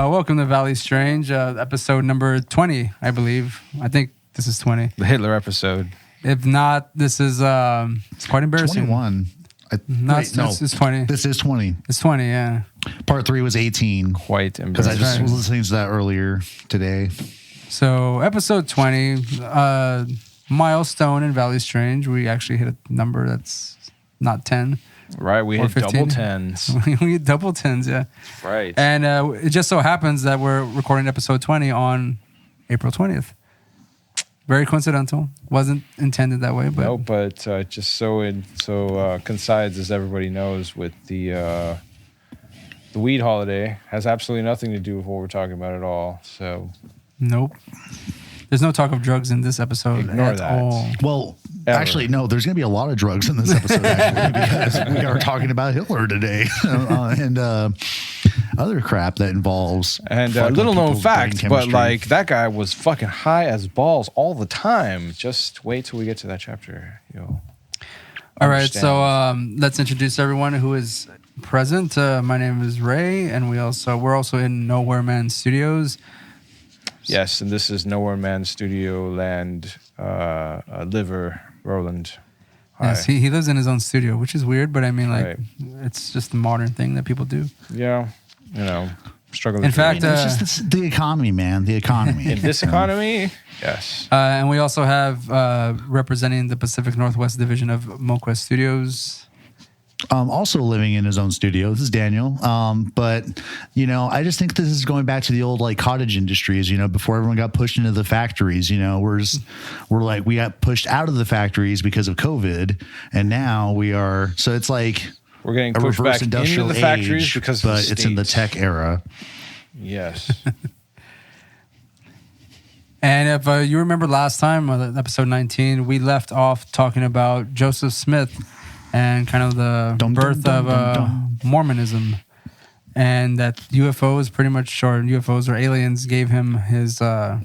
Welcome to Valley Strange, episode number 20, I believe. I think this is 20. The Hitler episode. If not, this is it's quite embarrassing. 21. It's 20. This is 20. It's 20, yeah. Part 3 was 18. Quite embarrassing. Because I just was listening to that earlier today. So, episode 20, milestone in Valley Strange. We actually hit a number that's not 10. Right, we hit 15. double tens. We hit double tens, yeah. Right. And it just so happens that we're recording episode 20 on April 20th. Very coincidental. Wasn't intended that way, but No, but just so coincides, as everybody knows, with the weed holiday. Has absolutely nothing to do with what we're talking about at all. So nope. There's no talk of drugs in this episode Ignore at that. all. Well, Ever. actually, no, there's going to be a lot of drugs in this episode, actually, because we are talking about Hitler today and other crap that involves. And fucking little known people's brain fact, but chemistry. like that guy was fucking high as balls all the time. Just wait till we get to that chapter. You'll All right, so understand. let's introduce everyone who is present. My name is Ray, and we're also in Nowhere Man Studios. Yes, and this is Nowhere Man Studio Land, Liver, Roland. Hi. Yes, he lives in his own studio, which is weird, but I mean, like, Right. it's just a modern thing that people do. Yeah, struggling. In fact, It's just the economy, man. The economy. in this economy, yes. And we also have representing the Pacific Northwest division of MoQuest Studios. Also living in his own studio. This is Daniel. But, I just think this is going back to the old like cottage industries, before everyone got pushed into the factories, we got pushed out of the factories because of COVID. And now so it's like We're getting a pushed reverse back into industrial the factories age, because of but the it's in the states. tech era. Yes. And if you remember last time, episode 19, we left off talking about Joseph Smith and kind of the birth of Mormonism. And that UFOs or aliens gave him his the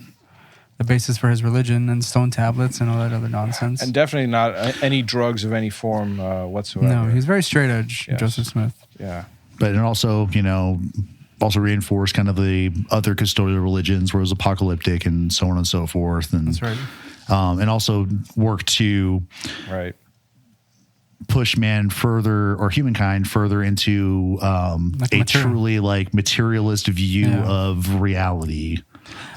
basis for his religion and stone tablets and all that other nonsense. And definitely not any drugs of any form whatsoever. No, he's very straight edge, Yes. Joseph Smith. Yeah. But it also, also reinforced kind of the other custodial religions where it was apocalyptic and so on and so forth. And, That's right. And also worked to Right. push man further or humankind further into a truly like materialist view of reality.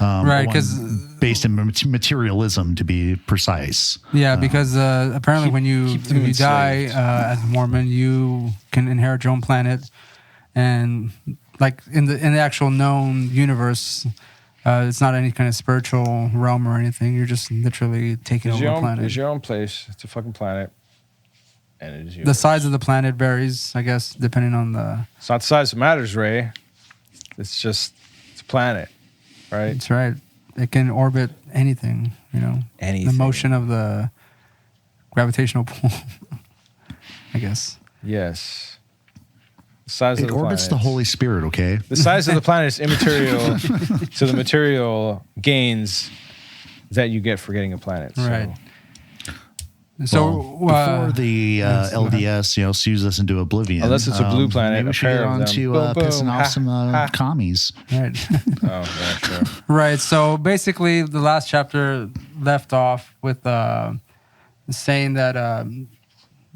Right, one 'cause- based in materialism, to be precise. Yeah, because apparently when you die as a Mormon, you can inherit your own planet, and like in the actual known universe, it's not any kind of spiritual realm or anything. You're just literally taking over a planet. It's your own place. It's a fucking planet. And it is yours. The size of the planet varies, I guess, depending on the. It's not the size that matters, Ray. It's a planet, right? That's right. It can orbit anything. Anything. The motion of the gravitational pull. I guess. Yes. The size of It the orbits planet. the Holy Spirit, okay? The size of the planet is immaterial to the material gains that you get for getting a planet. So. Right. So before the yes, go ahead. LDS, sews us into oblivion. Unless it's a blue planet, maybe a we should pair get of on them. to Boom, boom, pissing ha, off some ha. commies. Right. Oh, yeah, sure. Right. So basically, the last chapter left off with saying that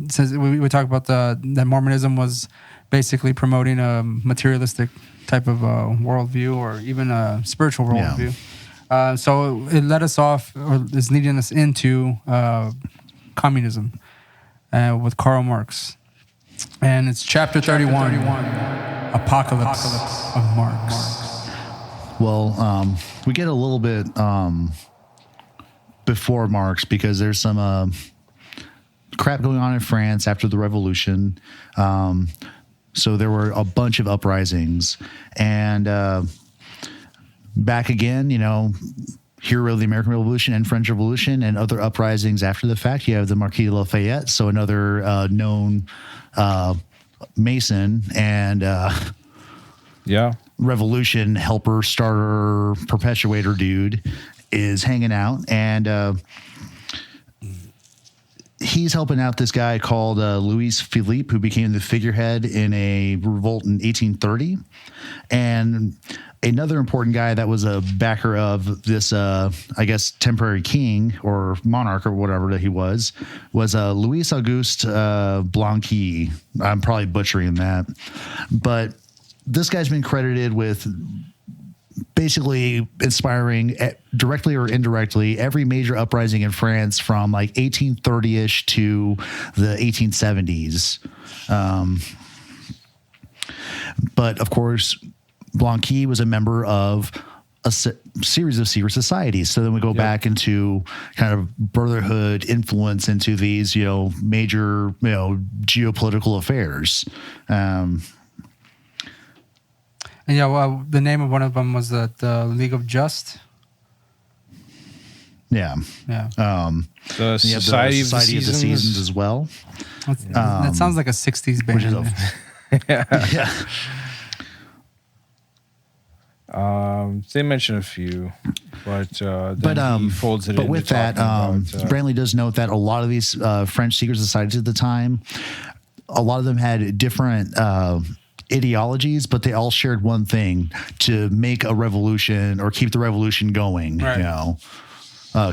since we talked about that Mormonism was basically promoting a materialistic type of worldview or even a spiritual worldview. So it led us off, or is leading us into communism with Karl Marx, and it's chapter 31, Apocalypse of Marx. Well, we get a little bit before Marx because there's some crap going on in France after the revolution. So there were a bunch of uprisings. And back again, hero of the American Revolution and French Revolution and other uprisings after the fact. You have the Marquis de Lafayette, so another known Mason and revolution helper, starter, perpetuator dude is hanging out. And he's helping out this guy called Louis Philippe, who became the figurehead in a revolt in 1830. And another important guy that was a backer of this, I guess, temporary king or monarch or whatever that he was Louis Auguste Blanqui. I'm probably butchering that. But this guy's been credited with basically inspiring, directly or indirectly, every major uprising in France from like 1830-ish to the 1870s. But of course, Blanqui was a member of a series of secret societies. So then we go back into kind of brotherhood influence into these, major, geopolitical affairs. And well, the name of one of them was the League of Just. Yeah. Yeah. The Society of the Seasons as well. That sounds like a 60s band. They mention a few, but he folds it. But with that, Bramley does note that a lot of these French secret societies at the time, a lot of them had different ideologies, but they all shared one thing: to make a revolution or keep the revolution going. Right.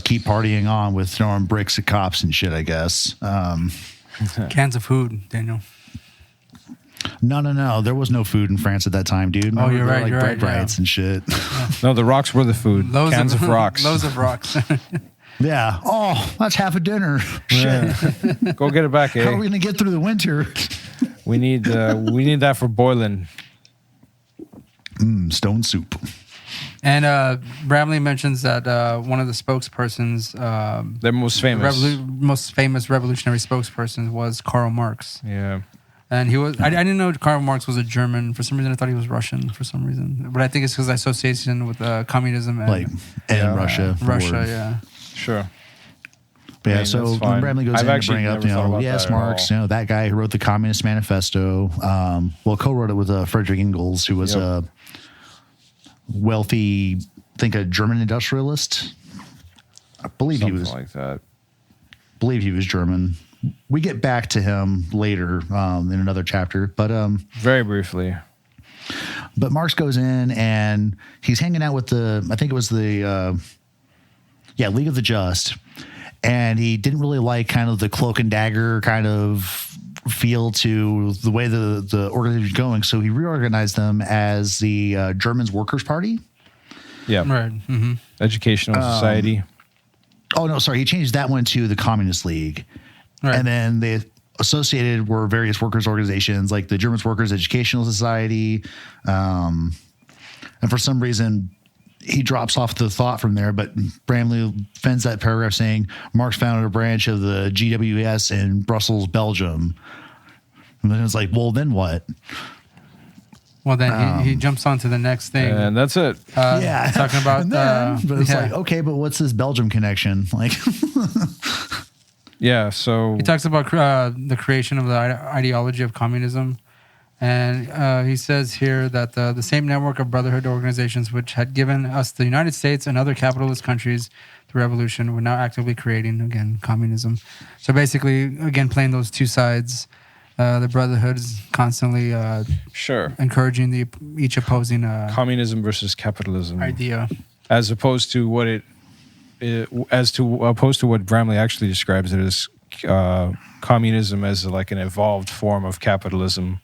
Keep partying on with throwing bricks at cops and shit, I guess. Cans of food, Daniel. No. There was no food in France at that time, dude. Oh, you're right. You're bread right. riots and shit. No, the rocks were the food. Cans of rocks. Loads of rocks. Yeah. Oh, that's half a dinner. Yeah. Shit. Go get it back, eh? How are we going to get through the winter? We need that for boiling. Stone soup. And Bramley mentions that one of the spokespersons, their most famous revolutionary spokesperson was Karl Marx. Yeah. And he was. I didn't know Karl Marx was a German. For some reason, I thought he was Russian. For some reason, but I think it's because association with communism and Russia. Russia, yeah. Sure. But yeah, so when Bramley goes in to bring up, yes, Marx, that guy who wrote the Communist Manifesto, co-wrote it with Frederick Engels, who was a wealthy, I think a German industrialist. I believe Something he was like that. Believe he was German. We get back to him later in another chapter, but very briefly. But Marx goes in and he's hanging out with I think it was the League of the Just, and he didn't really like kind of the cloak and dagger kind of feel to the way the organization was going, so he reorganized them as the Germans Workers' Party. Yeah, right. Mm-hmm. Educational Society. Oh no, sorry, he changed that one to the Communist League. Right. And then they associated were various workers' organizations like the German Workers' Educational Society. And for some reason, he drops off the thought from there, but Bramley fends that paragraph saying Marx founded a branch of the GWS in Brussels, Belgium. And then it's like, well, then what? Well, then he jumps on to the next thing. And that's it. Talking about... but it's like, okay, but what's this Belgium connection? Like... Yeah, so he talks about the creation of the ideology of communism, and he says here that the same network of brotherhood organizations which had given us the United States and other capitalist countries the revolution were now actively creating, again, communism. So basically, again, playing those two sides, the brotherhood is constantly encouraging each opposing communism versus capitalism idea, as opposed to what opposed to what Bramley actually describes it as communism as like an evolved form of capitalism,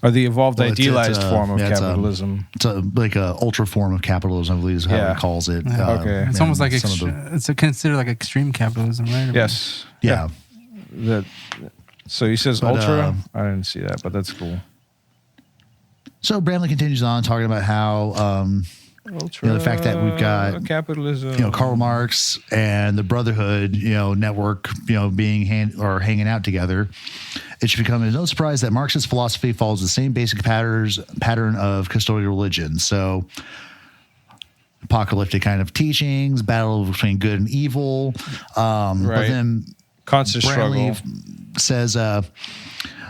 or the evolved idealized form of capitalism. It's like a ultra form of capitalism, I believe is how he calls it. Okay, it's almost like it's considered like extreme capitalism, right? Yes. Yeah. So he says ultra. I didn't see that, but that's cool. So Bramley continues on talking about how. The fact that we've got capitalism, Karl Marx and the Brotherhood, network, being hanging out together. It should become no surprise that Marxist philosophy follows the same basic pattern of custodial religion. So, apocalyptic kind of teachings, battle between good and evil. But then constant Bramley struggle says.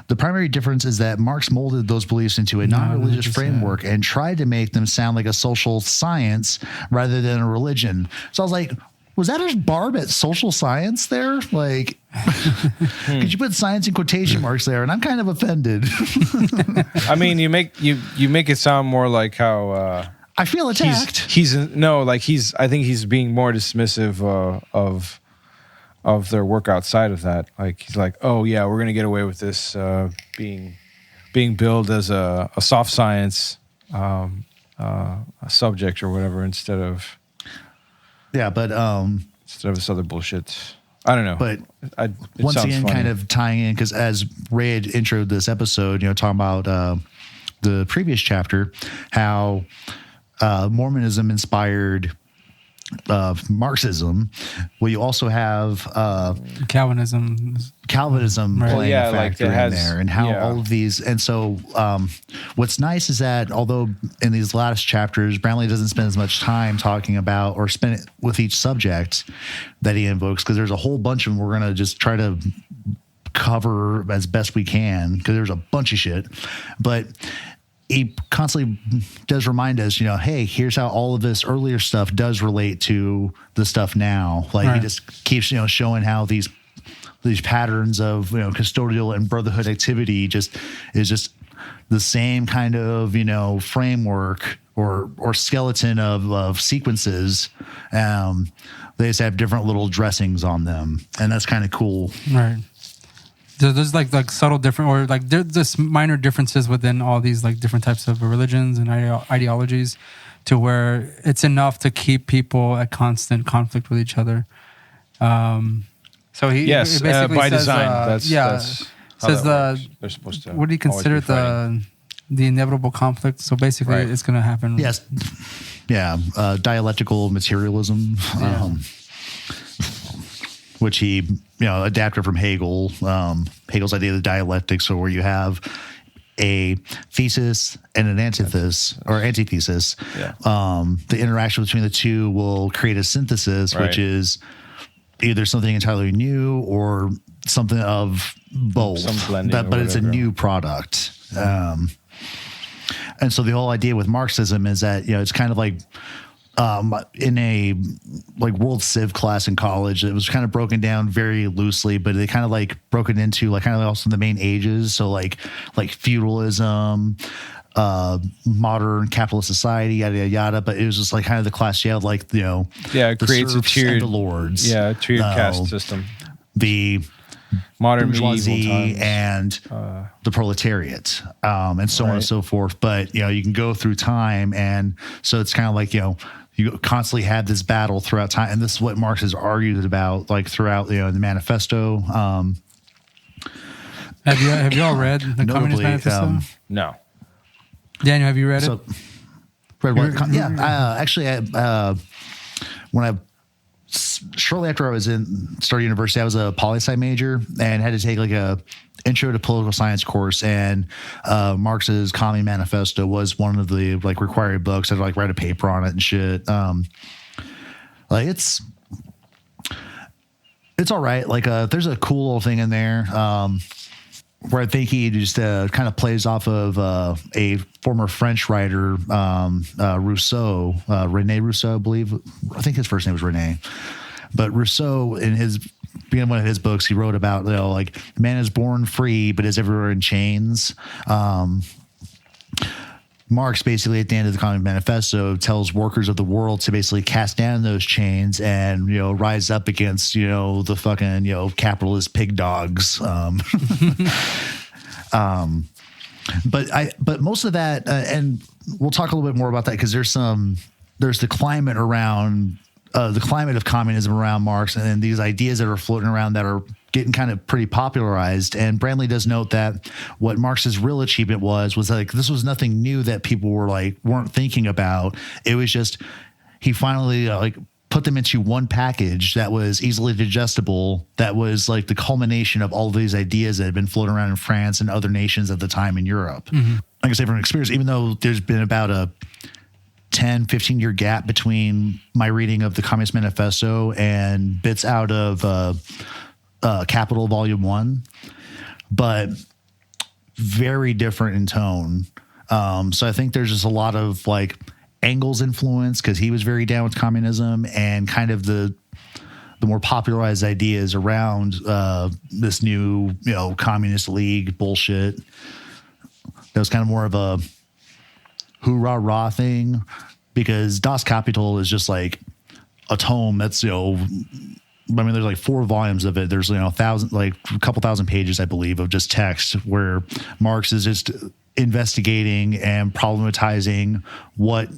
The primary difference is that Marx molded those beliefs into a non-religious framework and tried to make them sound like a social science rather than a religion. So I was like, was that a barb at social science there? Like, Could you put science in quotation marks there? And I'm kind of offended. I mean, you make it sound more like how I feel attacked. I think he's being more dismissive of their work outside of that. Like he's like, oh yeah, we're gonna get away with this being billed as a soft science a subject or whatever instead of this other bullshit. I don't know. But it once sounds again, funny. kind of tying in, because as Ray had introed this episode, talking about the previous chapter, how Mormonism inspired Marxism. Well, you also have Calvinism playing a factor in there, and how all of these. And so, what's nice is that although in these last chapters, Bramley doesn't spend as much time talking about or spend it with each subject that he invokes, because there's a whole bunch of them we're going to just try to cover as best we can, because there's a bunch of shit. But he constantly does remind us, hey, here's how all of this earlier stuff does relate to the stuff now. Like he just keeps, showing how these patterns of, custodial and brotherhood activity is just the same kind of, framework or skeleton of sequences. They just have different little dressings on them, and that's kind of cool. Right. There's like subtle different, or like there's just minor differences within all these like different types of religions and ideologies, to where it's enough to keep people at constant conflict with each other. So he basically by says, design. That's how says that works. They're supposed to. What do you consider the inevitable conflict? So basically, it's going to happen. Yes, dialectical materialism. Yeah. Which he, adapted from Hegel. Hegel's idea of the dialectic, so where you have a thesis and an antithesis. Yeah. The interaction between the two will create a synthesis, which is either something entirely new or something of both. Some blending, but it's a new product. And so the whole idea with Marxism is that, it's kind of like, in a world civ class in college, it was kind of broken down very loosely, but they kind of broke it into kind of also the main ages. So like feudalism, modern capitalist society, yada, yada, yada. But it was just kind of the class you had, it creates a tiered, the lords. tiered caste system. The modern bourgeoisie medieval times. and the proletariat, and so on and so forth. But, you can go through time. And so it's kind of you constantly have this battle throughout time. And this is what Marx has argued about, throughout, the manifesto. Have you all read the Communist Manifesto? No. Daniel, have you read it? Read what? Yeah. Actually, shortly after I was started university, I was a poli-sci major and had to take a intro to political science course, and Marx's Commune Manifesto was one of the required books. I had to write a paper on it and shit. It's all right. There's a cool little thing in there where I think he just kind of plays off of a former French writer, Rousseau, René Rousseau, I believe. I think his first name was René. But Rousseau, in one of his books, he wrote about, man is born free, but is everywhere in chains. Marx basically at the end of the Commune Manifesto tells workers of the world to basically cast down those chains and, rise up against, the fucking, capitalist pig dogs. But most of that, and we'll talk a little bit more about that, because there's the climate around, the climate of communism around Marx, and these ideas that are floating around that are getting kind of pretty popularized. And Bramley does note that what Marx's real achievement was this was nothing new that people were weren't thinking about. It was just, he finally put them into one package that was easily digestible. That was the culmination of all of these ideas that had been floating around in France and other nations at the time in Europe. Mm-hmm. Like I say, from experience, even though there's been about a 10, 15-year gap between my reading of the Communist Manifesto and bits out of Capital Volume 1, but very different in tone. So I think there's just a lot of Engel's influence, because he was very down with communism, and kind of the the more popularized ideas around this new, communist league bullshit. That was kind of more of a hoorah rah thing, because Das Kapital is just like a tome that's, there's like 4 volumes of it. There's, a couple thousand pages, I believe, of just text where Marx is just investigating and problematizing what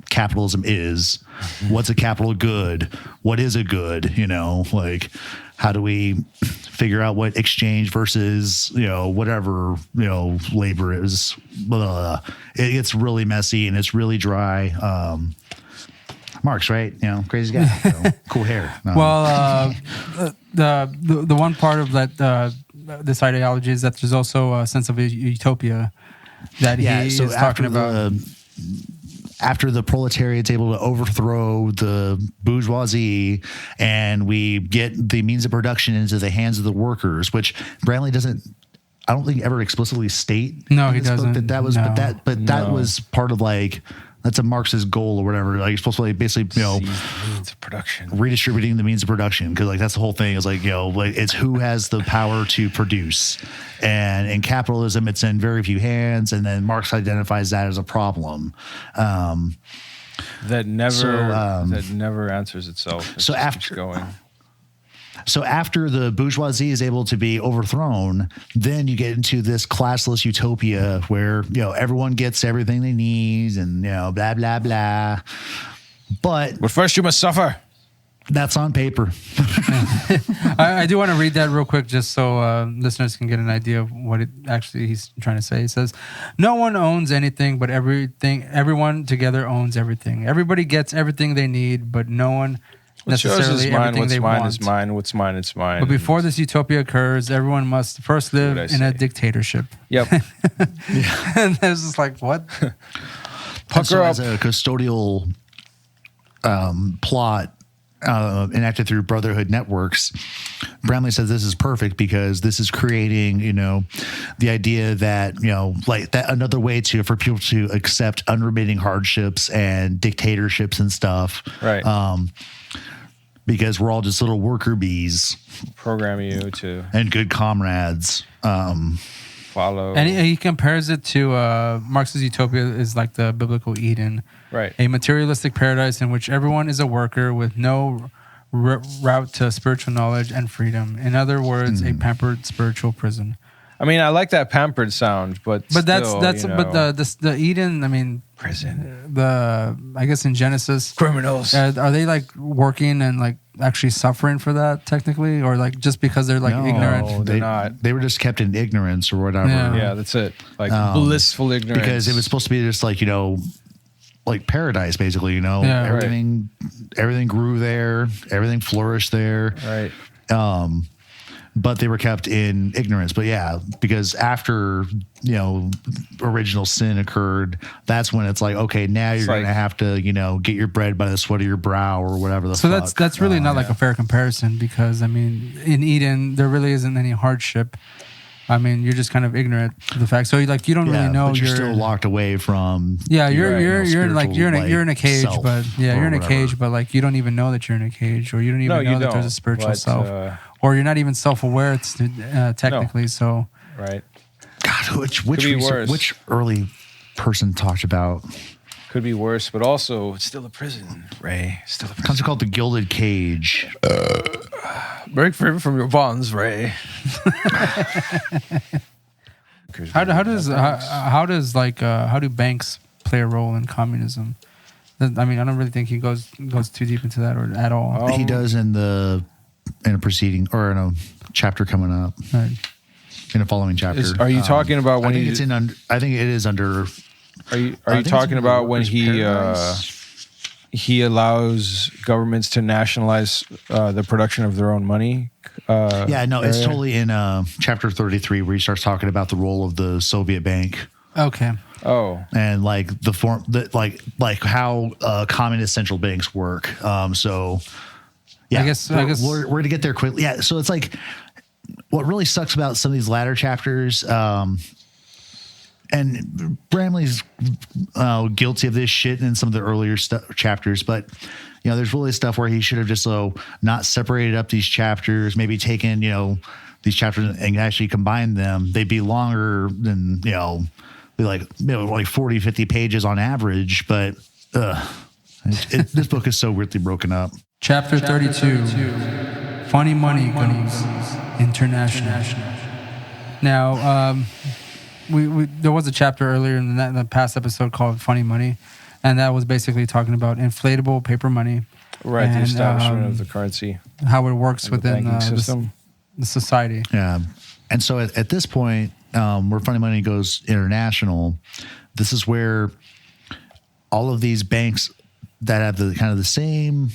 capitalism is. What's a capital good? What is a good? How do we figure out what exchange versus, whatever, labor is? Blah, blah, blah. It gets really messy and it's really dry. Marx, right? Crazy guy. So, cool hair. Well, the one part of that this ideology is that there's also a sense of utopia that he is talking about. After the proletariat's able to overthrow the bourgeoisie and we get the means of production into the hands of the workers, which Bramley doesn't, I don't think, ever explicitly state. No, he doesn't. That was, that was part of that's a Marxist goal or whatever. You're supposed to basically, means of production, redistributing the means of production. Because that's the whole thing is it's who has the power to produce. And in capitalism, it's in very few hands. And then Marx identifies that as a problem. That never answers itself. So after the bourgeoisie is able to be overthrown, then you get into this classless utopia where, everyone gets everything they need and, blah, blah, blah. But first you must suffer. That's on paper. I do want to read that real quick just so listeners can get an idea of what he's trying to say. He says, no one owns anything, but everyone together owns everything. Everybody gets everything they need, but no one necessarily everything they want. What's mine is mine. It's mine. But before this utopia occurs, everyone must first live in a dictatorship. Yep. And it's just like, what? Pucker up. As a custodial plot enacted through Brotherhood networks, Bramley says this is perfect because this is creating, the idea that, that another way for people to accept unremitting hardships and dictatorships and stuff. Right. Because we're all just little worker bees. Program you to. And good comrades. Follow. And he compares it to Marx's utopia is like the biblical Eden. Right. A materialistic paradise in which everyone is a worker with no route to spiritual knowledge and freedom. In other words, a pampered spiritual prison. I mean, I like that pampered sound, but that's the Eden. Prison. I guess in Genesis, criminals are they working and actually suffering for that technically, or just because they're ignorant? No, they're not. They were just kept in ignorance or whatever. Yeah, that's it. Blissful ignorance. Because it was supposed to be just paradise, basically. Everything grew there, everything flourished there. Right. But they were kept in ignorance. But yeah, because after, original sin occurred, that's when it's okay, now you're going to have to, get your bread by the sweat of your brow or whatever the fuck. So that's really not a fair comparison because, in Eden, there really isn't any hardship. You're just kind of ignorant of the fact. So you don't really know. But you're still locked away from. Yeah, you're in a cage, self but you're in a cage, but you don't even know that you're in a cage, or you don't even know that there's a spiritual self, or you're not even self-aware technically. So right. God, which early person talked about? Could be worse, but also it's still a prison, Ray. Still a prison. Concept called the Gilded Cage. Break free from your bonds, Ray. How do banks play a role in communism? I don't really think he goes too deep into that or at all. He does in a proceeding or in a chapter coming up. Right. In a following chapter. Are you talking about when I think it is under. Are you talking about when he allows governments to nationalize the production of their own money? It's totally in chapter 33 where he starts talking about the role of the Soviet bank. Okay. Oh. And the form that how communist central banks work. So yeah, I guess we're going to get there quickly. Yeah. So it's what really sucks about some of these latter chapters, and Bramley's guilty of this shit in some of the earlier chapters, but there's really stuff where he should have just not separated up these chapters, maybe taken, these chapters and actually combined them. They'd be longer than, be like 40, 50 pages on average. But this book is so weirdly broken up. Chapter 32, Funny Money Goes International. Now, there was a chapter earlier in the past episode called Funny Money, and that was basically talking about inflatable paper money. Right, and, the establishment of the currency. How it works within the system. The society. Yeah. And so at this point, where Funny Money Goes International, this is where all of these banks that have the kind of the same,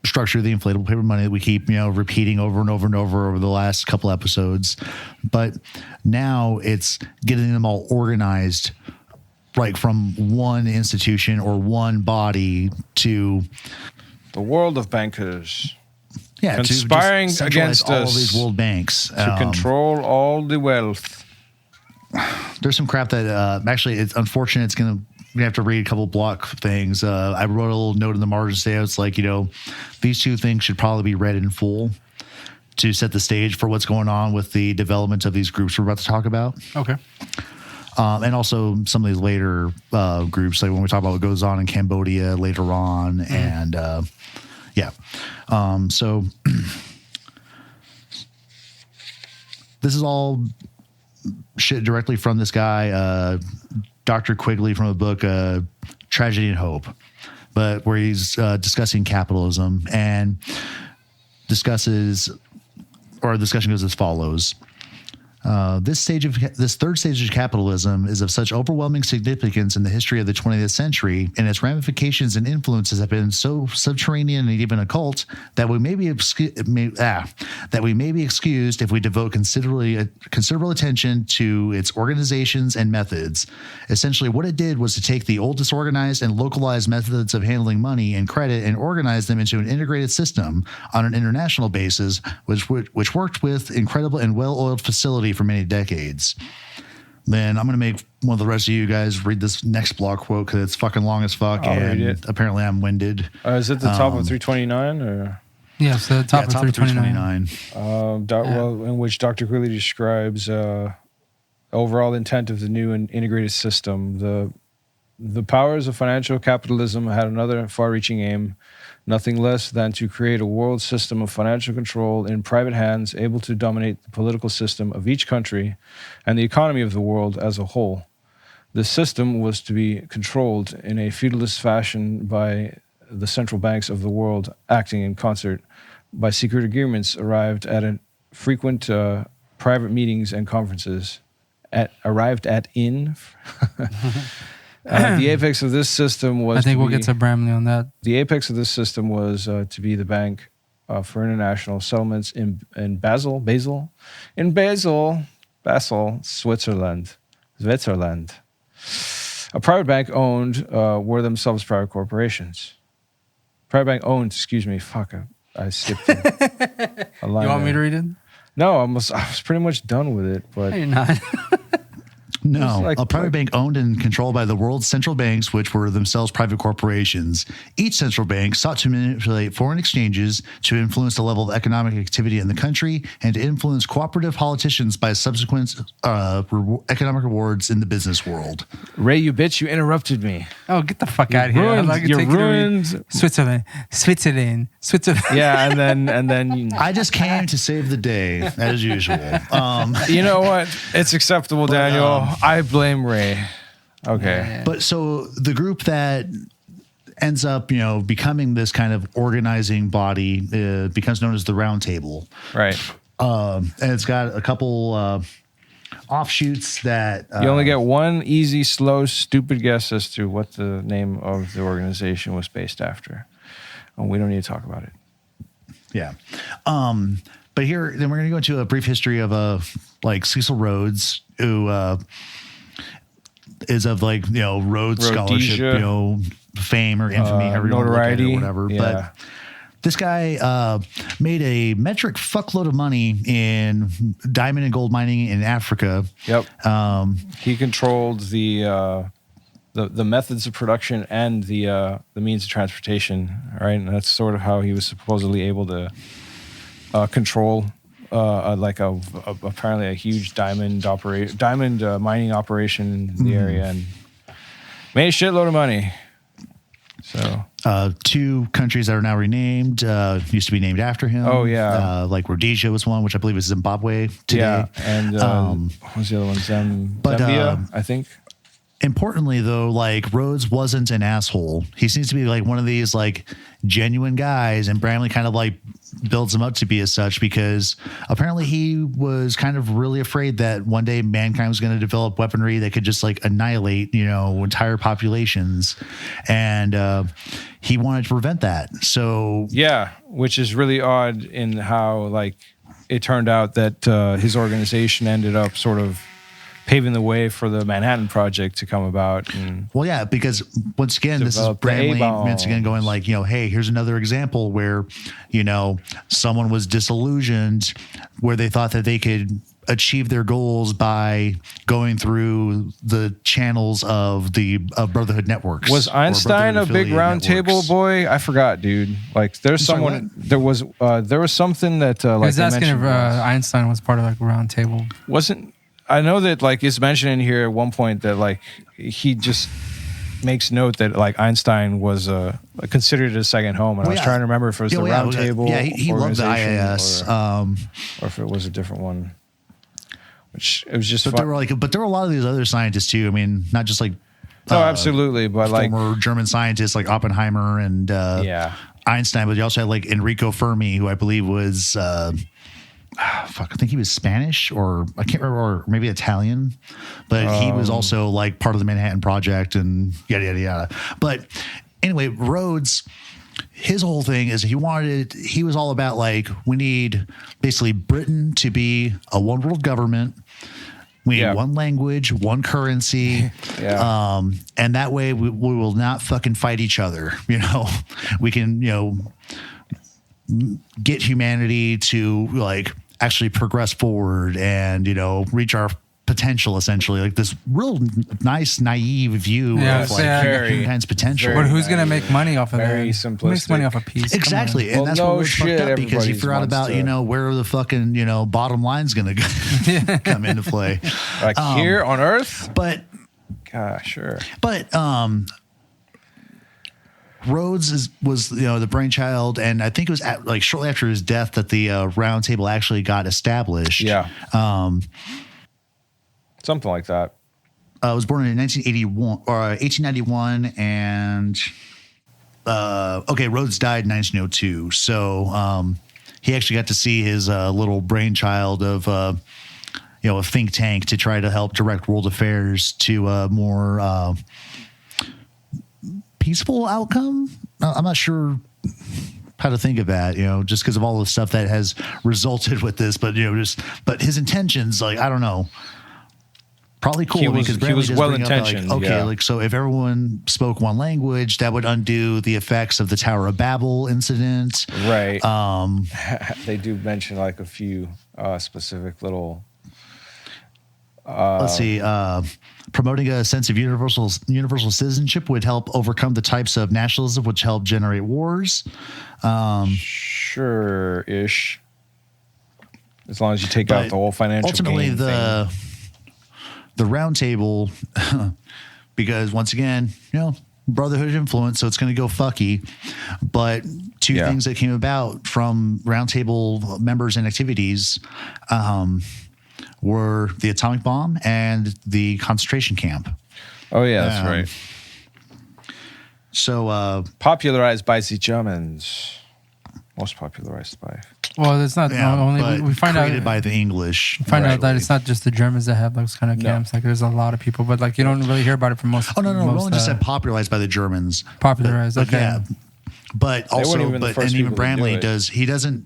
structure of the inflatable paper money that we keep, repeating over and over and over the last couple episodes. But now it's getting them all organized, like from one institution or one body to the world of bankers. Yeah, conspiring against all us of these world banks to control all the wealth. There's some crap that actually it's unfortunate. It's going to. We have to read a couple block things. I wrote a little note in the margin today. It's like, these two things should probably be read in full to set the stage for what's going on with the development of these groups we're about to talk about. Okay. And also some of these later groups, like when we talk about what goes on in Cambodia later on. And so this is all shit directly from this guy, Dr. Quigley, from the book Tragedy and Hope, but where he's discussing capitalism and the discussion goes as follows. This third stage of capitalism is of such overwhelming significance in the history of the 20th century, and its ramifications and influences have been so subterranean and even occult that we may be excused if we devote considerable attention to its organizations and methods. Essentially, what it did was to take the old disorganized and localized methods of handling money and credit and organize them into an integrated system on an international basis, which worked with incredible and well-oiled facility for many decades. Then I'm going to make one of the rest of you guys read this next blog quote because it's fucking long as fuck. I'll read it. Apparently I'm winded. Is it the top of 329 or? Yes, the top of 329. In which Dr. Quigley describes overall intent of the new and integrated system. The powers of financial capitalism had another far-reaching aim, nothing less than to create a world system of financial control in private hands, able to dominate the political system of each country and the economy of the world as a whole. This system was to be controlled in a feudalist fashion by the central banks of the world, acting in concert by secret agreements arrived at frequent private meetings and conferences. The apex of this system was. I think we'll get to Bramley on that. The apex of this system was to be the bank for international settlements in Basel, Switzerland. A private bank owned were themselves private corporations. Private bank owned. Excuse me. Fuck. I skipped a line. You want me to read it? No, I was pretty much done with it. But no, you're not. No, a private bank owned and controlled by the world's central banks, which were themselves private corporations. Each central bank sought to manipulate foreign exchanges to influence the level of economic activity in the country and to influence cooperative politicians by subsequent economic rewards in the business world. Ray, you bitch, you interrupted me. Oh, get the fuck out of here. You ruined Switzerland. Yeah, and then I just came to save the day, as usual. You know what? It's acceptable, Daniel. I blame Ray. Okay. Yeah. But so the group that ends up, becoming this kind of organizing body becomes known as the Round Table. Right. And it's got a couple offshoots that... you only get one easy, slow, stupid guess as to what the name of the organization was based after. And we don't need to talk about it. Yeah. But here, then we're going to go into a brief history of Cecil Rhodes, who is of Rhodes Scholarship, fame or infamy, however you want to look at it or whatever. Yeah. But this guy made a metric fuckload of money in diamond and gold mining in Africa. Yep. He controlled the the methods of production and the means of transportation, right? And that's sort of how he was supposedly able to control apparently a huge diamond mining operation in the area, and made a shitload of money. So 2 countries that are now renamed used to be named after him. Oh, yeah. Like Rhodesia was one, which I believe is Zimbabwe today. Yeah, and what was the other one? Zambia, I think. Importantly, though, like Rhodes wasn't an asshole. He seems to be like one of these like genuine guys, and Bramley kind of like builds him up to be as such because apparently he was kind of really afraid that one day mankind was going to develop weaponry that could just like annihilate, entire populations, and he wanted to prevent that. So yeah, which is really odd in how like it turned out that his organization ended up sort of paving the way for the Manhattan Project to come about. And well, yeah, because once again, this is Bramley once again going like, hey, here's another example where, someone was disillusioned, where they thought that they could achieve their goals by going through the channels of Brotherhood networks. Was Einstein a big round table boy? I forgot, dude. Like, there's someone. There was something that like I was asking if Einstein was part of like a round table. Wasn't. I know that like it's mentioned in here at one point that like he just makes note that like Einstein was considered a second home, and I was trying to remember if it was the round table. Yeah, he loved the IAS, or if it was a different one. Which it was just. But there were a lot of these other scientists too. I mean, not just like no, absolutely, but like former German scientists like Oppenheimer and Einstein, but you also had like Enrico Fermi, who I believe was. I think he was Spanish or I can't remember, or maybe Italian, but he was also like part of the Manhattan Project and yada, yada, yada. But anyway, Rhodes, his whole thing is he was all about like, we need basically Britain to be a one world government. We need one language, one currency. And that way we will not fucking fight each other. We can, get humanity to like actually progress forward and reach our potential, essentially, like this real nice naive view of like mankind's potential. But who's gonna make money off of that? Very simplistic. Who makes money off of peace? Exactly, and that's what was fucked up because you forgot about where the fucking bottom line's gonna come into play, like here on Earth. But sure. But Rhodes was the brainchild, and I think it was shortly after his death that the round table actually got established. Yeah, something like that. I was born in 1981 or 1891, and Rhodes died in 1902. So he actually got to see his little brainchild of a think tank to try to help direct world affairs to a more peaceful outcome. I'm not sure how to think of that, just because of all the stuff that has resulted with this, but but his intentions, like, I don't know, probably cool. He was well intentioned. So if everyone spoke one language, that would undo the effects of the Tower of Babel incident. Right. They do mention like a few specific little. Let's see. Promoting a sense of universal citizenship would help overcome the types of nationalism which help generate wars. Sure-ish. As long as you take out the whole financial ultimately gain the round table, because once again, Brotherhood influence, so it's going to go fucky. But two things that came about from round table members and activities were the atomic bomb and the concentration camp. Oh, yeah, that's right. So popularized by the Germans. Most popularized by. Well, it's not only we find created by the English. We find out that it's not just the Germans that have those kind of camps. Like, there's a lot of people, but like you don't really hear about it from most. Oh no, we only just said popularized by the Germans. Popularized, okay. Yeah, but also, even Bramley does. He doesn't,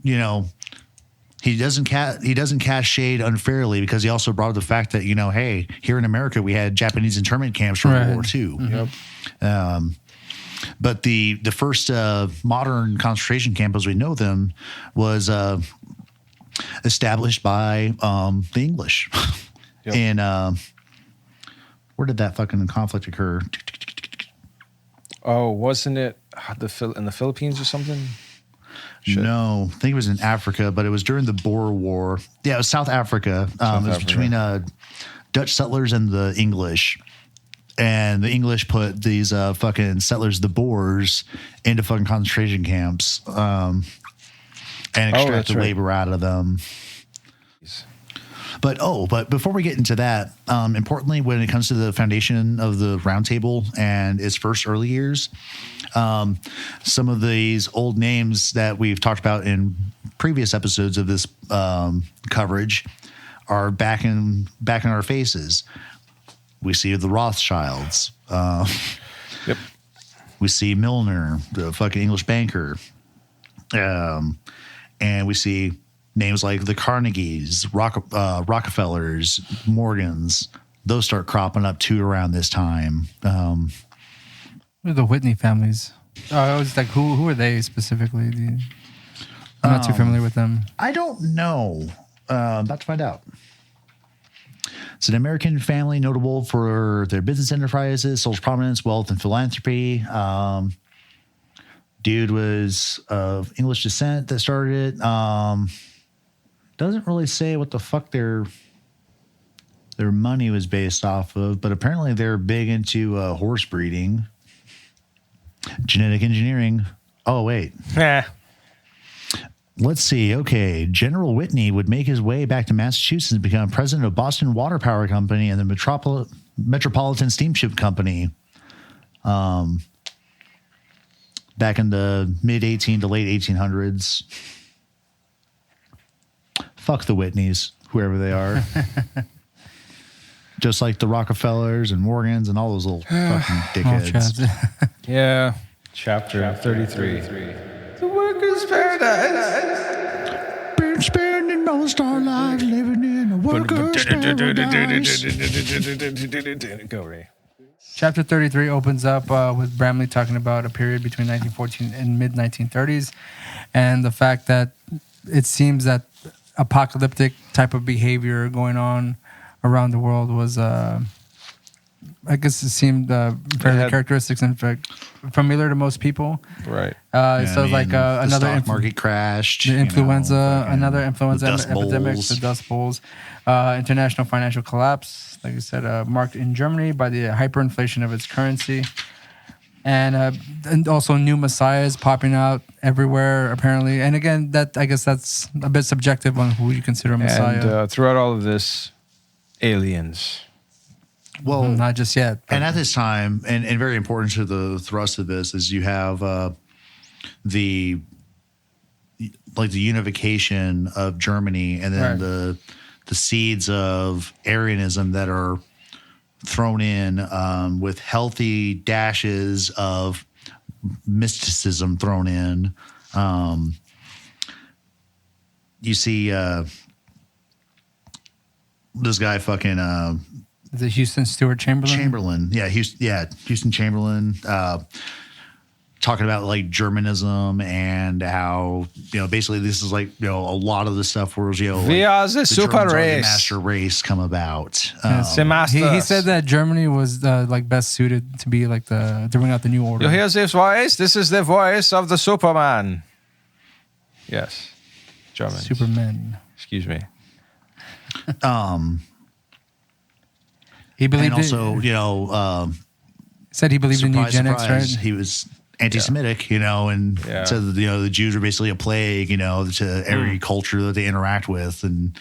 He doesn't cast shade unfairly because he also brought up the fact that hey, here in America we had Japanese internment camps from World War II. Yep. But the first modern concentration camp, as we know them, was established by the English. Yep. And where did that fucking conflict occur? Oh, wasn't it in the Philippines or something? Shit. No, I think it was in Africa, but it was during the Boer War. Yeah, it was South Africa. It was between Dutch settlers and the English. And the English put these fucking settlers, the Boers, into fucking concentration camps and extracted labor out of them. But before we get into that, importantly, when it comes to the foundation of the Round Table and its first early years, some of these old names that we've talked about in previous episodes of this coverage are back in our faces. We see the Rothschilds. Yep. We see Milner, the fucking English banker. And we see names like the Carnegies, Rockefellers, Morgans. Those start cropping up too around this time. The Whitney families. I was like, who are they specifically? I'm not too familiar with them. I don't know. About to find out. It's an American family notable for their business enterprises, social prominence, wealth, and philanthropy. Dude was of English descent that started it. Doesn't really say what the fuck their money was based off of, but apparently they're big into horse breeding, genetic engineering. Oh, wait. Let's see. Okay. General Whitney would make his way back to Massachusetts and become president of Boston Water Power Company and the Metropolitan Steamship Company. Back in the mid-18 to late 1800s. Fuck the Whitneys, whoever they are. Just like the Rockefellers and Morgans and all those little fucking dickheads. Yeah. Chapter 33. The workers' paradise. Been spending most our lives living in a workers' paradise. Go, Ray. Chapter 33 opens up with Bramley talking about a period between 1914 and mid-1930s and the fact that it seems that apocalyptic type of behavior going on around the world was, I guess it seemed fairly characteristics and familiar to most people. Right. So like the another stock market crashed. the influenza, another influenza the Dust epidemic, Bowls. the Dust Bowls, international financial collapse, like I said, marked in Germany by the hyperinflation of its currency. And also new messiahs popping out everywhere, apparently. And again, I guess that's a bit subjective on who you consider a messiah. And throughout all of this, aliens. Well, not just yet. And at this time, and very important to the thrust of this, is you have the unification of Germany, and then the seeds of Aryanism that are thrown in with healthy dashes of mysticism thrown in. You see this guy fucking Is it Houston Stewart Chamberlain? Houston Chamberlain talking about like Germanism and how basically this is like a lot of the stuff where we are the super Germans race, are the master race come about. He said that Germany was like best suited to be like to bring out the new order. You hear this voice? This is the voice of the Superman. Yes, German. Superman. Excuse me. He believed and also, said he believed in eugenics, right? He was anti-Semitic, and said that the Jews are basically a plague, to every culture that they interact with, and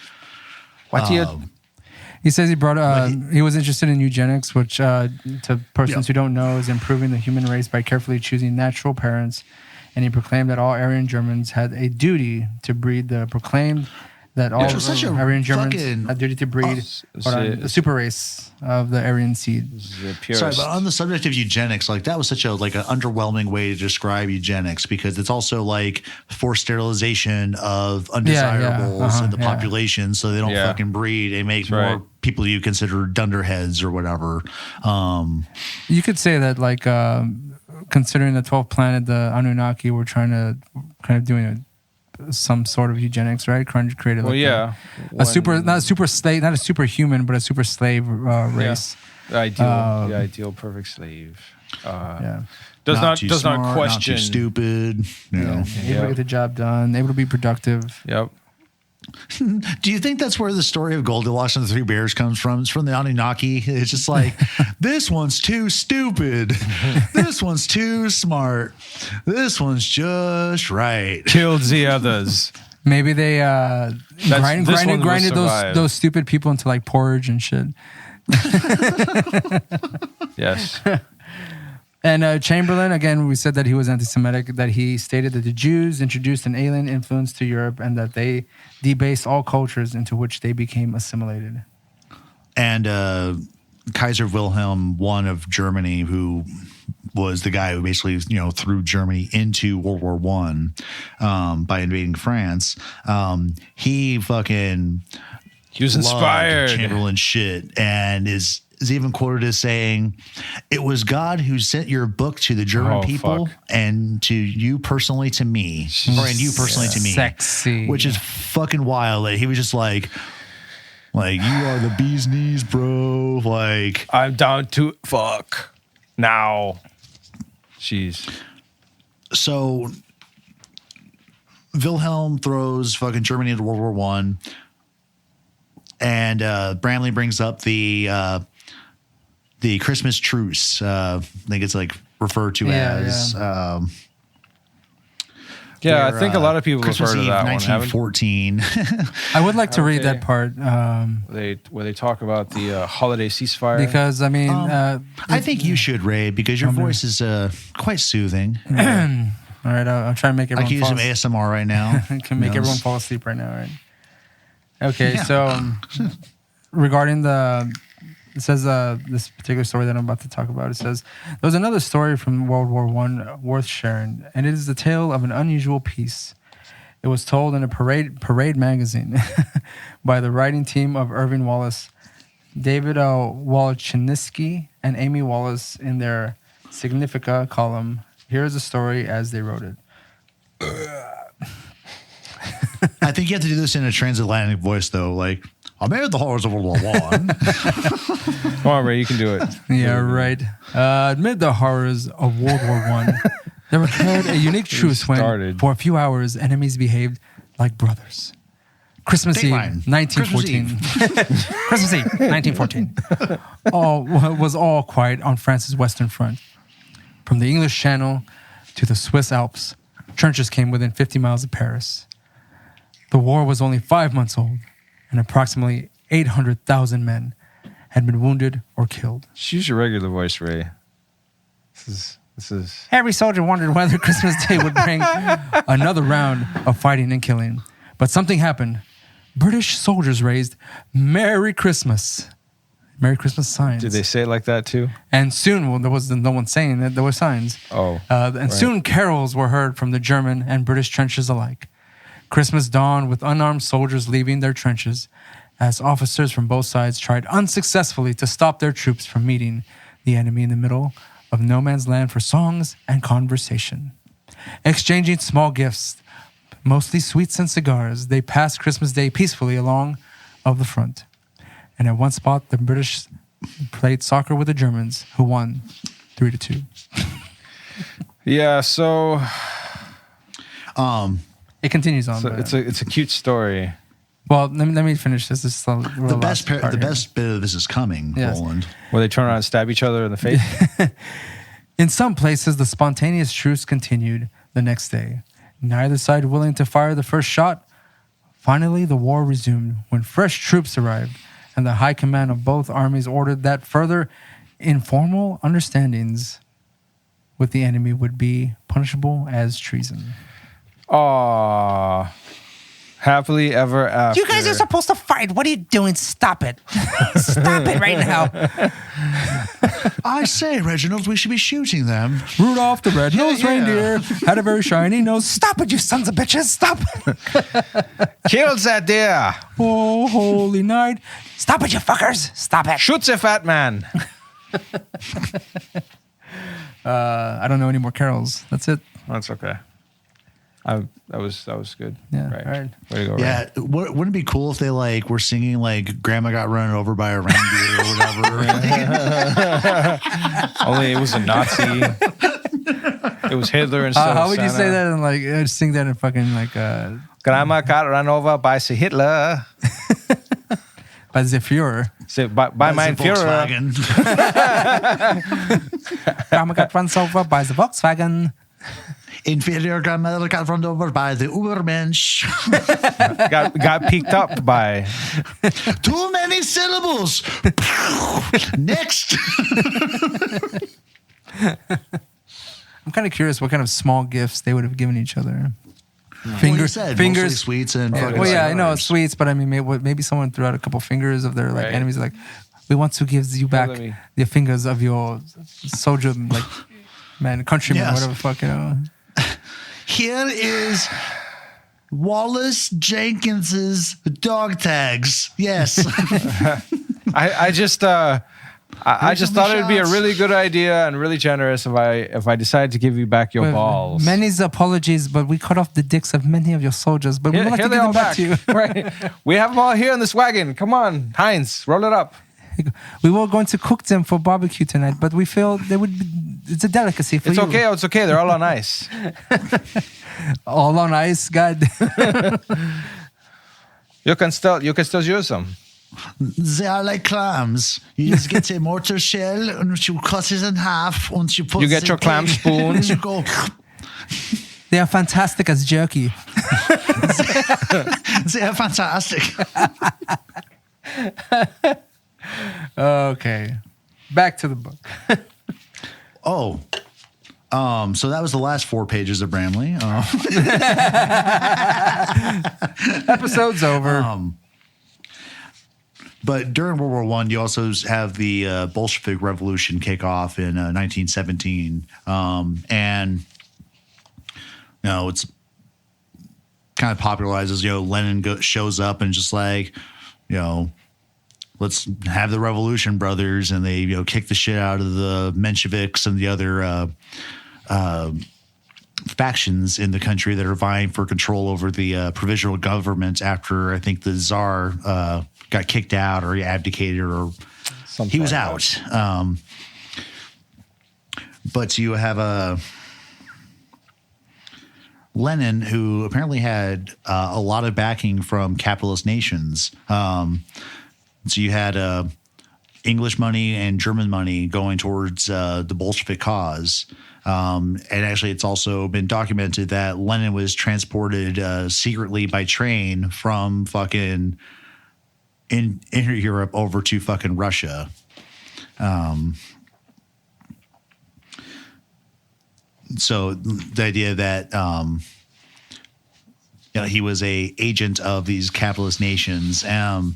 he says he brought. He was interested in eugenics, which to persons who don't know is improving the human race by carefully choosing natural parents, and he proclaimed that all Aryan Germans had a duty to breed the proclaimed. That all Aryan Germans had duty to breed the super race of the Aryan seed. Sorry, but on the subject of eugenics, like that was such an underwhelming way to describe eugenics, because it's also like forced sterilization of undesirables in the population, so they don't fucking breed. It makes more people you consider dunderheads or whatever. You could say that, like, considering the 12th planet, the Anunnaki were trying to kind of doing some sort of eugenics, right? Trying to create not a superhuman, but a super slave race. The ideal perfect slave. Does not too does smart, not question. not too stupid. You know. Able to get the job done, able to be productive. Yep. Do you think that's where the story of Goldilocks and the Three Bears comes from? It's from the Anunnaki. It's just like, this one's too stupid. This one's too smart. This one's just right. Killed the others. Maybe they this one will grinded survive. those stupid people into like porridge and shit. Yes. And Chamberlain, again, we said that he was anti-Semitic, that he stated that the Jews introduced an alien influence to Europe and that they debased all cultures into which they became assimilated. And Kaiser Wilhelm I of Germany, who was the guy who basically, threw Germany into World War I by invading France. He was inspired. Chamberlain shit, and is even quoted as saying, "It was God who sent your book to the German people fuck. and to you personally to me, and you personally to me." Sexy. Which is fucking wild. Like, he was just like you are the bee's knees, bro. Like, I'm down to fuck now. Jeez. so Wilhelm throws fucking Germany into World War I, and Bramley brings up the Christmas truce. I think it's like referred to as. Yeah, I where, think a lot of people have Christmas heard of Eve, that one. haven't 1914. I would like to read Okay. that part where they talk about the holiday ceasefire. because, I mean, I think you should, Ray, because your voice is quite soothing. all right, I'll try and make I everyone can use fall some ASMR right now. I can make You know, everyone fall asleep right now, right? Okay, Yeah. so regarding it says this particular story that I'm about to talk about. It says there was another story from World War I worth sharing, and it is the tale of an unusual piece. It was told in a parade magazine by the writing team of Irving Wallace, David Walchinsky, and Amy Wallace in their Significa column. Here is the story as they wrote it. I think you have to do this in a transatlantic voice, though. Like, amid the horrors of World War I. Come on, Ray, you can do it. Yeah, right. Amid the horrors of World War I, there occurred a unique truce when, started. for a few hours, enemies behaved like brothers. Christmas Eve, Dateline. 1914. Christmas Eve, 1914. Was all quiet on France's Western Front. From the English Channel to the Swiss Alps, trenches came within 50 miles of Paris. The war was only 5 months old, and approximately 800,000 men had been wounded or killed. Just use your regular voice, Ray. This is. Every soldier wondered whether Christmas Day would bring another round of fighting and killing. But something happened. British soldiers raised Merry Christmas. Merry Christmas signs. Did they say it like that too? And soon, well, there was no one saying that, there were signs. Oh. And soon carols were heard from the German and British trenches alike. Christmas dawned with unarmed soldiers leaving their trenches as officers from both sides tried unsuccessfully to stop their troops from meeting the enemy in the middle of no man's land for songs and conversation. Exchanging small gifts, mostly sweets and cigars, they passed Christmas Day peacefully along of the front. And at one spot, the British played soccer with the Germans, who won 3-2. Yeah, so It continues on. So but- it's a cute story. well, let me finish this. This is The best bit of this is coming, Yes. Roland. Where they turn around and stab each other in the face. In some places, the spontaneous truce continued the next day. Neither side willing to fire the first shot. Finally, the war resumed when fresh troops arrived, and the high command of both armies ordered that further informal understandings with the enemy would be punishable as treason. Aww. Happily ever after. You guys are supposed to fight. What are you doing? Stop it. Stop it right now. I say, Reginald, we should be shooting them. Rudolph the red-nosed Yeah. reindeer had a very shiny nose. Stop it, you sons of bitches. Stop. Kills that deer. Oh, holy night. Stop it, you fuckers. Stop it. Shoots a fat man. I don't know any more carols. That's it. That's okay. That was good. Yeah, Right. right. Way to go. Yeah, wouldn't it be cool if they like were singing like "Grandma got run over by a reindeer" or whatever? Only it was a Nazi. It was Hitler instead of How would you Santa. say that and like sing that in fucking like Grandma got run over by Hitler. by the Führer? Say, by mein Führer. Volkswagen. Grandma got run over by the Volkswagen. Inferior grandmother got run over by the Ubermensch. got picked up by. Too many syllables. Next. I'm kind of curious what kind of small gifts they would have given each other. Fingers, Fingers. mostly sweets and Yeah, fucking well, yeah, I know cigars. sweets, but I mean, maybe someone threw out a couple fingers of their like Right. enemies. Like, we want to give you back let me- the fingers of your soldier, like man, countryman, Yes. whatever the fuck, you know. Here is Wallace Jenkins's dog tags. Yes. I just thought it'd be a shots. really good idea and really generous if I decided to give you back your With balls. Many apologies, but we cut off the dicks of many of your soldiers, but we would like to give them back to you. Right. We have them all here in this wagon. Come on, Heinz, roll it up. We were going to cook them for barbecue tonight, but we feel they would be, it's a delicacy for It's you. okay. It's okay. They're all on ice. All on ice, God. You can still use them. They are like clams. You just get a mortar shell and you cut it in half. And you put You get the your clam pig- spoon. and you go. They are fantastic as jerky. They are fantastic. Okay. Back to the book. Oh. So that was the last 4 pages of Bramley. Episode's over. But during World War I, you also have the Bolshevik Revolution kick off in 1917. And, you know, it's kind of popularizes, you know, Lenin shows up and just like, you know, let's have the revolution, brothers. And they, you know, kick the shit out of the Mensheviks and the other factions in the country that are vying for control over the provisional government after I think the Tsar got kicked out or he abdicated or he was out. But you have Lenin, who apparently had a lot of backing from capitalist nations. So you had English money and German money going towards the Bolshevik cause. And actually, it's also been documented that Lenin was transported secretly by train from fucking in Europe over to fucking Russia. So the idea that you know, he was a agent of these capitalist nations. And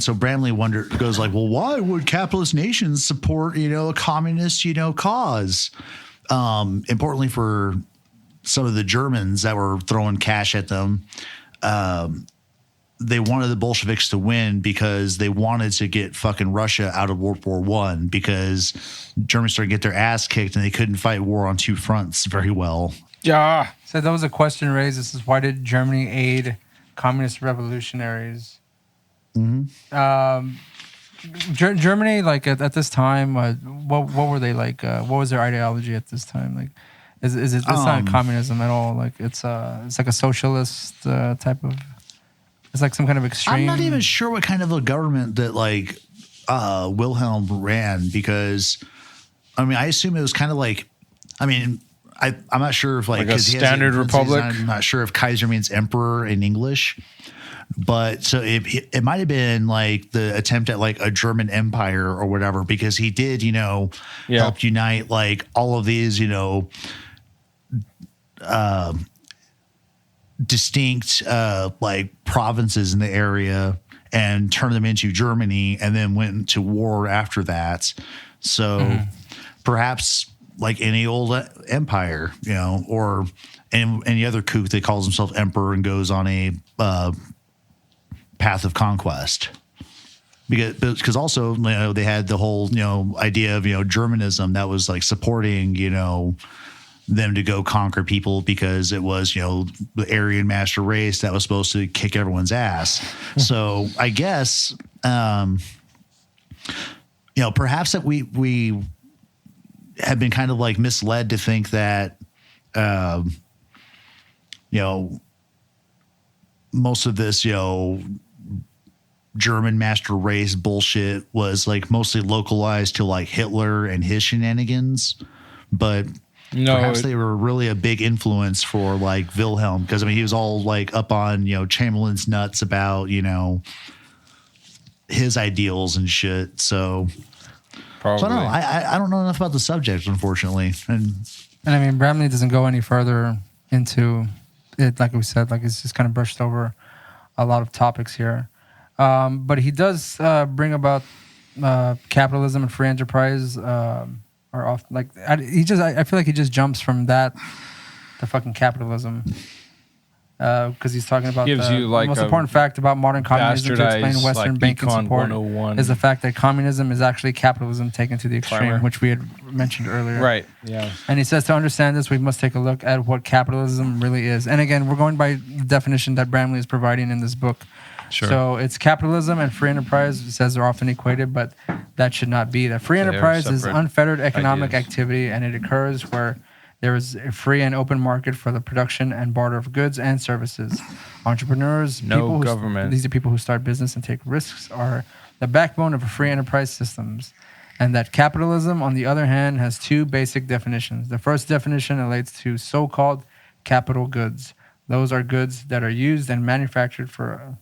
so Bramley goes like, well, why would capitalist nations support, you know, a communist, you know, cause? Importantly for some of the Germans that were throwing cash at them, they wanted the Bolsheviks to win because they wanted to get fucking Russia out of World War I because Germans started to get their ass kicked and they couldn't fight war on 2 fronts very well. Yeah. So that was a question raised. This is why did Germany aid communist revolutionaries? Germany, like at this time, what were they like? What was their ideology at this time? Like, is it? It's not communism at all. Like it's like a socialist type of. It's like some kind of extreme. I'm not even sure what kind of a government that like Wilhelm ran because, I mean, I assume it was kind of like, I mean, I'm not sure if like a 'cause he has standard the- republic? I'm not sure if Kaiser means emperor in English. But so it might have been like the attempt at like a German empire or whatever, because he did, you know, help unite like all of these, you know, distinct like provinces in the area and turn them into Germany and then went to war after that. So perhaps like any old empire, you know, or any other kook that calls himself emperor and goes on a path of conquest, because also, you know, they had the whole, you know, idea of, you know, Germanism that was like supporting, you know, them to go conquer people because it was, the Aryan master race that was supposed to kick everyone's ass. So I guess, perhaps that we have been kind of like misled to think that, most of this, German master race bullshit was like mostly localized to like Hitler and his shenanigans, but perhaps they were really a big influence for like Wilhelm, because he was all like up on Chamberlain's nuts about his ideals and shit. So Probably. So I don't know. I don't know enough about the subject, unfortunately. And I mean, Bramley doesn't go any further into it, like we said. Like, it's just kind of brushed over a lot of topics here. But he does bring about capitalism and free enterprise. Are often like I feel like he just jumps from that to fucking capitalism. Because he's talking about Gives you, the like, most a important fact about modern communism to explain bastardized, Western like, banking Econ support 101. is the fact that communism is actually capitalism taken to the extreme, Primer. which we had mentioned earlier. Right. Yeah. And he says to understand this, we must take a look at what capitalism really is. And again, we're going by the definition that Bramley is providing in this book. Sure. So it's capitalism and free enterprise. It says they're often equated, but that should not be. That free They are enterprise is separate unfettered economic ideas. activity, and it occurs where there is a free and open market for the production and barter of goods and services. Entrepreneurs, No government. These are people who start business and take risks, are the backbone of free enterprise systems. And that capitalism, on the other hand, has two basic definitions. The first definition relates to so-called capital goods. Those are goods that are used and manufactured for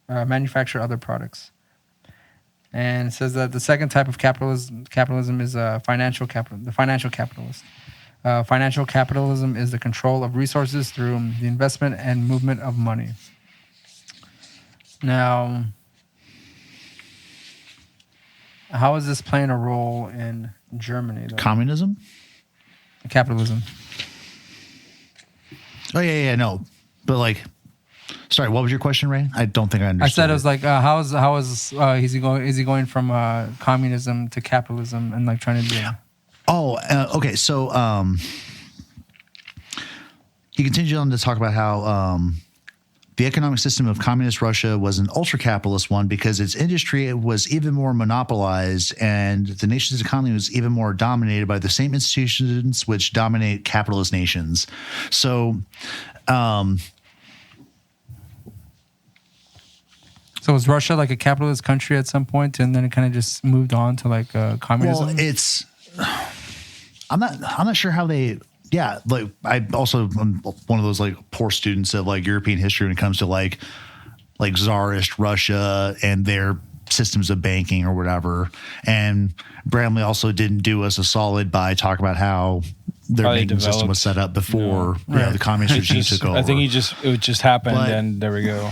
manufacture other products. And it says that the second type of capitalism is financial capital. The financial capitalist. Financial capitalism is the control of resources through the investment and movement of money. Now, how is this playing a role in Germany, though? communism? Capitalism. Oh, yeah, no. But like, sorry, what was your question, Ray? I don't think I I understood. said it was like, how is he going? Is he going from communism to capitalism and like trying to do? Oh, okay. So he continued on to talk about how the economic system of communist Russia was an ultra-capitalist one because its industry was even more monopolized and the nation's economy was even more dominated by the same institutions which dominate capitalist nations. So So was Russia like a capitalist country at some point, and then it kind of just moved on to like communism? well, it's I'm not sure how they. Yeah, like I also am one of those like poor students of like European history when it comes to like Tsarist Russia and their systems of banking or whatever. And Bramley also didn't do us a solid by talking about how their How they banking system developed. was set up before the communist regime took over. I think it just happened, But- and there we go.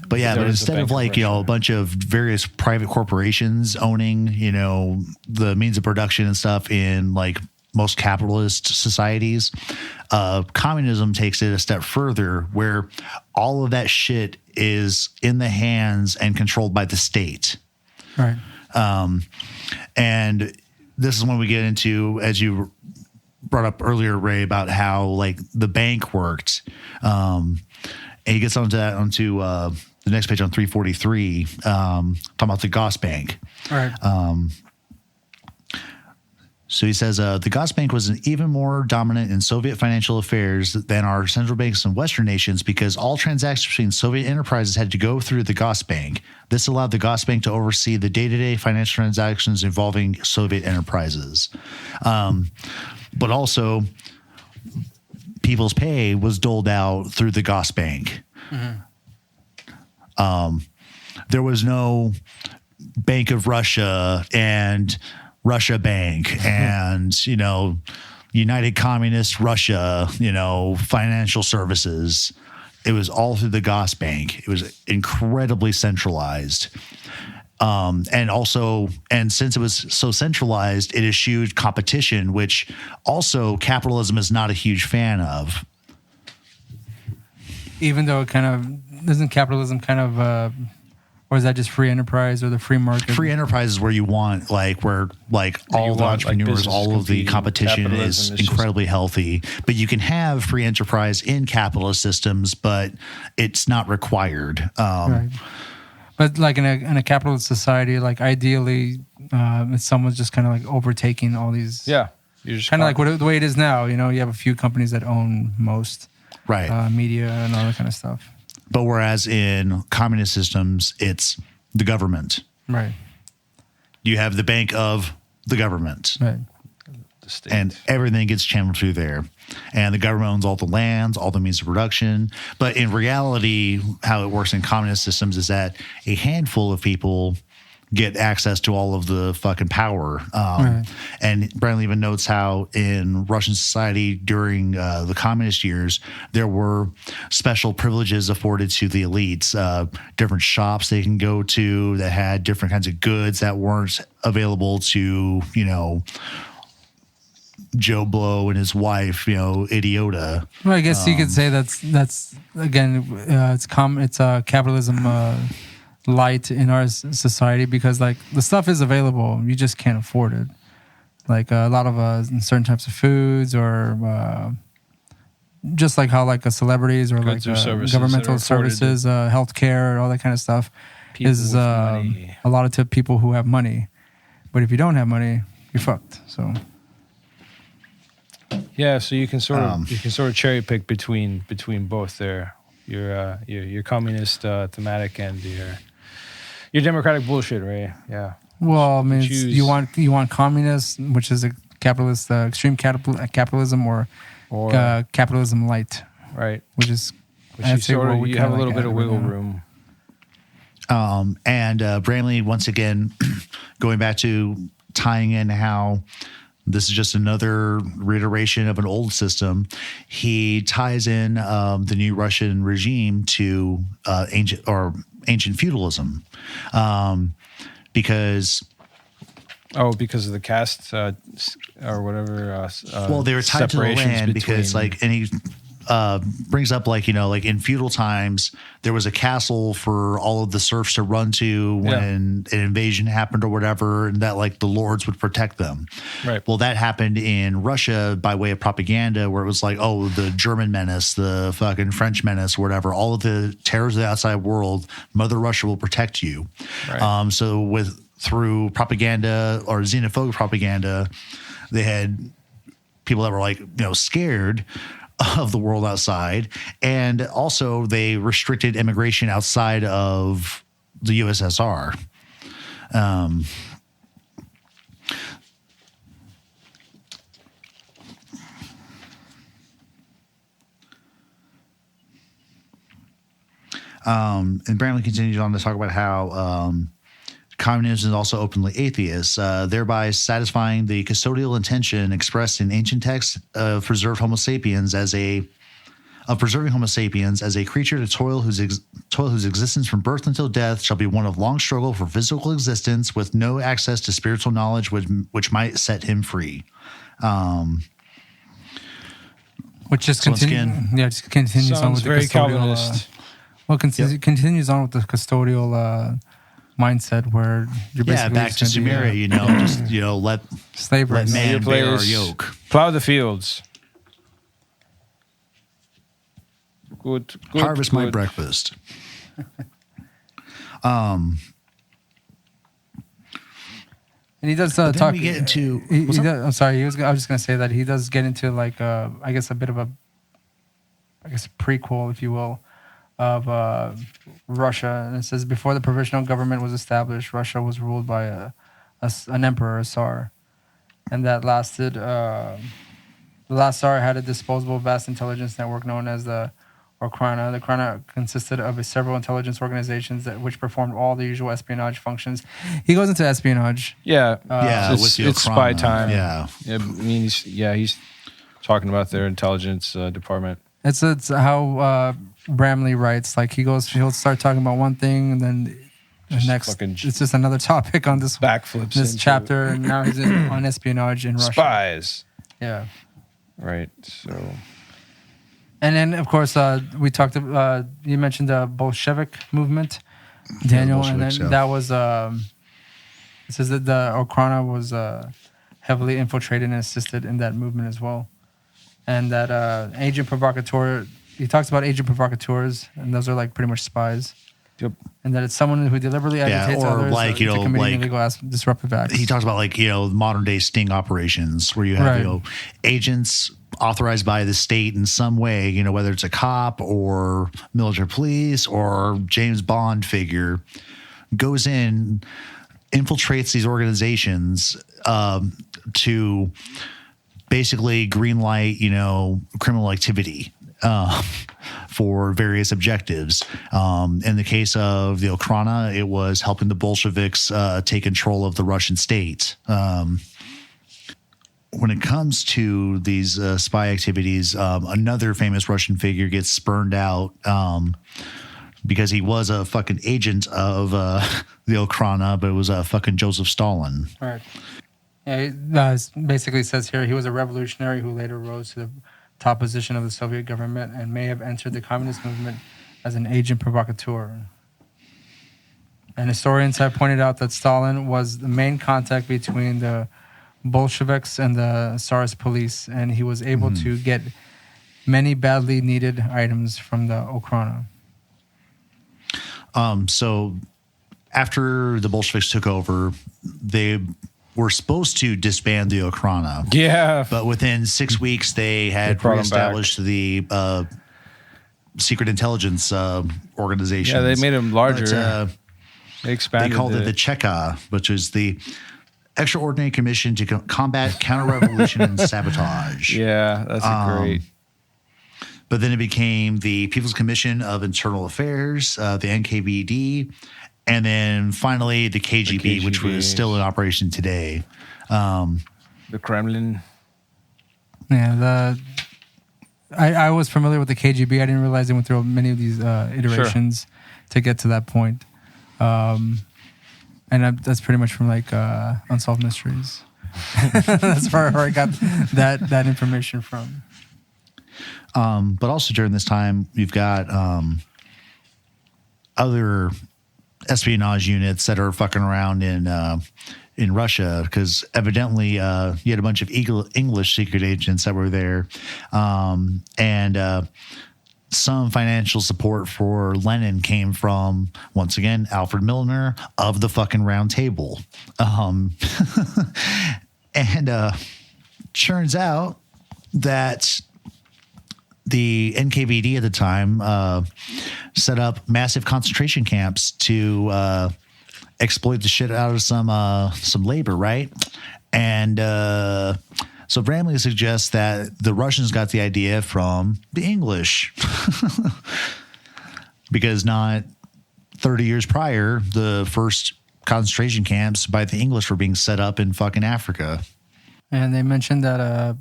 But yeah, There but was a instead Bank of of like, Russia. a bunch of various private corporations owning, the means of production and stuff in like most capitalist societies, communism takes it a step further where all of that shit is in the hands and controlled by the state. Right. And this is when we get into, as you brought up earlier, Ray, about how like the bank worked. And he gets onto the next page on 343, talking about the Goss Bank. All right. So he says the Goss Bank was even more dominant in Soviet financial affairs than our central banks in Western nations because all transactions between Soviet enterprises had to go through the Goss Bank. This allowed the Goss Bank to oversee the day-to-day financial transactions involving Soviet enterprises. But also, people's pay was doled out through the Goss Bank. Mm-hmm. There was no Bank of Russia and Russia Bank and, United Communist Russia, financial services. It was all through the Goss Bank. It was incredibly centralized. And since it was so centralized, it eschewed competition, which also capitalism is not a huge fan of. Even though it kind of doesn't capitalism kind of or is that just free enterprise or the free market? Free enterprise is where you want, where all the entrepreneurs, all of the competition is incredibly healthy. But you can have free enterprise in capitalist systems, but it's not required. Right. But like in a capitalist society, like ideally, if someone's just kind of like overtaking all these. Yeah. You're just kind of like the way it is now. You know, you have a few companies that own most media and all that kind of stuff. But whereas in communist systems, it's the government. Right. You have the bank of the government. Right. The state. And everything gets channeled through there. And the government owns all the lands, all the means of production. But in reality, how it works in communist systems is that a handful of people get access to all of the fucking power. And Bramley even notes how in Russian society during the communist years, there were special privileges afforded to the elites, different shops they can go to that had different kinds of goods that weren't available to, Joe Blow and his wife, Idiota. Well, I guess you could say that's again, it's capitalism light in our society because like the stuff is available, you just can't afford it. Like a lot of certain types of foods or just like how like celebrities or goods like or services governmental services, healthcare, all that kind of stuff is a lot of to people who have money. But if you don't have money, you're fucked. So. Yeah, so you can sort of cherry pick between both there, your communist thematic and your democratic bullshit, right? Yeah. Well, I mean, you want communist, which is a capitalist, extreme capitalism, or capitalism light, right? Which is you have a little bit of wiggle room. And Bramley, once again, going back to tying in how this is just another reiteration of an old system. He ties in the new Russian regime to ancient feudalism, because of the caste or whatever. Well, they were tied to the land because, and he brings up like in feudal times there was a castle for all of the serfs to run to when an invasion happened or whatever, and that like the lords would protect them. Right. Well, that happened in Russia by way of propaganda, where it was like, oh, the German menace, the fucking French menace, whatever, all of the terrors of the outside world, Mother Russia will protect you. Right. So through propaganda or xenophobic propaganda, they had people that were like scared of the world outside, and also they restricted immigration outside of the USSR. And Bramley continues on to talk about how communism is also openly atheist, thereby satisfying the custodial intention expressed in ancient texts of preserving Homo sapiens as a creature to toil whose existence from birth until death shall be one of long struggle for physical existence, with no access to spiritual knowledge which might set him free. Which just continues on with the custodial. Calvinist. Continues on with the custodial mindset where you're basically back to Sumeria, let slavery, let man bear our yoke, plow the fields, good harvest my breakfast. And he does talk. We get into. I'm sorry. I was just gonna say that he does get into like I guess a bit of a prequel, if you will, of Russia. And it says, before the provisional government was established, Russia was ruled by an emperor, a Tsar, and that lasted. The last Tsar had a disposable vast intelligence network known as the Okhrana. The Okhrana consisted of several intelligence organizations which performed all the usual espionage functions. He goes into espionage. It's spy time. Yeah. I mean, he's talking about their intelligence department. It's how Bramley writes. Like he'll start talking about one thing, and then the next it's just another topic on this backflips this chapter, and now he's on espionage in Russia. Spies. Yeah. Right. So. And then, of course, we talked about, you mentioned the Bolshevik movement. Daniel, the and then Bolsheviks, yeah. that was it says that the Okrana was heavily infiltrated and assisted in that movement as well, and that agent provocateur. He talks about agent provocateurs, and those are like pretty much spies. Yep. And that it's someone who deliberately agitates or others like, you to know, committing like- illegal disruptive acts. He talks about like, you know, modern day sting operations where you have, Right. you know, agents authorized by the state in some way, you know, whether it's a cop or military police or James Bond figure, goes in, infiltrates these organizations to basically green light, you know, criminal activity for various objectives. In the case of the Okrana, it was helping the Bolsheviks take control of the Russian state. When it comes to these spy activities, another famous Russian figure gets spurned out because he was a fucking agent of the Okrana, but it was fucking Joseph Stalin. Right. Yeah, it basically says here he was a revolutionary who later rose to the top position of the Soviet government and may have entered the communist movement as an agent provocateur. And historians have pointed out that Stalin was the main contact between the Bolsheviks and the Tsarist police, and he was able to get many badly needed items from the Okrana. So after the Bolsheviks took over, they were supposed to disband the Okrana. Yeah. But within 6 weeks, they had brought 'em reestablished the secret intelligence organization. Yeah, they made them larger. But, They expanded they called it the Cheka, which is the Extraordinary Commission to Combat Counter-Revolution and Sabotage. Yeah, that's great. But then it became the People's Commission of Internal Affairs, the NKVD, and then finally the KGB, which was still in operation today. The Kremlin. Yeah, I was familiar with the KGB. I didn't realize they went through many of these iterations to get to that point. And that's pretty much from like Unsolved Mysteries. That's where I got that information from. But also during this time, you've got other espionage units that are fucking around in Russia, because evidently you had a bunch of English secret agents that were there, and some financial support for Lenin came from, once again, Alfred Milner of the fucking Round Table. And turns out that the NKVD at the time set up massive concentration camps to exploit the shit out of some labor, right? And so Bramley suggests that the Russians got the idea from the English. Because not 30 years prior, the first concentration camps by the English were being set up in fucking Africa. And they mentioned that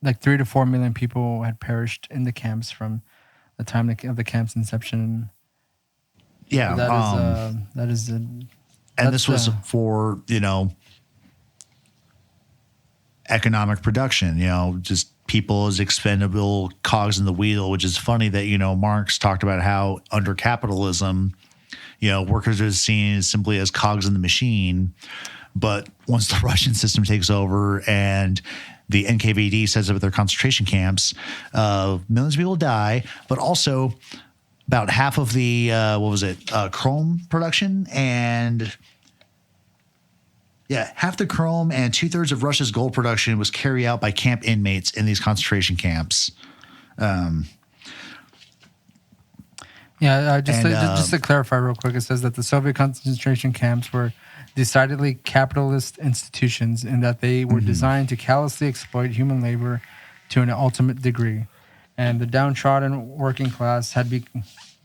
like 3 to 4 million people had perished in the camps from the time of the camp's inception. Yeah. That is and this was for, you know, economic production, you know, just people as expendable cogs in the wheel, which is funny that, you know, Marx talked about how under capitalism, you know, workers are seen simply as cogs in the machine. But once the Russian system takes over and the NKVD sets up their concentration camps, millions of people die, but also about half of the, chrome production and... Yeah, half the chrome and 2/3 of Russia's gold production was carried out by camp inmates in these concentration camps. Just to clarify real quick, it says that the Soviet concentration camps were decidedly capitalist institutions in that they were designed to callously exploit human labor to an ultimate degree. And the downtrodden working class had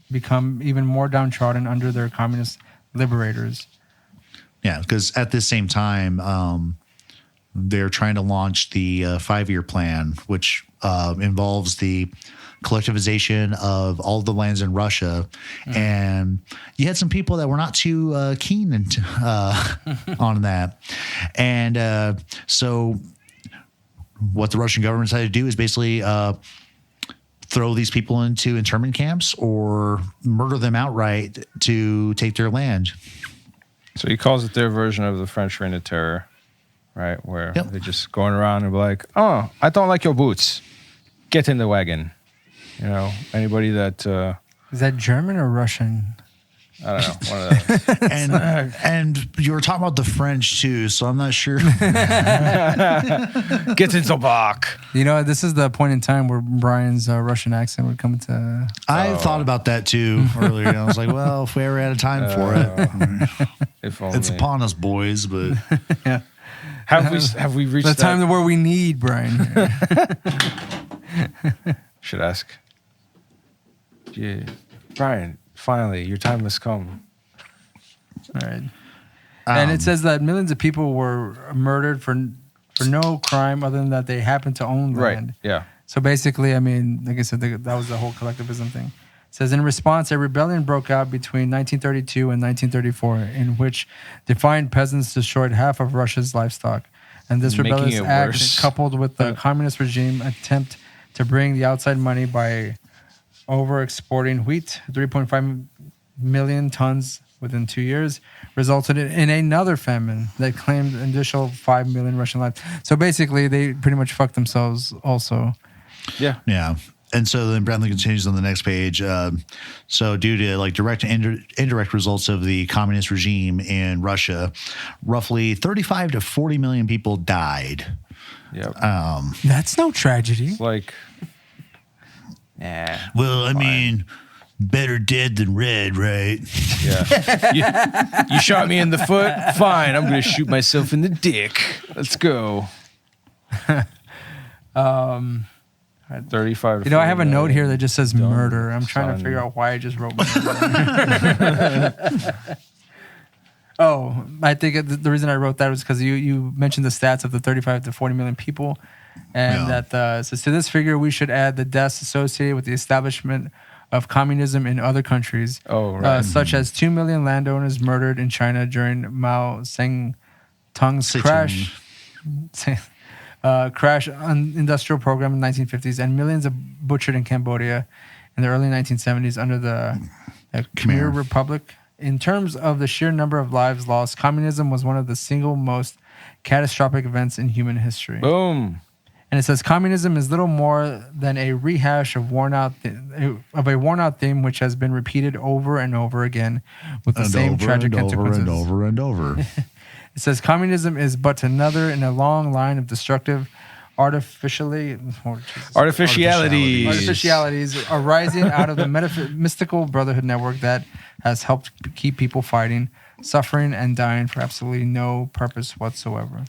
become even more downtrodden under their communist liberators. Yeah, because at this same time, they're trying to launch the 5-year plan, which involves the collectivization of all the lands in Russia. And you had some people that were not too keen on that. And so what the Russian government decided to do is basically throw these people into internment camps or murder them outright to take their land. So he calls it their version of the French Reign of Terror, right? Where Yep. they're just going around and be like, "Oh, I don't like your boots. Get in the wagon." You know, anybody that Is that German or Russian? I don't know, one of those. And you were talking about the French too, so I'm not sure. Get in the back. You know, this is the point in time where Brian's Russian accent would come into. I thought about that too earlier. I was like, well, if we ever had a time for it, If only. it's upon us, boys. But Yeah. Have we reached The that? time where we need Brian. Should ask. Yeah, Brian. Finally, your time has come. All right. And it says that millions of people were murdered for no crime other than that they happened to own land. Right. Yeah. So basically, I mean, like I said, that was the whole collectivism thing. It says, in response, a rebellion broke out between 1932 and 1934 in which defiant peasants destroyed half of Russia's livestock. And this Making rebellious it act, worse. coupled with the communist regime attempt to bring the outside money by over-exporting wheat, 3.5 million tons within 2 years, resulted in another famine that claimed an additional 5 million Russian lives. So basically, they pretty much fucked themselves also. Yeah. yeah. And so then Bramley continues on the next page. So due to like direct and indirect results of the communist regime in Russia, roughly 35 to 40 million people died. Yep. That's no tragedy. It's like, Well, I mean, better dead than red, right? yeah. You shot me in the foot. Fine. I'm going to shoot myself in the dick. Let's go. 35. You know, I have a note here that just says Done, murder. I'm trying to son. figure out why I just wrote murder. Oh, I think the reason I wrote that was because you mentioned the stats of the 35 to 40 million people. And Yeah. that says, to this figure, we should add the deaths associated with the establishment of communism in other countries, Oh, right. such as 2 million landowners murdered in China during Mao Zedong's crash industrial program in the 1950s, and millions of butchered in Cambodia in the early 1970s under the Khmer Republic. In terms of the sheer number of lives lost, communism was one of the single most catastrophic events in human history. Boom. And it says communism is little more than a rehash of a worn-out theme which has been repeated over and over again with the same tragic consequences. And over and over. It says communism is but another in a long line of destructive artificialities arising out of the mystical brotherhood network that has helped keep people fighting, suffering, and dying for absolutely no purpose whatsoever.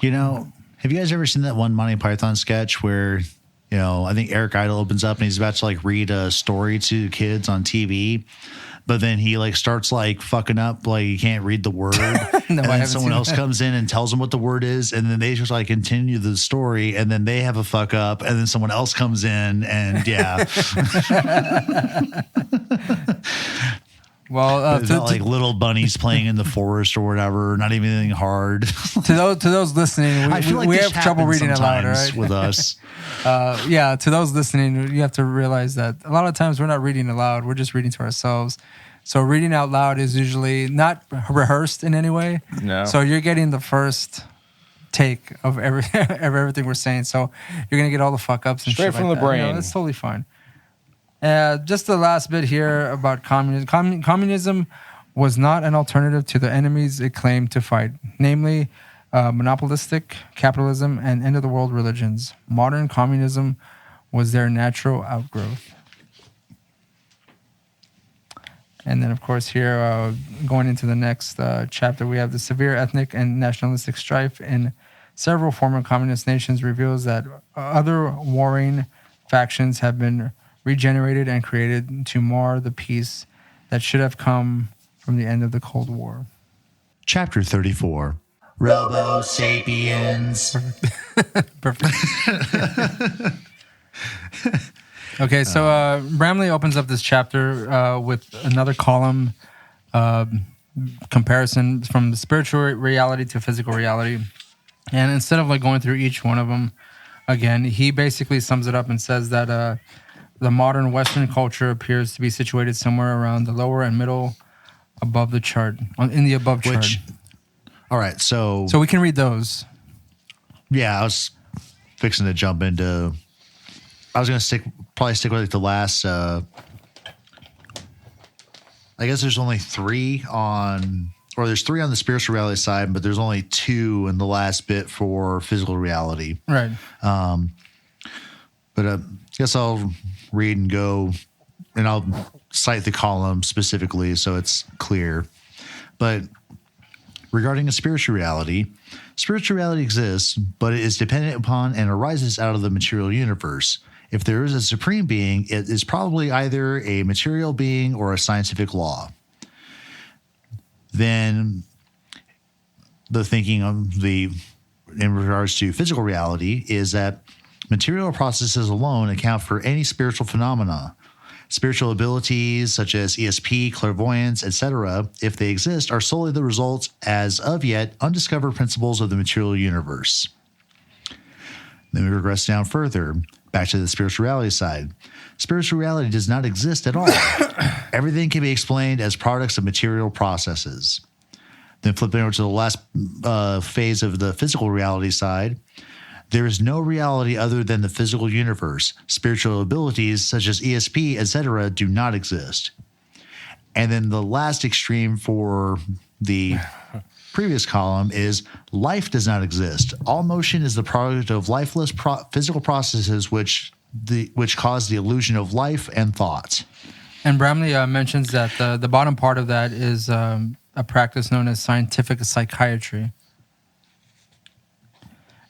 You know, have you guys ever seen that one Monty Python sketch where, you know, I think Eric Idle opens up and he's about to like read a story to kids on TV, but then he like starts like fucking up, like he can't read the word. And then someone else comes in and tells him what the word is, and then they just like continue the story, and then they have a fuck up, and then someone else comes in, and yeah. Well, it's not like little bunnies playing in the forest or whatever, not even anything hard. to those listening, we have trouble reading it aloud, right? With us. Yeah, to those listening, you have to realize that a lot of times we're not reading aloud, we're just reading to ourselves. So reading out loud is usually not rehearsed in any way. No. So you're getting the first take of everything we're saying. So you're going to get all the fuck ups and Straight shit from like the that. brain. You know, that's totally fine. Just the last bit here about communism. Communism was not an alternative to the enemies it claimed to fight, namely monopolistic capitalism and end-of-the-world religions. Modern communism was their natural outgrowth. And then, of course, here, going into the next chapter, we have the severe ethnic and nationalistic strife in several former communist nations reveals that other warring factions have been regenerated and created to mar the peace that should have come from the end of the Cold War. Chapter 34. ROBOSAPIENS. Perfect. Okay, so Bramley opens up this chapter with another column comparison from the spiritual reality to physical reality. And instead of like going through each one of them again, he basically sums it up and says that the modern Western culture appears to be situated somewhere around the lower and middle above the chart, in the above chart. All right, so So we can read those. yeah, I was fixing to jump into. I was going to probably stick with like the last. I guess there's only three on, or there's three on the spiritual reality side, but there's only two in the last bit for physical reality. Right. But I guess I'll read and go, and I'll cite the column specifically so it's clear. But regarding a spiritual reality exists, but it is dependent upon and arises out of the material universe. If there is a supreme being, it is probably either a material being or a scientific law. Then the thinking in regards to physical reality is that material processes alone account for any spiritual phenomena. Spiritual abilities such as ESP, clairvoyance, etc., if they exist, are solely the results as of yet undiscovered principles of the material universe. Then we regress down further, back to the spiritual reality side. Spiritual reality does not exist at all. Everything can be explained as products of material processes. Then flipping over to the last phase of the physical reality side, there is no reality other than the physical universe. Spiritual abilities such as ESP, etc., do not exist. And then the last extreme for the previous column is life does not exist. All motion is the product of lifeless physical processes which cause the illusion of life and thought. And Bramley mentions that the bottom part of that is a practice known as scientific psychiatry.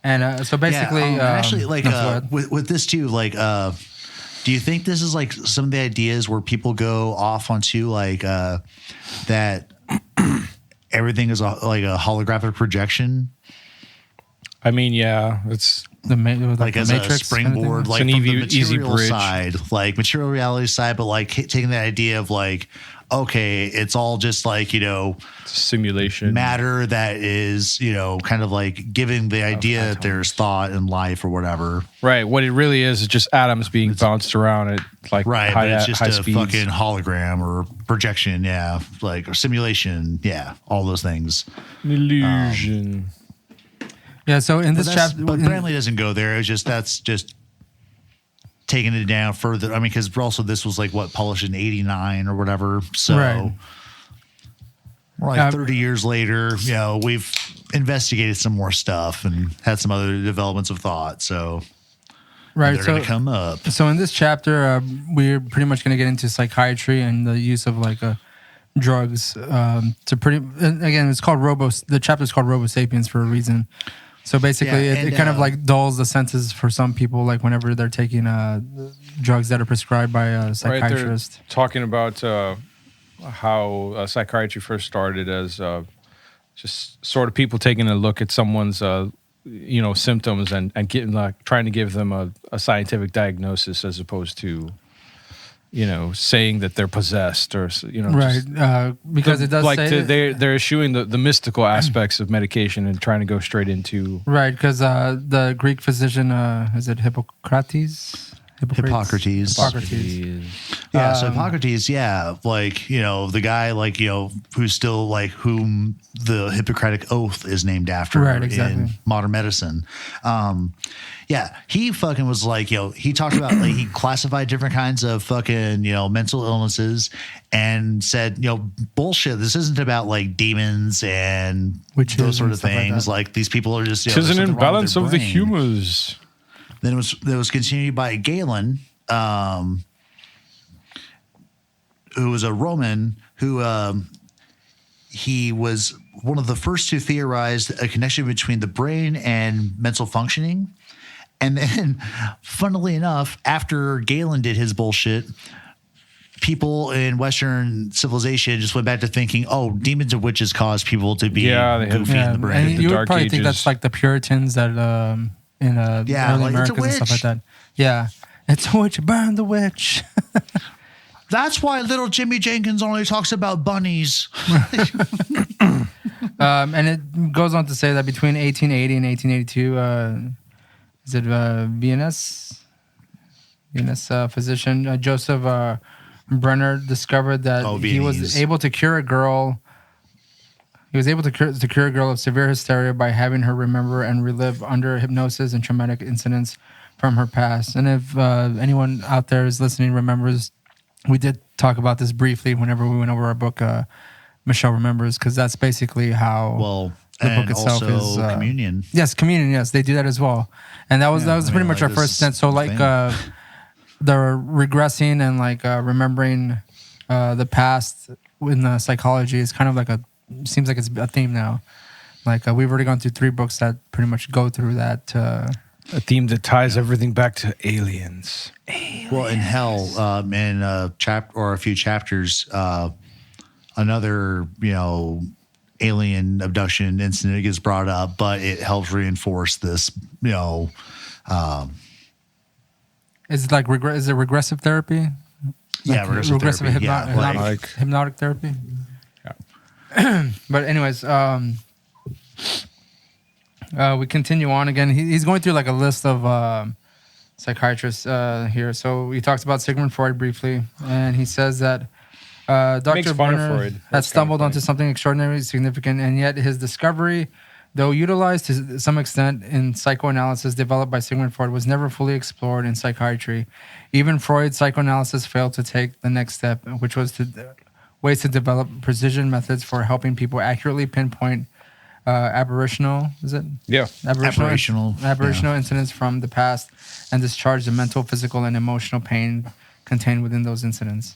And so basically, actually, like with this too, like, do you think this is like some of the ideas where people go off onto like that everything is like a holographic projection? I mean, yeah, it's like as Matrix a springboard, like from from the the easy material bridge. side, like material reality side, but like taking that idea of like, okay, it's all just like, it's a simulation. matter that is, kind of like giving the idea that there's thought in life or whatever. Right. What it really is just atoms being bounced around at like Right, high, but it's just high a speeds. fucking hologram or projection, yeah, like or simulation, yeah, all those things. An illusion. yeah. So in this chapter, but Bramley doesn't go there. It's just that's just taking it down further. I mean, because also this was like published in '89 or whatever. So Right. we're like 30 years later. We've investigated some more stuff and had some other developments of thought. So right, they're going to come up. So in this chapter, we're pretty much going to get into psychiatry and the use of like drugs again, it's called the chapter is called ROBOSAPIENS for a reason. So basically, it kind of like dulls the senses for some people, like whenever they're taking drugs that are prescribed by a psychiatrist. Right, talking about how psychiatry first started as just sort of people taking a look at someone's symptoms and getting trying to give them a scientific diagnosis as opposed to saying that they're possessed or right, because it does say they're eschewing the mystical aspects of medication and trying to go straight into right, because the Greek physician is it Hippocrates? Hippocrates. Yeah, so Hippocrates, yeah, like, the guy, like, who's still like whom the Hippocratic Oath is named after right, exactly. in modern medicine. Yeah, he fucking was like, he talked about like he classified different kinds of fucking, mental illnesses and said, bullshit, this isn't about like demons and those sort of things. Like these people are just, there's an imbalance of the humors. Then it was continued by Galen, who was a Roman, who he was one of the first to theorize a connection between the brain and mental functioning. And then, funnily enough, after Galen did his bullshit, people in Western civilization just went back to thinking, oh, demons and witches cause people to be goofy in the brain. And you would probably think that's like the Puritans that in early like, Americas and stuff like that. Yeah, it's a witch, burn the witch. That's why little Jimmy Jenkins only talks about bunnies. And it goes on to say that between 1880 and 1882, is it VNS? Venus physician Joseph Brenner discovered that he was Viennese. able to cure a girl. He was able to cure a girl of severe hysteria by having her remember and relive under hypnosis and traumatic incidents from her past. And if anyone out there is listening remembers, we did talk about this briefly whenever we went over our book, Michelle Remembers, because that's basically how the book itself is. Communion. Yes, communion. Yes, they do that as well, and that was pretty much our first stint. So like the regressing and like remembering the past in the psychology is kind of like seems like it's a theme now. Like we've already gone through 3 books that pretty much go through that. A theme that ties everything back to aliens. Well, in hell, in a few chapters, another alien abduction incident gets brought up, but it helps reinforce this. Is it like is it regressive therapy? Yeah, Like regressive therapy. hypnotic therapy. Yeah. But anyways, we continue on again. He's going through like a list of psychiatrists here. So he talks about Sigmund Freud briefly, and he says that Dr. Brenner had stumbled onto something extraordinarily significant, and yet his discovery, though utilized to some extent in psychoanalysis developed by Sigmund Freud, was never fully explored in psychiatry. Even Freud's psychoanalysis failed to take the next step, which was ways to develop precision methods for helping people accurately pinpoint aberrational incidents from the past and discharge the mental, physical, and emotional pain contained within those incidents.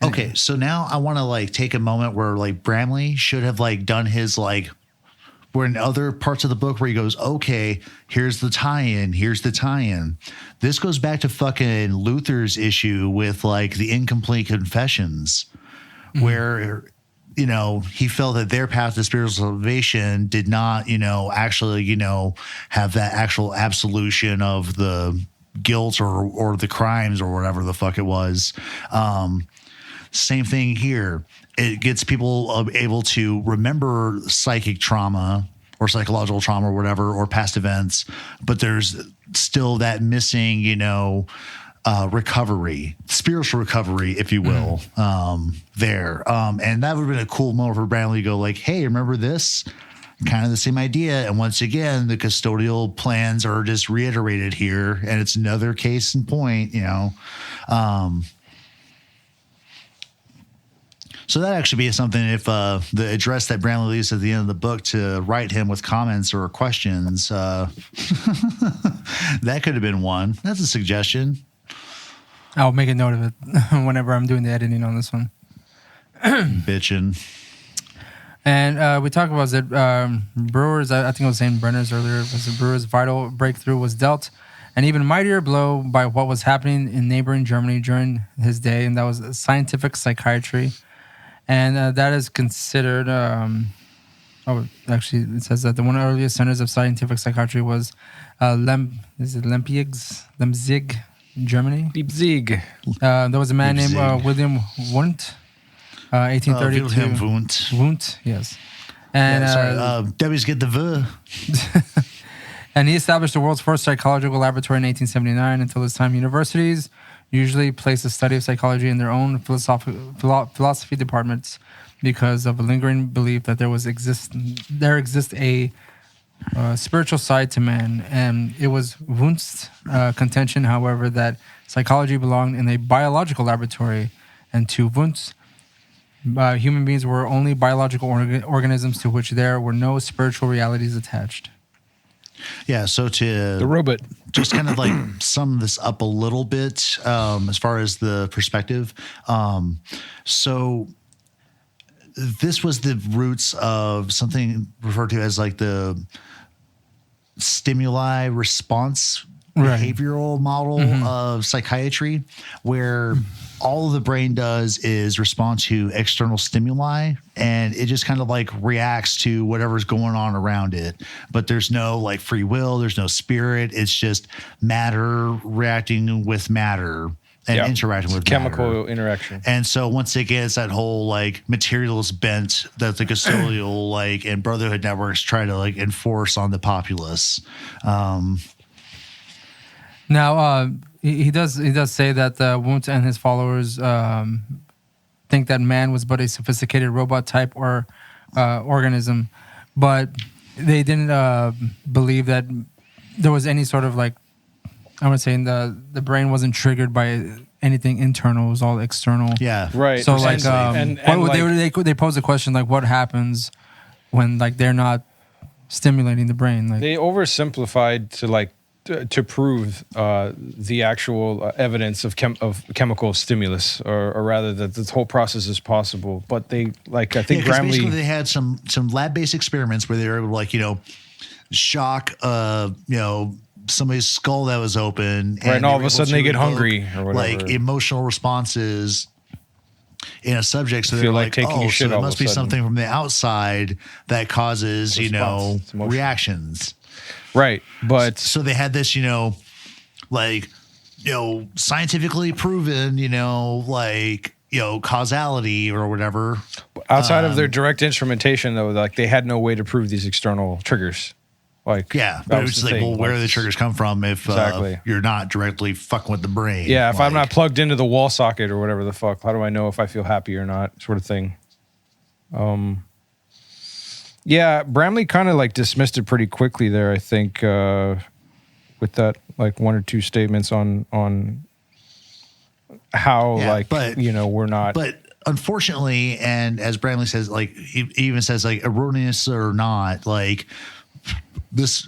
Okay, so now I want to take a moment where Bramley should have done his where in other parts of the book where he goes, okay, here's the tie-in. This goes back to fucking Luther's issue with the incomplete confessions, where he felt that their path to spiritual salvation did not, actually, have that actual absolution of the guilt or the crimes or whatever the fuck it was. Same thing here. It gets people able to remember psychic trauma or psychological trauma or whatever, or past events, but there's still that missing, recovery, spiritual recovery, if you will, there. And that would have been a cool moment for Bramley to go hey, remember this? Kind of the same idea. And once again, the custodial plans are just reiterated here, and it's another case in point, So that actually be something if the address that Bramley leaves at the end of the book to write him with comments or questions, that could have been one. That's a suggestion. I'll make a note of it whenever I'm doing the editing on this one. Bitchin'. And we talked about that Brewer's, I think I was saying Brenner's earlier, was the Brewer's vital breakthrough was dealt an even mightier blow by what was happening in neighboring Germany during his day, and that was scientific psychiatry. And that is considered, actually, it says that the one of the earliest centers of scientific psychiatry was Leipzig, Germany. Leipzig. There was a man named William Wundt, 1832. Wilhelm Wundt. Wundt, yes. And Debbie's get the V. And he established the world's first psychological laboratory in 1879. Until his time, universities usually placed the study of psychology in their own philosophy departments because of a lingering belief that there exists a spiritual side to man. And it was Wundt's contention, however, that psychology belonged in a biological laboratory, and to Wundt, human beings were only biological organisms to which there were no spiritual realities attached. Yeah, so to the robot, just kind of sum this up a little bit as far as the perspective. So this was the roots of something referred to as the stimuli response behavioral model of psychiatry, where all the brain does is respond to external stimuli, and it just kind of reacts to whatever's going on around it. But there's no free will, there's no spirit. It's just matter reacting with matter and interacting with chemical matter. Interaction. And so once again, it's that whole materialist bent that the custodial and brotherhood networks try to enforce on the populace. Now, he does say that Wundt and his followers think that man was but a sophisticated robot type or organism, but they didn't believe that there was any sort of like, I would say the brain wasn't triggered by anything internal; it was all external. Yeah, Right. So like, And they pose the question like, what happens when like they're not stimulating the brain? Like they oversimplified to prove the actual evidence of chemical stimulus, or rather that this whole process is possible. But they I think basically Bramley. they had some lab-based experiments where they were able to shock somebody's skull that was open, And all of a sudden they get hungry or whatever. like emotional responses in a subject. So they're Feel like like, taking a shit so it all of must a be sudden. something from the outside that causes Response. It's emotional. reactions. Right, but So they had this scientifically proven causality or whatever. outside of their direct instrumentation, though, like they had no way to prove these external triggers. Like, Yeah, that but was it's the like, thing. well, where do the triggers come from if Exactly. you're not directly fucking with the brain? Yeah, if I'm not plugged into the wall socket or whatever the fuck, how do I know if I feel happy or not? Sort of thing. Yeah, Bramley kind of like dismissed it pretty quickly there, I think, with that like one or two statements on how we're not. But unfortunately, and as Bramley says, like he even says, like erroneous or not, like this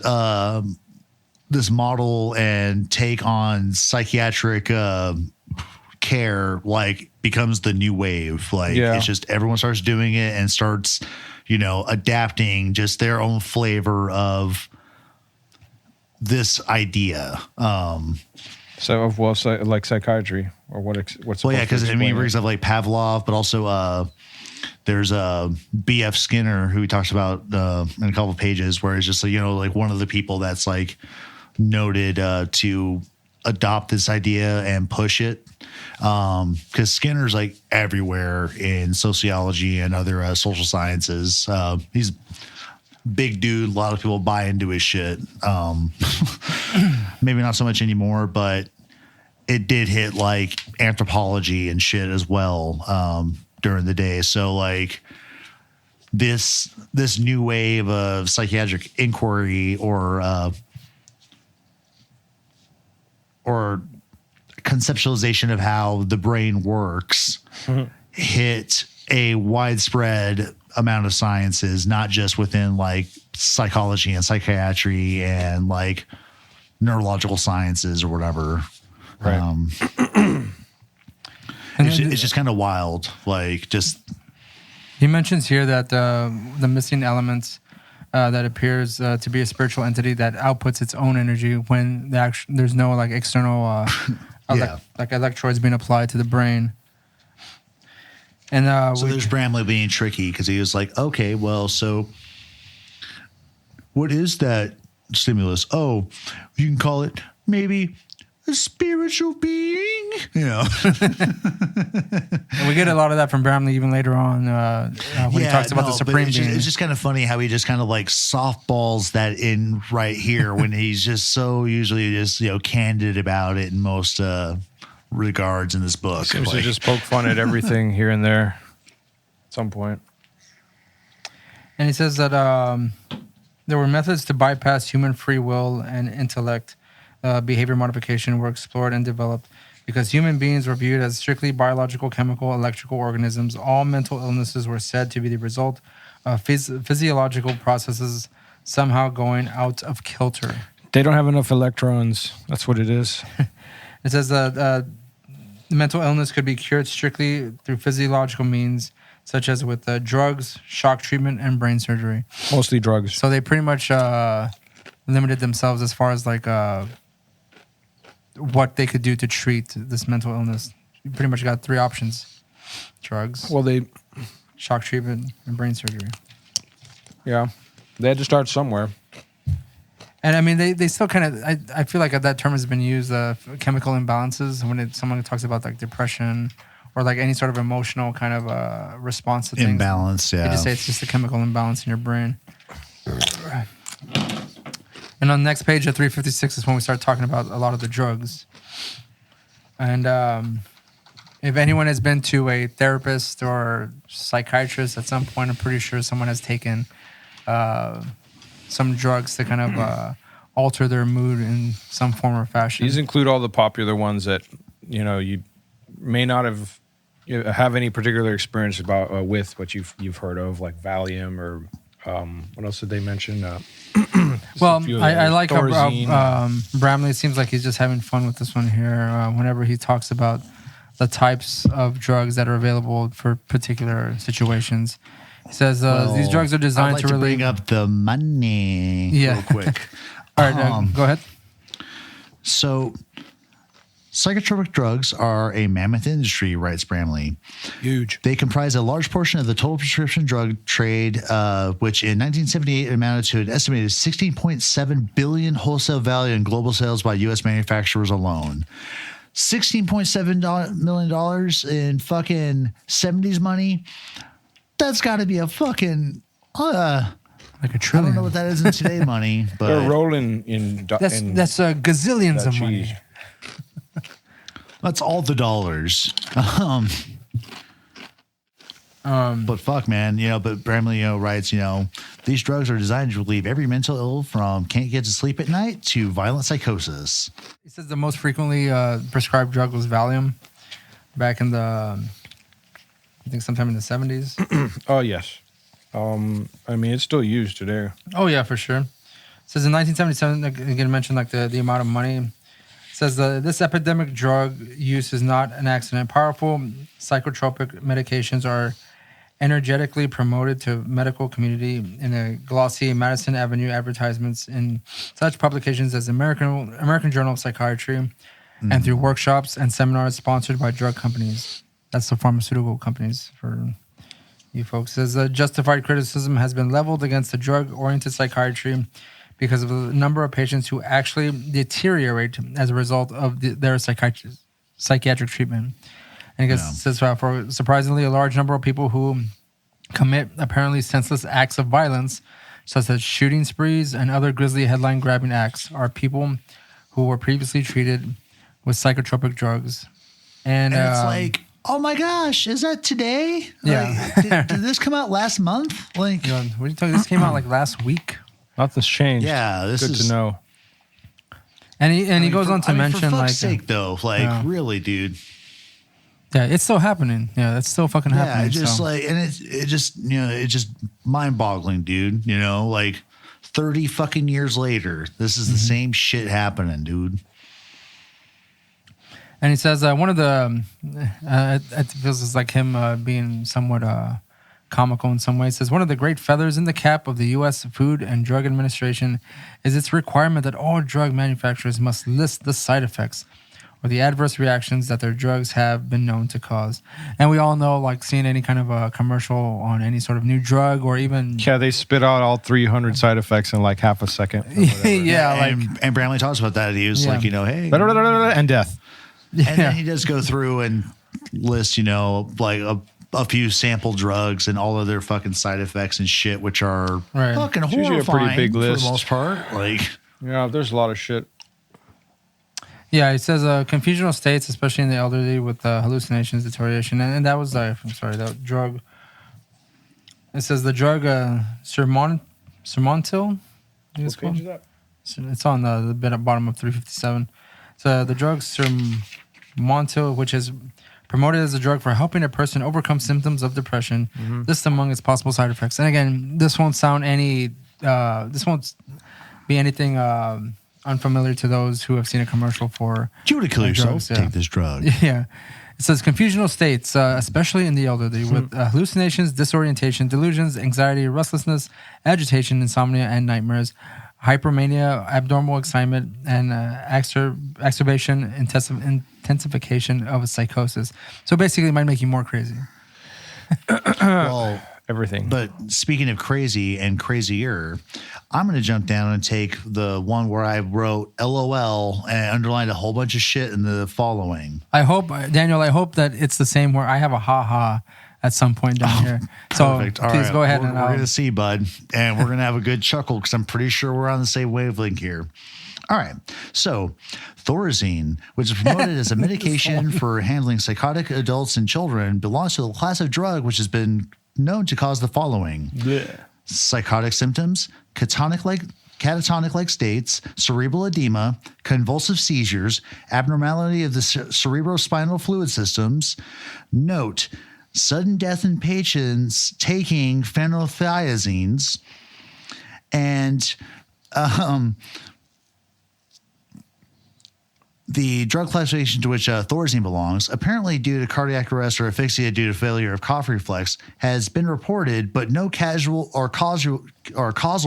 this model and take on psychiatric care like becomes the new wave. Like it's just everyone starts doing it and starts adapting just their own flavor of this idea. Like psychiatry or what's Well, yeah, because he brings up like Pavlov, but also there's B.F. Skinner who he talks about in a couple of pages where it's just like one of the people that's like noted to adopt this idea and push it, because Skinner's like everywhere in sociology and other social sciences. He's big dude. A lot of people buy into his shit. Maybe not so much anymore, but it did hit like anthropology and shit as well during the day. So like this new wave of psychiatric inquiry or conceptualization of how the brain works hit a widespread amount of sciences, not just within like psychology and psychiatry and like neurological sciences or whatever. Right. It's just kind of wild. Like just he mentions here that the missing elements that appears to be a spiritual entity that outputs its own energy when there's no like external like electrodes being applied to the brain. And so there's Bramley being tricky because he was like, okay, well, so what is that stimulus? Oh, you can call it maybe a spiritual being, And we get a lot of that from Bramley even later on when he talks about the supreme being. It's just kind of funny how he just kind of like softballs that in right here when he's just so usually just candid about it in most regards in this book. Seems to just poke fun at everything here and there at some point. And he says that there were methods to bypass human free will and intellect. Behavior modification were explored and developed because human beings were viewed as strictly biological, chemical, electrical organisms. All mental illnesses were said to be the result of physiological processes somehow going out of kilter. They don't have enough electrons. That's what it is. It says that mental illness could be cured strictly through physiological means, such as with drugs, shock treatment, and brain surgery. Mostly drugs. So they pretty much limited themselves as far as like what they could do to treat this mental illness. You pretty much got three options: drugs, shock treatment, and brain surgery. Yeah, they had to start somewhere. And I mean, they still kind of. I feel like that term has been used. Chemical imbalances when someone talks about like depression or like any sort of emotional kind of response to things. Imbalance. Yeah. They just say it's just a chemical imbalance in your brain. And on the next page at 356 is when we start talking about a lot of the drugs. And if anyone has been to a therapist or psychiatrist at some point, I'm pretty sure someone has taken some drugs to kind of alter their mood in some form or fashion. These include all the popular ones that you may not have any particular experience about with, what you've heard of, like Valium or what else did they mention? Well, I like how Thorazine. Bramley seems like he's just having fun with this one here. Whenever he talks about the types of drugs that are available for particular situations, he says these drugs are designed I'd like to bring up the money real quick. All right, go ahead. So, psychotropic drugs are a mammoth industry, writes Bramley. Huge. They comprise a large portion of the total prescription drug trade, which in 1978 amounted to an estimated $16.7 billion wholesale value in global sales by U.S. manufacturers alone. $16.7 million in fucking 70s money. That's got to be a fucking... like a I trillion. don't know what that is in today money, but They're rolling in. That's gazillions of money. cheese. that's all the dollars. But fuck, man, but Bramley, writes, these drugs are designed to relieve every mental ill from can't get to sleep at night to violent psychosis. He says the most frequently prescribed drug was Valium back in I think sometime in the 70s. Oh yes. I mean, it's still used today. Oh, yeah, for sure. It says in 1977, again, mentioned like the amount of money. It says this epidemic drug use is not an accident. Powerful psychotropic medications are energetically promoted to medical community in a glossy Madison Avenue advertisements in such publications as American Journal of Psychiatry and through workshops and seminars sponsored by drug companies. That's the pharmaceutical companies for... you folks. Says justified criticism has been leveled against the drug-oriented psychiatry because of the number of patients who actually deteriorate as a result of their psychiatric treatment. And it says for surprisingly a large number of people who commit apparently senseless acts of violence, such as shooting sprees and other grisly headline-grabbing acts, are people who were previously treated with psychotropic drugs. And it's like... oh my gosh, is that today? Yeah. Like, did this come out last month? Like, what are you talking? This came out like last week. Nothing's changed. yeah, this Good is to know. And he goes on to mention for fuck's like, sake, though, really, dude. yeah, it's still happening. Yeah, that's still fucking happening. Yeah, just so. it's just mind-boggling, dude. 30 fucking years later, this is the same shit happening, dude. And he says one of the, it feels like him being somewhat comical in some ways. Says one of the great feathers in the cap of the U.S. Food and Drug Administration is its requirement that all drug manufacturers must list the side effects or the adverse reactions that their drugs have been known to cause. And we all know, like, seeing any kind of a commercial on any sort of new drug or even... Yeah, they spit out all 300 side effects in like half a second. yeah, like... And Bramley talks about that. He was like, hey... and death. And then he does go through and list, like a few sample drugs and all of their fucking side effects and shit, which are fucking horrifying. Usually a pretty big list for the most part. Like, yeah, there's a lot of shit. Yeah, it says confusional states, especially in the elderly, with hallucinations, deterioration, and that was that drug. It says the drug Sermontil. What page is that? It's on the bottom of 357. So the drug Sermontil, which is promoted as a drug for helping a person overcome symptoms of depression, lists among its possible side effects. And again, this won't sound this won't be anything unfamiliar to those who have seen a commercial for. You want to kill yourself? Drugs, yeah. Take this drug. Yeah. It says confusional states, especially in the elderly, with hallucinations, disorientation, delusions, anxiety, restlessness, agitation, insomnia, and nightmares, hypermania, abnormal excitement, and exacerbation, intensification of a psychosis. So basically, it might make you more crazy. Well, everything. But speaking of crazy and crazier, I'm going to jump down and take the one where I wrote LOL and underlined a whole bunch of shit in the following. I hope, Daniel, that it's the same where I have a ha-ha at some point down here. So Perfect. please go ahead. We're going to see, bud. And we're going to have a good chuckle because I'm pretty sure we're on the same wavelength here. All right. So, Thorazine, which is promoted as a medication for handling psychotic adults and children, belongs to a class of drug which has been known to cause the following: psychotic symptoms, catatonic-like states, cerebral edema, convulsive seizures, abnormality of the cerebrospinal fluid systems. Note: sudden death in patients taking phenothiazines, and the drug classification to which Thorazine belongs, apparently due to cardiac arrest or asphyxia due to failure of cough reflex, has been reported, but no causal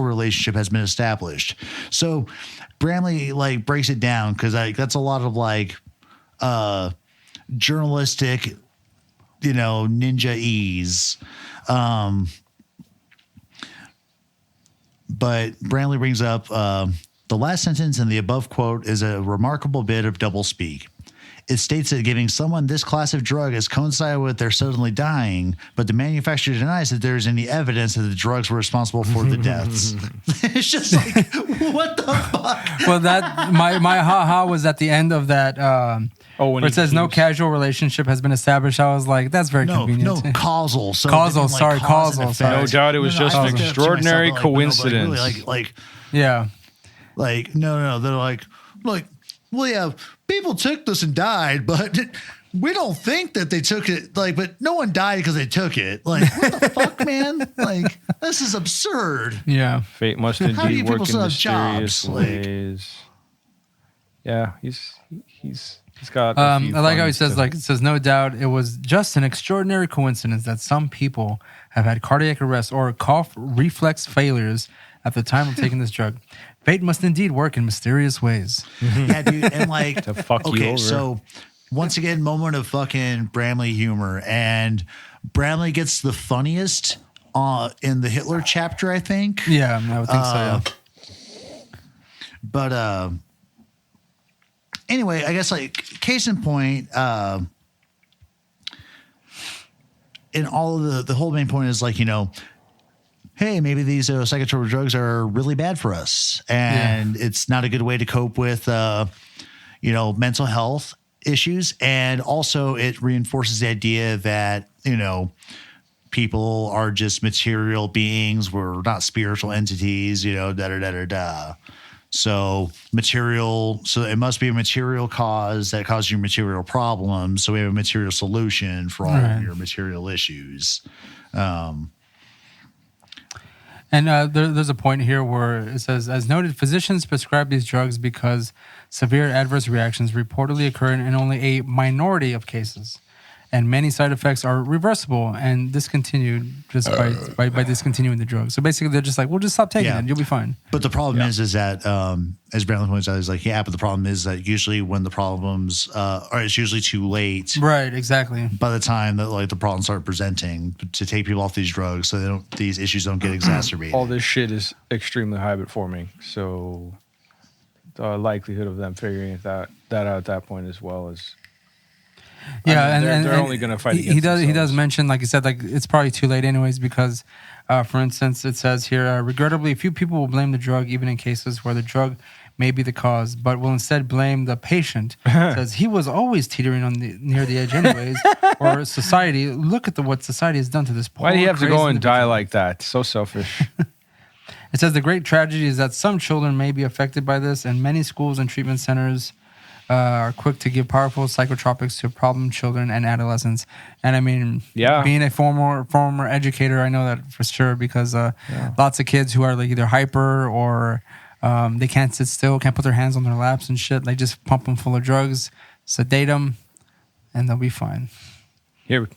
relationship has been established. So Bramley breaks it down because that's a lot of journalistic, ninja-ese. But Bramley brings up the last sentence in the above quote is a remarkable bit of doublespeak. It states that giving someone this class of drug has coincided with their suddenly dying, but the manufacturer denies that there is any evidence that the drugs were responsible for the deaths. It's just what the fuck? Well, that my ha-ha was at the end of that. Where it says no casual relationship has been established. I was like, that's very convenient. No, causal. So causal, sorry. No doubt it was just an extraordinary coincidence. Yeah. No. They're like, well, yeah, people took this and died, but we don't think that they took it. But no one died because they took it. What the fuck, man? This is absurd. Yeah. Fate must indeed work in mysterious ways. Yeah, he's got. I like how he says, it says, no doubt it was just an extraordinary coincidence that some people have had cardiac arrest or cough reflex failures at the time of taking this drug. Fate must indeed work in mysterious ways. Yeah, dude. And to fuck you over. So once again, moment of fucking Bramley humor. And Bramley gets the funniest in the Hitler chapter, I think. Yeah, I would think so, yeah. But anyway, I guess case in point, in all of the whole main point is hey, maybe these psychotropic drugs are really bad for us, and it's not a good way to cope with, mental health issues. And also it reinforces the idea that, people are just material beings. We're not spiritual entities, So it must be a material cause that causes you material problems. So we have a material solution for all of your material issues. And there's a point here where it says, as noted, physicians prescribe these drugs because severe adverse reactions reportedly occur in only a minority of cases, and many side effects are reversible and discontinued just by discontinuing the drug. So basically, they're just like, we'll just stop taking it, you'll be fine. But the problem is that, as Bramley points out, but the problem is that usually when the problems it's usually too late. Right, exactly. By the time that the problems start presenting, to take people off these drugs so these issues don't get exacerbated. All this shit is extremely habit forming. So the likelihood of them figuring that out at that point as well is. Yeah, they're only going to fight against themselves. He does mention, like you said, it's probably too late anyways because, for instance, it says here, regrettably, few people will blame the drug even in cases where the drug may be the cause, but will instead blame the patient. It says he was always teetering near the edge anyways, or society. Look at what society has done to this poor. Why do you have to go and die like that? So selfish. It says the great tragedy is that some children may be affected by this, and many schools and treatment centers are quick to give powerful psychotropics to problem children and adolescents. And I mean, being a former educator, I know that for sure because lots of kids who are either hyper or they can't sit still, can't put their hands on their laps and shit. They just pump them full of drugs, sedate them, and they'll be fine. Here,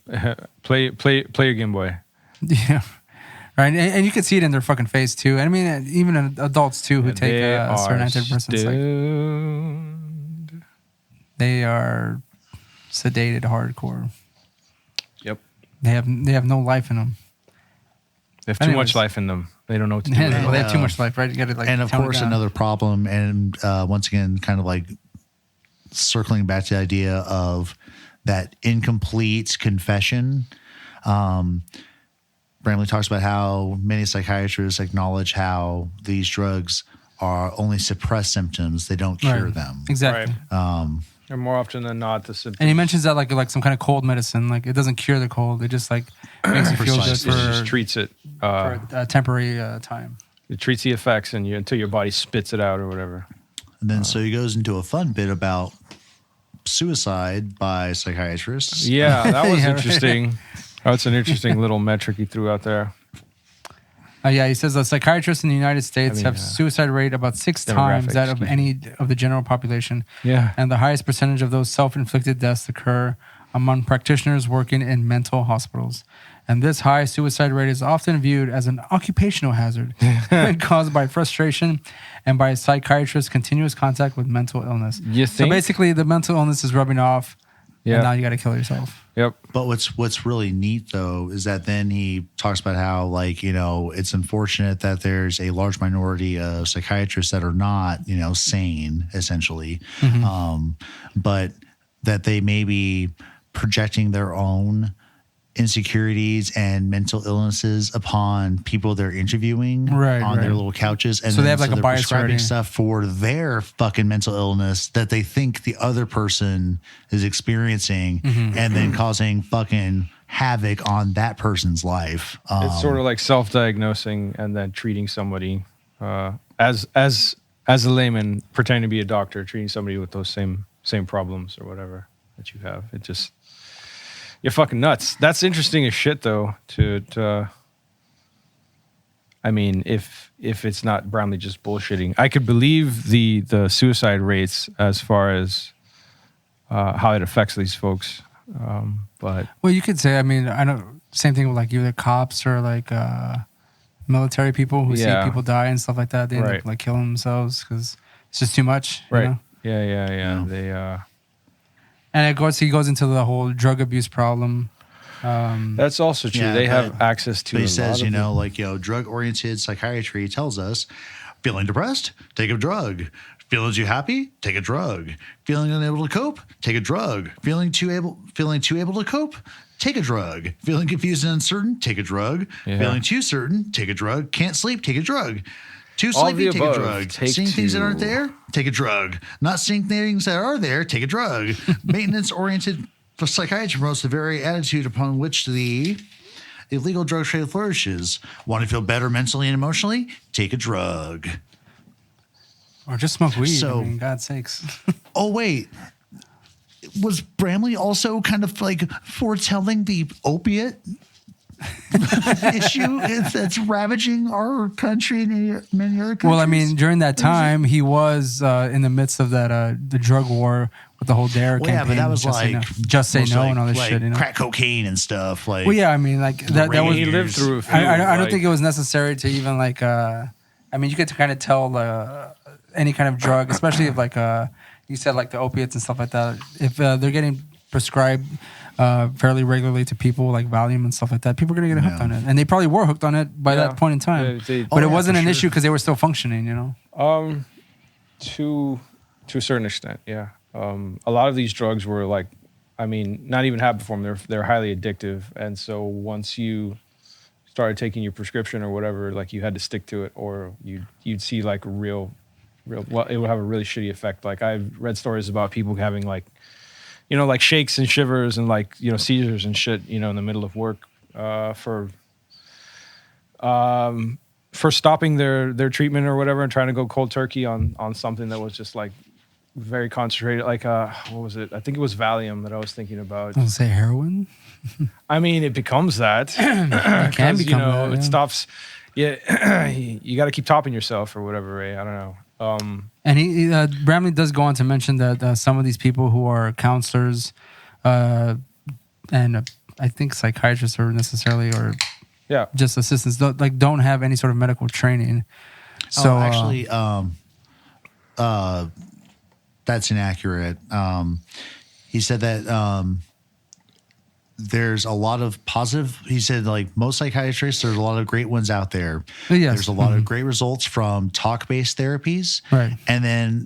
play your Game Boy. Yeah. Right, and you can see it in their fucking face too. I mean, even adults too who take certain antidepressants. They are sedated hardcore. Yep. They have no life in them. They have too much life in them. They don't know what to do. Well, they have too much life, right? You got to and of course, another problem, and once again, kind of circling back to the idea of that incomplete confession. Bramley talks about how many psychiatrists acknowledge how these drugs are only suppress symptoms. They don't cure Right. them. Exactly. And more often than not, the symptoms. And he mentions that like some kind of cold medicine, like it doesn't cure the cold. It just like makes you feel good Precisely. it just for treats it. a temporary time. It treats the effects and until your body spits it out or whatever. And then so he goes into a fun bit about suicide by psychiatrists. Yeah, that was Yeah, right. interesting. That's an interesting little metric he threw out there. Yeah, he says psychiatrists in the United States have suicide rate about 6 times that of any of the general population. Yeah. And the highest percentage of those self-inflicted deaths occur among practitioners working in mental hospitals. And this high suicide rate is often viewed as an occupational hazard caused by frustration and by psychiatrists' continuous contact with mental illness. You So think? basically, the mental illness is rubbing off, and now you got to kill yourself. Yep. But what's really neat though is that then he talks about how like it's unfortunate that there's a large minority of psychiatrists that are not sane essentially, but that they may be projecting their own insecurities and mental illnesses upon people they're interviewing on their little couches, and so they have like a they're bias prescribing already. stuff for their fucking mental illness that they think the other person is experiencing, and then causing fucking havoc on that person's life. It's sort of like self-diagnosing and then treating somebody as a layman, pretending to be a doctor, treating somebody with those same problems or whatever that you have. It just you're fucking nuts. That's interesting as shit, though. I mean, if it's not Bramley just bullshitting, I could believe the suicide rates as far as how it affects these folks. But Well, you could say, I mean, I know, same thing with like either cops or like military people who see people die and stuff like that. They end up like killing themselves because it's just too much. You know? Yeah. They And he goes into the whole drug abuse problem. that's also true. Yeah, they but- have access to. But he a says, lot of drug-oriented psychiatry tells us, feeling depressed, take a drug. Feeling too happy, take a drug. Feeling unable to cope, take a drug. Feeling too able to cope, take a drug. Feeling confused and uncertain, take a drug. Yeah. Feeling too certain, take a drug. Can't sleep, take a drug. Too All sleepy, the take a above. drug. Take Seeing things that aren't two. there, take a drug. Not seeing things that are there, take a drug. Maintenance-oriented psychiatry promotes the very attitude upon which the illegal drug trade flourishes. Want to feel better mentally and emotionally? Take a drug. Or just smoke weed. So- I mean, God's sakes. Oh, wait. Was Bramley also kind of like foretelling the opiate issue that's ravaging our country and many other countries? Well, I mean, during that time, he was in the midst of that the drug war with the whole DARE Well, yeah, campaign. but that was just like just say most no like- and all this like shit. You know? crack cocaine and stuff. Like, Well, yeah, I mean, like that was. he lived through a few. I don't like- think it was necessary to even like. I mean, you get to kind of tell any kind of drug, especially if like you said like the opiates and stuff like that. If they're getting prescribed fairly regularly to people like Valium and stuff like that, people are gonna get hooked on it, and they probably were hooked on it by that point in time. They- But Oh, it yeah, wasn't for an sure. issue because they were still functioning. You know. To a certain extent, yeah. A lot of these drugs were like, I mean, not even habit form. They're highly addictive, and so once you started taking your prescription or whatever, like you had to stick to it, or you'd see like real. Well, it would have a really shitty effect. Like I've read stories about people having like, like shakes and shivers and like seizures and shit, in the middle of work for stopping their treatment or whatever and trying to go cold turkey on something that was just like very concentrated. Like what was it? I think it was Valium that I was thinking about. I'll say heroin. I mean, it becomes that. It can 'Cause, become that, it yeah. stops. Yeah, you got to keep topping yourself or whatever, Ray. I don't know. And Bramley does go on to mention that some of these people who are counselors and I think psychiatrists or necessarily or Yeah. just assistants don't have any sort of medical training. So actually, that's inaccurate. He said that there's a lot of positive. He said, like most psychiatrists, there's a lot of great ones out there. Yes. There's a lot of great results from talk-based therapies. Right. And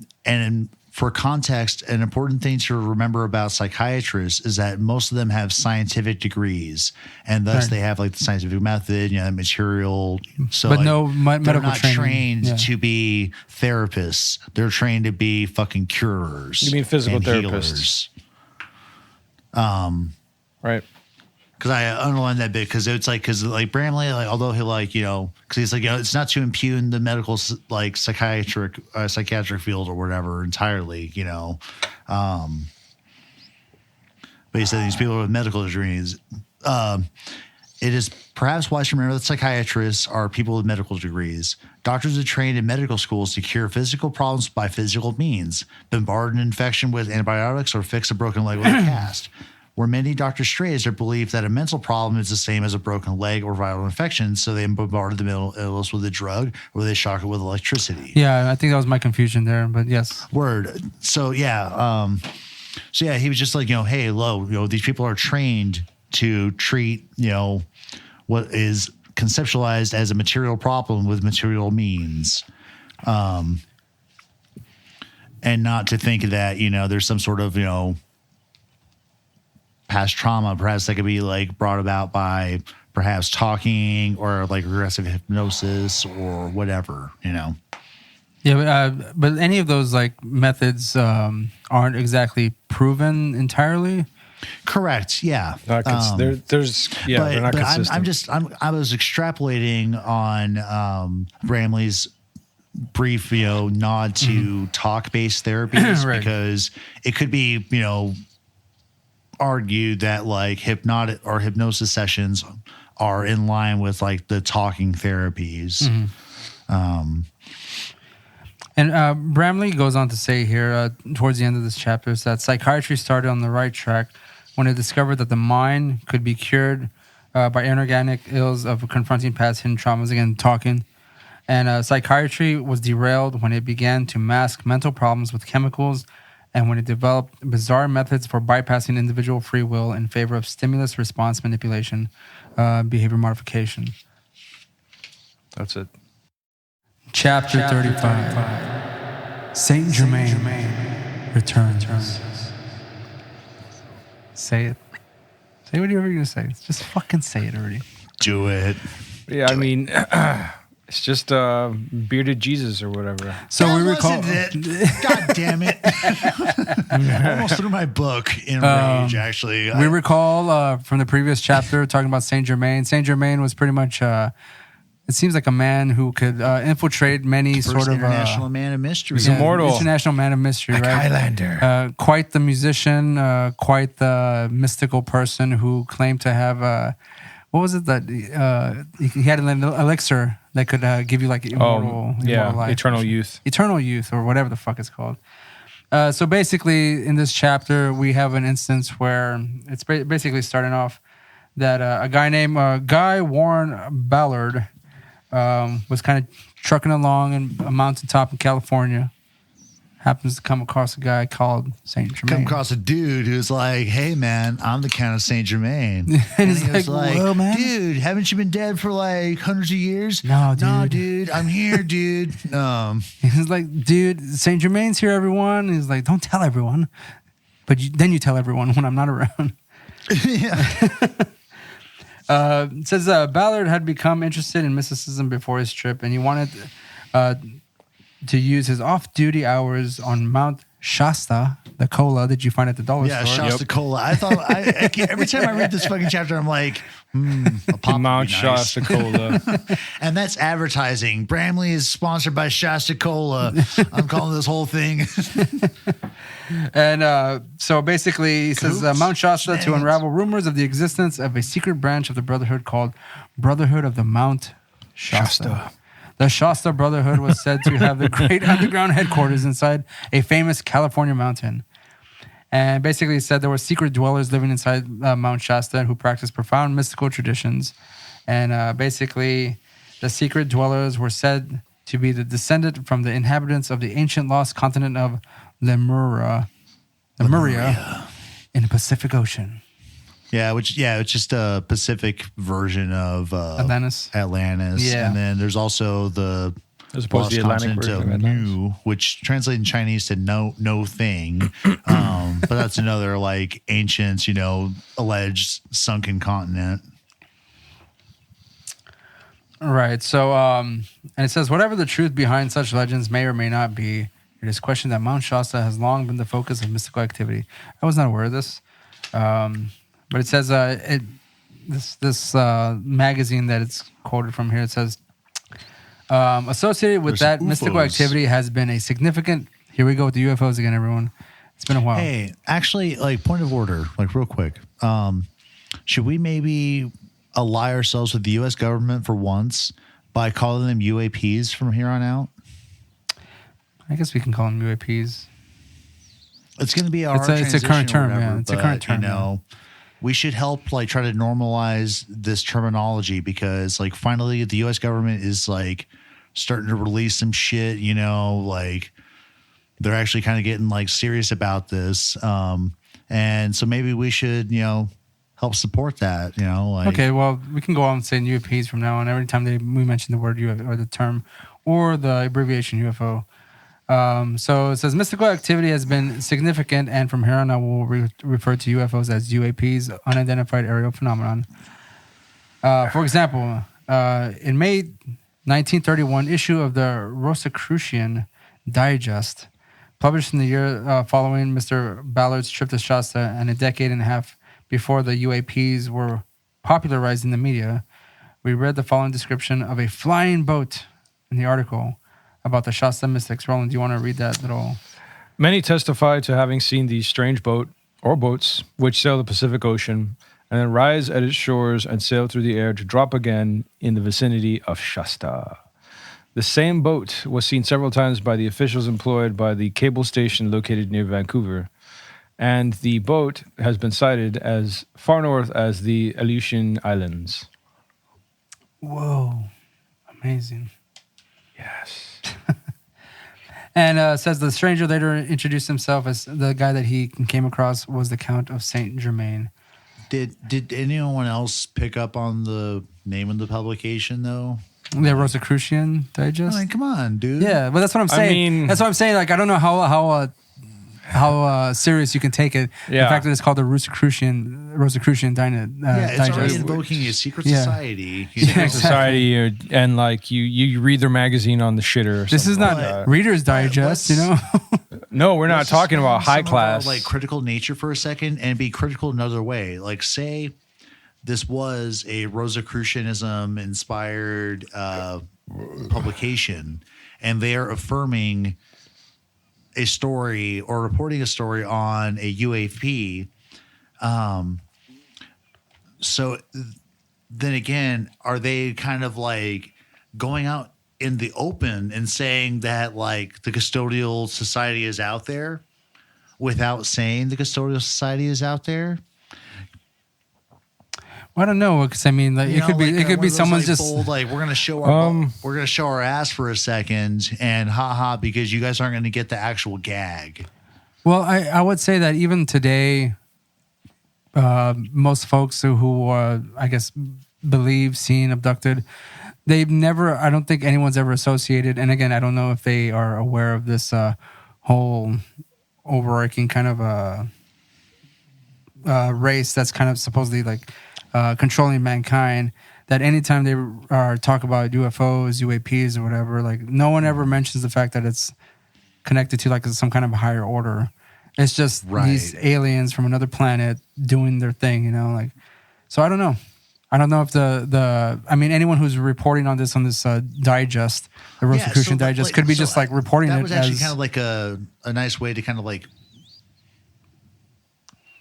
for context, an important thing to remember about psychiatrists is that most of them have scientific degrees, and thus they have like the scientific method, material. So, but like, no medical they're not training. trained to be therapists. They're trained to be fucking curers. You mean physical and therapists? Healers. Right. Because I underlined that bit because it's like Bramley, like although he because he's like it's not to impugn the medical psychiatric field or whatever entirely, but he said these people with medical degrees. It is perhaps wise to remember that psychiatrists are people with medical degrees. Doctors are trained in medical schools to cure physical problems by physical means, bombard an infection with antibiotics, or fix a broken leg with a cast. Where many doctors stray is their belief that a mental problem is the same as a broken leg or viral infection, so they bombarded the mental illness with a drug or they shock it with electricity. Yeah, I think that was my confusion there, but yes. Word. So he was just like, hey, these people are trained to treat, what is conceptualized as a material problem with material means. And not to think that, there's some sort of, past trauma, perhaps that could be like brought about by perhaps talking or like regressive hypnosis or whatever, Yeah, but any of those like methods aren't exactly proven entirely. Correct. Yeah. They're not consistent. I was extrapolating on Bramley's brief, nod to talk-based therapies Right. because it could be, argued that like hypnotic or hypnosis sessions are in line with like the talking therapies. And Bramley goes on to say here towards the end of this chapter is that psychiatry started on the right track when it discovered that the mind could be cured by inorganic ills of confronting past hidden traumas, again talking. And psychiatry was derailed when it began to mask mental problems with chemicals, and when it developed bizarre methods for bypassing individual free will in favor of stimulus response manipulation, behavior modification. That's it. Chapter 35. Saint Germain returns. Say it. Say whatever you're going to say. Just fucking say it already. Do it. Yeah, I mean, it's just bearded Jesus or whatever. So we recall. God damn it. I almost threw my book in rage, actually. We recall from the previous chapter talking about Saint Germain. Saint Germain was pretty much, it seems like a man who could infiltrate many sort of. International man of mystery. He's immortal. International man of mystery, right? Highlander. Quite the musician, quite the mystical person who claimed to have. What was it that he had an elixir that could give you like immortal life, eternal youth, or whatever the fuck it's called. So basically, in this chapter, we have an instance where it's basically starting off that a guy named Guy Warren Ballard was kind of trucking along in a mountaintop in California. Happens to come across a guy called Saint Germain. Come across a dude who's like, "Hey man, I'm the Count of Saint Germain," and he's like, "Whoa, man, dude, haven't you been dead for like hundreds of years?" No, dude, I'm here, dude. He's like, "Dude, Saint Germain's here, everyone." And he's like, "Don't tell everyone, but then you tell everyone when I'm not around." Yeah. It says Ballard had become interested in mysticism before his trip, and he wanted to use his off-duty hours on Mount Shasta, the cola that you find at the dollar store. Yeah, Shasta Cola. I thought every time I read this fucking chapter, I'm like, a pop Mount would be nice. Shasta Cola. And that's advertising. Bramley is sponsored by Shasta Cola. I'm calling this whole thing. And so basically, he says Mount Shasta to unravel rumors of the existence of a secret branch of the Brotherhood called Brotherhood of the Mount Shasta. The Shasta Brotherhood was said to have the great underground headquarters inside a famous California mountain. And basically, he said there were secret dwellers living inside Mount Shasta who practiced profound mystical traditions. And basically, the secret dwellers were said to be the descendant from the inhabitants of the ancient lost continent of Lemuria in the Pacific Ocean. Yeah, it's just a Pacific version of Atlantis. Yeah. And then there's also the As opposed to the lost Atlantic continent version of of Atlantis. new, which translated in Chinese to no thing. But that's another like ancient, alleged sunken continent. Right. So, and it says, whatever the truth behind such legends may or may not be, it is questioned that Mount Shasta has long been the focus of mystical activity. I was not aware of this. But it says, this magazine that it's quoted from here, it says, associated with There's that mystical UFOs. activity has been a significant, here we go with the UFOs again, everyone. It's been a while. Hey, actually, like point of order, like real quick. Should we maybe ally ourselves with the U.S. government for once by calling them UAPs from here on out? I guess we can call them UAPs. It's going to be our It's a transition current or term, whatever, yeah. It's a but, current term, we should help like try to normalize this terminology because like finally the U.S. government is like starting to release some shit, like they're actually kind of getting like serious about this. And so maybe we should, help support that, like. Okay, well, we can go on and say UAPs from now on. Every time we mention the word UFO or the term or the abbreviation UFO. So it says mystical activity has been significant, and from here on I will refer to UFOs as UAPs, unidentified aerial phenomenon. For example, in May 1931 issue of the Rosicrucian Digest, published in the year following Mr. Ballard's trip to Shasta and a decade and a half before the UAPs were popularized in the media, we read the following description of a flying boat in the article about the Shasta mystics. Roland, do you want to read that little? Many testify to having seen these strange boats which sail the Pacific Ocean and then rise at its shores and sail through the air to drop again in the vicinity of Shasta. The same boat was seen several times by the officials employed by the cable station located near Vancouver, and the boat has been sighted as far north as the Aleutian Islands. Whoa, amazing. Yes. And says the stranger later introduced himself as the guy that he came across was the Count of Saint Germain. Did anyone else pick up on the name of the publication though? The Rosicrucian Digest. I mean, come on, dude. Yeah, but that's what I'm saying. That's what I'm saying. Like, I don't know how serious you can take it. Yeah. The fact that it's called the Rosicrucian It's already Digest. invoking a secret Yeah. society. Yeah, exactly. Society, and like you read their magazine on the shitter. Or This is something not like that. Reader's Digest, No, we're not Let's talking just about some high of our, class. like critical nature for a second and be critical another way. Like, say this was a Rosicrucianism inspired publication, and they are affirming a story or reporting a story on a UAP. So then again, are they kind of like going out in the open and saying that like the Custodial Society is out there without saying the Custodial Society is out there? I don't know, because I mean, like, it could be one of those, someone's like, just bold, like we're gonna show our ass for a second and haha because you guys aren't gonna get the actual gag. Well, I would say that even today, most folks who I guess believe seen abducted, they've never. I don't think anyone's ever associated. And again, I don't know if they are aware of this whole overarching kind of race that's kind of supposedly like controlling mankind. That anytime they talk about UFOs, UAPs, or whatever, like no one ever mentions the fact that it's connected to like some kind of higher order. It's just these aliens from another planet doing their thing, like. So I don't know. I don't know if I mean, anyone who's reporting on this digest, the Rosicrucian Digest, could be just like reporting it. That was actually kind of like a nice way to kind of like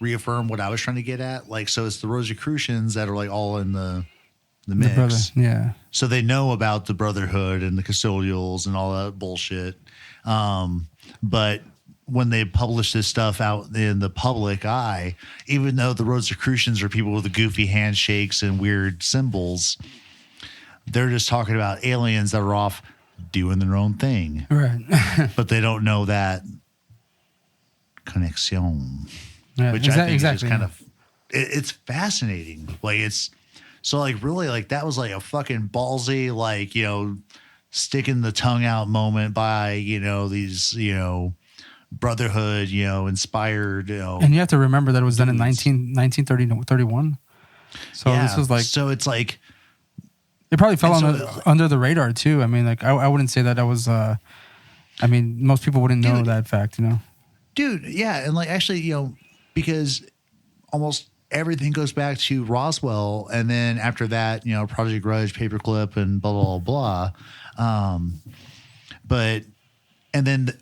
reaffirm what I was trying to get at. Like, so it's the Rosicrucians that are like all in the mix. Yeah. So they know about the Brotherhood and the Custodials and all that bullshit. But when they publish this stuff out in the public eye, even though the Rosicrucians are people with the goofy handshakes and weird symbols, they're just talking about aliens that are off doing their own thing. Right. But they don't know that connection, Yeah, which I think is just kind of, it's fascinating. Like it's, so like really like that was like a fucking ballsy, like, sticking the tongue out moment by, these, brotherhood, inspired, And you have to remember that it was done in 1931. So this was like, so it's like, it probably fell and under the radar too. I mean, like I wouldn't say that was, most people wouldn't know that fact, dude. Yeah. And like, actually, because almost everything goes back to Roswell. And then after that, Project Grudge, Paperclip, and blah, blah, blah.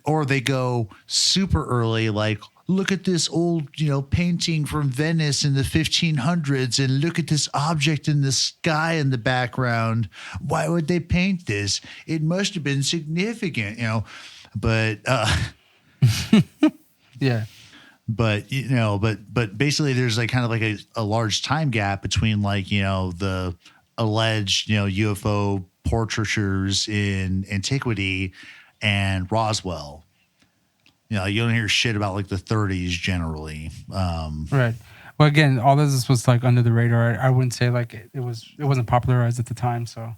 Or they go super early, like, look at this old, painting from Venice in the 1500s, and look at this object in the sky in the background. Why would they paint this? It must have been significant, but, yeah. But, but basically there's like kind of like a large time gap between like, the alleged, UFO portraitures in antiquity and Roswell. You don't hear shit about like the 30s generally. Right. Well, again, all this was like under the radar. I wouldn't say like it wasn't popularized at the time. So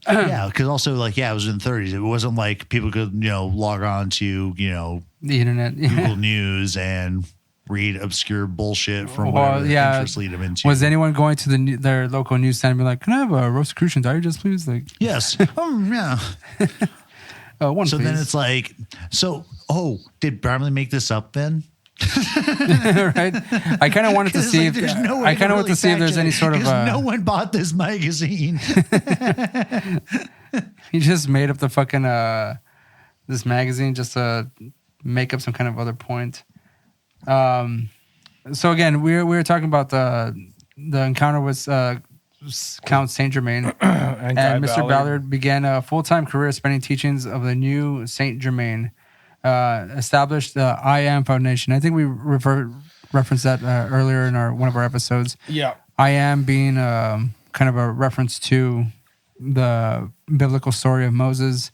yeah, because also like it was in the 30s. It wasn't like people could log on to the internet, Google News and read obscure bullshit from whatever their interests lead them into. Was anyone going to their local news center and be like, "Can I have a Rosicrucian Digest, please?" Like, yes, yeah. One, so please. then it's like, did Bramley make this up then? Right. I kind of wanted to see if there's any sort of no one bought this magazine. He just made up the fucking this magazine just to make up some kind of other point. So again, we were talking about the encounter with Count Saint Germain, and Mr. Ballard began a full-time career spending teachings of the new Saint Germain. Established the I Am Foundation. I think we referenced that earlier in one of our episodes. Yeah. I Am being kind of a reference to the biblical story of Moses.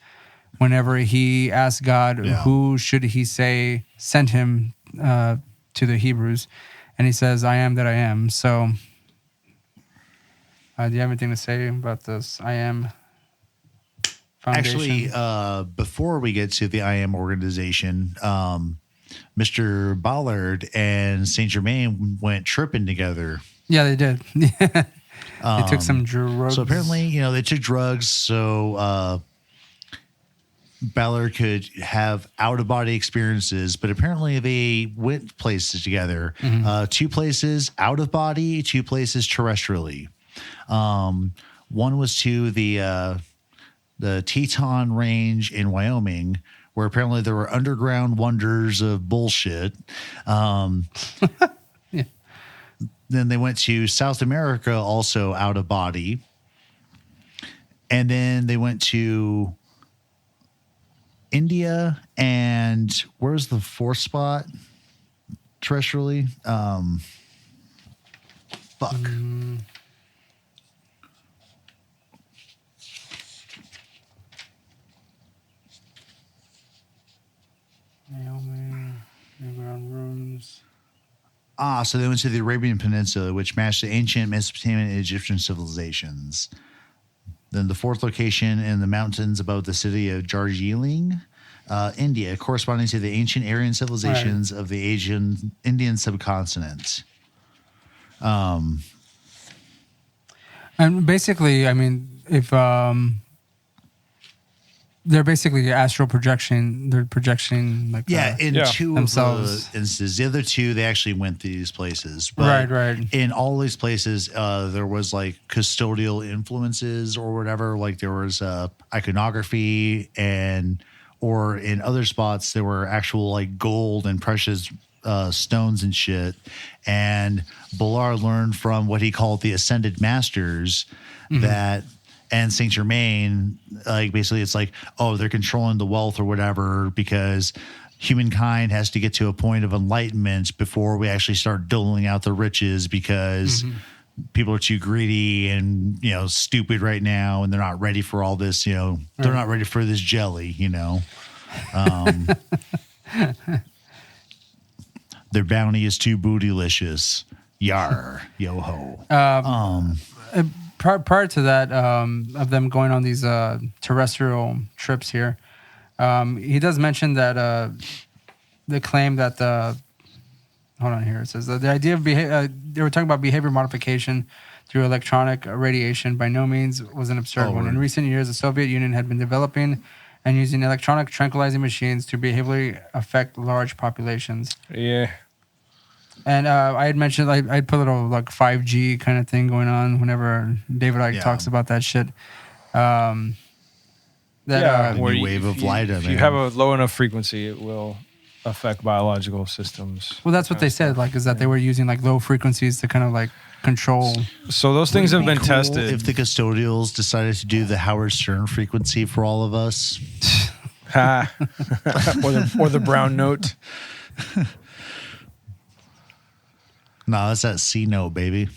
Whenever he asked God, who should he say sent him to the Hebrews, and he says, "I am that I am." So, do you have anything to say about this I Am Foundation? Actually, before we get to the I Am organization, Mr. Ballard and Saint Germain went tripping together. Yeah, they did. They took some drugs. So apparently, they took drugs so Ballard could have out-of-body experiences, but apparently they went places together. 2 places out-of-body, 2 places terrestrially. One was to the Teton Range in Wyoming, where apparently there were underground wonders of bullshit. Yeah. Then they went to South America, also out of body. And then they went to India, and where's the 4th spot terrestrially? Fuck. Wyoming, underground rooms. So they went to the Arabian Peninsula, which matched the ancient Mesopotamian and Egyptian civilizations. Then the 4th location in the mountains above the city of Darjeeling, India, corresponding to the ancient Aryan civilizations of the Indian subcontinent. And basically, I mean, if they're basically astral projection, they're projecting like 2 themselves. of the instances. The other 2, they actually went to these places. But right. In all these places, there was like custodial influences or whatever. Like there was iconography, or in other spots there were actual like gold and precious stones and shit. And Ballard learned from what he called the ascended masters that. And Saint Germain, like basically it's like, they're controlling the wealth or whatever because humankind has to get to a point of enlightenment before we actually start doling out the riches because people are too greedy and, stupid right now. And they're not ready for all this, they're not ready for this jelly, Their bounty is too bootylicious. Yar, yo ho. prior to that, of them going on these terrestrial trips here, he does mention that the claim that hold on here. It says that the idea of they were talking about behavior modification through electronic radiation by no means was an absurd one. In recent years, the Soviet Union had been developing and using electronic tranquilizing machines to behaviorally affect large populations. Yeah. And I had mentioned, I'd put a little like 5G kind of thing going on whenever David Icke talks about that shit. Where new wave of light. If you have a low enough frequency, it will affect biological systems. Well, that's what they said, like, is that they were using like low frequencies to kind of like control. So those things have been tested. If the custodials decided to do the Howard Stern frequency for all of us, or the brown note. No, that's that C note, baby.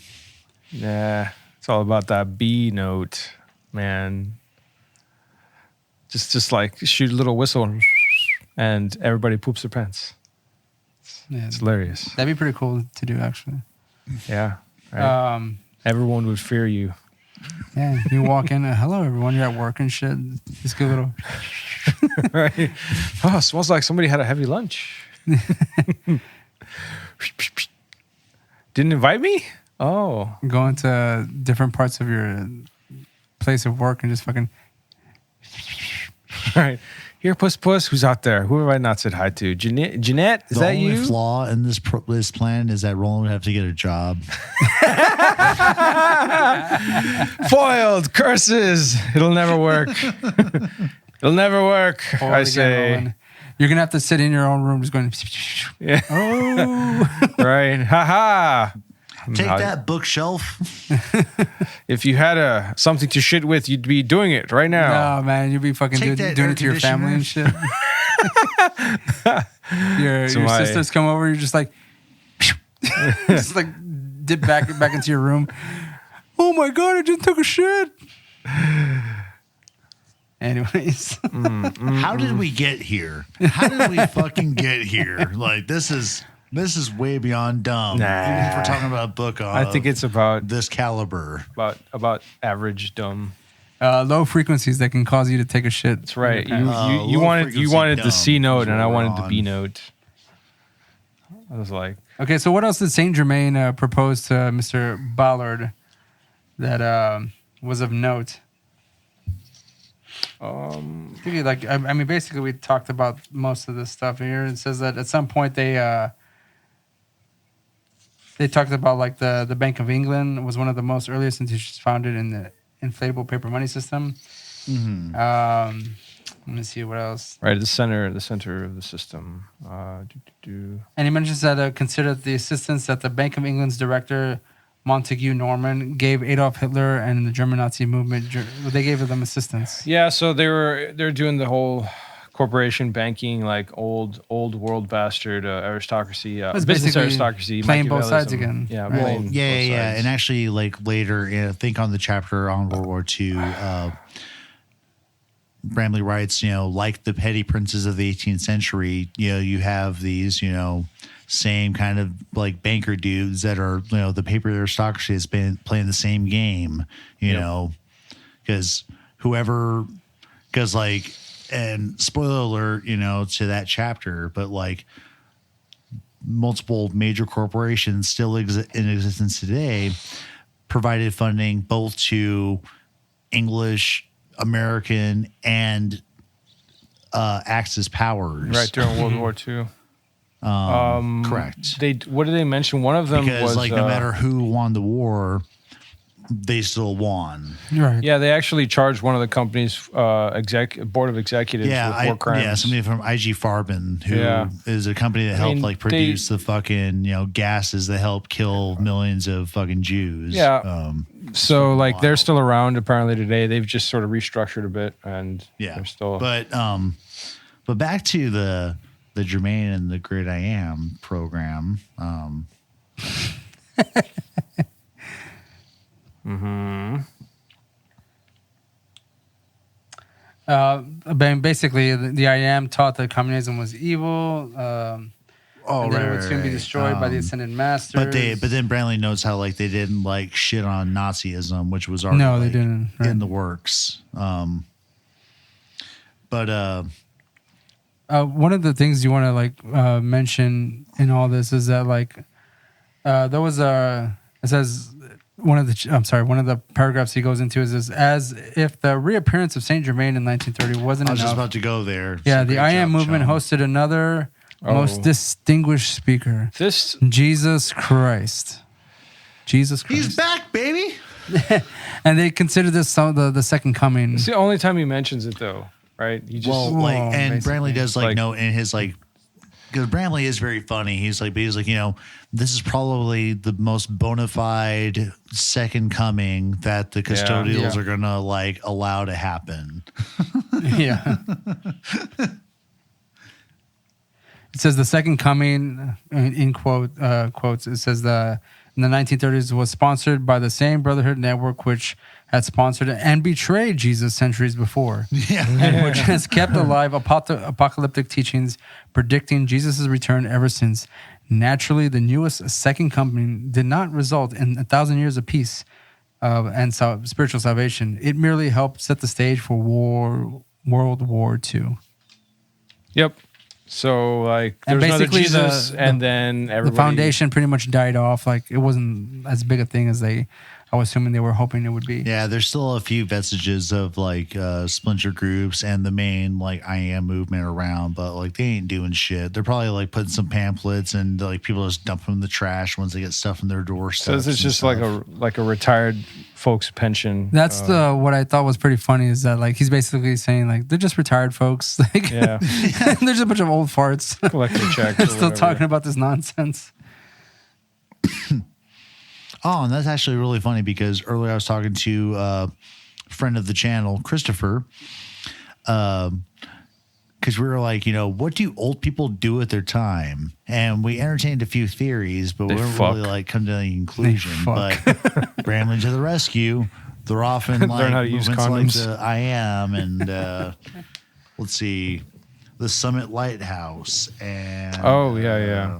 Yeah, it's all about that B note, man. Just like shoot a little whistle and everybody poops their pants. Yeah, it's hilarious. That'd be pretty cool to do, actually. Yeah. Right. Everyone would fear you. Yeah, you walk in, hello everyone, you're at work and shit. Just get a little. Right. Oh, it smells like somebody had a heavy lunch. Didn't invite me? Oh. Go into different parts of your place of work and just fucking. All right. Here, Puss, who's out there? Who have I not said hi to? Jeanette, is that you? The only flaw in this plan is that Roland would have to get a job. Foiled. Curses. It'll never work. It'll never work, I say. Roland. You're going to have to sit in your own room just going, yeah. Oh. Right. Ha-ha. Take that bookshelf. If you had something to shit with, you'd be doing it right now. No, man, you'd be fucking doing it to your family and shit. your sisters come over, you're just like, just like dip back into your room. Oh my God, I just took a shit. Anyways. How did we get here? How did we fucking get here? Like, this is way beyond dumb. Nah. Even if we're talking about a book on I think it's about this caliber. About average dumb. Low frequencies that can cause you to take a shit. That's right. You wanted the C note and I wanted the B note. I was like, okay, so what else did Saint Germain propose to Mr. Ballard that was of note? I mean, basically, we talked about most of this stuff here. It says that at some point they talked about like the Bank of England was one of the most earliest institutions founded in the inflatable paper money system. Mm-hmm. Let me see what else. Right at the center of the system. And he mentions that considered the assistance that the Bank of England's director Montague Norman gave Adolf Hitler and the German Nazi movement. They gave them assistance. Yeah, so they're doing the whole corporation banking, like old world bastard aristocracy, business aristocracy, playing both sides again. Yeah, right. Yeah. And actually, like later, I think on the chapter on World War II, Bramley writes, like the petty princes of the 18th century, you have these, same kind of like banker dudes that are, the paper aristocracy has been playing the same game, because and spoiler alert, to that chapter, but like multiple major corporations still in existence today provided funding both to English, American, and Axis powers. Right, during World War II. Correct. What did they mention? One of them was like no matter who won the war, they still won. Right. Yeah, they actually charged one of the company's board of executives with war crimes. Yeah, somebody from IG Farben, who is a company that helped produce the fucking gases that help kill millions of fucking Jews. Yeah. So like they're still around apparently today. They've just sort of restructured a bit, and they're still. But back to the Germain and the Great I Am program. Basically, the I Am taught that communism was evil. Oh, and then right, it would soon be right. destroyed by the Ascended Masters. But then Bramley notes how like they didn't like shit on Nazism, which was already No, they like, didn't, right. in the works. But one of the things you want to like mention in all this is that like there was a it says one of the paragraphs he goes into is this, as if the reappearance of Saint Germain in 1930 wasn't I was enough. just about to go there. Yeah, So the great I Am job, movement Sean. hosted another most distinguished speaker, This Jesus Christ. Jesus Christ. He's back, baby. And they consider this the second coming. it's the only time he mentions it, though, right? He just Well, like, Whoa, and basically. Bramley does like Like- note in his like, because Bramley is very funny. He's like, you know, this is probably the most bona fide second coming that the custodials Yeah. are gonna like allow to happen. Yeah. It says the second coming, in quotes, it says in the 1930s was sponsored by the same Brotherhood network which had sponsored and betrayed Jesus centuries before. Yeah. And which has kept alive apocalyptic teachings predicting Jesus' return ever since. Naturally, the newest second coming did not result in 1,000 years of peace and spiritual salvation. It merely helped set the stage for World War II. Yep. So like And there's another basically Jesus, and then everybody. The foundation pretty much died off. Like it wasn't as big a thing as I was assuming they were hoping it would be. Yeah, there's still a few vestiges of like splinter groups and the main like I Am movement around, but like they ain't doing shit. They're probably like putting some pamphlets and like people just dump them in the trash once they get stuff in their doorsteps. So it's just like a retired folks pension. That's what I thought was pretty funny is that like he's basically saying like they're just retired folks. Like Yeah. they're just a bunch of old farts collector checks. or still whatever. talking about this nonsense. Oh, and that's actually really funny because earlier I was talking to a friend of the channel, Christopher, because we were like, you know, what do old people do with their time? And we entertained a few theories, but we They weren't fuck. really like come to any conclusion. fuck. But Bramley to the rescue. They're often like Learn how to use movements condoms. like the I Am and let's see, the Summit Lighthouse and yeah.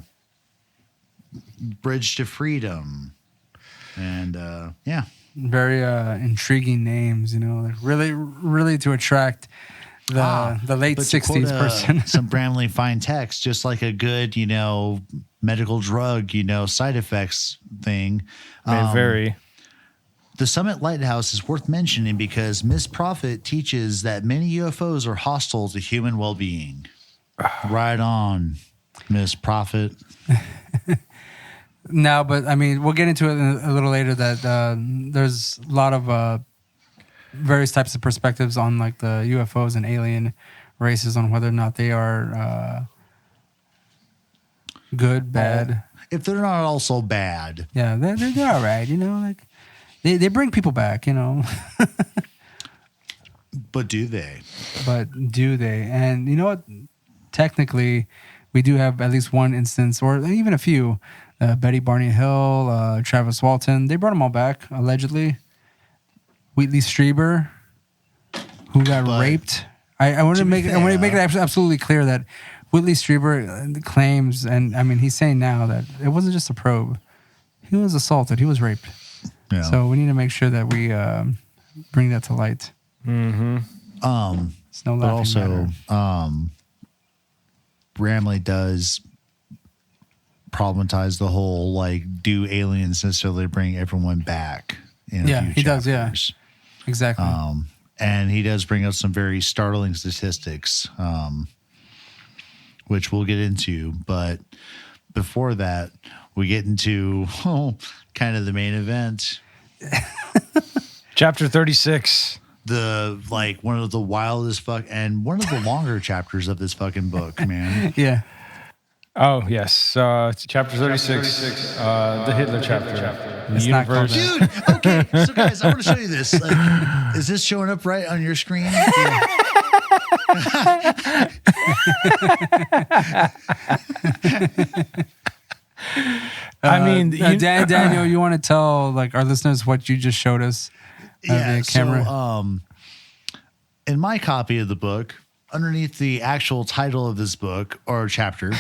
Bridge to Freedom. And yeah. Very intriguing names, you know, like really to attract the late But to '60s quote, person. some Bramley fine text, just like a good, you know, medical drug, you know, side effects thing. May vary. The Summit Lighthouse is worth mentioning because Miss Prophet teaches that many UFOs are hostile to human well-being. Right on, Miss Prophet. No, but I mean, we'll get into it a little later. That there's a lot of various types of perspectives on like the UFOs and alien races on whether or not they are good, bad. If they're not also bad. Yeah, they're all right. You know, like they bring people back. You know, But do they? but do they? And you know what? Technically, we do have at least one instance, or even a few. Betty Barney Hill, Travis Walton. They brought them all back, allegedly. Wheatley Strieber, who got But raped. I want to make it fair- absolutely clear that Wheatley Strieber claims, and I mean, he's saying now that it wasn't just a probe. He was assaulted. He was raped. Yeah. So we need to make sure that we bring that to light. It's no But laughing also, matter. Bramley does problematize the whole like, do aliens necessarily bring everyone back? In a Yeah, few he does, yeah. chapters? Exactly. And he does bring up some very startling statistics, which we'll get into. But before that, we get into kind of the main event. Chapter 36. The like one of the wildest and one of the longer chapters of this fucking book, man. Yeah. Oh, yes. It's chapter 36, the Hitler chapter. The It's not called universe. Dude, okay. So guys, I want to show you this. Like, is this showing up right on your screen? Yeah. I mean, Daniel, you want to tell like our listeners what you just showed us? Yeah, the camera. So, in my copy of the book, underneath the actual title of this book or chapter,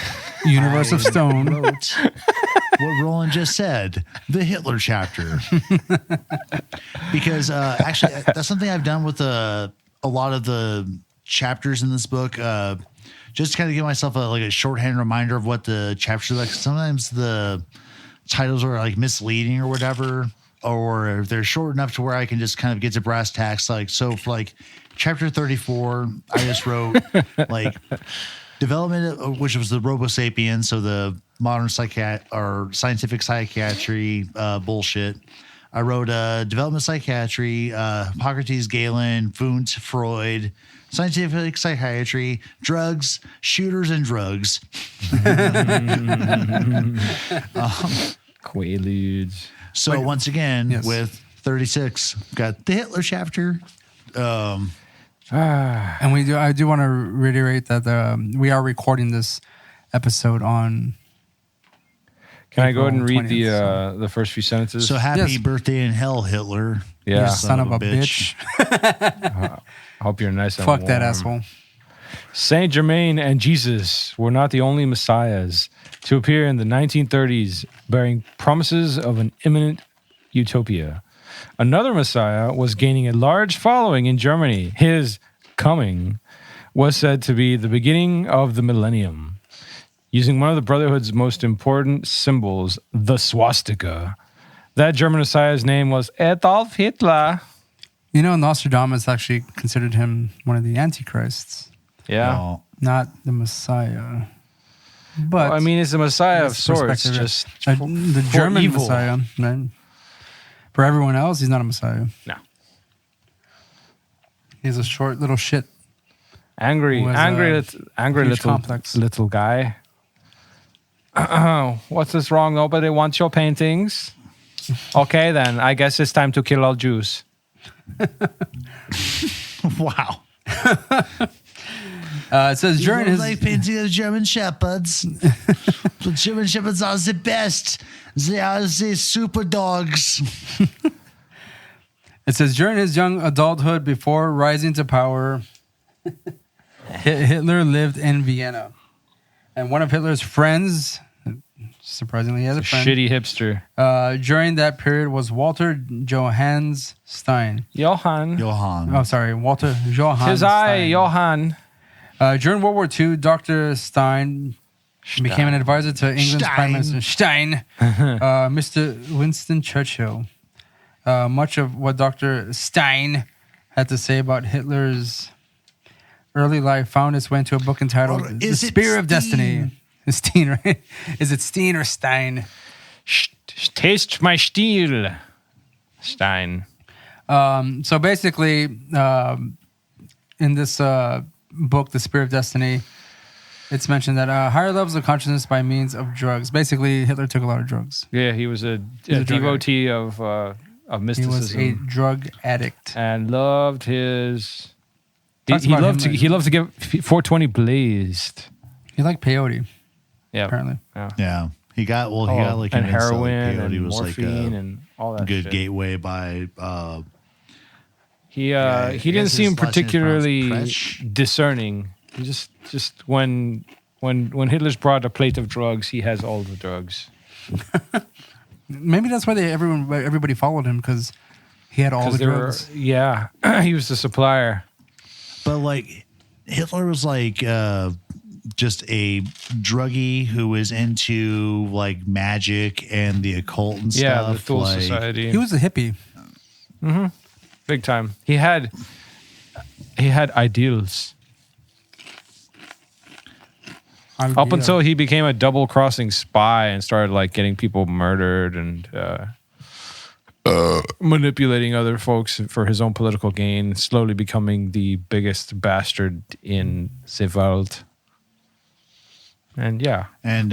Universe of Stone. wrote what Roland just said, the Hitler chapter. Because actually, that's something I've done with a lot of the chapters in this book. Just to kind of give myself a shorthand reminder of what the chapters are like. Sometimes the titles are like misleading or whatever, or they're short enough to where I can just kind of get to brass tacks. Like, so for like chapter 34, I just wrote like development, which was the ROBOSAPIENS, so the modern or scientific psychiatry bullshit. I wrote development psychiatry, Hippocrates, Galen, Wundt, Freud, scientific psychiatry, drugs, shooters, and drugs. Quaaludes. So once again, yes. with 36, got the Hitler chapter. And I do want to reiterate that we are recording this episode on. Can I go ahead and read 20th, the first few sentences? So happy Yes. birthday in hell, Hitler. Yeah. You son of a bitch. I hope you're nice and Fuck that warm. asshole. Saint Germain and Jesus were not the only messiahs to appear in the 1930s bearing promises of an imminent utopia. Another messiah was gaining a large following in Germany. His coming was said to be the beginning of the millennium. Using one of the Brotherhood's most important symbols, the swastika. That German messiah's name was Adolf Hitler. You know, Nostradamus actually considered him one of the antichrists, Yeah. Oh, not the Messiah. But Well, I mean, it's a messiah of his sorts. perspective, Just the for German evil. Messiah. Right? For everyone else, he's not a Messiah. No. He's a short little shit. Angry, Was, angry huge little complex. little guy. What's this wrong? Nobody wants your paintings. Okay, then I guess it's time to kill all Jews. wow. It says during his like painting of German shepherds. The German shepherds are the best. They are the super dogs. It says during his young adulthood, before rising to power, Hitler lived in Vienna, and one of Hitler's friends, surprisingly, he has a friend. Shitty hipster. During that period was Walter Johannes Stein. Johann. Johann. Oh, sorry, Walter Johannes Tis I, Stein. Johann. During World War II, Dr. Stein became an advisor to England's Prime Minister Stein, Mr. Winston Churchill. Much of what Dr. Stein had to say about Hitler's early life found its way into a book entitled Or The is it Spear of Steen? Destiny. It's Steen, right? Is it Steen or Stein? Taste my steel. Stein. So basically, in this book, The Spear of Destiny, it's mentioned that higher levels of consciousness by means of drugs. Basically, Hitler took a lot of drugs. Yeah, he was a a drug devotee of He mysticism. was a drug addict. And loved his. Talks He about loved him, to. He loved to get 420 blazed. He liked peyote, Yeah, apparently. Yeah. He got like and convinced that, heroin peyote and was morphine like and all a that. good shit. gateway by He Yeah, he I didn't guess seem his last name is particularly pronounced Presch. discerning. He just when Hitler's brought a plate of drugs, he has all the drugs. Maybe that's why everybody followed him, because he had all the drugs. Yeah, he was the supplier. But like Hitler was like just a druggie who was into like magic and the occult and Yeah, stuff. the Thule like, Society. He was a hippie. Big time. He had ideals. Up until he became a double-crossing spy and started like getting people murdered and manipulating other folks for his own political gain, slowly becoming the biggest bastard in the world. And yeah, And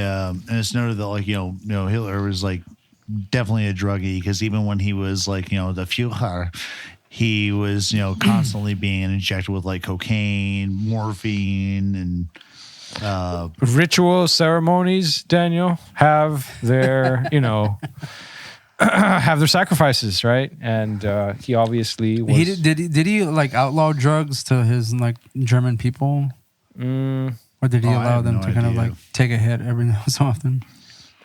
it's noted that like you know Hitler was like definitely a druggie, because even when he was like the Führer, he was constantly being injected with like cocaine, morphine, and ritual ceremonies, Daniel, have their have their sacrifices, right? And he obviously was. Did he like outlaw drugs to his like German people, or did he I allow have them no to kind of idea. like take a hit every now and so often?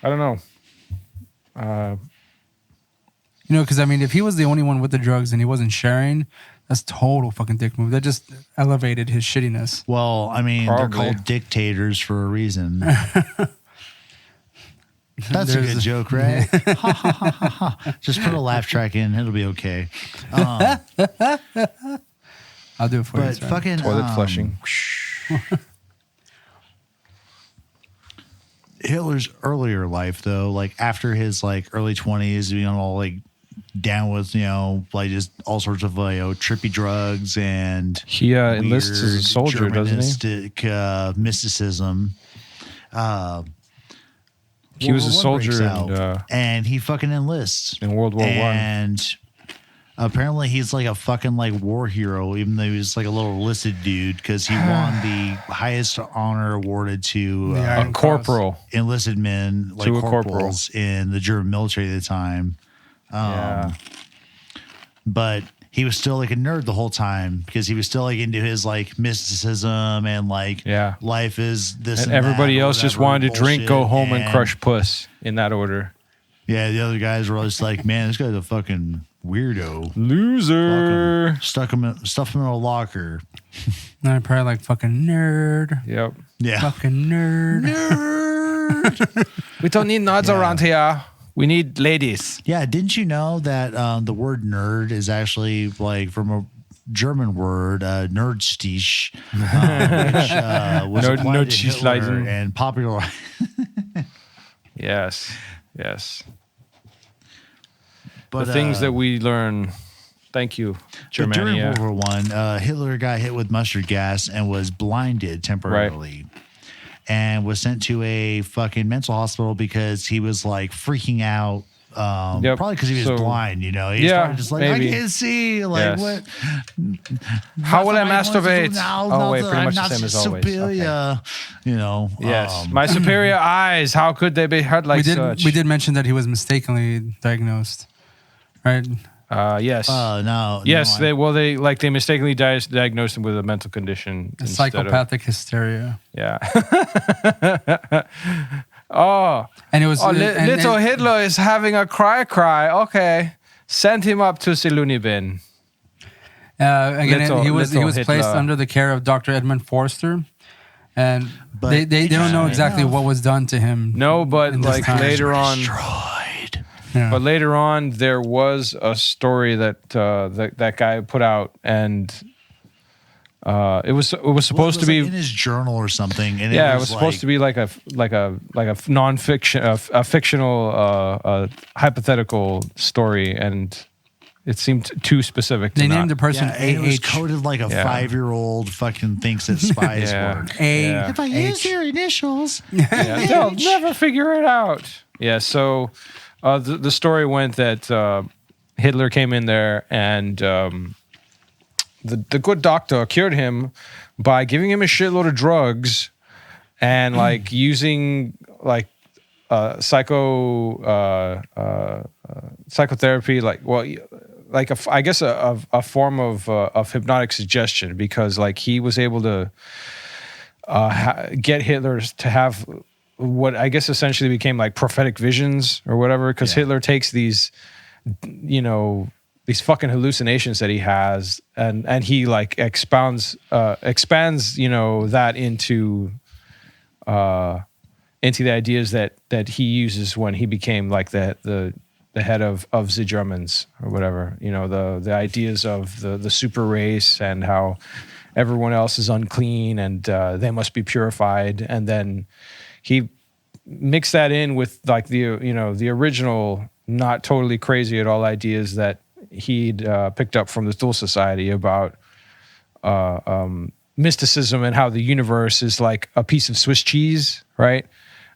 I don't know. You know, because I mean, if he was the only one with the drugs and he wasn't sharing, that's total fucking dick move. That just elevated his shittiness. Well, I mean, Probably. they're called dictators for a reason. That's a There's good joke, right? Ha, ha, ha, ha, ha. Just put a laugh track in; it'll be okay. I'll do it for you. But it's right. fucking Toilet flushing. Hitler's earlier life, though, like after his like early 20s, being all like down with like just all sorts of trippy drugs and He enlists as a weird soldier, doesn't Germanistic, mysticism. He was a World War I breaks soldier out, and he fucking enlists in World War I. and apparently he's like a fucking like war hero, even though he was like a little enlisted dude, because he won the highest honor awarded to The A Iron corporal. enlisted men, like To a corporal. corporals in the German military at the time. Yeah. But he was still like a nerd the whole time because he was still like into his like mysticism and like Yeah. life is this And and everybody that or else just whatever wanted to drink, go bullshit. home, and crush puss in that order. Yeah, the other guys were all just like, man, this guy's a fucking weirdo. Loser. Stuff him in a locker. No, I'm probably like fucking nerd. Yep. Yeah. Fucking nerd. We don't need nerds around here. We need ladies. Yeah, didn't you know that the word nerd is actually like from a German word, nerdstich, which was applied to Hitler Nerdstichleisen. and popular. Yes. Yes. But The things that we learn. Thank you, but during Germania. World War I, Hitler got hit with mustard gas and was blinded temporarily. And was sent to a fucking mental hospital because he was like freaking out. Yep. Probably because he was So- blind, He's Yeah, probably just like, maybe. I can't see. Like, Yes. what? How will I Nothing want to do masturbate? now, Oh, wait, nothing. pretty I'm much the not same as always. superior, Yes. My superior eyes. How could they be hurt like such? we did mention that he was mistakenly diagnosed, right? Yes. No. Yes. no, They mistakenly diagnosed him with a mental condition. instead of- Psychopathic hysteria. Yeah. Oh. And it was Little Hitler is having a cry. Okay. Send him up to Siluni bin. again, he was little placed Hitler. under the care of Dr. Edmund Forster, and But they don't know interesting exactly enough- what was done to him. No, but in this like time. later on. destroyed. Yeah. But later on, there was a story that that guy put out, and it was supposed to be in his journal or something. And it was supposed to be like a nonfiction, a fictional hypothetical story, and it seemed too specific. To They not. named the person Yeah, and it was AH. coded like a Yeah. 5-year-old fucking thinks that spies Yeah. work. Yeah. If I use your initials, Yeah, they'll never figure it out. Yeah, so the story went that Hitler came in there and the good doctor cured him by giving him a shitload of drugs and like using like psychotherapy, like I guess a form of hypnotic suggestion, because like he was able to get Hitler to have what I guess essentially became like prophetic visions or whatever, because Hitler takes these, these fucking hallucinations that he has, and he like expands, that into the ideas that he uses when he became like the head of the Germans or whatever, the ideas of the super race and how everyone else is unclean and they must be purified, and then he mixed that in with like the original not totally crazy at all ideas that he'd picked up from the Thule Society about mysticism and how the universe is like a piece of Swiss cheese, right?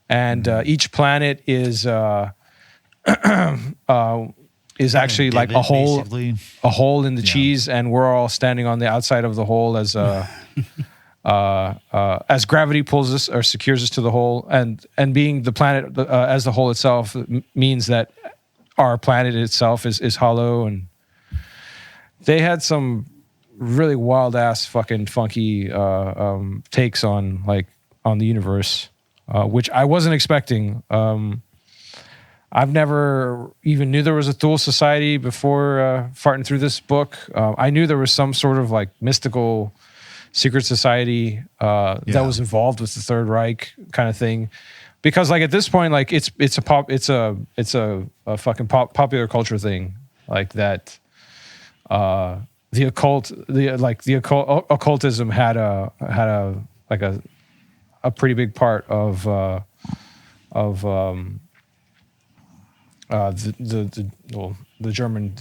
And each planet is actually like a hole in the cheese, and we're all standing on the outside of the hole as as gravity pulls us or secures us to the hole, and being the planet as the hole itself means that our planet itself is hollow, and they had some really wild ass fucking funky takes on the universe, which I wasn't expecting. I've never even knew there was a Thule Society before farting through this book. I knew there was some sort of like mystical secret society that was involved with the Third Reich kind of thing, because like at this point, like it's a fucking popular culture thing, like that. The occultism had a pretty big part of the German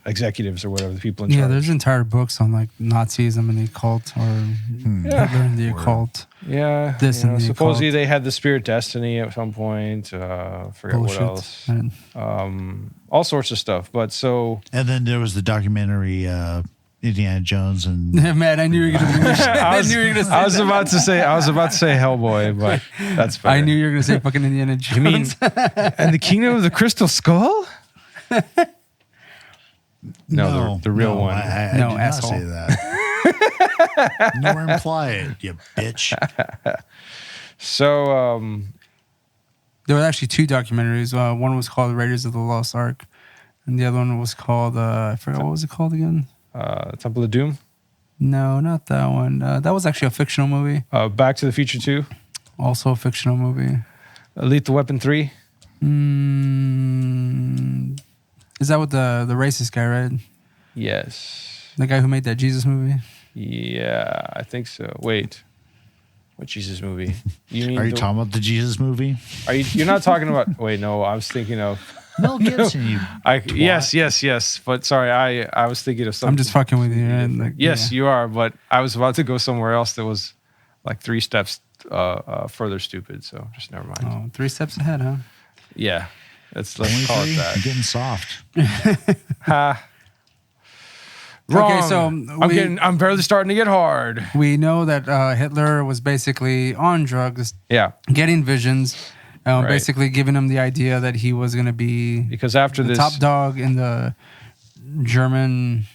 executives or whatever, the people in charge. Yeah, there's entire books on like Nazism and the occult, or Hitler and the occult. Yeah, This and the supposedly occult. they had the Spirit Destiny at some point. Forget Bullshit. what else. And All sorts of stuff. But so And then there was the documentary Indiana Jones and man, I knew you were gonna. I knew you were gonna say. I was about to say Hellboy, but that's fair. I knew you were gonna say fucking Indiana Jones. You mean and the Kingdom of the Crystal Skull? No, the real one. I No, did asshole. not say that. Nor imply it, you bitch. So There were actually two documentaries. One was called Raiders of the Lost Ark, and the other one was called I forgot, what was it called again? Temple of Doom, No, not that one. That was actually a fictional movie. Back to the Future 2, Also a fictional movie. Lethal Weapon 3. Is that with the racist guy, right? Yes. The guy who made that Jesus movie? Yeah, I think so. Wait. What Jesus movie? You mean Are you talking about the Jesus movie? You're not talking about wait, no, I was thinking of Mel Gibson, you. yes. But sorry, I was thinking of something. I'm just fucking with you. Right? Like, Yes, yeah. you are, but I was about to go somewhere else that was like 3 steps further stupid, so just never mind. Oh, 3 steps ahead, huh? Yeah. Let's Only call three? it that. I'm getting soft. Ha. Wrong. Okay, so I'm barely starting to get hard. we know that Hitler was basically on drugs, Yeah. getting visions, Right. basically giving him the idea that he was going to be Because after the this top dog in the German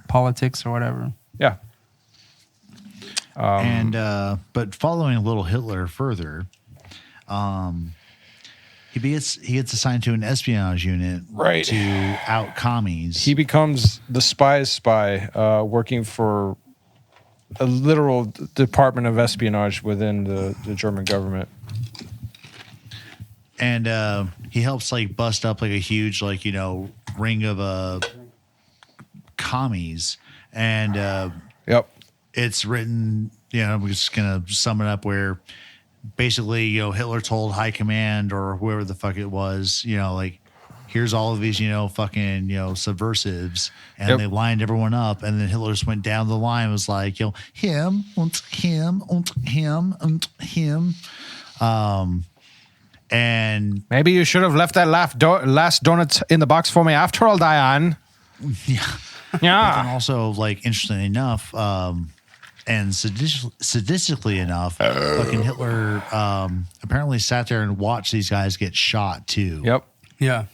politics or whatever. Yeah. But following a little Hitler further, he gets assigned to an espionage unit Right. to out commies. He becomes the spy's spy, working for a literal department of espionage within the German government. And he helps like bust up like a huge ring of commies. And Yep. it's written, we're just gonna sum it up where basically, Hitler told high command or whoever the fuck it was, here's all of these, fucking, subversives, and Yep. they lined everyone up, and then Hitler just went down the line and was like, him and him and him and him. And Maybe you should have left that last donut in the box for me after all, Diane. yeah. Yeah. And also, interestingly enough, and sadistically enough, fucking Hitler apparently sat there and watched these guys get shot too. Yep. Yeah.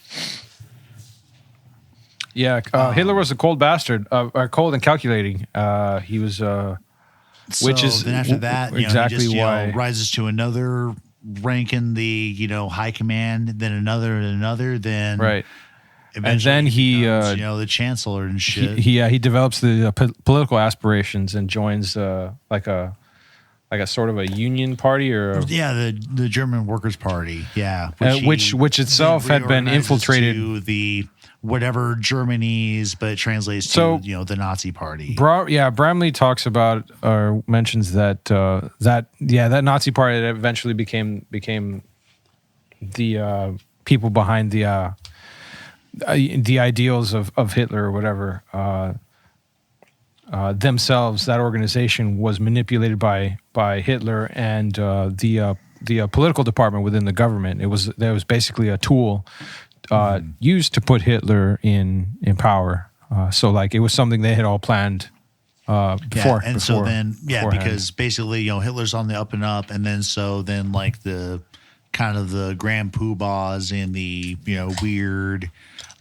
Yeah. Hitler was a cold bastard, cold and calculating. He was, which is then after that, exactly he just, why rises to another rank in the high command, then another, then right. eventually then he, becomes, the chancellor and shit. He develops the political aspirations and joins like a sort of a union party or the German Workers' Party, which itself then had been reorganizes infiltrated. to the whatever Germany's, but it translates to the Nazi Party. Bramley talks about or mentions that that Nazi party that eventually became the people behind the ideals of Hitler or whatever. Themselves, that organization was manipulated by Hitler and the political department within the government. There was basically a tool used to put Hitler in power. So it was something they had all planned before. Because basically Hitler's on the up and up, and then the kind of the grand poobahs and the, weird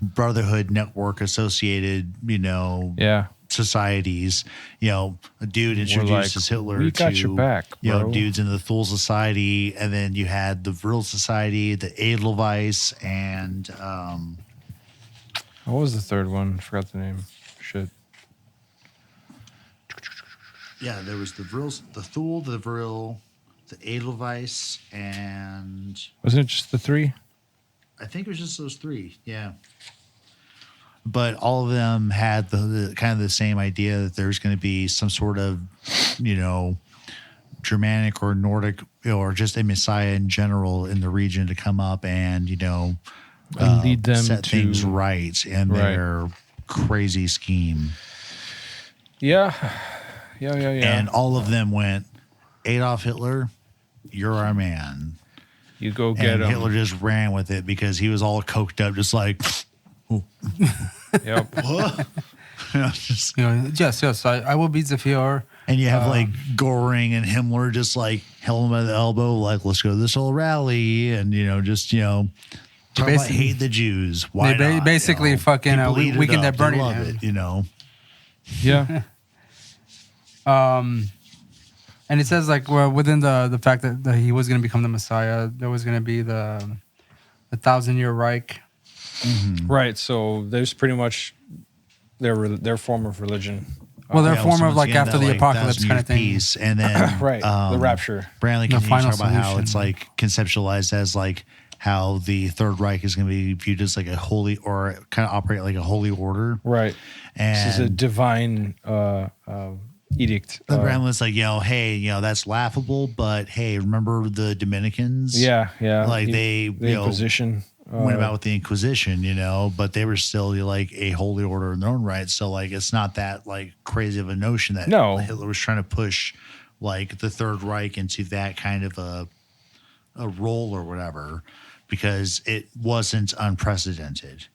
Brotherhood network associated, Yeah. societies. A dude introduces Hitler we to got your back, bro. dudes in the Thule Society, and then you had the Vril Society, the Edelweiss, and What was the third one? I forgot the name. Shit. yeah, there was the Thule, the Vril, the Edelweiss, and Wasn't it just the three? I think it was just those three. Yeah. But all of them had the kind of the same idea that there's going to be some sort of, Germanic or Nordic or just a messiah in general in the region to come up and, Lead them set to things right in their crazy scheme. Yeah. Yeah. And all of them went, Adolf Hitler, you're our man. You go get And him. Hitler just ran with it because he was all coked up, just like, Yep. what? Just, Yes, I will beat the Führer. and you have like Goring and Himmler just like held him by the elbow, like, let's go to this whole rally. And, talk about hate the Jews. Why They not? basically fucking People eat it weakened their up. They burning love hand. it, Yeah. And it says like within the fact that he was going to become the Messiah, there was going to be the 1,000-year Reich. Right. So there's pretty much their form of religion. Well, their Yeah, form so of once like again, after that, the apocalypse 1,000 kind of thing. Peace, and then Right. The rapture. Bramley The continues to final talk about how solution. it's like conceptualized as like how the Third Reich is going to be viewed as like a holy or kind of operate like a holy order. Right. And This is a divine edict. the Bramley's like, hey, that's laughable, but hey, remember the Dominicans? Yeah. Like the Inquisition. went about with the Inquisition, but they were still like a holy order in their own right. So like, it's not that like crazy of a notion that No. Hitler was trying to push like the Third Reich into that kind of a role or whatever, because it wasn't unprecedented.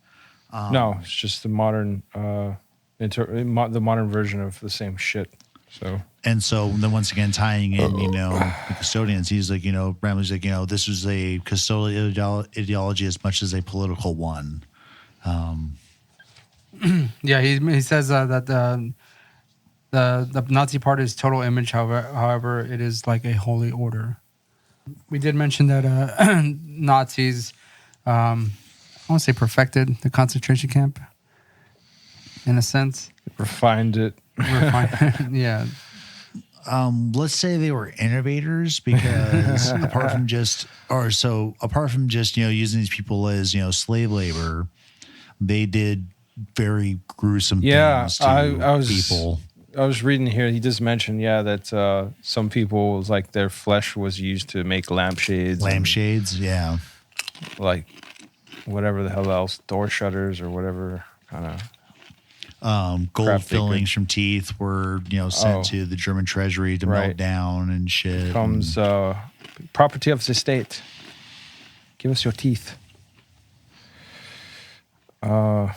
No, it's just the modern, the modern version of the same shit. So And so then once again, tying in, the custodians, he's like, Bramley's like, this is a custodial ideology as much as a political one. Yeah, he says that the Nazi Party is total image. However, it is like a holy order. We did mention that Nazis, I won't say perfected the concentration camp, in a sense. refined it. Yeah. Let's say they were innovators because apart from just using these people as using labor, they did very gruesome things to I was people. I was reading here. He just mentioned, that some people like their flesh was used to make lampshades. Lampshades, yeah. Like whatever the hell else, door shutters or whatever kind of. Gold Crap they fillings from teeth were sent to the German treasury to melt down and shit. Comes property of the state. Give us your teeth. But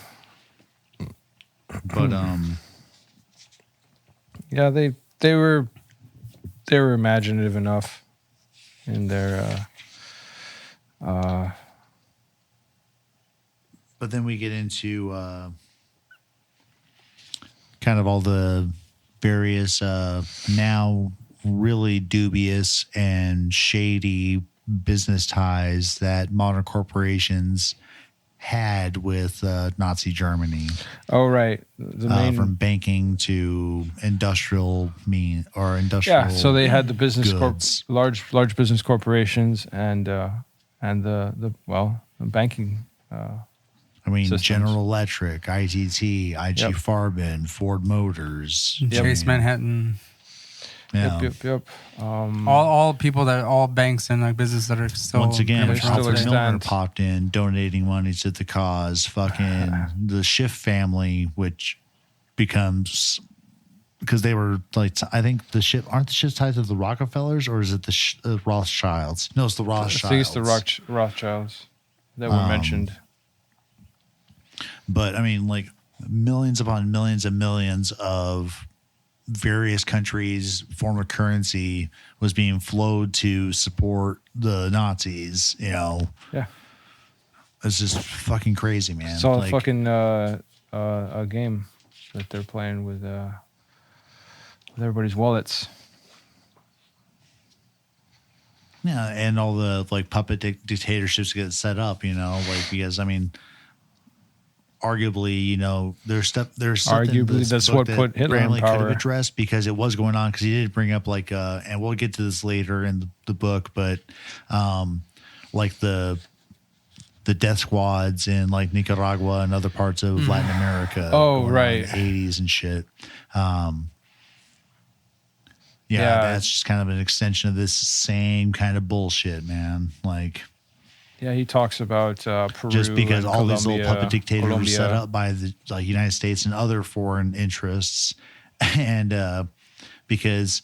Yeah, they were imaginative enough in their but then we get into kind of all the various now really dubious and shady business ties that modern corporations had with Nazi Germany. Oh, right. The main From banking to industrial. Yeah, so they had the business goods. large business corporations and the banking. Systems. General Electric, ITT, IG Farben, Ford Motors, Chase Manhattan. Yeah. Yep. All banks and like businesses that are still Once again, pretty much still Alfred operating. Milner extant. popped in, donating money to the cause. Fucking the Schiff family, which becomes because they were like, I think the Schiff aren't the Schiffs tied to the Rockefellers, or is it the Rothschilds? No, it's the I Rothschilds. think it's the Rothschilds that were mentioned. But I mean, like millions upon millions and millions of various countries' form of currency was being flowed to support the Nazis. You know, Yeah. it's just fucking crazy, man. It's all Like, fucking a game that they're playing with everybody's wallets. yeah, and all the like puppet dictatorships get set up. You know, like because I mean, arguably, you know, there's something Arguably, in this that's book what that put Hitler in Bramley could have power. addressed because it was going on because he did bring up like and we'll get to this later in the book, but like the death squads in like Nicaragua and other parts of Latin America. Oh, going on right. in the 80s and shit. Yeah. That's just kind of an extension of this same kind of bullshit, man. Like, Yeah, he talks about Peru. just because and all these little Colombia, puppet dictators were set Colombia. up by the like United States and other foreign interests, and because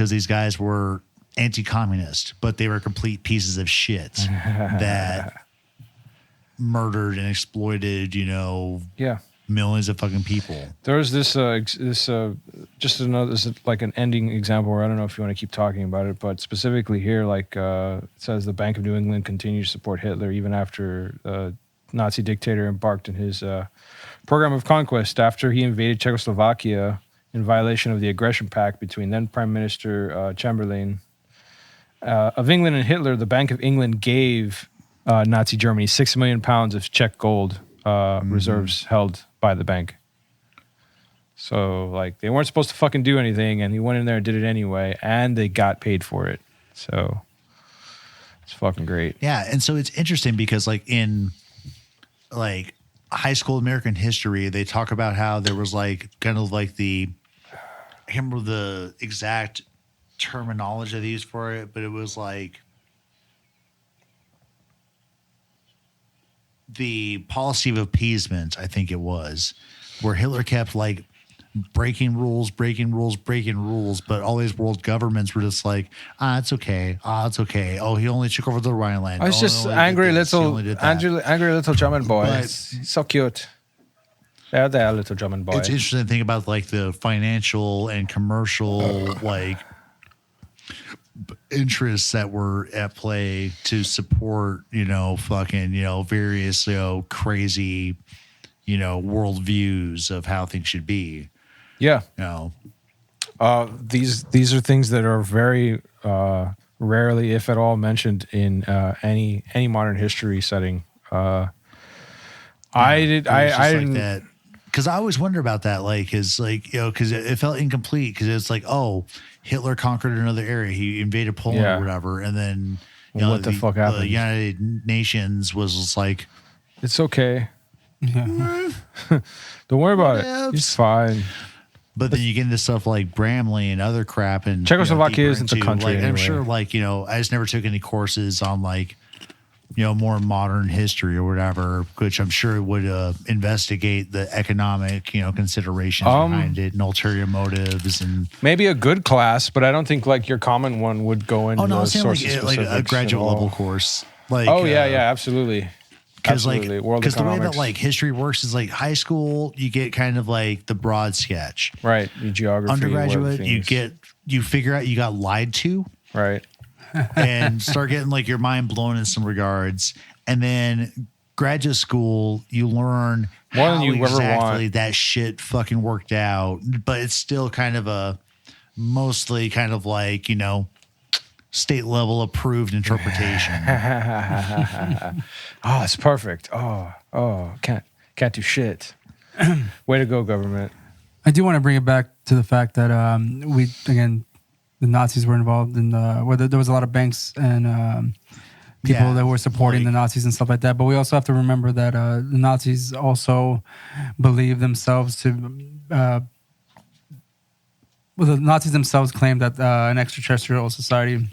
these guys were anti-communist, but they were complete pieces of shit that murdered and exploited, you know, Yeah. millions of fucking people. There's this just another, this is like an ending example where I don't know if you want to keep talking about it, but specifically here, like it says the Bank of New England continues to support Hitler even after the Nazi dictator embarked in his program of conquest after he invaded Czechoslovakia in violation of the aggression pact between then Prime Minister Chamberlain of England and Hitler. The Bank of England gave Nazi Germany £6 million of Czech gold reserves held by the bank. So, like, they weren't supposed to fucking do anything, and he went in there and did it anyway, and they got paid for it. So, it's fucking great. Yeah, and so it's interesting because, like, in like high school American history, they talk about how there was like kind of like I can't remember the exact terminology they used for it, but it was like the policy of appeasement, I think it was, where Hitler kept like breaking rules, but all these world governments were just like, it's okay. It's okay. Oh, he only took over the Rhineland. I was Oh, just he only did angry this. He little, only did that. angry little German boy. But- He's so cute. There, little German boy. It's interesting to think about like the financial and commercial like interests that were at play to support, you know, fucking, you know, various, you know, crazy, you know, worldviews of how things should be. Yeah. You know, These are things that are very rarely, if at all, mentioned in any modern history setting. I It was just didn't. like that. Because I always wonder about that, like, because, like, you know, because it felt incomplete. Because it's like, oh, Hitler conquered another area, he invaded Poland Yeah. or whatever, and then you know, What the fuck happened? The United Nations was just like, It's okay. Yeah. Don't worry about it. Plebs. It's fine. but then you get into stuff like Bramley and other crap, and Czechoslovakia you know, isn't a deeper country Like, I'm anyway. sure, like, you know, I just never took any courses on like, you know, more modern history or whatever, which I'm sure would investigate the economic, you know, considerations behind it and ulterior motives and. Maybe a good class, but I don't think like your common one would go into Oh no, I'm those saying sources like a specifics graduate at all. level course. Like, Oh yeah, absolutely. Because like, Absolutely. World because the way that economics. like history works is like high school, you get kind of like the broad sketch. Right, your geography, Undergraduate, world you things. figure out you got lied to, right. and start getting like your mind blown in some regards. And then graduate school, you learn More than how you ever exactly want. that shit fucking worked out. But it's still kind of a mostly kind of like, you know, state level approved interpretation. Oh, it's perfect. Oh, can't do shit. Way to go, government. I do want to bring it back to the fact that the Nazis were involved in where there was a lot of banks and people Yeah, that were supporting like- the Nazis and stuff like that. But we also have to remember that the Nazis also believe themselves to. The Nazis themselves claimed that an extraterrestrial society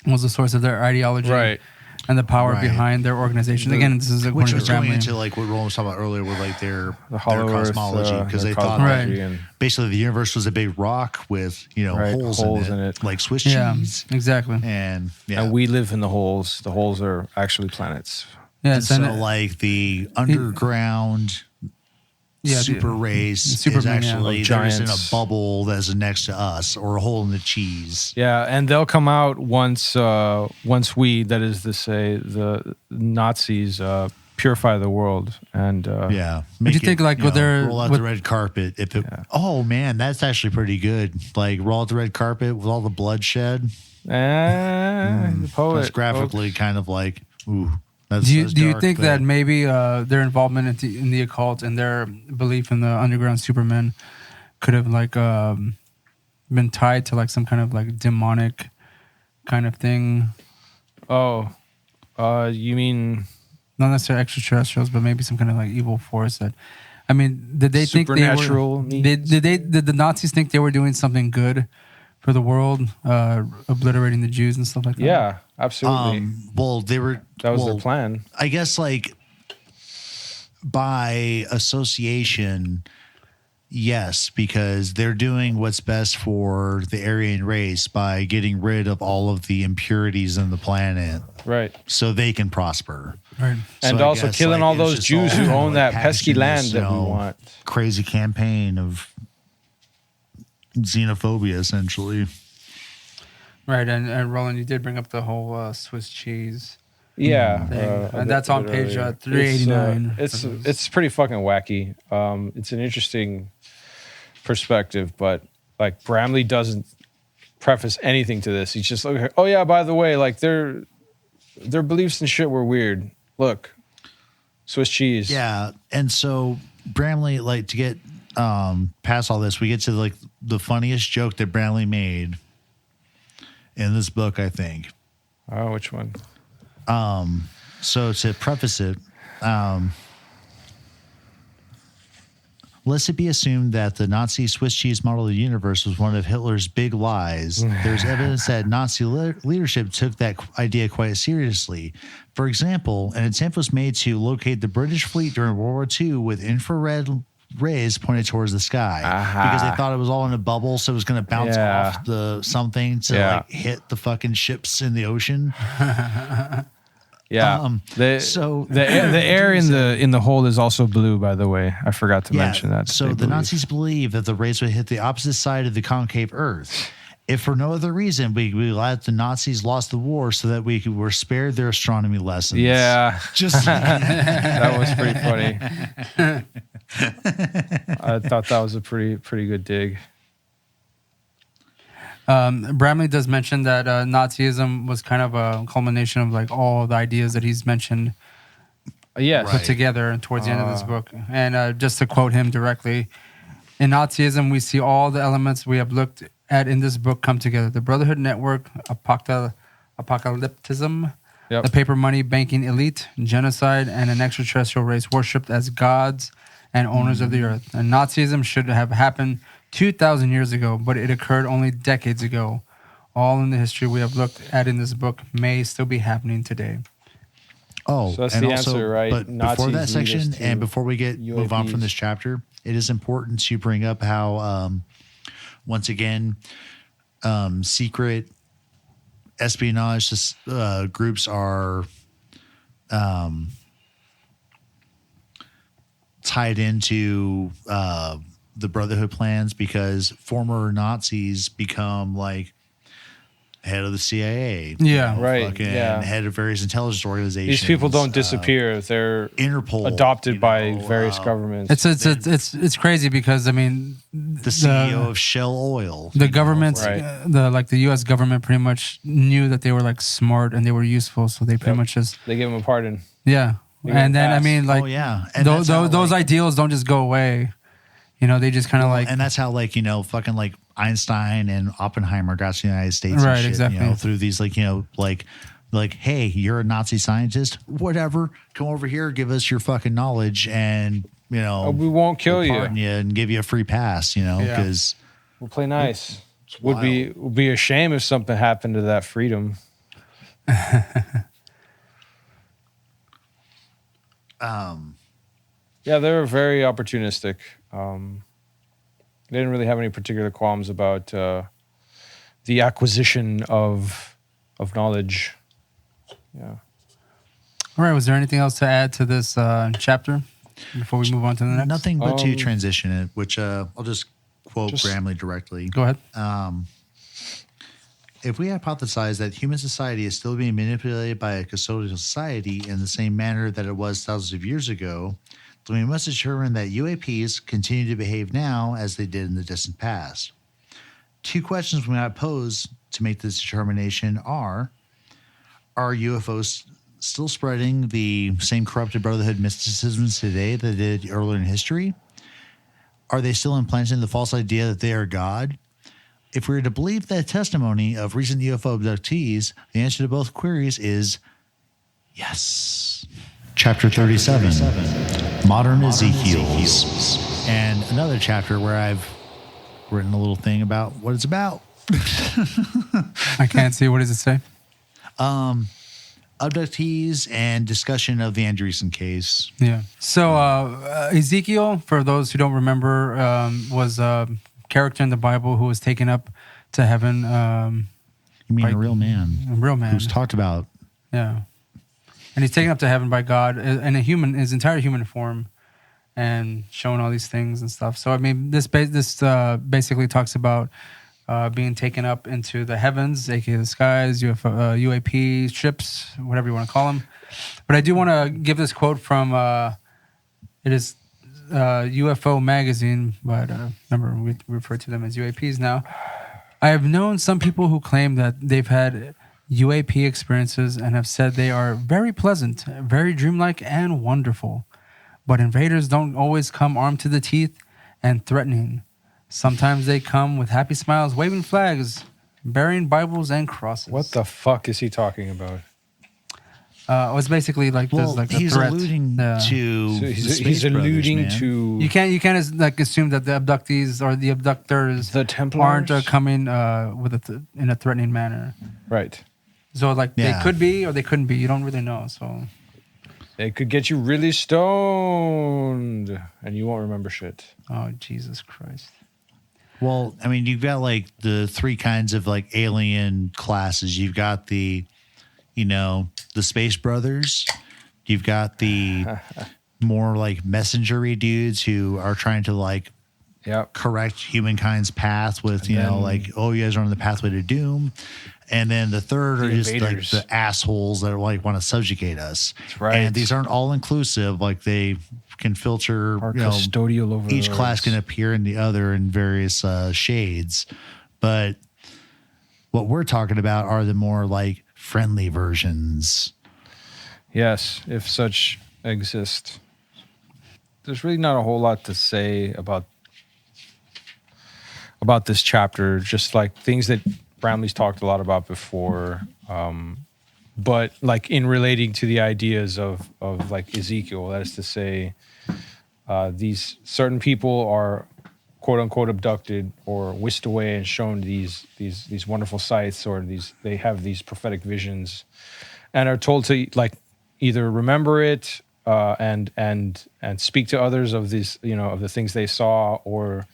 was the source of their ideology Right. and the power Right. behind their organization. Again, this is Which according was to going Bramley. into like what Roland was talking about earlier with like their Hollow Earth, cosmology, because their they thought cosmology that and- basically the universe was a big rock with, you know, Right, holes in it, like Swiss Yeah, cheese. exactly. And And we live in the holes. The holes are actually planets. Yeah, and so like the underground super race Superman, is actually yeah. they're just in a Giants. bubble that's next to us, or a hole in the cheese. Yeah, and they'll come out once we, that is to say, the Nazis purify the world, and Yeah. What do you think, like, with their- roll out with- the red carpet? Oh man, that's actually pretty good. Like roll out the red carpet with all the bloodshed. the poet. That's graphically kind of like, ooh. That's, Do you that's do you dark, think but- that maybe their involvement in the occult and their belief in the underground Superman could have like been tied to like some kind of like demonic kind of thing? You mean Not necessarily extraterrestrials, but maybe some kind of like evil force that. I mean, did they think they were? Supernatural means? Did the Nazis think they were doing something good for the world, obliterating the Jews and stuff like that? Yeah, absolutely. Well, they were. That was well, their plan. I guess like by association, yes, because they're doing what's best for the Aryan race by getting rid of all of the impurities in the planet Right. so they can prosper. Right. And So I also guess, killing like, all it's those just Jews all, who own that like, pesky hatching land this, that we want. Crazy campaign of xenophobia, essentially. Right, and Roland, you did bring up the whole Swiss cheese Yeah. thing, a and bit- that's on bit page earlier. 389. It's pretty fucking wacky. It's an interesting perspective, but like Bramley doesn't preface anything to this. He's just like, oh yeah, by the way, like their beliefs and shit were weird. Look, Swiss cheese. Yeah, and so Bramley, like to get past all this, we get to like the funniest joke that Bramley made in this book, I think. Oh, which one? So to preface it, lest it be assumed that the Nazi Swiss cheese model of the universe was one of Hitler's big lies, there's evidence that Nazi leadership took that idea quite seriously. For example, an attempt was made to locate the British fleet during World War II with infrared rays pointed towards the sky because they thought it was all in a bubble, so it was going to bounce off the something to like hit the fucking ships in the ocean. Yeah. so the air in the hole is also blue, by the way. I forgot to mention that. So the Nazis believe that the rays would hit the opposite side of the concave Earth. If for no other reason, we glad the Nazis lost the war so that we were spared their astronomy lessons. Yeah. Just That was pretty funny. I thought that was a pretty good dig. Bramley does mention that Nazism was kind of a culmination of like all the ideas that he's mentioned Yes. put together towards the end of this book. And just to quote him directly, in Nazism, we see all the elements we have looked at in this book come together. The Brotherhood Network, apocalypticism, Yep. the paper money banking elite, genocide, and an extraterrestrial race worshipped as gods and owners of the earth. And Nazism should have happened 2,000 years ago, but it occurred only decades ago. All in the history we have looked at in this book may still be happening today. Oh, So that's and the also, answer, right? But Nazis before that lead us section, to and before we move on from UAPs. this chapter, it is important to bring up how, once again, secret espionage groups are tied into the Brotherhood plans because former Nazis become like head of the CIA. Yeah. Right, Fucking yeah. head of various intelligence organizations. These people don't disappear. They're Interpol adopted you by know, various governments. It's crazy because I mean the CEO of Shell Oil. the government, Right. the U.S. government pretty much knew that they were like smart and they were useful, so they pretty much just They give them a pardon. yeah. They And go then I fast. mean like Oh yeah, and those that's how, those like- ideals don't just go away. You know, they just kind of like and that's how like fucking like Einstein and Oppenheimer got to the United States, Right, and shit, exactly. through these like hey, you're a Nazi scientist, whatever, come over here, give us your fucking knowledge, and We won't kill we'll you. pardon you and give you a free pass, Yeah. because We'll play nice. Would be a shame if something happened to that freedom. Yeah, they were very opportunistic. They didn't really have any particular qualms about the acquisition of knowledge. Yeah. all right. Was there anything else to add to this chapter? before we move on to the next? Nothing but to transition it, which I'll just quote Bramley directly. Go ahead. If we hypothesize that human society is still being manipulated by a custodial society in the same manner that it was thousands of years ago, then we must determine that UAPs continue to behave now as they did in the distant past. Two questions we might pose to make this determination are UFOs still spreading the same corrupted brotherhood mysticisms today that they did earlier in history? Are they still implanting the false idea that they are God? If we were to believe the testimony of recent UFO abductees, the answer to both queries is yes. Chapter 37, Modern EZEKIELS. And another chapter where I've written a little thing about what it's about. I can't see. What does it say? Abductees and discussion of the Andreessen case. Yeah. So Ezekiel, for those who don't remember, was a character in the Bible who was taken up to heaven. You mean a real man? A real man. Who's talked about. Yeah. And he's taken up to heaven by God in his entire human form, and shown all these things and stuff. So I mean, this basically talks about being taken up into the heavens, aka the skies, UAP ships, whatever you want to call them. But I do want to give this quote from it is UFO magazine, but remember we refer to them as UAPs now. I have known some people who claim that they've had UAP experiences and have said they are very pleasant, very dreamlike, and wonderful. But invaders don't always come armed to the teeth and threatening. Sometimes they come with happy smiles, waving flags, bearing Bibles and crosses. What the fuck is he talking about? It was basically like there's like a he's threat. alluding to So the he's Space alluding Brothers, man. to You can't like assume that the abductees or the abductors the Templars. aren't coming in a threatening manner. Right. So like Yeah. they could be or they couldn't be. You don't really know. So It could get you really stoned, and you won't remember shit. oh Jesus Christ. Well, I mean, you've got like the three kinds of like alien classes. You've got the Space Brothers. You've got the more like messengery dudes who are trying to like correct humankind's path with, you know, like, oh, you guys are on the pathway to doom. And then the third are just like the assholes that like want to subjugate us. That's right. And these aren't all inclusive. Like they can filter, Our custodial overlords. each class can appear in the other in various shades. But what we're talking about are the more like friendly versions. Yes, if such exist. There's really not a whole lot to say about this chapter, just like things that Bramley's talked a lot about before, but like in relating to the ideas of like Ezekiel, that is to say, these certain people are quote unquote abducted or whisked away and shown these wonderful sights, or they have these prophetic visions, and are told to like either remember it and speak to others of these, you know, of the things they saw, or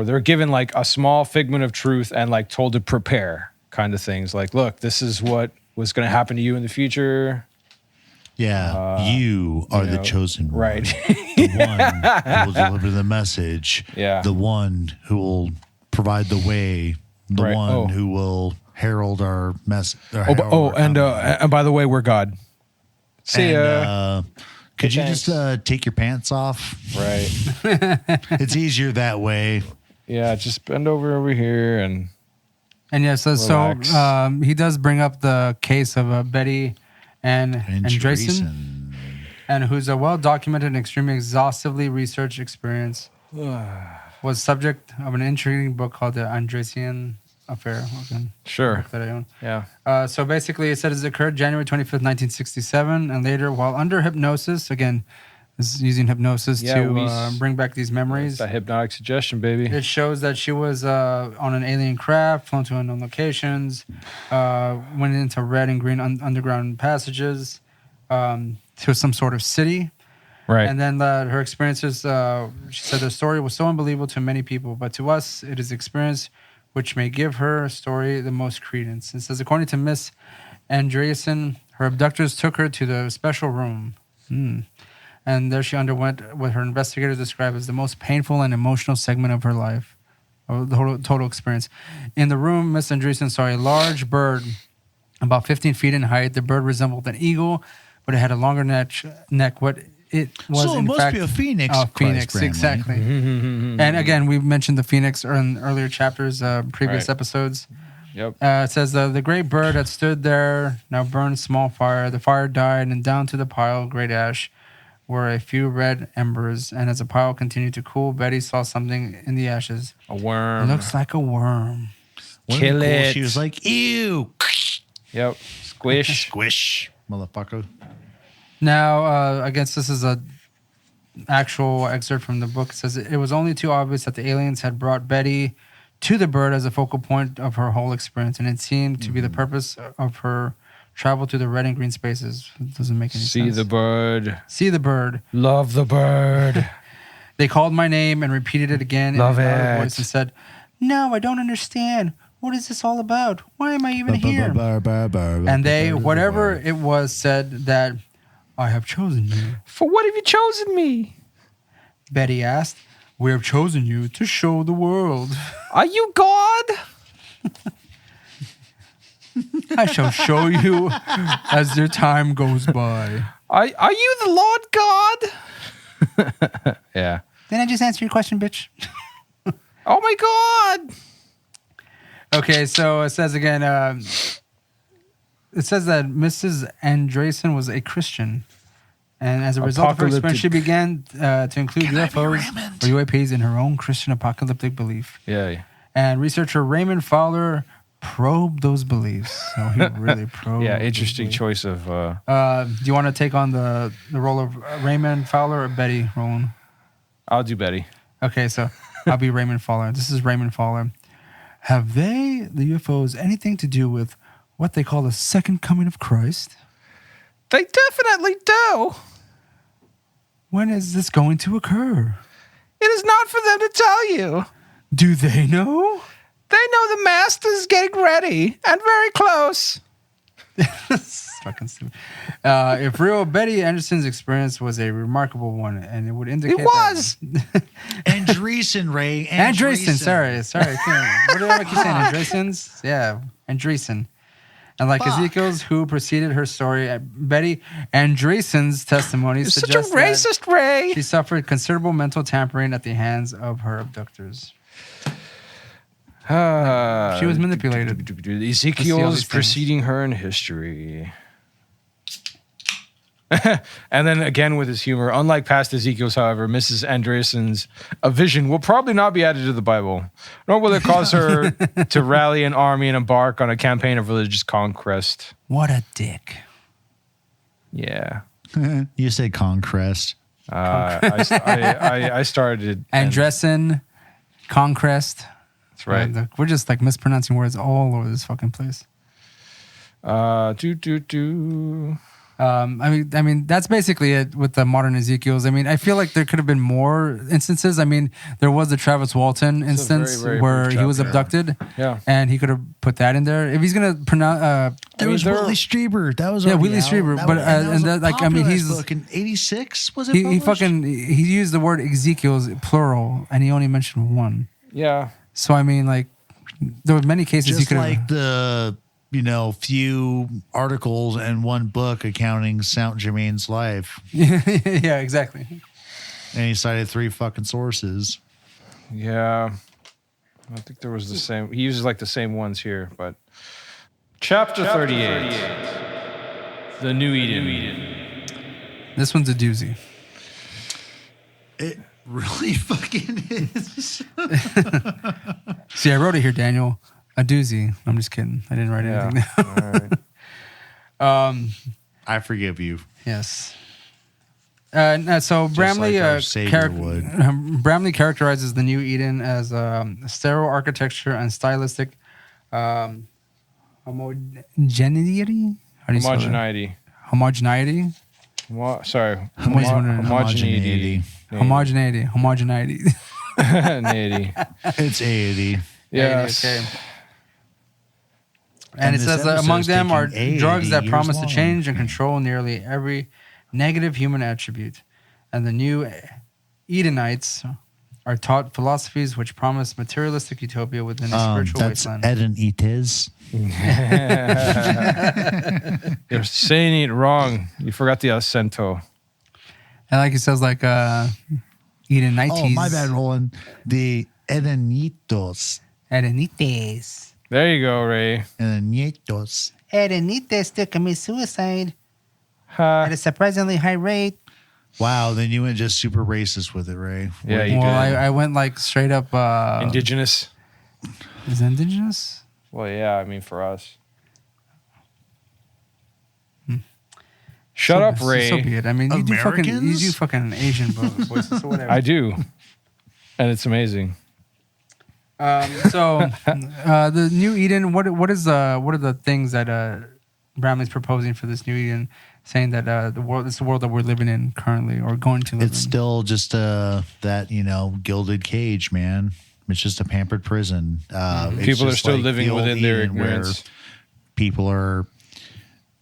they're given like a small figment of truth and like told to prepare kind of things. Like, look, this is what was going to happen to you in the future. Yeah, you are the chosen one. Right. The one who will deliver the message. Yeah. The one who will provide the way. The Right. one Oh. who will herald our message. And by the way, we're God. See ya. And, could you Thanks. just take your pants off? Right. It's easier that way. Yeah, just bend over here and And yes, Relax. he does bring up the case of Betty and Andreessen, and who's a well-documented and extremely exhaustively researched experience, was subject of an intriguing book called The Andreessen Affair. sure. Book that I own. Yeah. So basically, it says it occurred January 25th, 1967, and later, while under hypnosis, again, this is using hypnosis to bring back these memories. That hypnotic suggestion, baby. It shows that she was on an alien craft, flown to unknown locations, went into red and green underground passages to some sort of city. Right. And then her experiences, she said the story was so unbelievable to many people, but to us, it is experience which may give her story the most credence. It says, according to Miss Andreessen, her abductors took her to the special room. and there she underwent what her investigators describe as the most painful and emotional segment of her life, or the total experience. In the room, Miss Andreessen saw a large bird about 15 feet in height. The bird resembled an eagle, but it had a longer neck. What it was, So it in must fact, be a phoenix. a Christ, phoenix, Bramley. exactly. And again, we mentioned the phoenix in earlier chapters, previous Right. episodes. Yep. It says the great bird had stood there, now burned small fire. The fire died, and down to the pile of great ash were a few red embers. And as the pile continued to cool, Betty saw something in the ashes. A It worm. looks like a worm. Wasn't Kill cool? it. She was like, ew. Yep. Squish. Squish, motherfucker. Now, I guess this is a actual excerpt from the book. It says it was only too obvious that the aliens had brought Betty to the bird as a focal point of her whole experience, and it seemed to be the purpose of her travel to the red and green spaces. It doesn't make any sense. See the bird. See the bird. Love the bird. They called my name and repeated it again Love in a louder it. voice and said, "No, I don't understand. What is this all about? Why am I even here?" And they, whatever it was, said that I have chosen you. For what have you chosen me? Betty asked. "We have chosen you to show the world. Are you God? I shall show you as your time goes by." Are you the Lord God? Yeah. Didn't I just answer your question, bitch? Oh my God. Okay, so it says again, it says that Mrs. Andreessen was a Christian. And as a result of her experience, she began to include UFOs or UAPs in her own Christian apocalyptic belief. Yeah. And researcher Raymond Fowler probed those beliefs. So he really probed. Yeah. those Interesting beliefs. choice of. Do you want to take on the role of Raymond Fowler or Betty Roland? I'll do Betty. Okay, so I'll be Raymond Fowler. This is Raymond Fowler. Have they, the UFOs, anything to do with what they call the second coming of Christ? They definitely do. When is this going to occur? It is not for them to tell you. Do they know? They know the master's getting ready and very close. It's fucking stupid. If real, Betty Anderson's experience was a remarkable one, and it would indicate It was. Andreessen, Ray. Andreessen, sorry. I can't. What did I keep saying? Andreessen's? Yeah, Andreessen. And like Ezekiel's, who preceded her story, Betty Andreessen's testimony You're such a suggests that racist, Ray. she suffered considerable mental tampering at the hands of her abductors. She was manipulated. Ezekiel's preceding her in history. And then again with his humor, unlike past Ezekiel's, however, Mrs. Andreessen's a vision will probably not be added to the Bible, nor will it cause her to rally an army and embark on a campaign of religious conquest. What a dick. Yeah. You say Conquest. I started. Andreessen, Conquest. That's right. We're just like mispronouncing words all over this fucking place. Uh, I mean, that's basically it with the modern Ezekiels. I mean, I feel like there could have been more instances. I mean, there was the Travis Walton instance very, very where brief he was chapter. abducted. Yeah. And he could have put that in there. If he's going to pronounce... There was Willie Strieber. That was already Willie out. Strieber, That but, was- that and was a that, like, I mean, popular he's- book in '86. Was it? he published? he used the word Ezekiel's plural, and he only mentioned one. Yeah. So, I mean, like, there were many cases he just could like have... the few articles and one book accounting Saint Germain's life, Yeah, exactly. and he cited 3 fucking sources. Yeah. I think there was the same. He uses like the same ones here, but. Chapter 38. The New Eden. This one's a doozy. It really fucking is. See, I wrote it here, Daniel. A doozy. I'm just kidding. I didn't write anything down. All right. I forgive you. Yes. So Bramley, like our Savior would. Bramley characterizes the New Eden as sterile architecture and stylistic homogeneity. How do you spell that? Homogeneity. Homogeneity. Homogeneity. Homogeneity. Homogeneity. It's 80. Yes. Okay. And it this says that episode's among them are taking 80 drugs that years promise to long. change and control nearly every negative human attribute. and the new Edenites are taught philosophies which promise materialistic utopia within a spiritual That's wasteland. Edenites. You're saying it wrong. You forgot the acento. And like he says, like Edenites. Oh, my bad, Roland. The Edenitos. Edenites. There you go, Ray. Edenitos. Edenites to commit suicide Ha. at a surprisingly high rate. Wow, then you went just super racist with it, Ray. Yeah, you Well, did. I went like straight up. Indigenous. Is it indigenous? Well, yeah, I mean, for us. Shut up, Ray. So be it. I mean, you do Americans? fucking Asian voices or whatever. I do. And it's amazing. The New Eden. What are the things that Bramley's proposing for this New Eden? Saying that it's the world that we're living in currently, or going to live It's in. still just that, gilded cage, man. It's just a pampered prison. It's People are just still like living the old within their Eden where ignorance. people are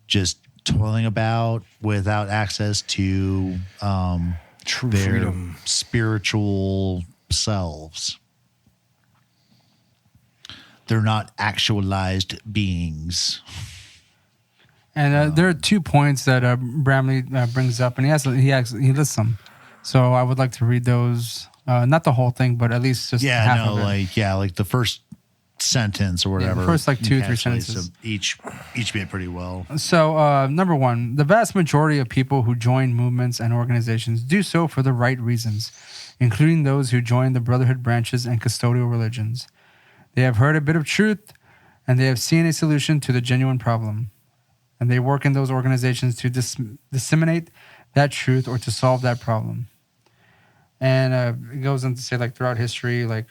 just toiling about without access to True their freedom. spiritual selves. They're not actualized beings. And there are 2 points that Bramley brings up, and he lists them. So I would like to read those, not the whole thing, but at least just half of it. like the first sentence or whatever. the first, like, 2 or 3 encapsulates sentences. Each bit pretty well. So, number 1, the vast majority of people who join movements and organizations do so for the right reasons, including those who join the Brotherhood branches and custodial religions. They have heard a bit of truth, and they have seen a solution to the genuine problem. And they work in those organizations to disseminate that truth or to solve that problem. And it goes on to say, like, throughout history, like,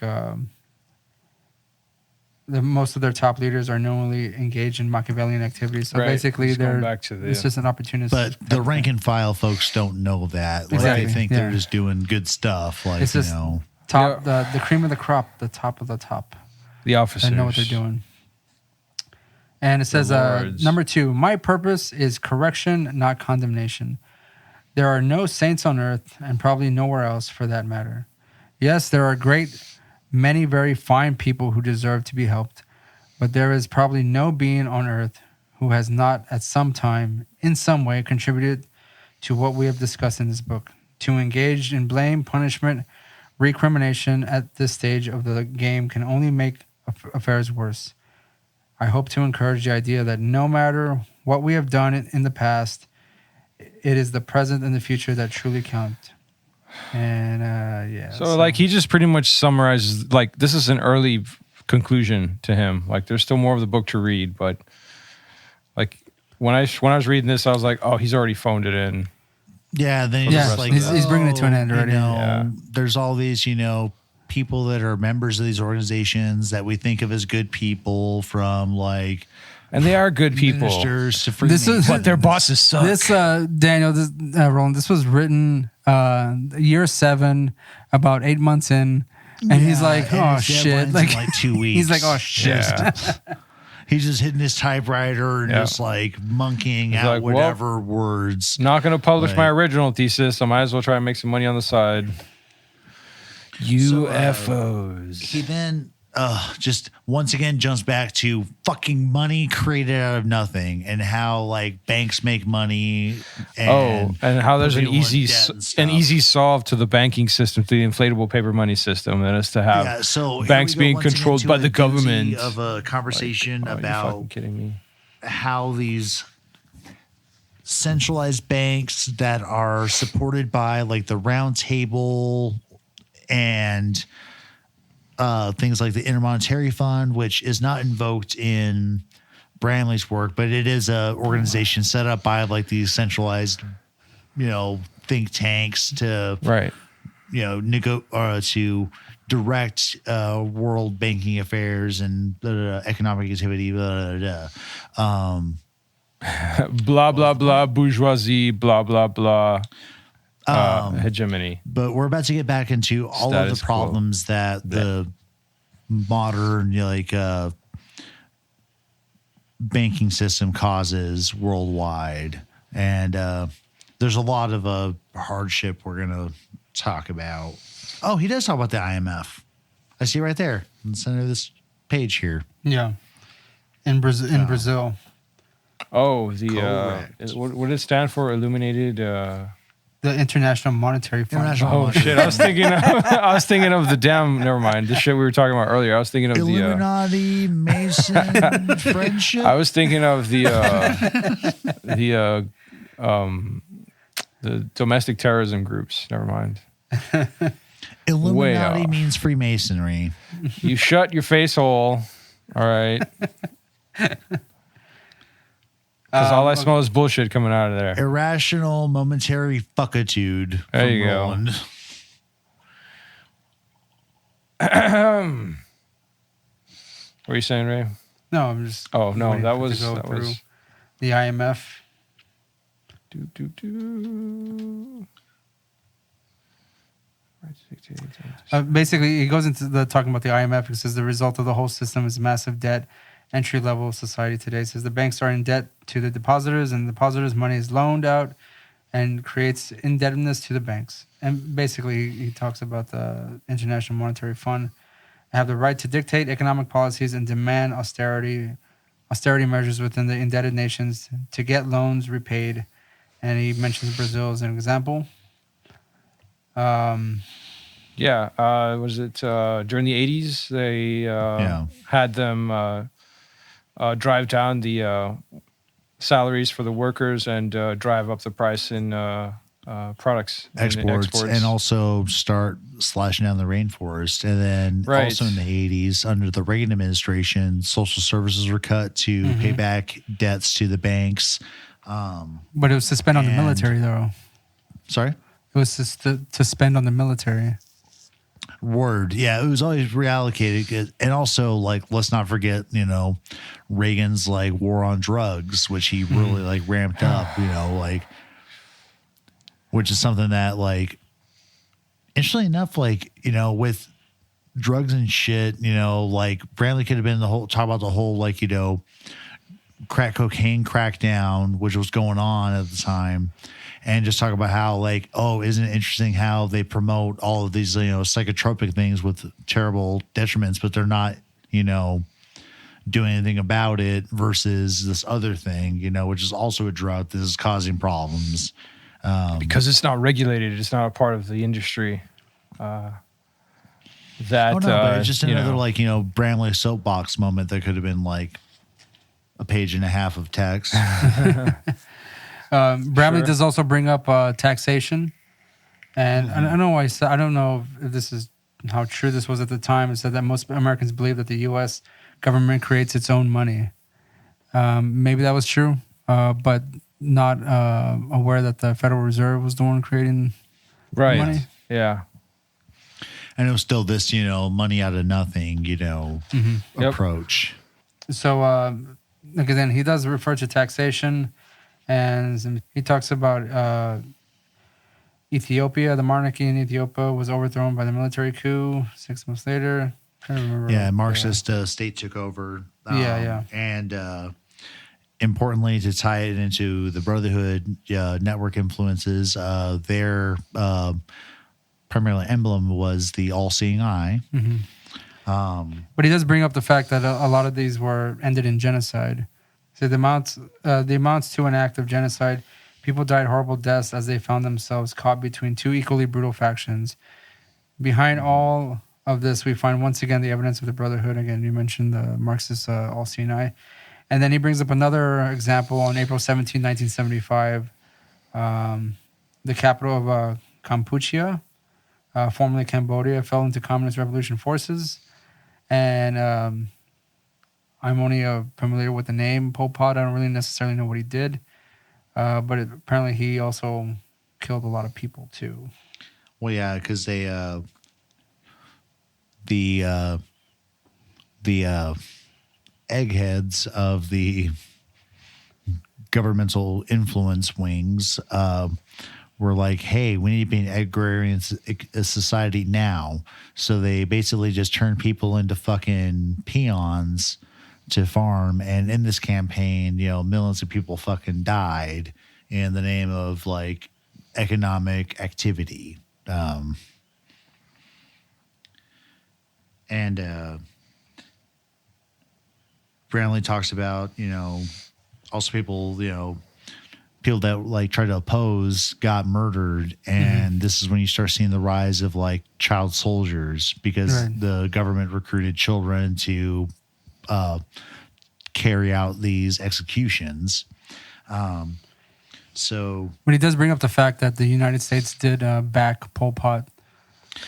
most of their top leaders are knowingly engaged in Machiavellian activities. So Right. basically, Just going back to it's just an opportunist. But the rank and file folks don't know that. Like, Exactly, they think yeah. they're just doing good stuff. Like, It's just top, the cream of the crop, the top of the top. The officers. They know what they're doing. And it says, lords. number 2, my purpose is correction, not condemnation. There are no saints on earth, and probably nowhere else for that matter. Yes, there are many very fine people who deserve to be helped, but there is probably no being on earth who has not at some time, in some way, contributed to what we have discussed in this book. To engage in blame, punishment, recrimination at this stage of the game can only make affairs worse. I hope to encourage the idea that no matter what we have done in the past, it is the present and the future that truly count. And So, like, he just pretty much summarizes, like, this is an early conclusion to him. Like, there's still more of the book to read, but like when I was reading this, I was like, oh, he's already phoned it in. Yeah, then Yeah, just like, he's bringing it to an end already. Yeah. There's all these, people that are members of these organizations that we think of as good people, from like And they are good people. ministers to free This is- But their bosses suck. This, Daniel, Roland, this was written year 7, about 8 months in. And he's like, and oh, his shit. deadline's Like, in like 2 weeks. he's like, oh, shit. Yeah. He's just hitting his typewriter and Yeah. just like monkeying He's out like, well, whatever words. Not going to publish Right. my original thesis. I might as well try and make some money on the side. UFOs. He then just once again jumps back to fucking money created out of nothing, and how like banks make money. And and how there's an people in easy debt and an stuff. easy solve to the banking system, to the inflatable paper money system, and is to have Yeah, so here banks we go being once again controlled to by a the doozy government. of a conversation Are you about fucking kidding me? how these centralized banks that are supported by like the Round Table and things like the Intermonetary Fund, which is not invoked in Bramley's work, but it is a organization set up by like these centralized, think tanks to Right. to direct world banking affairs and economic activity. Blah blah blah bourgeoisie. Blah blah blah. Hegemony. But we're about to get back into all of Status the quo. problems that the modern banking system causes worldwide. And there's a lot of hardship we're gonna talk about. Oh, he does talk about the IMF. I see right there in the center of this page here. Yeah. In Brazil. Oh, Correct. what did it stand for? Illuminated. The International Monetary Fund. International Oh Monetary shit! I was thinking of the damn. Never mind. The shit we were talking about earlier. I was thinking of Illuminati, Mason, friendship. I was thinking of the domestic terrorism groups. Never mind. Illuminati Way off. means Freemasonry. You shut your face hole. All right. Because all I smell is bullshit coming out of there. Irrational, momentary fuckitude. There from you go. Roland. What are you saying, Ray? No, I'm just. Oh no, waiting that for it was to go that through was. the IMF. Basically, he goes into the talking about the IMF. It says the result of the whole system is massive debt, entry level society today. It says the banks are in debt to the depositors, and the depositors' money is loaned out and creates indebtedness to the banks. And basically, he talks about the International Monetary Fund have the right to dictate economic policies and demand austerity measures within the indebted nations to get loans repaid. And he mentions Brazil as an example. Yeah, was it during the 80s? They had them drive down the salaries for the workers and drive up the price in products. Exports, and also start slashing down the rainforest. And then also in the 80s, under the Reagan administration, social services were cut to pay back debts to the banks. But it was to spend on the military, though. Sorry? It was just to spend on the military. Word. Yeah, it was always reallocated. And also, like, let's not forget, Reagan's, like, war on drugs, which he really, like, ramped up, which is something that, like, interestingly enough, like, with drugs and shit, like, Bramley could have been talk about the whole, like, crack cocaine crackdown, which was going on at the time. And just talk about how, like, isn't it interesting how they promote all of these, psychotropic things with terrible detriments, but they're not, doing anything about it versus this other thing, which is also a drug that is causing problems. Because it's not regulated. It's not a part of the industry. But it's just another, Bramley soapbox moment that could have been, like, a page and a half of text. Bramley does also bring up taxation, and I don't know why. I don't know if this is how true this was at the time. It said that most Americans believe that the U.S. government creates its own money. Maybe that was true, but not aware that the Federal Reserve was the one creating money. Yeah. And it was still this, money out of nothing, approach. So, again, he does refer to taxation. And he talks about Ethiopia. The monarchy in Ethiopia was overthrown by the military coup 6 months later. I don't remember. Yeah, Marxist state took over. And importantly, to tie it into the Brotherhood network influences, their primarily emblem was the all-seeing eye. But he does bring up the fact that a lot of these were ended in genocide. So the amounts to an act of genocide. People died horrible deaths as they found themselves caught between two equally brutal factions. Behind all of this, we find once again the evidence of the Brotherhood. Again, you mentioned the Marxist all-seeing eye. And then he brings up another example on April 17, 1975. The capital of Kampuchea, formerly Cambodia, fell into communist revolution forces. And I'm only familiar with the name Pol Pot. I don't really necessarily know what he did. But apparently he also killed a lot of people too. Well, yeah, because they the eggheads of the governmental influence wings were like, hey, we need to be an agrarian society now. So they basically just turned people into fucking peons to farm. And in this campaign, millions of people fucking died. in the name of like economic activity. And Bramley talks about, also people that like try to oppose got murdered. And this is when you start seeing the rise of like child soldiers, because the government recruited children to carry out these executions. So, but he does bring up the fact that the United States did back Pol Pot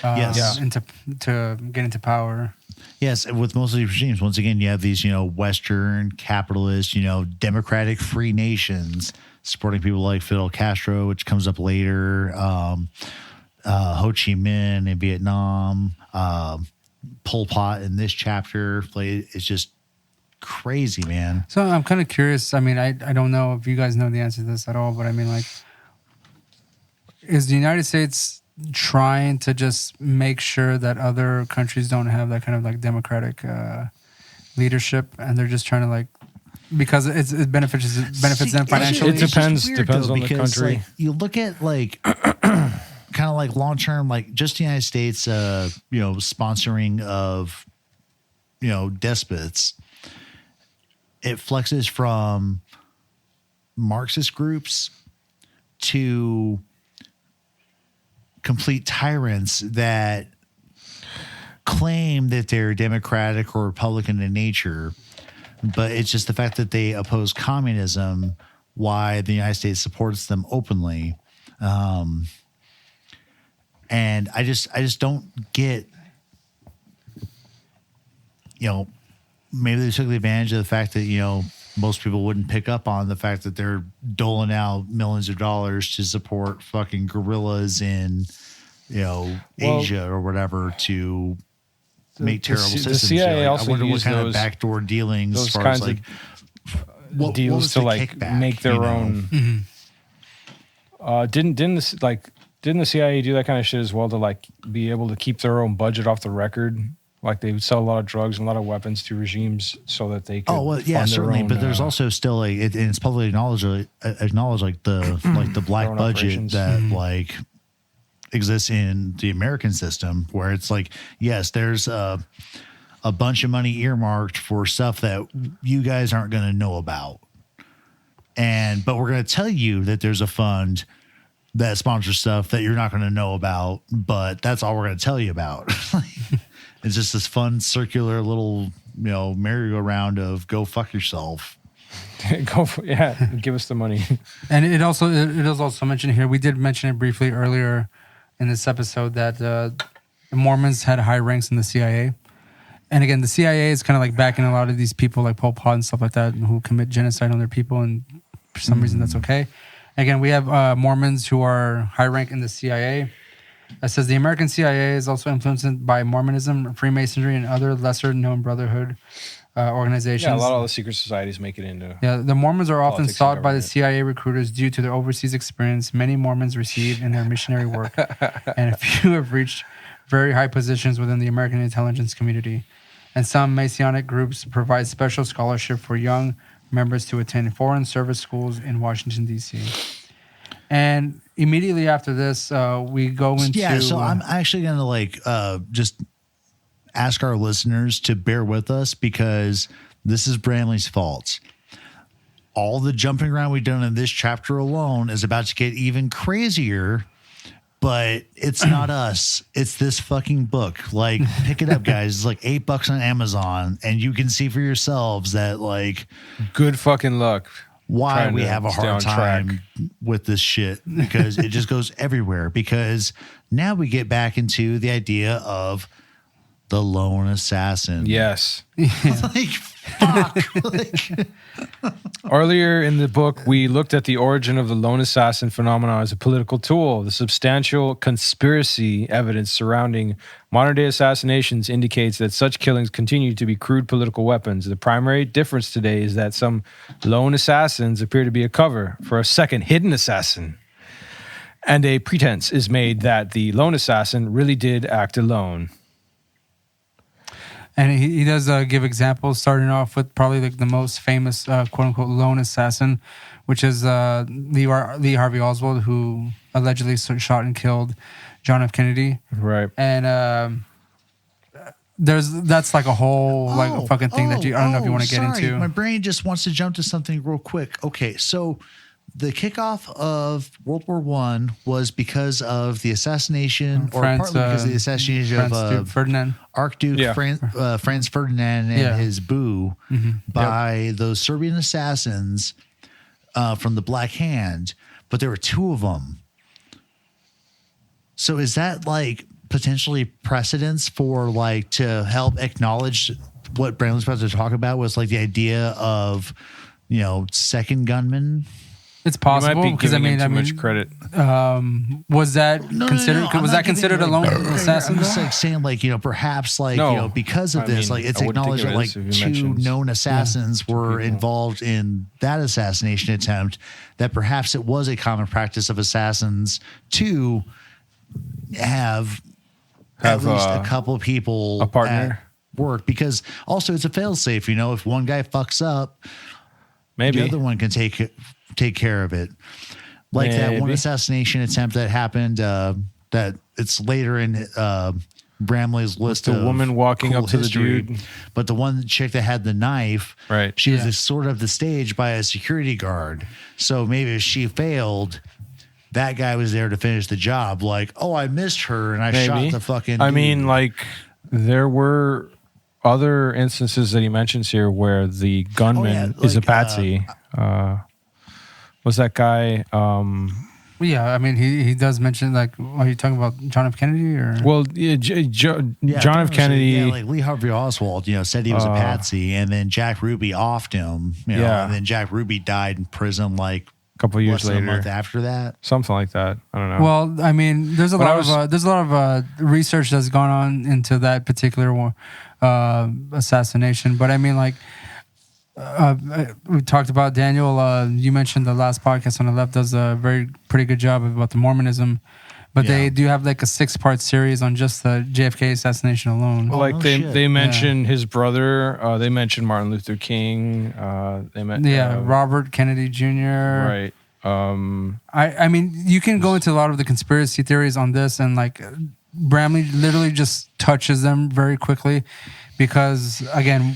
to get into power. Yes, with most of these regimes, once again, you have these, Western capitalist, democratic free nations supporting people like Fidel Castro, which comes up later, Ho Chi Minh in Vietnam, Pol Pot in this chapter. It's just crazy, man. So I'm kind of curious. I mean, I don't know if you guys know the answer to this at all, but I mean, like, is the United States trying to just make sure that other countries don't have that kind of like democratic leadership, and they're just trying to like, because it benefits them financially? It depends on the country. Like, you look at like kind of like long term, like just the United States, sponsoring of despots. It flexes from Marxist groups to complete tyrants that claim that they're democratic or Republican in nature, but it's just the fact that they oppose communism, why the United States supports them openly. And I just don't get, maybe they took the advantage of the fact that, most people wouldn't pick up on the fact that they're doling out millions of dollars to support fucking guerrillas in, Asia or whatever to make terrible systems. The CIA also I wonder what used kind those, of backdoor dealings, those as far kinds as like of deals to like kickback, make their own. Didn't the CIA do that kind of shit as well to like be able to keep their own budget off the record? Like they would sell a lot of drugs and a lot of weapons to regimes so that they could. Oh well, yeah, fund certainly. their own, but there's also still and it's publicly acknowledged like the black budget that like exists in the American system, where it's like, yes, there's a bunch of money earmarked for stuff that you guys aren't going to know about, but we're going to tell you that there's a fund that sponsors stuff that you're not going to know about, but that's all we're going to tell you about. It's just this fun circular little, merry-go-round of go fuck yourself. Give us the money. And it is also mentioned here. We did mention it briefly earlier in this episode that the Mormons had high ranks in the CIA. And again, the CIA is kind of like backing a lot of these people like Pol Pot and stuff like that who commit genocide on their people, and for some reason that's okay. Again, we have Mormons who are high rank in the CIA. It says the American CIA is also influenced by Mormonism, Freemasonry, and other lesser-known brotherhood organizations. Yeah, a lot of the secret societies make it into. Yeah, the Mormons are often sought by the government. CIA recruiters due to their overseas experience many Mormons receive in their missionary work, and a few have reached very high positions within the American intelligence community. And some Masonic groups provide special scholarship for young members to attend foreign service schools in Washington, D.C. And immediately after this, we go into... Yeah, so I'm actually going to just ask our listeners to bear with us, because this is Bramley's fault. All the jumping around we've done in this chapter alone is about to get even crazier, but it's not us. It's this fucking book. Like, pick it up, guys. It's like $8 on Amazon, and you can see for yourselves that, like... Good fucking luck. Why we to have a stay hard on time track. with this shit, because it just goes everywhere. Because now we get back into the idea of the lone assassin. Yes. Like, fuck. Earlier in the book, we looked at the origin of the lone assassin phenomenon as a political tool. The substantial conspiracy evidence surrounding modern-day assassinations indicates that such killings continue to be crude political weapons. The primary difference today is that some lone assassins appear to be a cover for a second hidden assassin, and a pretense is made that the lone assassin really did act alone. And he does give examples, starting off with probably like the most famous quote unquote lone assassin, which is Lee Harvey Oswald, who allegedly shot and killed John F. Kennedy. Right. And that's like a whole like a fucking thing that I don't know if you want to get into. My brain just wants to jump to something real quick. Okay, so the kickoff of World War I was because of the assassination, or partly because of the assassination of Ferdinand. Archduke Franz Ferdinand and his boo by those Serbian assassins from the Black Hand, but there were two of them. So is that like potentially precedence for like to help acknowledge what Bramley's about to talk about, was like the idea of, you know, second gunman? It's possible because I mean, much credit. Was that considered? Was that considered a lone assassin? I'm just like saying, like, you know, perhaps like, you know, because of this, like it's acknowledged that like two known assassins were involved in that assassination attempt. That perhaps it was a common practice of assassins to have at least a couple people, a partner at work, because also it's a failsafe. You know, if one guy fucks up, maybe the other one can take care of it. Like that one assassination attempt that happened, that it's later in Bramley's list the of woman walking cool up to history, the dude. But the one chick that had the knife, right? She was sort of the stage by a security guard. So maybe if she failed, that guy was there to finish the job. Like, oh, I missed her and I shot the fucking I dude. mean, like, there were other instances that he mentions here where the gunman is a patsy. Was that guy? Yeah, I mean, he does mention, like, are you talking about John F. Kennedy or? Well, John F. Kennedy. Yeah, like Lee Harvey Oswald, you know, said he was a patsy, and then Jack Ruby offed him. You know, and then Jack Ruby died in prison like a couple years later, a month after that, something like that. I don't know. Well, I mean, there's a lot of research that's gone on into that particular assassination, but I mean, like. We talked about Daniel. You mentioned the last podcast on the left does a pretty good job about the Mormonism, but they do have like a 6-part series on just the JFK assassination alone. Well, like they mentioned his brother. They mentioned Martin Luther King. Robert Kennedy Jr. Right. I mean, you can go into a lot of the conspiracy theories on this, and like Bramley literally just touches them very quickly. Because again,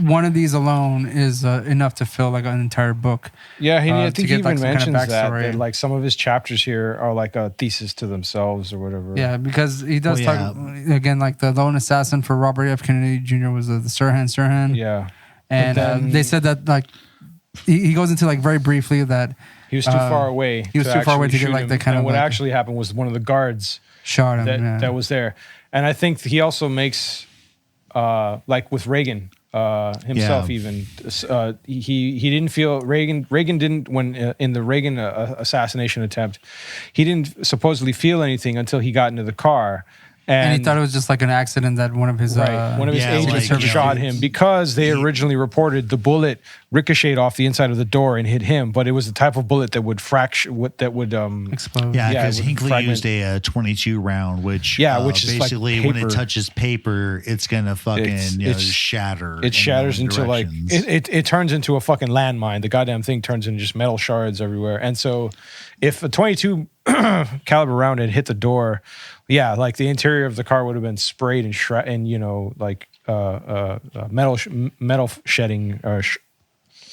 one of these alone is enough to fill like an entire book. Yeah, I think he even mentions that like some of his chapters here are like a thesis to themselves or whatever. Yeah, because he does talk again, like the lone assassin for Robert F. Kennedy Jr. was the Sirhan. Yeah, and they said that like he goes into like very briefly that he was too far away. He was too far away to get like the kind of. What actually happened was one of the guards shot him. That was there, and I think he also makes. Like with Reagan himself, even he didn't feel Reagan didn't when in the Reagan assassination attempt, he didn't supposedly feel anything until he got into the car. And he thought it was just like an accident that one of his agents shot him because they originally reported the bullet ricocheted off the inside of the door and hit him, but it was the type of bullet that would explode. Yeah, because Hinckley used a 22 round, which is basically like when it touches paper, it's gonna fucking shatter. It shatters into like it turns into a fucking landmine. The goddamn thing turns into just metal shards everywhere. And so, if a 22 caliber round had hit the door. Yeah, like the interior of the car would have been sprayed and metal shedding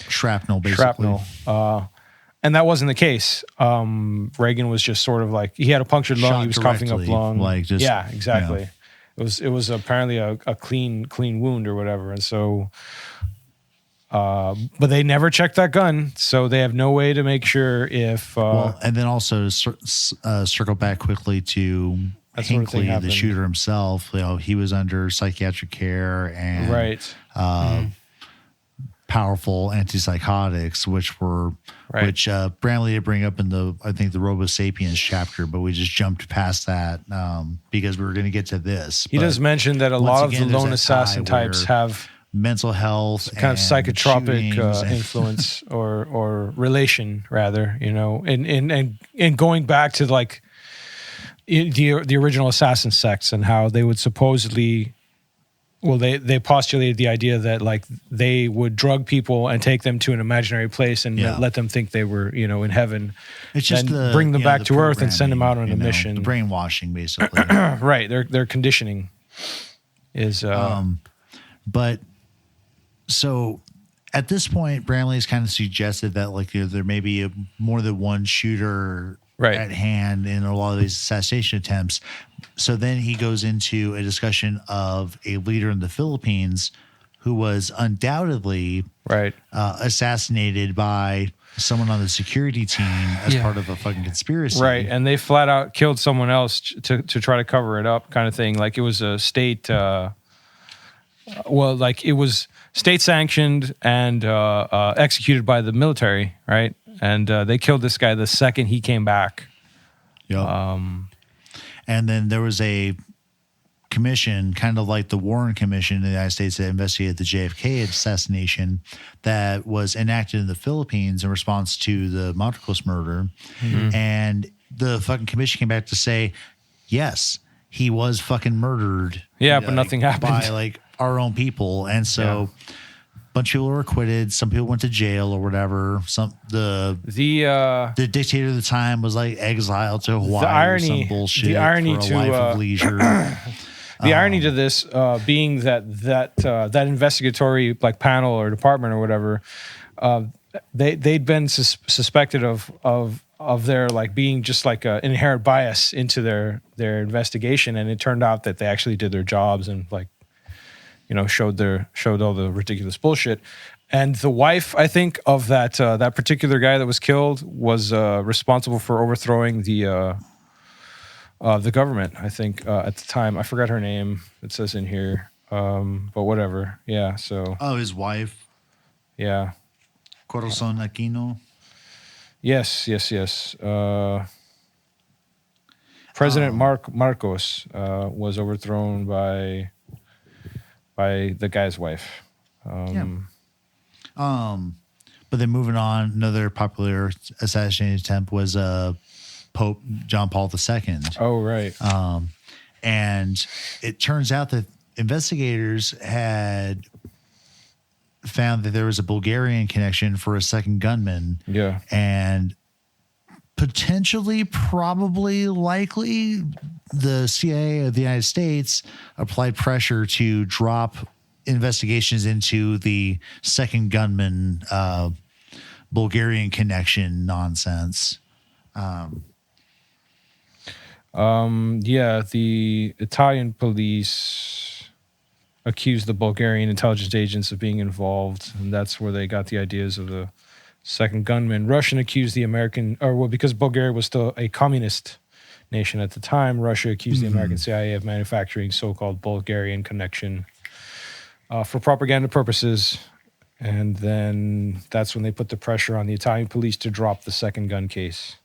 shrapnel, basically. Shrapnel. And that wasn't the case. Reagan was just sort of like he had a punctured lung. He was coughing up lung. Exactly. You know. It was apparently a clean wound or whatever, and so. But they never checked that gun, so they have no way to make sure if. And then also circle back quickly to Hinckley, the shooter himself. You know, he was under psychiatric care and powerful antipsychotics, which Bramley did bring up in the ROBOSAPIENS chapter, but we just jumped past that because we were going to get to this. He does mention that a lot of the lone assassin types have. Mental health, kind of psychotropic influence or relation, rather, you know, and going back to like the original assassin sects and how they would supposedly well, they postulated the idea that like they would drug people and take them to an imaginary place and let them think they were, in heaven. It's just then bring them back the to Earth and send them out on a programming, mission. the brainwashing, basically. Right. Their conditioning is. But so at this point, Bramley has kind of suggested that like there may be more than one shooter at hand in a lot of these assassination attempts. So then he goes into a discussion of a leader in the Philippines who was undoubtedly assassinated by someone on the security team as part of a fucking conspiracy. Right. And they flat out killed someone else to try to cover it up, kind of thing. Like it was a state, it was state sanctioned and executed by the military, right? And they killed this guy the second he came back. Yep. And then there was a commission, kind of like the Warren Commission in the United States, that investigated the JFK assassination that was enacted in the Philippines in response to the Marcos murder. Mm-hmm. And the fucking commission came back to say, yes, he was fucking murdered. Yeah, but nothing happened. By like our own people. And so a bunch of people were acquitted. Some people went to jail or whatever. The dictator at the time was like exiled to Hawaii or some bullshit. The irony for a life of leisure. The irony to this being that investigatory like panel or department or whatever, they'd been suspected of their like being just like an inherent bias into their investigation, and it turned out that they actually did their jobs and like showed all the ridiculous bullshit. And the wife, I think, of that particular guy that was killed was responsible for overthrowing the government, I think, at the time. I forgot her name. It says in here. But whatever. Yeah, so. Oh, his wife. Yeah. Corazon Aquino. Yes. President Marcos was overthrown by the guy's wife. But then moving on, another popular assassination attempt was Pope John Paul II. Oh, right. And it turns out that investigators had found that there was a Bulgarian connection for a second gunman. Yeah. And potentially, probably, likely, the CIA of the United States applied pressure to drop investigations into the second gunman Bulgarian connection nonsense. The Italian police accused the Bulgarian intelligence agents of being involved, and that's where they got the ideas of the second gunman. Russian accused the American, because Bulgaria was still a communist nation at the time, Russia accused the American CIA of manufacturing so-called Bulgarian connection for propaganda purposes. And then that's when they put the pressure on the Italian police to drop the second gun case.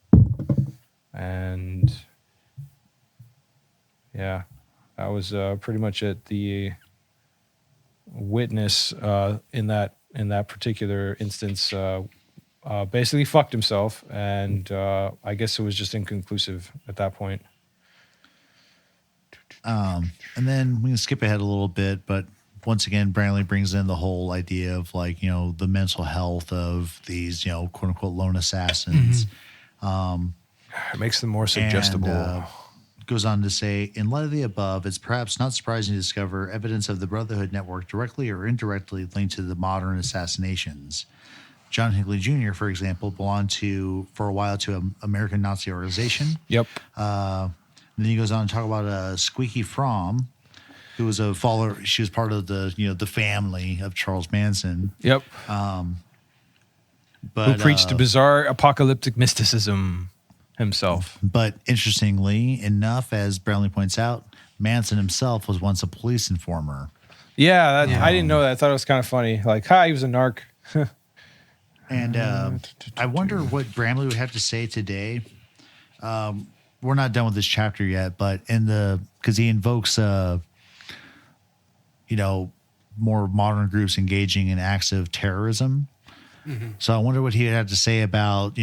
And yeah, that was pretty much it. The witness in that particular instance basically fucked himself, and I guess it was just inconclusive at that point. And then we can skip ahead a little bit, but once again, Bramley brings in the whole idea of like, the mental health of these, quote unquote lone assassins. It makes them more suggestible. And, goes on to say, in light of the above, it's perhaps not surprising to discover evidence of the Brotherhood network directly or indirectly linked to the modern assassinations. John Hinckley Jr., for example, belonged for a while to an American Nazi organization. Yep. And then he goes on to talk about Squeaky Fromm, who was a follower. She was part of the family of Charles Manson. Yep. Who preached a bizarre apocalyptic mysticism himself. But interestingly enough, as Bramley points out, Manson himself was once a police informer. Yeah, I didn't know that. I thought it was kind of funny. Like, he was a narc. And I wonder what Bramley would have to say today. We're not done with this chapter yet, but because he invokes, more modern groups engaging in acts of terrorism. Mm-hmm. So I wonder what he would have to say about,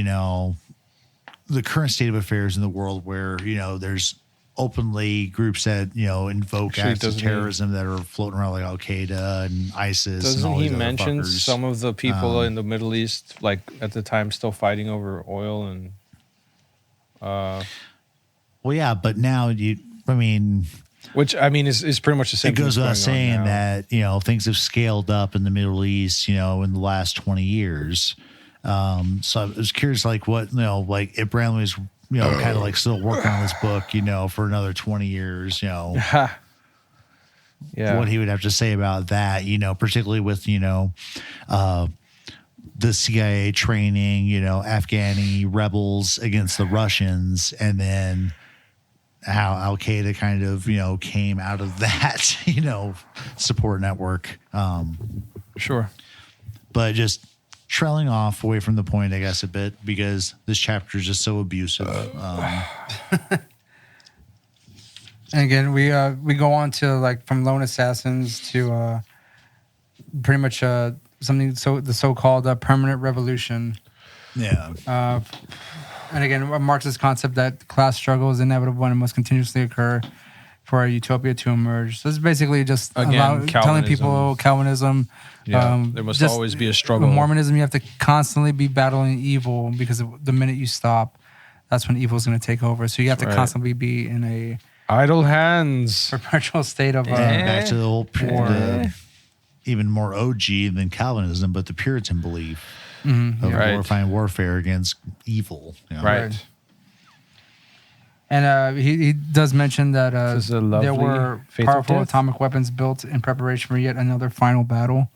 the current state of affairs in the world where, there's openly groups that invoke Actually, acts of doesn't he- terrorism that are floating around like Al Qaeda and ISIS. and Doesn't all he these other mention fuckers. some of the people in the Middle East, like at the time, still fighting over oil and? Well, yeah, but now Which I mean is pretty much the same. it goes thing without that's going saying on now. that things have scaled up in the Middle East, in the last 20 years. So I was curious, like what like if Bramley was kind of like still working on this book, for another 20 years, Yeah. what he would have to say about that, particularly with the CIA training, Afghani rebels against the Russians, and then how Al Qaeda kind of came out of that support network. Sure. But just trailing off away from the point, I guess, a bit, because this chapter is just so abusive. And again, we go on to like from lone assassins to pretty much something the so-called permanent revolution. Yeah. And again, a Marxist concept that class struggle is inevitable and must continuously occur for a utopia to emerge. So it's basically just Again, telling people Calvinism. Yeah, there must just always be a struggle. With Mormonism, you have to constantly be battling evil because the minute you stop, that's when evil is going to take over. So you have to Right. constantly be in a Idle hands. perpetual state of And back to the whole even more OG than Calvinism, but the Puritan belief of Right. glorifying warfare against evil. Right. And he does mention that This is a there lovely were faith of powerful death. atomic weapons built in preparation for yet another final battle.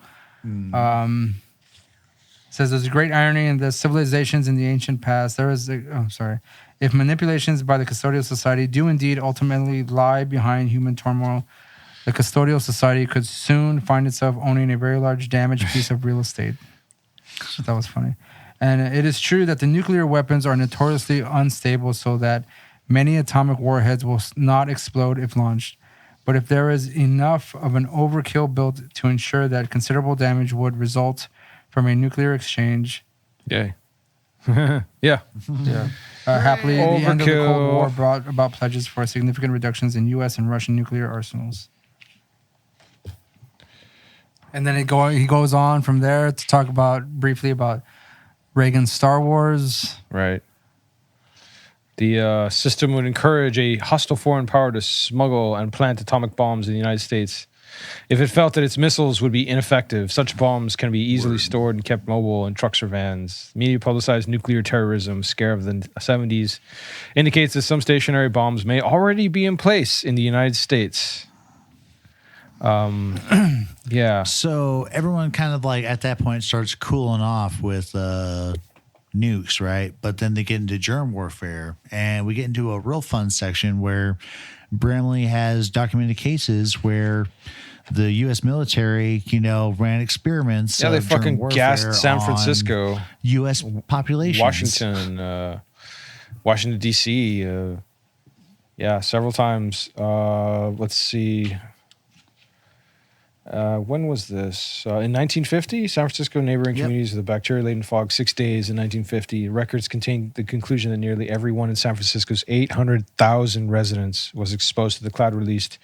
Says there's a great irony in the civilizations in the ancient past. If manipulations by the Custodial Society do indeed ultimately lie behind human turmoil, the Custodial Society could soon find itself owning a very large damaged piece of real estate. That was funny. And it is true that the nuclear weapons are notoriously unstable, so that many atomic warheads will not explode if launched. But if there is enough of an overkill built to ensure that considerable damage would result from a nuclear exchange, Yay. Yeah. happily, the end of the Cold Overkill. War brought about pledges for significant reductions in U.S. and Russian nuclear arsenals. And then he goes on from there to talk briefly about Reagan's Star Wars. Right. The system would encourage a hostile foreign power to smuggle and plant atomic bombs in the United States. If it felt that its missiles would be ineffective, such bombs can be easily stored and kept mobile in trucks or vans. Media publicized nuclear terrorism scare of the 70s indicates that some stationary bombs may already be in place in the United States. Yeah. So everyone kind of like at that point starts cooling off with nukes, right? But then they get into germ warfare, and we get into a real fun section where Bramley has documented cases where the U.S. military, ran experiments. Yeah, they of germ fucking warfare gassed San on Francisco, U.S. populations. Washington, D.C. Yeah, several times. Let's see. When was this? In 1950, San Francisco neighboring communities with a bacteria-laden fog, 6 days in 1950. Records contained the conclusion that nearly everyone in San Francisco's 800,000 residents was exposed to the cloud released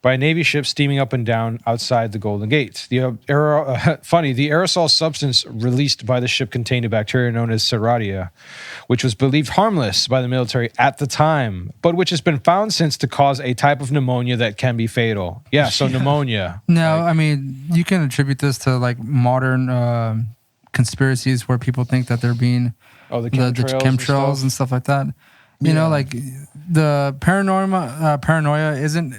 by a Navy ship steaming up and down outside the Golden Gate. The aerosol substance released by the ship contained a bacteria known as Serratia, which was believed harmless by the military at the time, but which has been found since to cause a type of pneumonia that can be fatal. Yeah, so pneumonia. No, I mean, you can attribute this to like modern conspiracies where people think that they're being Oh, the the chemtrails and stuff like that. You know, like the paranoia isn't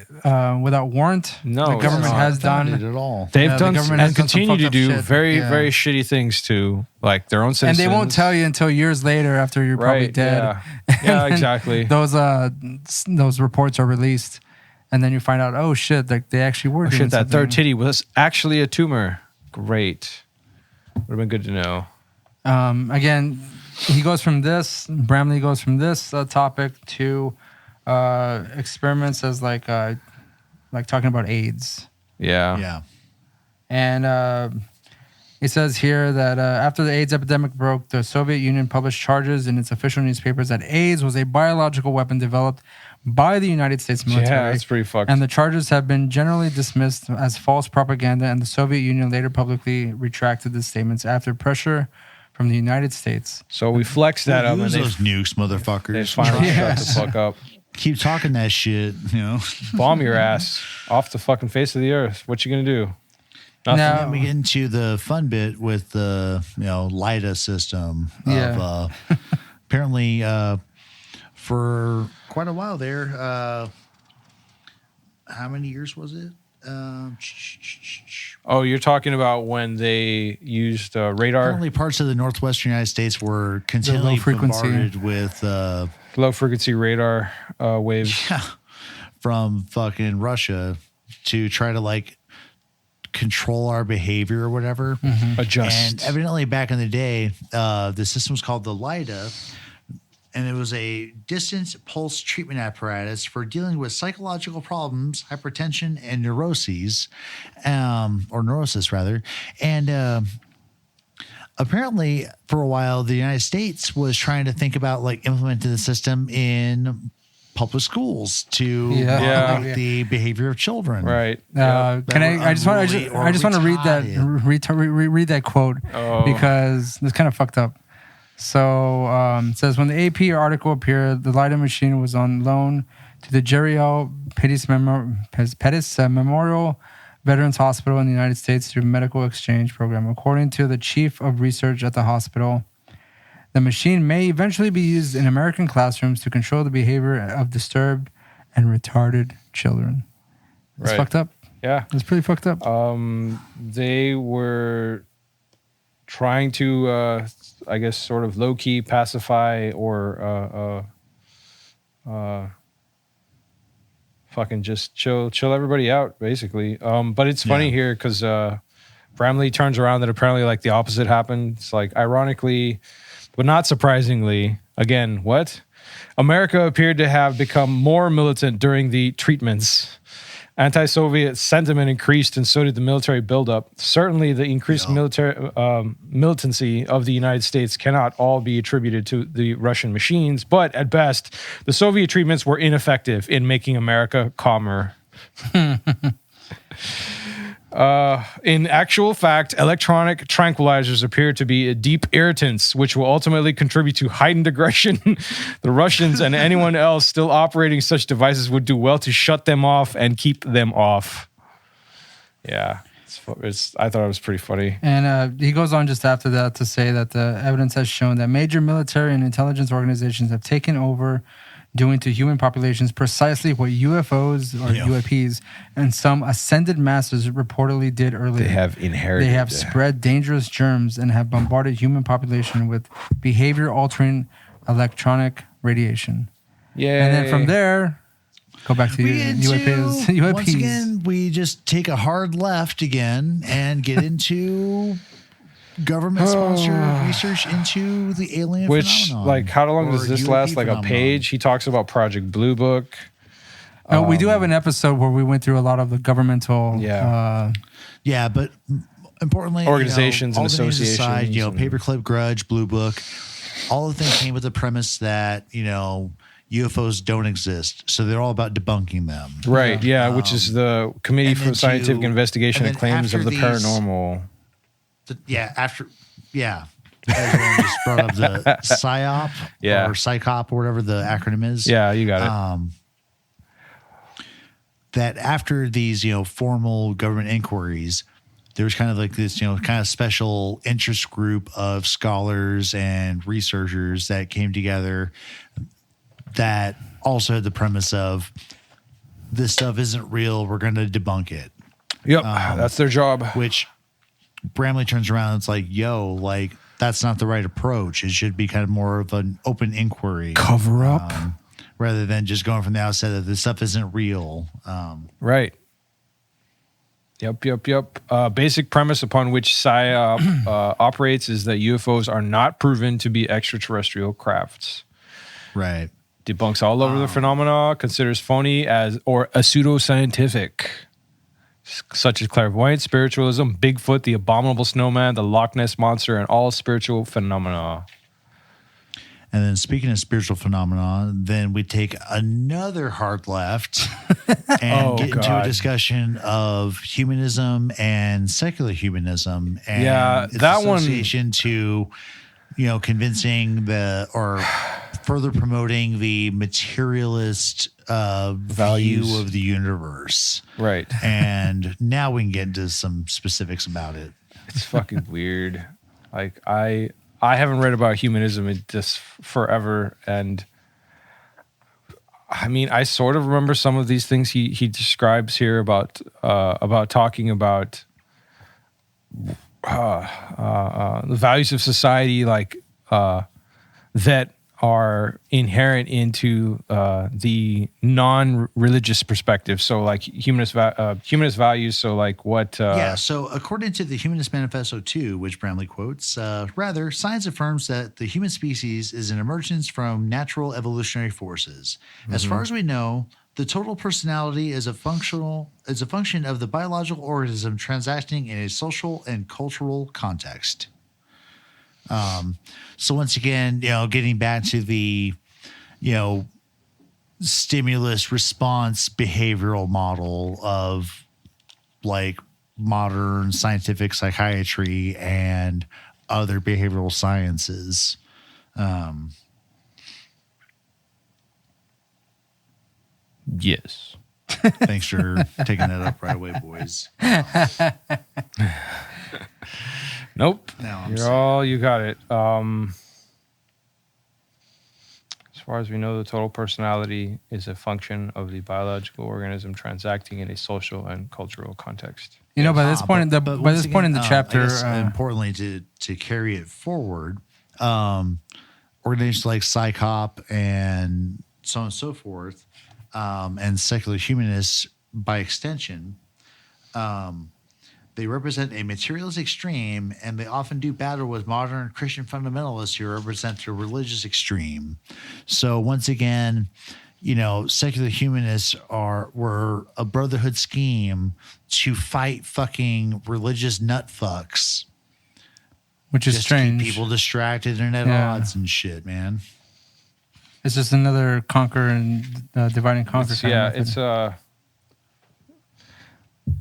without warrant. No, the it's government not. has done. at all. They've the done government and has done some continue to fucked up do shit. very, Yeah. very shitty things to like their own And citizens. they won't tell you until years later after you're probably Right, dead. yeah. And Yeah, then exactly. Those reports are released, and then you find out, oh shit, like they actually were. Oh, doing shit, that something. third titty was actually a tumor. Great. Would have been good to know. Again, Bramley goes from this topic to experiments as like talking about AIDS. Yeah. Yeah. And he says here that after the AIDS epidemic broke, the Soviet Union published charges in its official newspapers that AIDS was a biological weapon developed by the United States military. Yeah, that's pretty fucked. And the charges have been generally dismissed as false propaganda, and the Soviet Union later publicly retracted the statements after pressure from the United States. So we flexed that up, and Use they those nukes, motherfuckers. they finally shut the fuck up. Keep talking that shit, Bomb your ass off the fucking face of the earth. What you gonna do? Nothing. Now- Then we get into the fun bit with the LIDA system. Yeah. Apparently, for quite a while there, how many years was it? Oh, you're talking about when they used radar, Apparently, parts of the northwestern United States were continually frequency. bombarded with low frequency radar waves. from fucking Russia to try to like control our behavior or whatever. Adjust. And evidently, back in the day, the system was called the LIDA, and it was a distance pulse treatment apparatus for dealing with psychological problems, hypertension, and neuroses, or neurosis rather. And apparently, for a while, the United States was trying to think about like implementing the system in public schools to moderate the behavior of children. Right. Can I just want to read that quote because it's kind of fucked up. So it says, when the AP article appeared, the LIDA machine was on loan to the Jerry L. Pettis Memorial Veterans Hospital in the United States through medical exchange program. According to the chief of research at the hospital, the machine may eventually be used in American classrooms to control the behavior of disturbed and retarded children. It's fucked up. Yeah. It's pretty fucked up. They were trying to, I guess, sort of low-key pacify or fucking just chill everybody out, basically. But it's funny here because Bramley turns around that apparently like the opposite happened. It's like, ironically, but not surprisingly, again, what? America appeared to have become more militant during the treatments. Anti-Soviet sentiment increased, and so did the military buildup. Certainly, the increased military militancy of the United States cannot all be attributed to the Russian machines, but at best, the Soviet treatments were ineffective in making America calmer. In actual fact, electronic tranquilizers appear to be deep irritants, which will ultimately contribute to heightened aggression. The Russians and anyone else still operating such devices would do well to shut them off and keep them off. Yeah, I thought it was pretty funny. And he goes on just after that to say that the evidence has shown that major military and intelligence organizations have taken over doing to human populations precisely what UFOs or UAPs and some ascended masters reportedly did earlier. They have inherited. They have spread dangerous germs and have bombarded human population with behavior-altering electronic radiation. Yeah. And then from there, go back to UAPs. Once again, we just take a hard left again and get into government-sponsored research into the alien phenomenon. Like, how long does this UAP last? Like phenomenon. a page? He talks about Project Blue Book. We do have an episode where we went through a lot of the governmental... but importantly, organizations and all the names associations. aside, Paperclip, Grudge, Blue Book, all the things came with the premise that, UFOs don't exist. So they're all about debunking them. Right, which is the Committee for Scientific Investigation and Claims of the Paranormal. Everyone just brought up the PSYOP or PSYCOP or whatever the acronym is. Yeah, you got it. That after these, formal government inquiries, there was kind of like this, kind of special interest group of scholars and researchers that came together that also had the premise of this stuff isn't real. We're going to debunk it. Yep, that's their job. Which Bramley turns around and it's like, that's not the right approach. It should be kind of more of an open inquiry. Cover up. Rather than just going from the outset that this stuff isn't real. Right. Yep. Basic premise upon which PSYOP operates is that UFOs are not proven to be extraterrestrial crafts. Right. Debunks all over the phenomena, considers phony or a pseudoscientific, such as clairvoyance, spiritualism, Bigfoot, the abominable snowman, the Loch Ness monster, and all spiritual phenomena. And then speaking of spiritual phenomena, then we take another hard left and get into a discussion of humanism and secular humanism and its that one association to, convincing or further promoting the materialist Values. view of the universe. Right. And now we can get into some specifics about it. It's fucking weird. Like I haven't read about humanism in just forever, and I mean, I sort of remember some of these things he describes here about talking about the values of society, like that are inherent into the non-religious perspective. So, like humanist values. So, like what? So according to the Humanist Manifesto 2, which Bramley quotes, rather, science affirms that the human species is an emergence from natural evolutionary forces. As far as we know, the total personality is a function of the biological organism transacting in a social and cultural context. So once again, getting back to the, stimulus response behavioral model of like modern scientific psychiatry and other behavioral sciences. Yes. Thanks for taking that up right away, boys. Nope. No, You got it. As far as we know, the total personality is a function of the biological organism transacting in a social and cultural context. By this point, by this point in the chapter, I guess, importantly to carry it forward, organizations like PsyCop and so on and so forth, and secular humanists by extension, they represent a materialist extreme, and they often do battle with modern Christian fundamentalists who represent the religious extreme. So once again, secular humanists were a brotherhood scheme to fight fucking religious nutfucks, which is just strange. To keep people distracted and at odds and shit, man. It's just another conquer and divide and conquer.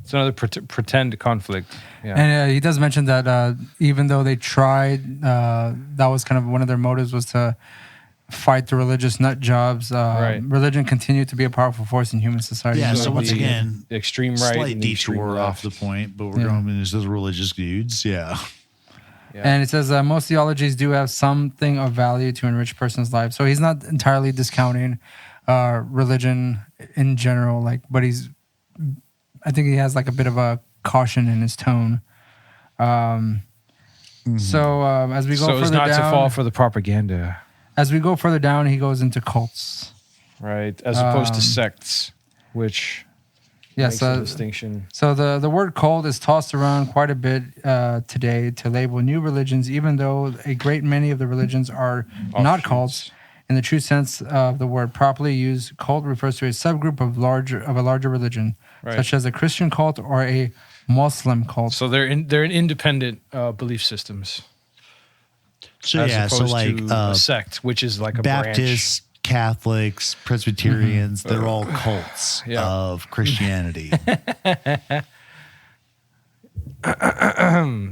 It's another pretend conflict. Yeah. And he does mention that even though they tried, that was kind of one of their motives was to fight the religious nut jobs. Religion continued to be a powerful force in human society. Yeah, so once again, the extreme right slight and the extreme detour off left. the point, but we're going into those religious dudes. Yeah. And it says most theologies do have something of value to enrich a person's life. So he's not entirely discounting religion in general, but I think he has like a bit of a caution in his tone. So as we go further down, so as not to fall for the propaganda. As we go further down, he goes into cults, right? As opposed to sects, which makes a distinction. So the word cult is tossed around quite a bit today to label new religions, even though a great many of the religions are not cults. In the true sense of the word, properly used, cult refers to a subgroup of a larger religion, such as a Christian cult or a Muslim cult. So they're in independent belief systems. So as opposed like to a sect, which is like a Baptists, branch. Catholics, Presbyterians, they're all cults of Christianity.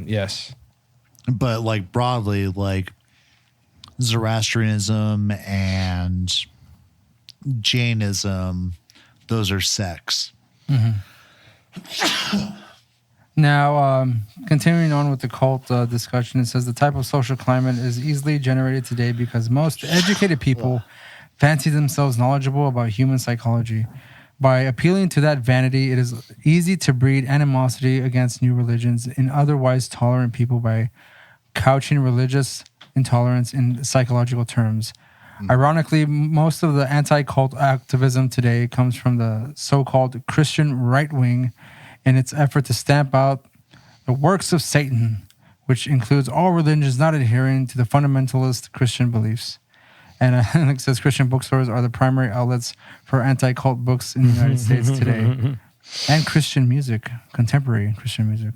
Yes. But like broadly, like Zoroastrianism and Jainism, those are sects. Now, continuing on with the cult discussion, it says the type of social climate is easily generated today because most educated people fancy themselves knowledgeable about human psychology. By appealing to that vanity, it is easy to breed animosity against new religions in otherwise tolerant people by couching religious intolerance in psychological terms. Ironically, most of the anti-cult activism today comes from the so-called Christian right wing in its effort to stamp out the works of Satan, which includes all religions not adhering to the fundamentalist Christian beliefs. And it says Christian bookstores are the primary outlets for anti-cult books in the United States today. And Christian music, contemporary Christian music.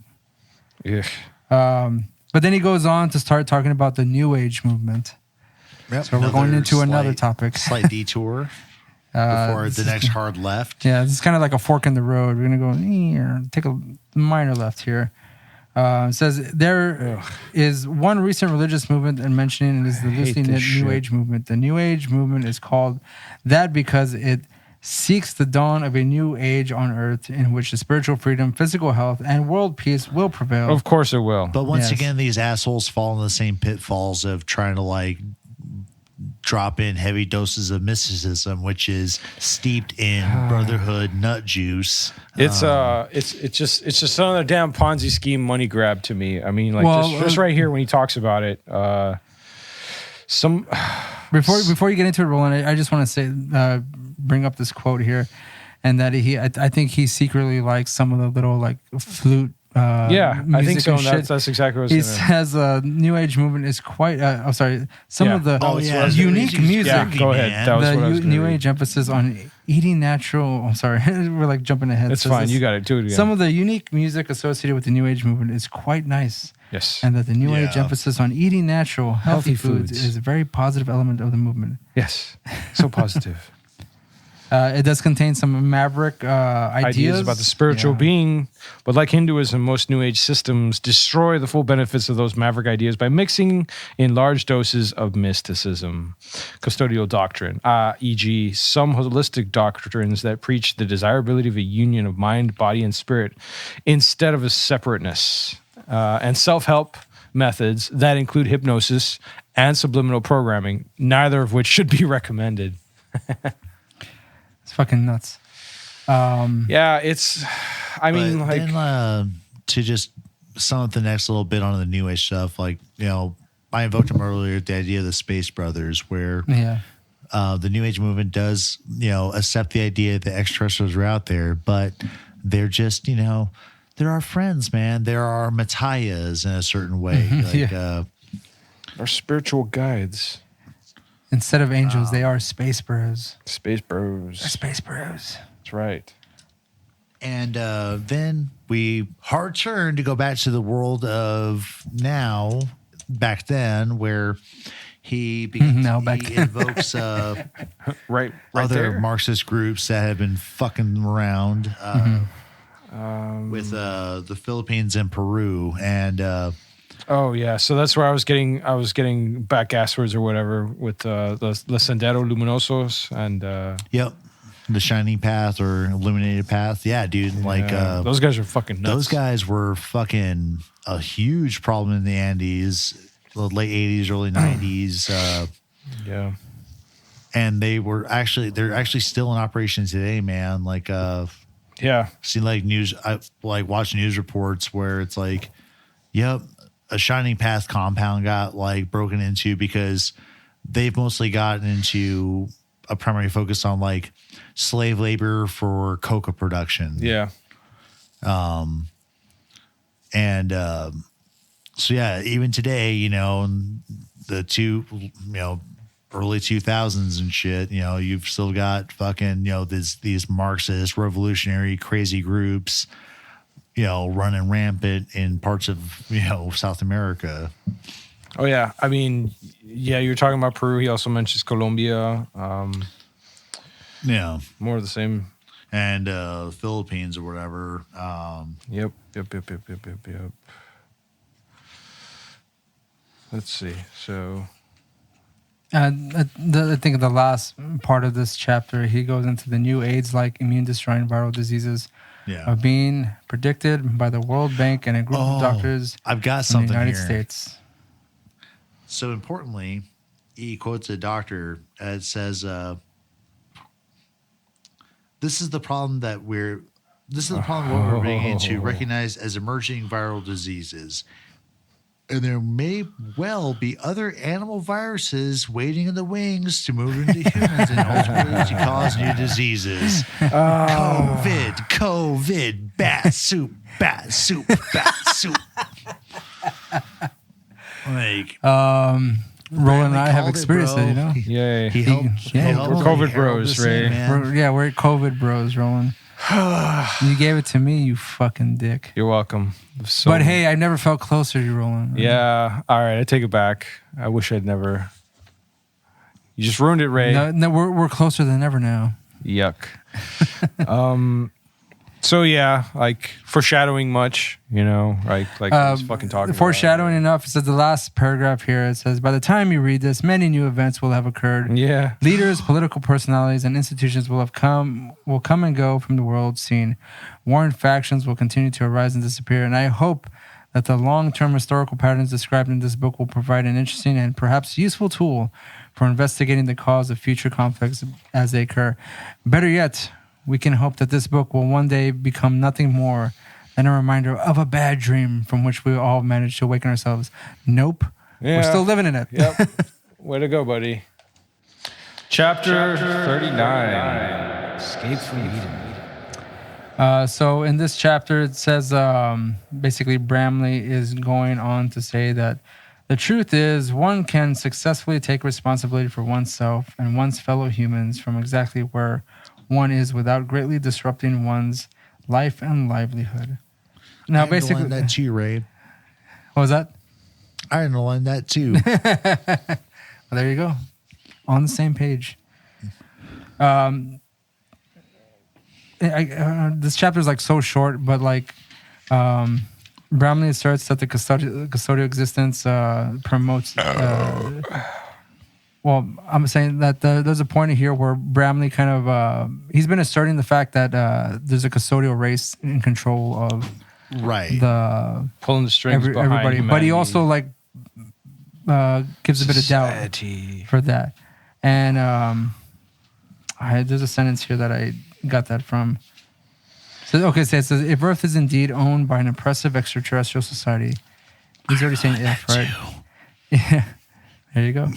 Yeah. But then he goes on to start talking about the New Age movement. Yep, So we're going into another slight- topic. Slight detour before the next hard left. Yeah, it's kind of like a fork in the road. We're gonna go take a minor left here. It says there is one recent religious movement and mentioning it is the loosely knit New Age movement. The New Age movement is called that because it seeks the dawn of a new age on earth in which the spiritual freedom, physical health, and world peace will prevail. Of course it will. But once Yes. again, these assholes fall in the same pitfalls of trying to like drop in heavy doses of mysticism, which is steeped in brotherhood nut juice. It's just another damn Ponzi scheme money grab to me. I mean, like Well, just right here when he talks about it, Before you get into it, Roland, I just want to say, bring up this quote here, and that I think he secretly likes some of the little like flute. I think so. And that's exactly what I he was gonna. says. New Age movement is quite. Some of the yeah. unique music. Yeah, go ahead. That was what I was The gonna New read. Age emphasis on eating natural. I'm sorry, we're like jumping ahead. It's Says fine. this, You got it. Do it again. Some of the unique music associated with the New Age movement is quite nice. Yes. And that the New Age Yeah. emphasis on eating natural, healthy foods foods. is a very positive element of the movement. Yes. So positive. It does contain some maverick ideas About the spiritual Yeah. being, but like Hinduism, most New Age systems destroy the full benefits of those maverick ideas by mixing in large doses of mysticism, custodial doctrine, e.g., some holistic doctrines that preach the desirability of a union of mind, body, and spirit instead of a separateness, and self-help methods that include hypnosis and subliminal programming, neither of which should be recommended. It's fucking nuts. Yeah, it's. I mean, But like, then, to just sum up the next little bit on the New Age stuff, like, you know, I invoked him earlier, the idea of the Space Brothers, where Yeah. the New Age movement does, you know, accept the idea that extraterrestrials are out there, but they're just, you know, they're our friends, man. They're our Matthias in a certain way. Like, our spiritual guides, Instead of angels, they are space bros. space bros. They're space bros. That's right. and then we hard turn to go back to the world of now, back then, where he Now back he then. invokes Right other there. Marxist groups that have been fucking around with the Philippines and Peru, and Oh yeah, so that's where I was getting back asswards or whatever with the Sendero Luminosos and yep, the Shining Path or Illuminated Path. Yeah, dude, like those guys are fucking nuts. those guys were fucking a huge problem in the Andes, the late 80s, early 90s. Yeah. And they're actually still in operation today, man. Like, Yeah. seen like news, I like watch news reports where it's like, yep, a Shining Path compound got like broken into because they've mostly gotten into a primary focus on like slave labor for coca production. Yeah. And so yeah, even today, you know, early 2000s and shit, you know, you've still got fucking, you know, these Marxist revolutionary crazy groups, you know, running rampant in parts of, you know, South America. Oh yeah. I mean, yeah, you're talking about Peru. He also mentions Colombia. Yeah. More of the same. And Philippines or whatever. Yep. Let's see. So I think the last part of this chapter, he goes into the new AIDS-like immune-destroying viral diseases Yeah. are being predicted by the World Bank and a group of doctors I've got from the something United here. States. So importantly, he quotes a doctor and says, this is the problem what we're beginning to recognize as emerging viral diseases. And there may well be other animal viruses waiting in the wings to move into humans and ultimately to cause new diseases. COVID, bat soup. Like, Roland and I have called it, experienced bro. it, you know? yay. He helped. Yeah, he helped we're me COVID herald bros, this in, Ray. man. We're COVID bros, Roland. You gave it to me, you fucking dick. You're welcome. So, But hey, I've never felt closer to you, Roland. yeah. All right, I take it back. I wish I'd never You just ruined it, Ray. No, we're closer than ever now. Yuck. So yeah, like foreshadowing much, like he's fucking talking. Foreshadowing enough. It says the last paragraph here. It says, by the time you read this, many new events will have occurred. Yeah. Leaders, political personalities, and institutions will come and go from the world scene. Warring factions will continue to arise and disappear. And I hope that the long-term historical patterns described in this book will provide an interesting and perhaps useful tool for investigating the cause of future conflicts as they occur. Better yet, we can hope that this book will one day become nothing more than a reminder of a bad dream from which we all managed to awaken ourselves. Nope. Yeah. We're still living in it. Yep. Way to go, buddy. Chapter 39. Escape from Eden. So in this chapter, it says basically Bramley is going on to say that the truth is one can successfully take responsibility for oneself and one's fellow humans from exactly where one is without greatly disrupting one's life and livelihood. Now, basically, that too, Ray. What was that? I underlined that too. Well, there you go, on the same page. This chapter is like so short, but like Bramley asserts that the custodial existence promotes. Well, I'm saying that there's a point here where Bramley kind of he's been asserting the fact that there's a custodial race in control of the pulling the strings behind everybody, humanity. but he also like gives a bit of doubt for that. And there's a sentence here that I got that from. So it says if Earth is indeed owned by an oppressive extraterrestrial society, he's already saying if, right? Yeah, there you go.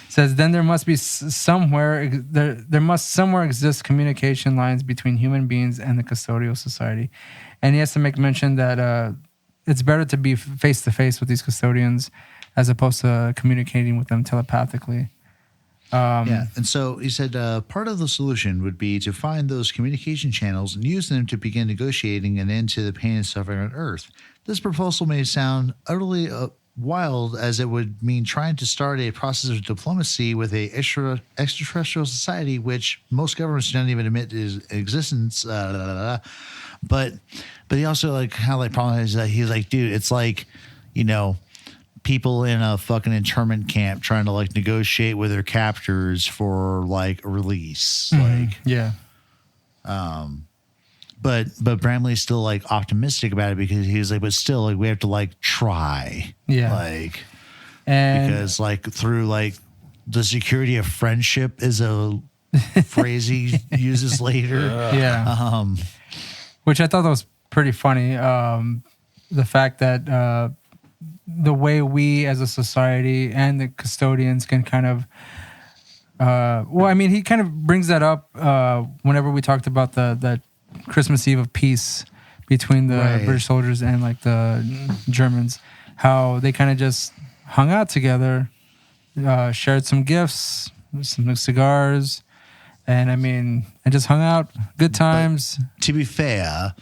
Says then there must be somewhere exist communication lines between human beings and the custodial society, and he has to make mention that it's better to be face to face with these custodians as opposed to communicating with them telepathically. And so he said part of the solution would be to find those communication channels and use them to begin negotiating an end to the pain and suffering on Earth. This proposal may sound utterly wild, as it would mean trying to start a process of diplomacy with a extraterrestrial society, which most governments don't even admit is in existence. But he also problem is that he's like, dude, it's like, people in a fucking internment camp trying to negotiate with their captors for a release. But Bramley's still optimistic about it because he's like, but still we have to try. Yeah. Because through the security of friendship is a phrase he uses later. Yeah. Which I thought that was pretty funny. The fact that the way we as a society and the custodians can kind of he kind of brings that up whenever we talked about the Christmas Eve of peace between the British soldiers and the Germans, how they kind of just hung out together, shared some gifts, some cigars, and just hung out, good times. But to be fair,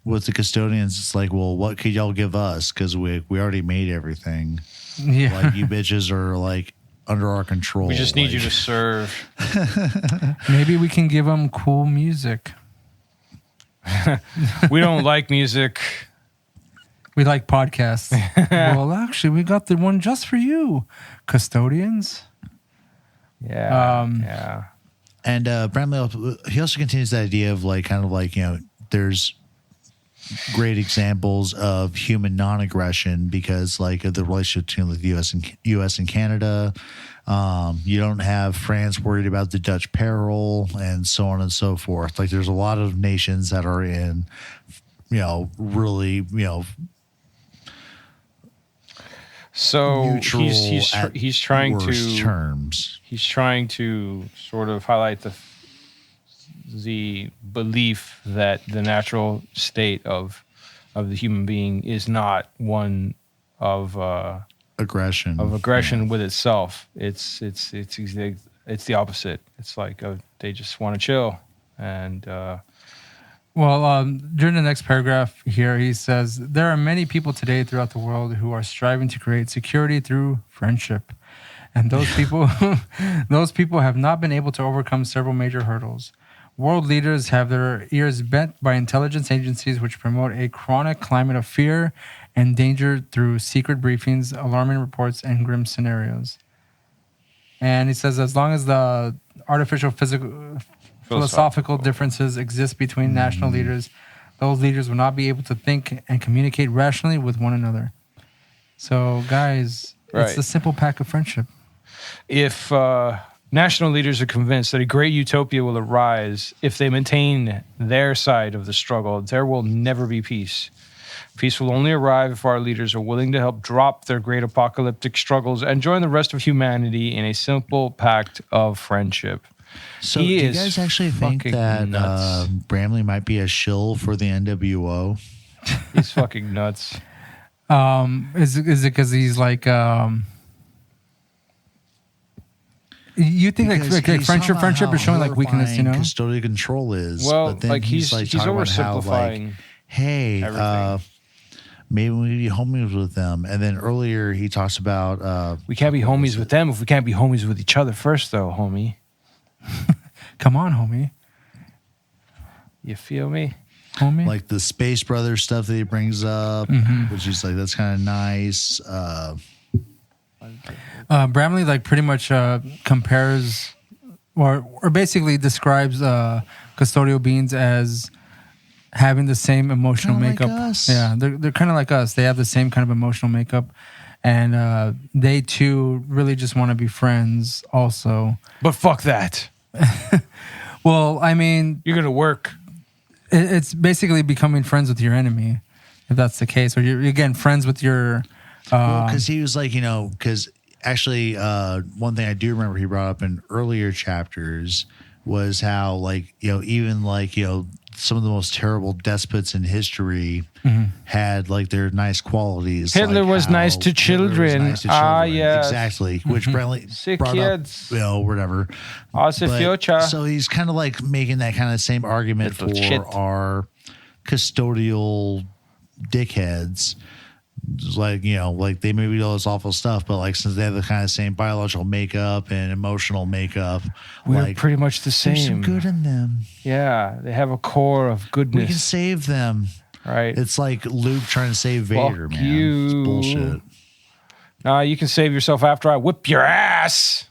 with the custodians, it's like, well, what could y'all give us? Because we already made everything. Yeah, you bitches are under our control. We just need you to serve. Maybe we can give them cool music. We don't like music. We like podcasts. Well, actually, we got the one just for you, custodians. Yeah. And Bramley, he also continues the idea of there's great examples of human non-aggression because of the relationship between the U.S. and Canada. You don't have France worried about the Dutch peril and so on and so forth. There's a lot of nations that are in, really, so neutral he's trying to terms. He's trying to sort of highlight the belief that the natural state of the human being is not one of aggression with itself. It's the opposite. It's they just want to chill. And during the next paragraph here, he says there are many people today throughout the world who are striving to create security through friendship, And those people, those people have not been able to overcome several major hurdles. World leaders have their ears bent by intelligence agencies which promote a chronic climate of fear and danger through secret briefings, alarming reports, and grim scenarios. And he says, as long as the artificial philosophical differences exist between national leaders, those leaders will not be able to think and communicate rationally with one another. So, guys, it's the simple pack of friendship. If national leaders are convinced that a great utopia will arise if they maintain their side of the struggle, there will never be peace. Peace will only arrive if our leaders are willing to help drop their great apocalyptic struggles and join the rest of humanity in a simple pact of friendship. So do you guys actually think that Bramley might be a shill for the NWO? He's fucking nuts. Is it because he's like... You think like friendship is showing like weakness, you know? Custodial control is. Well, but then like he's oversimplifying. Hey, maybe we need to be homies with them. And then earlier he talks about we can't be homies with them if we can't be homies with each other first, though, homie. Come on, homie. You feel me, homie? Like the Space Brothers stuff that he brings up, which is like that's kind of nice. Bramley like pretty much compares or basically describes custodial beings as having the same emotional Kinda makeup. like us. Yeah, they're kind of like us. They have the same kind of emotional makeup, and they too really just want to be friends. Also, but fuck that. Well, I mean, you're gonna work. It's basically becoming friends with your enemy, if that's the case, or you're again friends with your. Because he was like, because actually, one thing I do remember he brought up in earlier chapters was how, like, even like, some of the most terrible despots in history had like their nice qualities. Hitler like was nice to children. Yeah, exactly. Which Bramley brought kids. up, whatever. Future. So he's kind of like making that kind of same argument for our custodial dickheads. Like, like they maybe do all this awful stuff, but like since they have the kind of same biological makeup and emotional makeup, we're like, pretty much the same. There's some good in them. Yeah, they have a core of goodness. We can save them. Right. It's like Luke trying to save Vader, man. You. It's bullshit. Nah, you can save yourself after I whip your ass.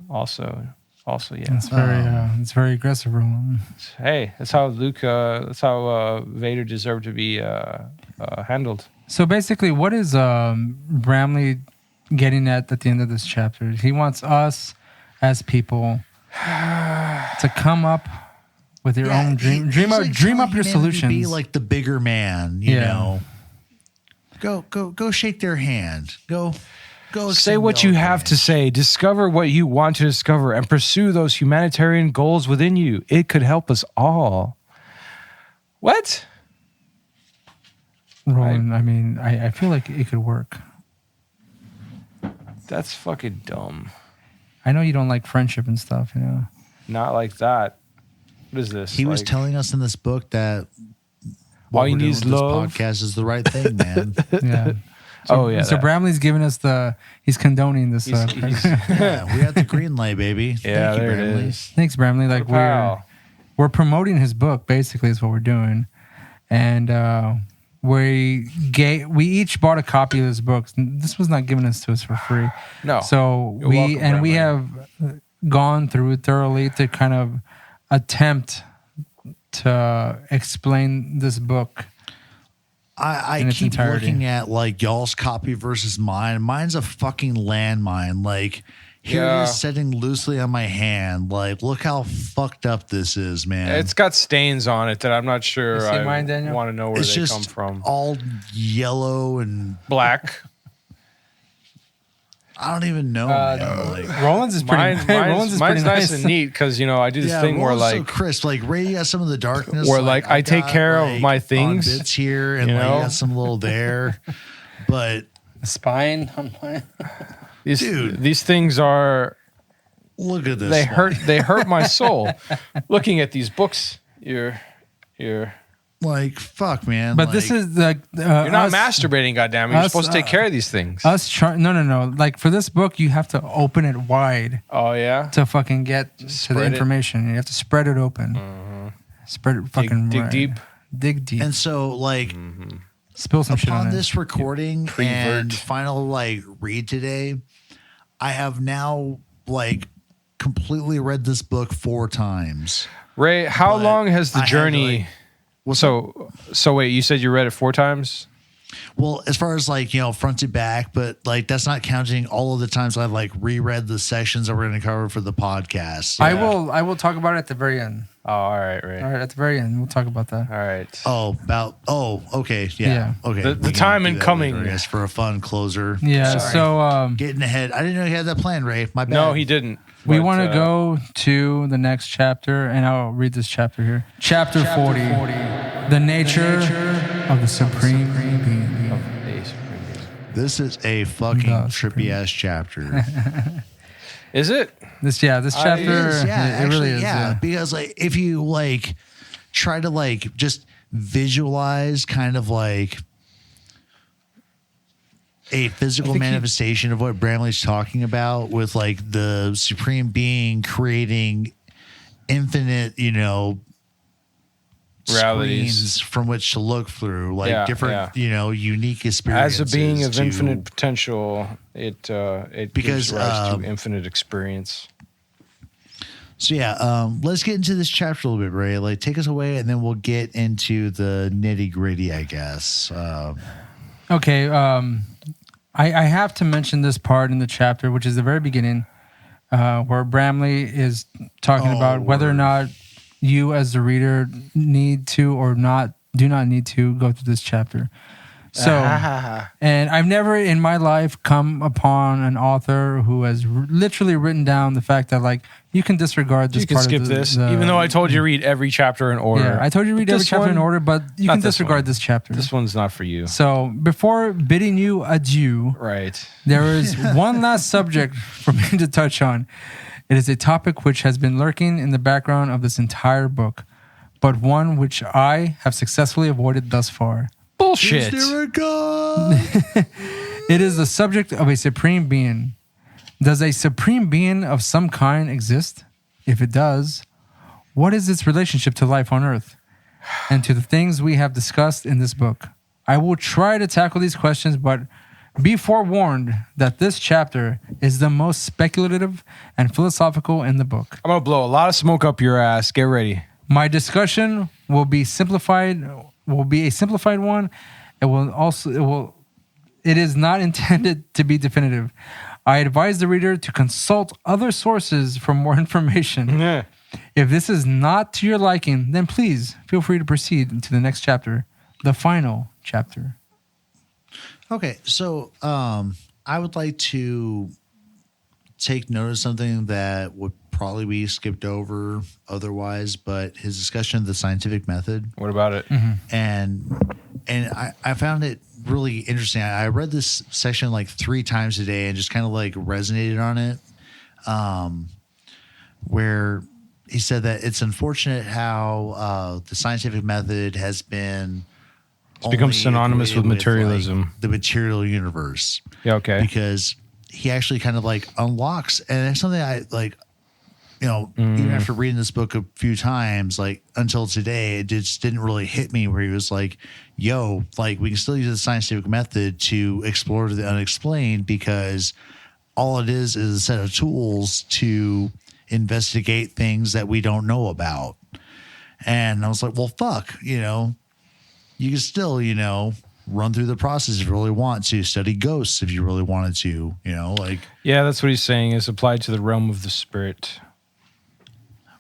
Also, yeah. It's very aggressive, Roland. Hey, that's how Luke. That's how Vader deserved to be handled. So basically, what is Bramley getting at the end of this chapter? He wants us as people to come up with your own dream. Dream up your solutions. Be like the bigger man, you know. Go shake their hand. Go say what you have to say. Discover what you want to discover and pursue those humanitarian goals within you. It could help us all. What? Roland, I mean, I feel like it could work. That's fucking dumb. I know you don't like friendship and stuff, Not like that. What is this? He was telling us in this book that all you need is love. This podcast is the right thing, man. Yeah. So Bramley's giving us he's condoning this. Yeah, we got the green light, baby. Yeah, Thank you, there Bramley. it is. Thanks, Bramley. Like we're promoting his book, basically, is what we're doing, and we each bought a copy of this book. This was not given to us for free. No. So You're welcome, we have gone through it thoroughly to kind of attempt to explain this book. I keep looking at like y'all's copy versus mine. Mine's a fucking landmine. Like here it is sitting loosely on my hand. Like look how fucked up this is, man. It's got stains on it that I'm not sure I want to know where they come from. All yellow and black. I don't even know. Roland's is pretty. Mine's nice and neat because I do this thing where like so crisp. Like Ray got some of the darkness. Where like I take care of my things. Bits here and like got some little there, but spine on mine. These things are. Look at this. They hurt my soul. Looking at these books, you're Like, fuck, man. But like, this is the You're not masturbating, goddamn. You're us, supposed to take care of these things. No. Like for this book, you have to open it wide Oh yeah. to fucking get to the spread it. information. You have to spread it open. Spread it fucking dig wide. deep. Dig deep. and so, like, Spill some shit on upon it. this recording Prevert. and final, like, read today, I have now, like, completely read this book 4 times. Ray, how But long has I the had to, journey? like- So wait, you said you read it 4 times? Well, as far as like, front to back, but like that's not counting all of the times I've like reread the sections that we're going to cover for the podcast. I will talk about it at the very end. Oh, all right, Ray. All right, at the very end, we'll talk about that. All right. Okay. Yeah. Okay. The We can time do in that coming. later, I guess, for a fun closer. Yeah. Sorry. So Getting ahead. I didn't know you had that plan, Ray. My bad. No, he didn't. we But, want to go to the next chapter, and I'll read this chapter here. Chapter 40. The nature of the supreme being. This is a fucking No, trippy ass chapter. Is it? This chapter, It is, yeah, it really actually, is. yeah. Yeah. Because like if you like try to like just visualize kind of like a physical manifestation of what Bramley's talking about with like the supreme being creating infinite, Realities. screens from which to look through, like different, unique As experiences. a being of to- infinite potential, it Because, gives rise to infinite experience. So yeah, let's get into this chapter a little bit, Ray. Like, take us away, and then we'll get into the nitty gritty, I guess. Okay. I have to mention this part in the chapter, which is the very beginning, where Bramley is talking about whether or not you, as the reader, need to or do not need to go through this chapter. So, and I've never in my life come upon an author who has literally written down the fact that like you can disregard this. You can part skip of this, even though I told you to read every chapter in order. Yeah, I told you to read every This chapter in one- order, but you not can this disregard one. this chapter. This one's not for you. So, before bidding you adieu, Right. there is one last subject for me to touch on. It is a topic which has been lurking in the background of this entire book, but one which I have successfully avoided thus far. Bullshit. Is there a God? It is the subject of a supreme being. Does a supreme being of some kind exist? If it does, what is its relationship to life on Earth and to the things we have discussed in this book? I will try to tackle these questions, but be forewarned that this chapter is the most speculative and philosophical in the book. I'm going to blow a lot of smoke up your ass. Get ready. My discussion will be a simplified one. It is not intended to be definitive. I advise the reader to consult other sources for more information. Yeah. If this is not to your liking, then please feel free to proceed to the next chapter, the final chapter. Okay, so I would like to take note of something that would probably be skipped over otherwise, but his discussion of the scientific method. What about it? And I found it really interesting. I read this section like 3 times today and just kind of like resonated on it, where he said that it's unfortunate how the scientific method has been become only synonymous with equated materialism. like, the material universe. Yeah, okay. Because he actually kind of like unlocks, and it's something I like, even after reading this book a few times, like until today, it just didn't really hit me where he was like, yo, like we can still use the scientific method to explore the unexplained because all it is a set of tools to investigate things that we don't know about. And I was like, well, fuck, you can still, run through the process if you really want to, study ghosts if you really wanted to, like. Yeah, that's what he's saying is applied to the realm of the spirit.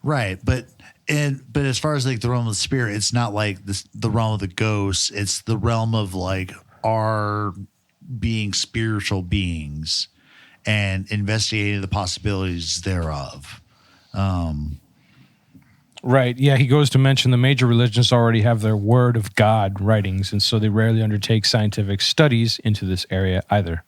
Right. But as far as like the realm of the spirit, it's not like the realm of the ghosts. It's the realm of like our being spiritual beings and investigating the possibilities thereof. Right. Yeah, he goes to mention the major religions already have their word of God writings, and so they rarely undertake scientific studies into this area either.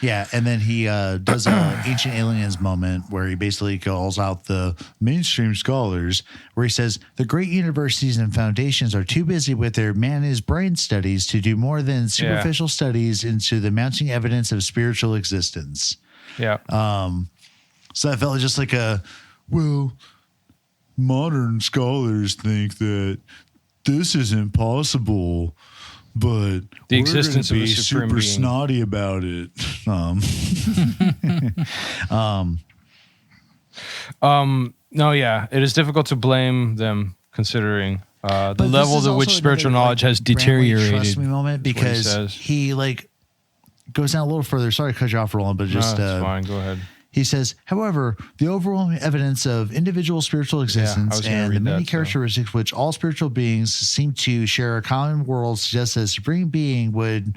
Yeah, and then he does an Ancient Aliens moment where he basically calls out the mainstream scholars, where he says, the great universities and foundations are too busy with their man-is brain studies to do more than superficial studies into the mounting evidence of spiritual existence. Yeah. So I felt just like modern scholars think that this isn't possible, but The existence of a supreme super being. snotty about it. No, yeah, it is difficult to blame them considering the But level this is to which also spiritual another, knowledge has Bramley deteriorated. Trust me moment, is what he because says. he goes down a little further. Sorry to cut you off, Roland, but just That's fine. Go ahead. he says, however, the overwhelming evidence of individual spiritual existence was gonna and the read many that, so. characteristics which all spiritual beings seem to share a common world suggests that a supreme being would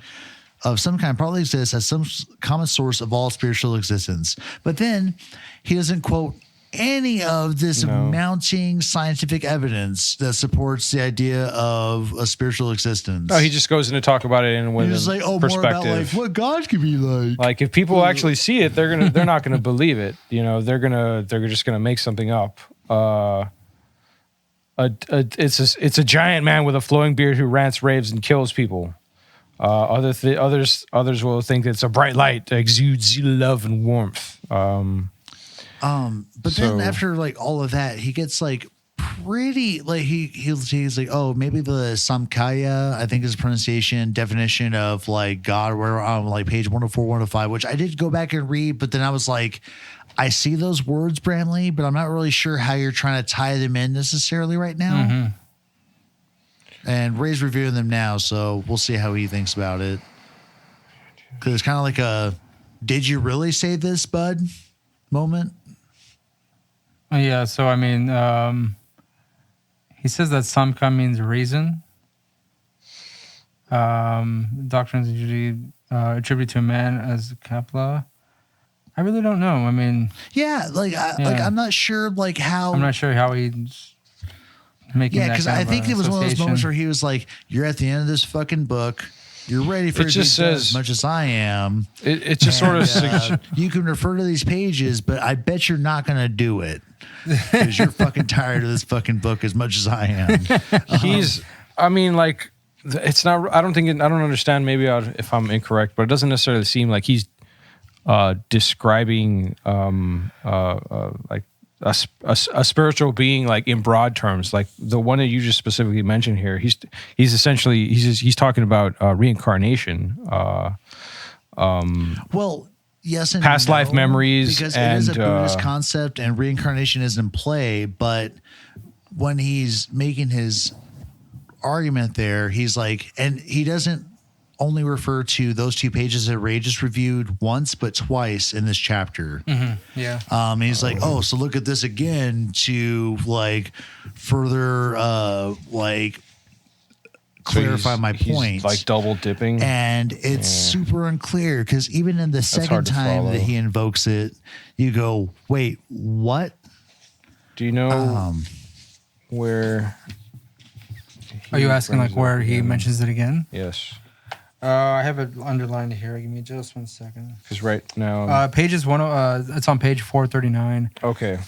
of some kind probably exist as some common source of all spiritual existence. But then he doesn't quote any of this mounting scientific evidence that supports the idea of a spiritual existence. No, he just goes in to talk about it in a He's just like, more about like what God could be like. Like if people actually see it, they're not gonna believe it. You know, they're just gonna make something up. It's a giant man with a flowing beard who rants, raves, and kills people. Others will think it's a bright light that exudes love and warmth. But then after like all of that, he gets like pretty like he's like, oh, maybe the Samkhya, I think is the pronunciation definition of like God, where on like page 104, 105, which I did go back and read, but then I was like, I see those words, Bramley, but I'm not really sure how you're trying to tie them in necessarily right now. Mm-hmm. And Ray's reviewing them now, so we'll see how he thinks about it. Because it's kind of like a, did you really say this, bud? Moment. Yeah, so I mean, he says that samkha means reason. Doctrines usually attribute to a man as kapla. I really don't know. I mean, like I'm not sure like how. I'm not sure how he's making. Yeah, because I think it was one of those moments where he was like, "You're at the end of this fucking book. You're ready for it just says as much as I am. It just sort of you can refer to these pages, but I bet you're not going to do it because you're fucking tired of this fucking book as much as I am." I mean, like, it's not. I don't understand. Maybe if I'm incorrect, but it doesn't necessarily seem like he's describing like a spiritual being like in broad terms, like the one that you just specifically mentioned here. He's essentially he's talking about reincarnation. Well, yes, and past life memories, because and, it is a Buddhist concept, and reincarnation is in play. But when he's making his argument there, he's like, and he doesn't only refer to those 2 pages that Ray just reviewed once, but twice in this chapter. Mm-hmm. Yeah. And he's like, oh, so look at this again to like further like clarify my point. He's like double dipping. And it's super unclear because even in the second time that he invokes it, you go, wait, what? Do you know where? Are you asking like where he mentions it again? Yes. I have it underlined here. Give me just 1 second. Because right now, pages it's on page 439. Okay.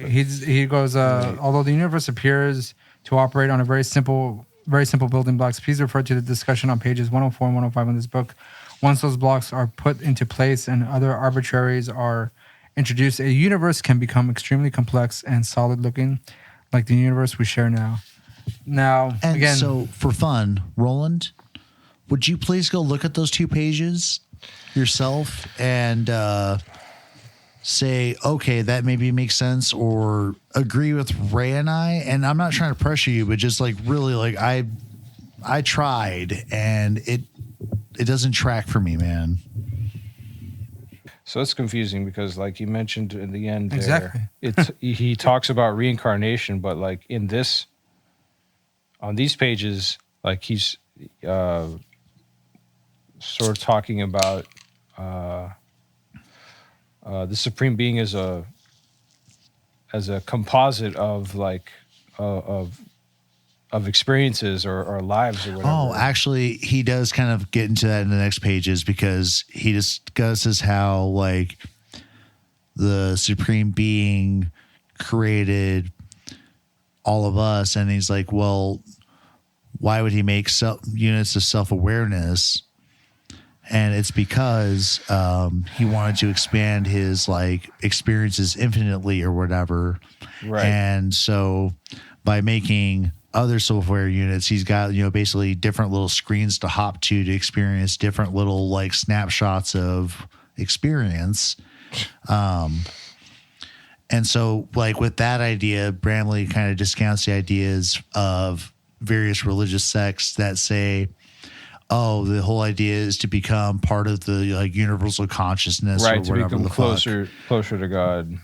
He goes, although the universe appears to operate on a very simple building blocks, please refer to the discussion on pages 104 and 105 in this book. Once those blocks are put into place and other arbitraries are introduced, a universe can become extremely complex and solid looking, like the universe we share now. Now, and again, so for fun, Roland, would you please go look at those 2 pages yourself and say, okay, that maybe makes sense, or agree with Ray and I? And I'm not trying to pressure you, but just like really, like I tried and it doesn't track for me, man. So it's confusing because, like you mentioned in the end, there, exactly, he talks about reincarnation, but like on these pages, like he's sort of talking about the supreme being as a composite of like of of experiences or lives or whatever. Oh, actually, he does kind of get into that in the next pages because he discusses how like the Supreme Being created all of us, and he's like, well, why would he make units of self-awareness? And it's because he wanted to expand his like experiences infinitely or whatever. Right. And so by making other self-aware units, he's got, basically different little screens to hop to experience different little like snapshots of experience. And so like with that idea, Bramley kind of discounts the ideas of various religious sects that say, oh, the whole idea is to become part of the like universal consciousness, right, or to whatever become the closer to God,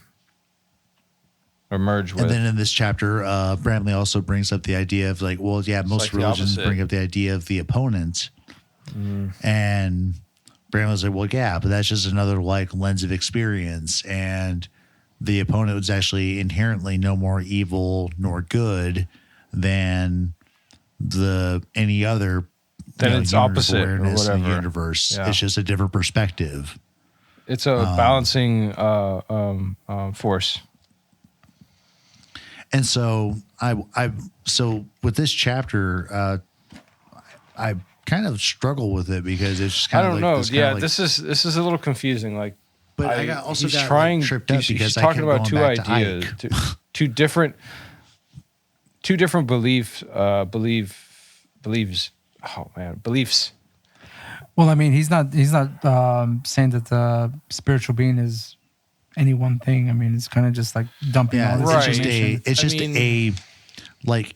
or merge with. And then in this chapter, Bramley also brings up the idea of like, well, yeah, most like the religions opposite. bring up the idea of the opponent, and Bramley's like, well, yeah, but that's just another like lens of experience, and the opponent was actually inherently no more evil nor good than any other. Then it's unit of opposite or awareness in the whatever. universe. Yeah. It's just a different perspective. It's a balancing force. And so so with this chapter, I kind of struggle with it because it's just I kind of don't like know. this kind of like, This is a little confusing. Like, but I got also he's got trying. like, tripped up he's because I talking kept about going two back to ideas, Ike. two different beliefs. Oh man, beliefs. Well, I mean, he's not saying that the spiritual being is any one thing. I mean, it's kind of just like dumping all Yeah, this Right. information. it's just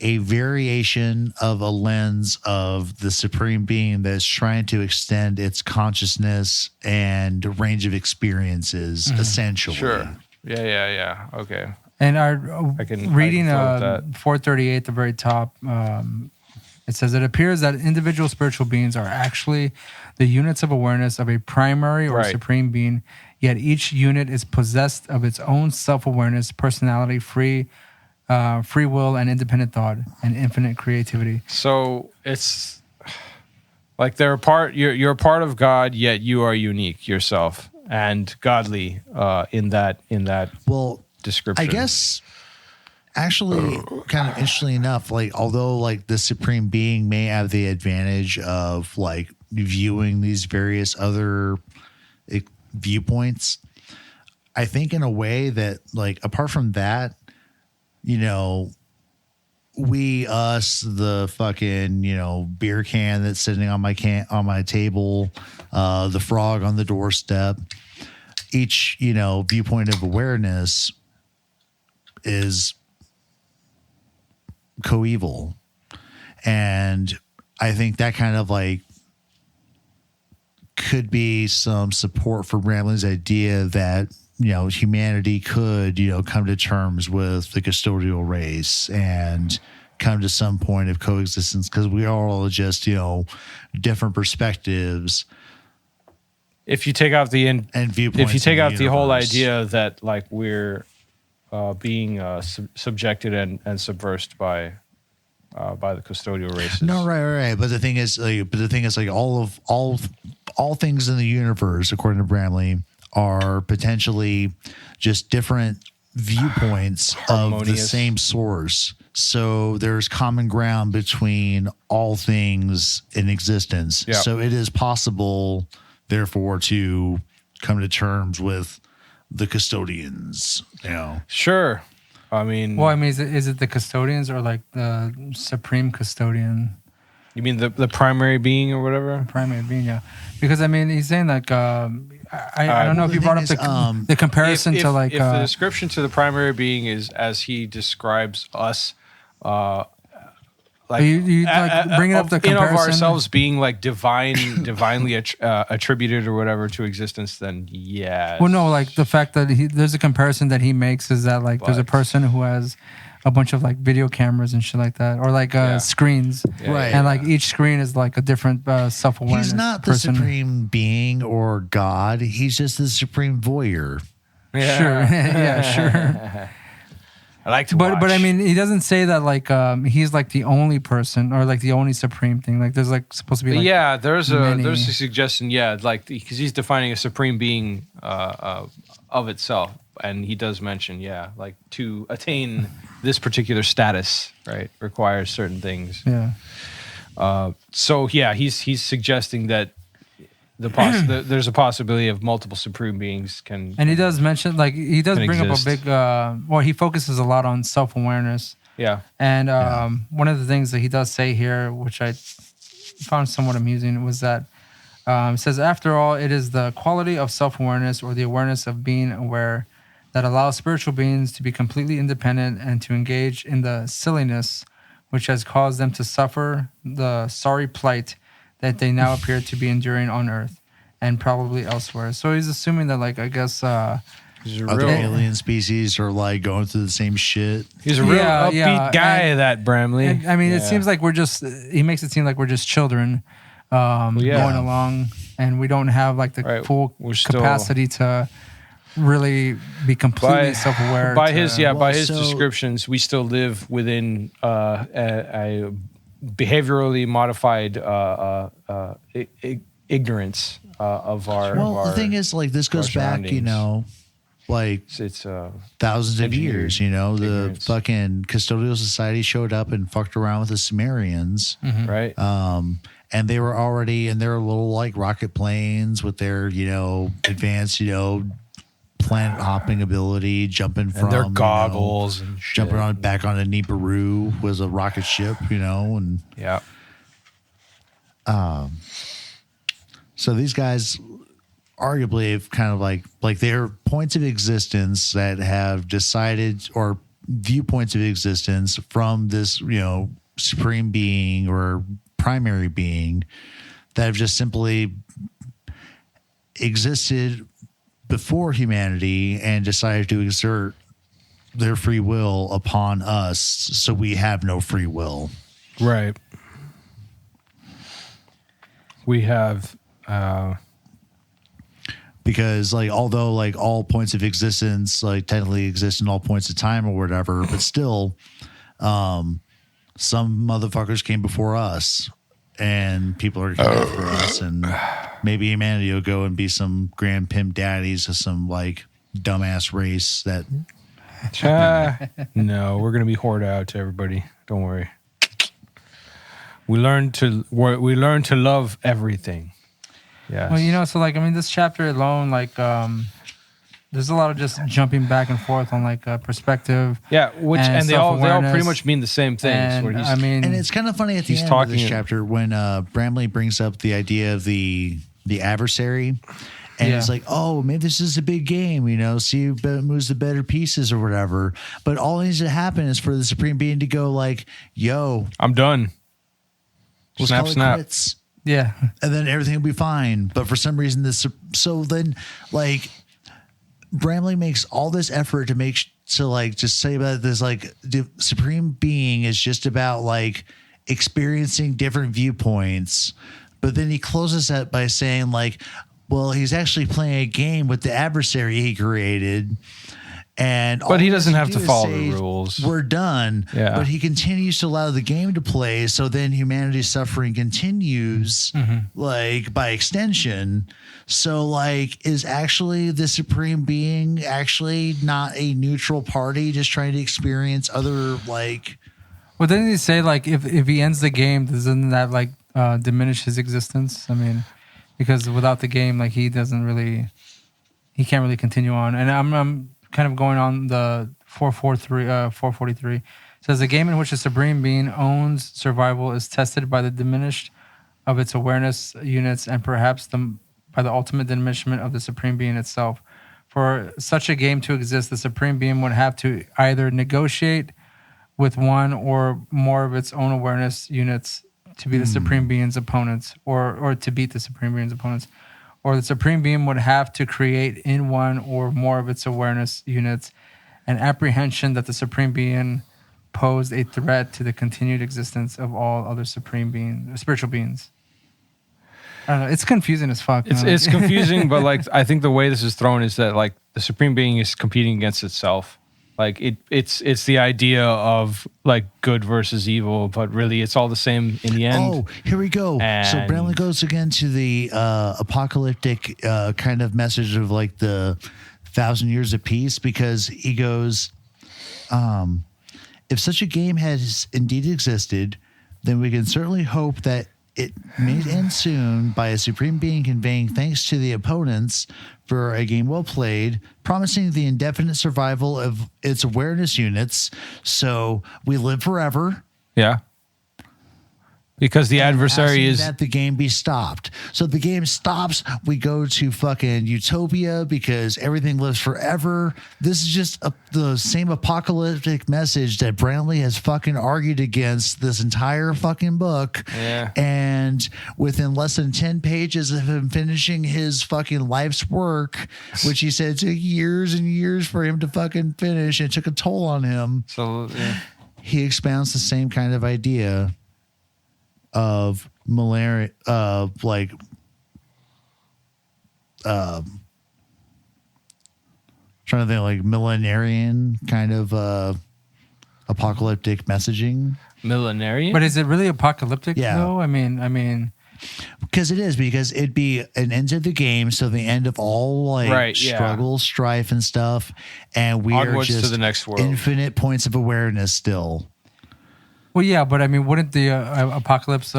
a variation of a lens of the Supreme Being that's trying to extend its consciousness and range of experiences, essentially. Sure. Yeah. Okay. And I can reading flow with that. 438 at the very top, it says it appears that individual spiritual beings are actually the units of awareness of a primary or Right. supreme being, yet each unit is possessed of its own self-awareness, personality, free will, and independent thought, and infinite creativity. So it's like they're a part. You're a part of God, yet you are unique yourself and godly in that Well, description. I guess actually kind of interestingly enough, like although like the Supreme Being may have the advantage of like viewing these various other viewpoints, I think in a way that like apart from that, the fucking, beer can that's sitting on my table, the frog on the doorstep, each, viewpoint of awareness is coeval. And I think that kind of like could be some support for Bramley's idea that, humanity could, come to terms with the custodial race and come to some point of coexistence because we are all just, different perspectives. if you take out the And viewpoints. if you take in out the whole universe. idea that like we're being subjected and subversed by the custodial races. No, right. But the thing is, like all things in the universe, according to Bramley, are potentially just different viewpoints of the Harmonious. same source. So there's common ground between all things in existence. Yeah. So it is possible, therefore, to come to terms with the custodians. Sure. I mean, Well, I mean, is it the custodians or like the supreme custodian, you mean the primary being or whatever? primary being? Yeah, because I mean, he's saying like I don't know if the you brought up thing is, the comparison if, to like if the description to the primary being is as he describes us, like you like bringing up the in of comparison ourselves being like divinely attributed or whatever to existence, then yes. Well, no, like the fact that there's a comparison that he makes is that like there's a But- person who has a bunch of like video cameras and shit like that, or like Yeah. screens, Yeah, Right. and like each screen is like a different self-awareness. He's not the person. supreme being or God. He's just the supreme voyeur. Yeah. Sure, yeah, sure. I like to watch. But I mean, he doesn't say that like he's like the only person or like the only supreme thing. Like there's like supposed to be like yeah, there's many. a suggestion. Yeah, like because he's defining a supreme being of itself, and he does mention like to attain this particular status, right, requires certain things. Yeah. So yeah, he's suggesting that there's a possibility of multiple supreme beings can. And he does mention like he does can bring exist. up a big. Well, he focuses a lot on self-awareness. Yeah. And one of the things that he does say here, which I found somewhat amusing, was that it says, after all, it is the quality of self-awareness or the awareness of being aware that allows spiritual beings to be completely independent and to engage in the silliness which has caused them to suffer the sorry plight that they now appear to be enduring on Earth and probably elsewhere. So he's assuming that, like, I guess... He's a Other real, alien species are like going through the same shit. he's a real Yeah, upbeat yeah, guy, that Bramley. And, I mean, it Yeah. seems like we're just... He makes it seem like we're just children going along, and we don't have, like, the full We're still- capacity to really be completely self-aware. By to- his so- descriptions, we still live within a behaviorally modified ignorance of our. Well, of our the thing is, like, this goes back, you surroundings. know, like it's thousands of engineered years. You know, the ignorance. fucking Custodial Society showed up and fucked around with the Sumerians. right. And they were already in their little like rocket planes with their, you know, advanced, you know, planet hopping ability, jumping from and their you know, goggles and shit. jumping on back on a Nibiru was a rocket ship, you know, and Yeah. so these guys arguably have kind of like they're points of existence that have decided or viewpoints of existence from this, you know, supreme being or primary being that have just simply existed before humanity and decided to exert their free will upon us, so we have no free will. Right. We have. Because like although like all points of existence like technically exist in all points of time or whatever, but still some motherfuckers came before us and people are coming after us, and maybe humanity will go and be some grand pimp daddies of some like dumbass race that No, we're gonna be hoarded out to everybody. Don't worry. We learn to love everything. Yes. Well, you know, so like, I mean, this chapter alone, like, there's a lot of just jumping back and forth on like perspective. Yeah, and they all pretty much mean the same things. And, Where he's, I mean, and it's kind of funny at the He's end of this talking- chapter when Bramley brings up the idea of the adversary. And it's like, oh, maybe this is a big game, you know, see who moves the better pieces or whatever. But all that needs to happen is for the Supreme Being to go like, yo, I'm done. let's Snap, call it snap. quits. yeah. And then everything will be fine. But for some reason, so then like Bramley makes all this effort to just say about this, like the Supreme Being is just about like experiencing different viewpoints. But then he closes that by saying like, well, he's actually playing a game with the adversary he created. And But he doesn't has have to do is follow say, the rules. We're done. Yeah. But he continues to allow the game to play. So then humanity's suffering continues, like by extension. So like, is actually the Supreme Being actually not a neutral party, just trying to experience other like. Well, didn't he say like if he ends the game, doesn't that like diminish his existence? I mean, because without the game, like he can't really continue on. And I'm kind of going on the 443. It says the game in which a supreme being owns survival is tested by the diminished of its awareness units and perhaps by the ultimate diminishment of the supreme being itself. For such a game to exist, the supreme being would have to either negotiate with one or more of its own awareness units to be the supreme being's opponents, or to beat the supreme being's opponents, or the supreme being would have to create in one or more of its awareness units an apprehension that the supreme being posed a threat to the continued existence of all other spiritual beings. I don't know. It's confusing as fuck. It's confusing, but like I think the way this is thrown is that like the Supreme Being is competing against itself. Like it's the idea of like good versus evil, but really it's all the same in the end. Oh, here we go. So And- Bramley goes again to the apocalyptic kind of message of like the 1,000 years of peace, because he goes, if such a game has indeed existed, then we can certainly hope that it may end soon by a supreme being conveying thanks to the opponents for a game well played, promising the indefinite survival of its awareness units. So we live forever. Yeah. Because the adversary asking is that the game be stopped. So the game stops. We go to fucking utopia because everything lives forever. This is just the same apocalyptic message that Bramley has fucking argued against this entire fucking book. Yeah. And within less than 10 pages of him finishing his fucking life's work, which he said took years and years for him to fucking finish, and it took a toll on him. so yeah. He expounds the same kind of idea of malaria, like, trying to think like millenarian kind of apocalyptic messaging. Millenarian. But is it really apocalyptic Yeah. though? I mean, Because it'd be an end of the game, so the end of all like Right, yeah. struggle, strife, and stuff, and we Onwards are to just the next world. infinite points of awareness still. well, yeah, but I mean, wouldn't the apocalypse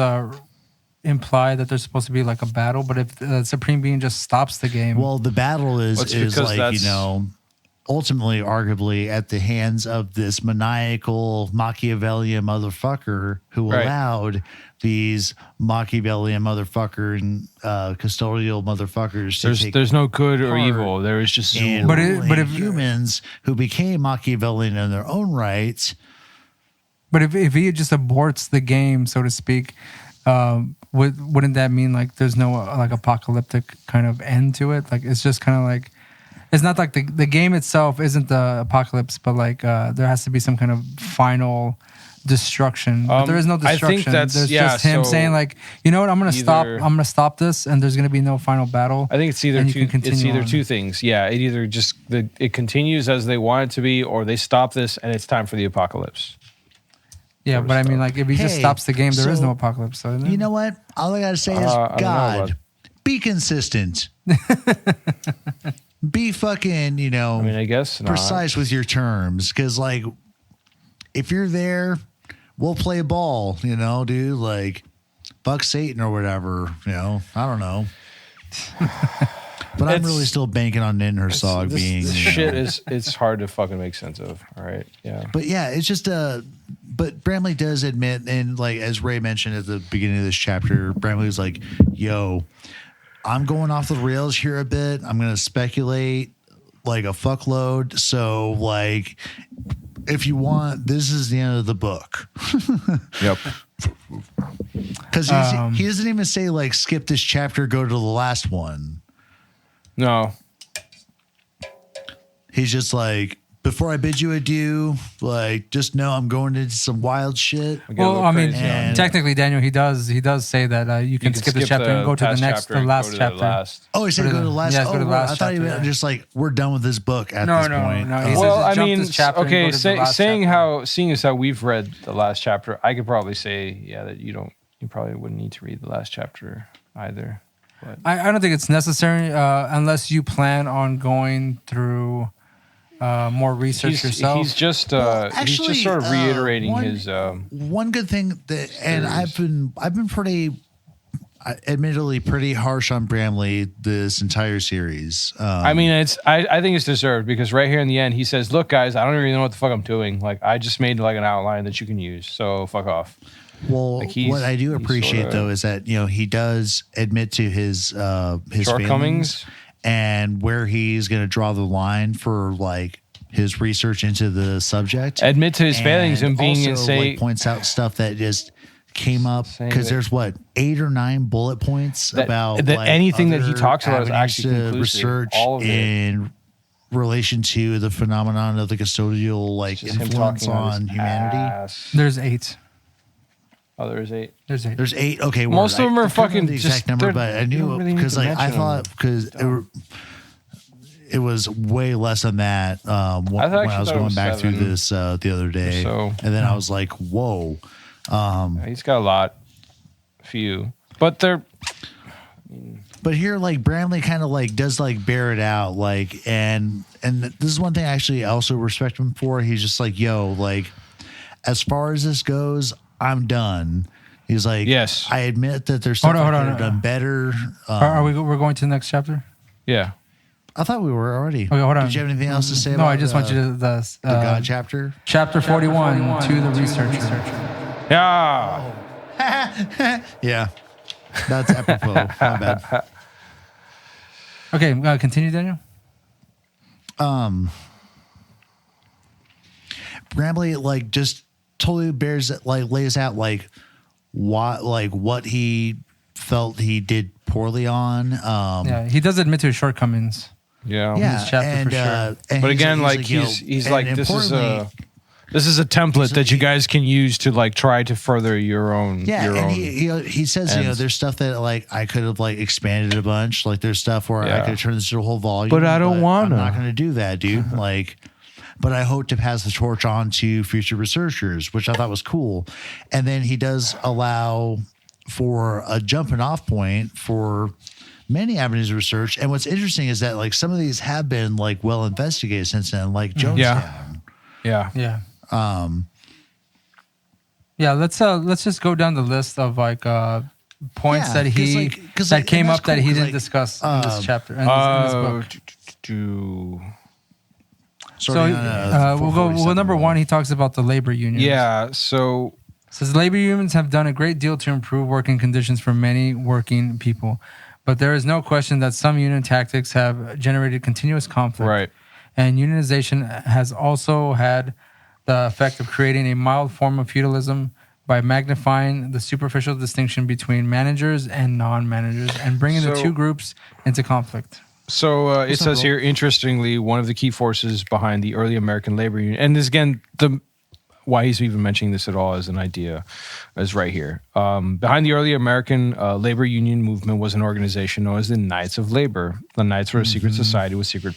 imply that there's supposed to be like a battle? But if the supreme being just stops the game, Well, the battle is Well, it's because like, that's- ultimately, arguably, at the hands of this maniacal Machiavellian motherfucker who Right. allowed these Machiavellian motherfucker and custodial motherfuckers to take There's no good or part evil. There is just in But ruling if- humans who became Machiavellian in their own right. but if he just aborts the game, so to speak, wouldn't that mean like there's no like apocalyptic kind of end to it? Like it's just kind of like, it's not like the game itself isn't the apocalypse, but like there has to be some kind of final destruction. But there is no I think destruction. that's- There's yeah, just him so saying like, you know what, I'm either- gonna stop this, and there's gonna be no final battle. I think it's either and you two. can It's continue either on. two things. Yeah, it either just it continues as they want it to be, or they stop this and it's time for the apocalypse. Yeah, but I mean, like if he just Hey, stops the game, there is so, no apocalypse. So You know what? All I got to say is, I don't know God, about- be consistent. Be fucking, I mean, I guess not. precise with your terms. Because, like, if you're there, we'll play ball, dude. Like, fuck Satan or whatever, I don't know. But I'm It's- really still banking on Nin Herzog being. This shit it's hard to fucking make sense of. All right, yeah. But yeah, it's just but Bramley does admit, and like as Ray mentioned at the beginning of this chapter, Bramley was like, "Yo, I'm going off the rails here a bit. I'm gonna speculate like a fuckload. So like, if you want, this is the end of the book." Yep. Because he doesn't even say like skip this chapter, go to the last one. No, He's just like, before I bid you adieu, like just know I'm going into some wild shit. I get a Well, little I mean, crazy on And- it. technically, Daniel, he does say that you You can skip the chapter and go to the past next, chapter the and last go to chapter. The last. Oh, he said Go to go to the the- last. yeah, go to the last I thought he chapter, meant yeah. just like we're done with this book at No, this no, point. no, he Oh. says- Well, just I jump mean, this chapter and okay, go to the last seeing as how we've read the last chapter, I could probably say, yeah, that you probably wouldn't need to read the last chapter either. But I don't think it's necessary unless you plan on going through more research yourself. he's just Actually, sort of reiterating one- his. One good thing that, and I've been pretty, admittedly, pretty harsh on Bramley this entire series. I mean, I think it's deserved because right here in the end, he says, "Look, guys, I don't really know what the fuck I'm doing. Like, I just made like an outline that you can use. So fuck off." well, like he's- what I do he's appreciate sorta- though is that he does admit to his Shortcomings. failings and where he's going to draw the line for like his research into the subject. Admit to his failings and being also, insane. like, points out stuff that just came up Saying because that- there's 8 or 9 bullet points That- about that like, anything that he other talks about is avenues actually to conclusive. research All of it. in relation to the phenomenon of the custodial like Just him influence talking out his on humanity. ass. There's 8. Oh, there is 8. There's 8. There's 8. Okay, Most word. of them are I couldn't remember fucking the exact just- number, they're- but I you knew don't really need because to like I mention thought them. because it was way less than that when I I was thought it going was back 7 through this the other day. so. And then I was like, whoa. He's got a lot. Few. But they're... But here, like, Bramley kind of like does like bear it out, like, and this is one thing I actually also respect him for. He's just like, yo, like, as far as this goes, I'm done. He's like, yes, I admit that there's stuff I could have done better. We're going to the next chapter? Yeah. I thought we were already. Okay, hold on. Did you have anything else to say No, about I just want you to the God chapter? Chapter 41 to the researcher. Yeah. Yeah. That's apropos. My bad. Okay, continue, Daniel. Bramley like just totally lays out like what he felt he did poorly on. Yeah, he does admit to his shortcomings. Yeah. In this chapter for sure. And But again, like he's like, this is a template that you guys can use to like try to further your own. Yeah, your and own he says, ends. there's stuff that like I could have like expanded a bunch. Like there's stuff where I could have turned this into a whole volume. But I don't wanna. I'm not going to do that, dude. Like, but I hope to pass the torch on to future researchers, which I thought was cool. And then he does allow for a jumping off point for many avenues of research. And what's interesting is that like some of these have been like well investigated since then, like Jonestown. Yeah. Yeah, let's just go down the list of like points that he that came up cool, that he didn't like, discuss in this chapter in this book. So we'll go number 1. He talks about the labor unions. Yeah. So says labor unions have done a great deal to improve working conditions for many working people, but there is no question that some union tactics have generated continuous conflict. right. And unionization has also had the effect of creating a mild form of feudalism by magnifying the superficial distinction between managers and non-managers and bringing the two groups into conflict. So it says here, interestingly, one of the key forces behind the early American labor union, and this again, why he's even mentioning this at all as an idea is right here. Behind the early American labor union movement was an organization known as the Knights of Labor. The Knights were a secret society with secret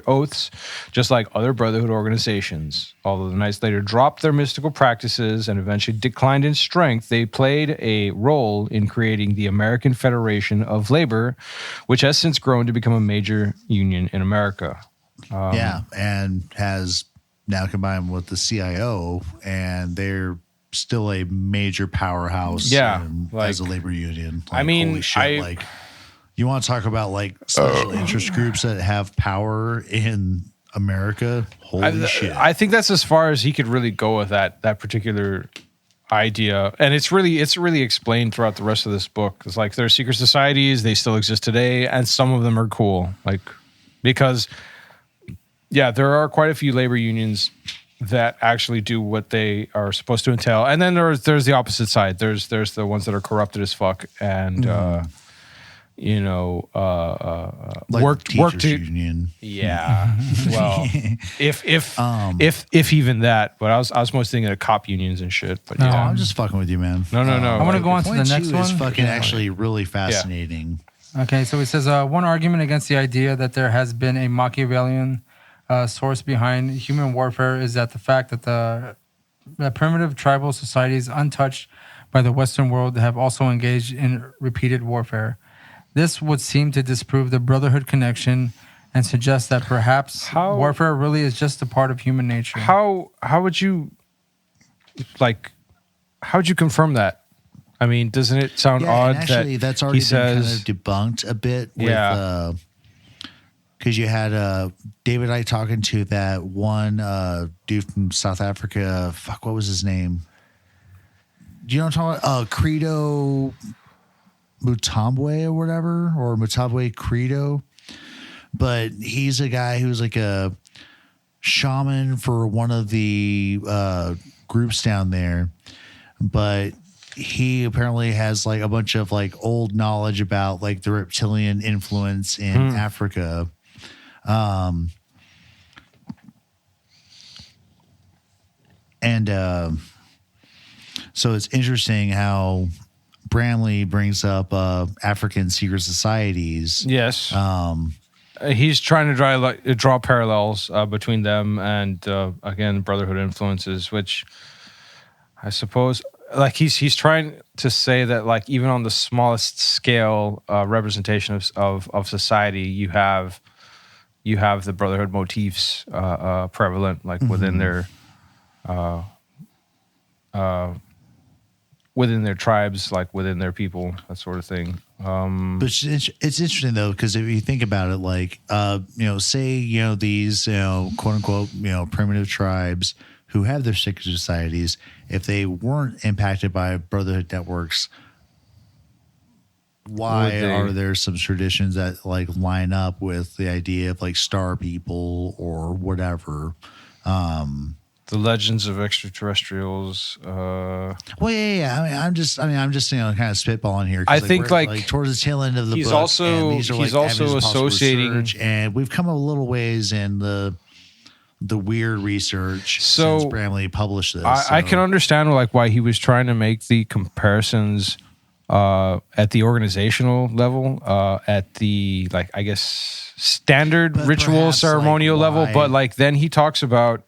oaths, just like other brotherhood organizations. Although the Knights later dropped their mystical practices and eventually declined in strength, they played a role in creating the American Federation of Labor, which has since grown to become a major union in America. And has now combined with the CIO, and they're still a major powerhouse as a labor union. Like, I mean, holy shit, like you want to talk about like special interest groups that have power in America? Holy shit. I think that's as far as he could really go with that particular idea. And it's really explained throughout the rest of this book. It's like there are secret societies, they still exist today, and some of them are cool. Like, because there are quite a few labor unions that actually do what they are supposed to entail. And then there's the opposite side. There's the ones that are corrupted as fuck and like work to union. Yeah. Well, if even that, but I was mostly thinking of cop unions and shit. But no, I'm just fucking with you, man. No. I want to go on to the next one. Is fucking actually really fascinating. Okay, so he says one argument against the idea that there has been a Machiavellian source behind human warfare is that the fact that the primitive tribal societies untouched by the Western world have also engaged in repeated warfare. This would seem to disprove the brotherhood connection and suggest that perhaps warfare really is just a part of human nature. How would you confirm that? I mean, doesn't it sound odd actually, that's already been kind of debunked a bit with because you had David I talking to that one dude from South Africa. Fuck, what was his name? Do you know what I'm talking about? Credo Mutambwe or whatever, or Mutambwe Credo. But he's a guy who's like a shaman for one of the groups down there. But he apparently has like a bunch of like old knowledge about like the reptilian influence in Africa. So it's interesting how Bramley brings up African secret societies. Yes. he's trying to draw parallels between them and again Brotherhood influences, which I suppose like he's trying to say that like even on the smallest scale representation of society, you have the Brotherhood motifs prevalent like within their tribes, like within their people, that sort of thing. But it's interesting though, because if you think about it, like say these quote unquote primitive tribes who have their secret societies, if they weren't impacted by Brotherhood networks, why are there some traditions that like line up with the idea of like star people or whatever? The legends of extraterrestrials. Well, yeah. I'm just kind of spitballing here. I think we're, like towards the tail end of the book. He's also associating, research, and we've come a little ways in the weird research since Bramley published this. I can understand like why he was trying to make the comparisons at the organizational level, at the like I guess standard ritual ceremonial level, but like then he talks about.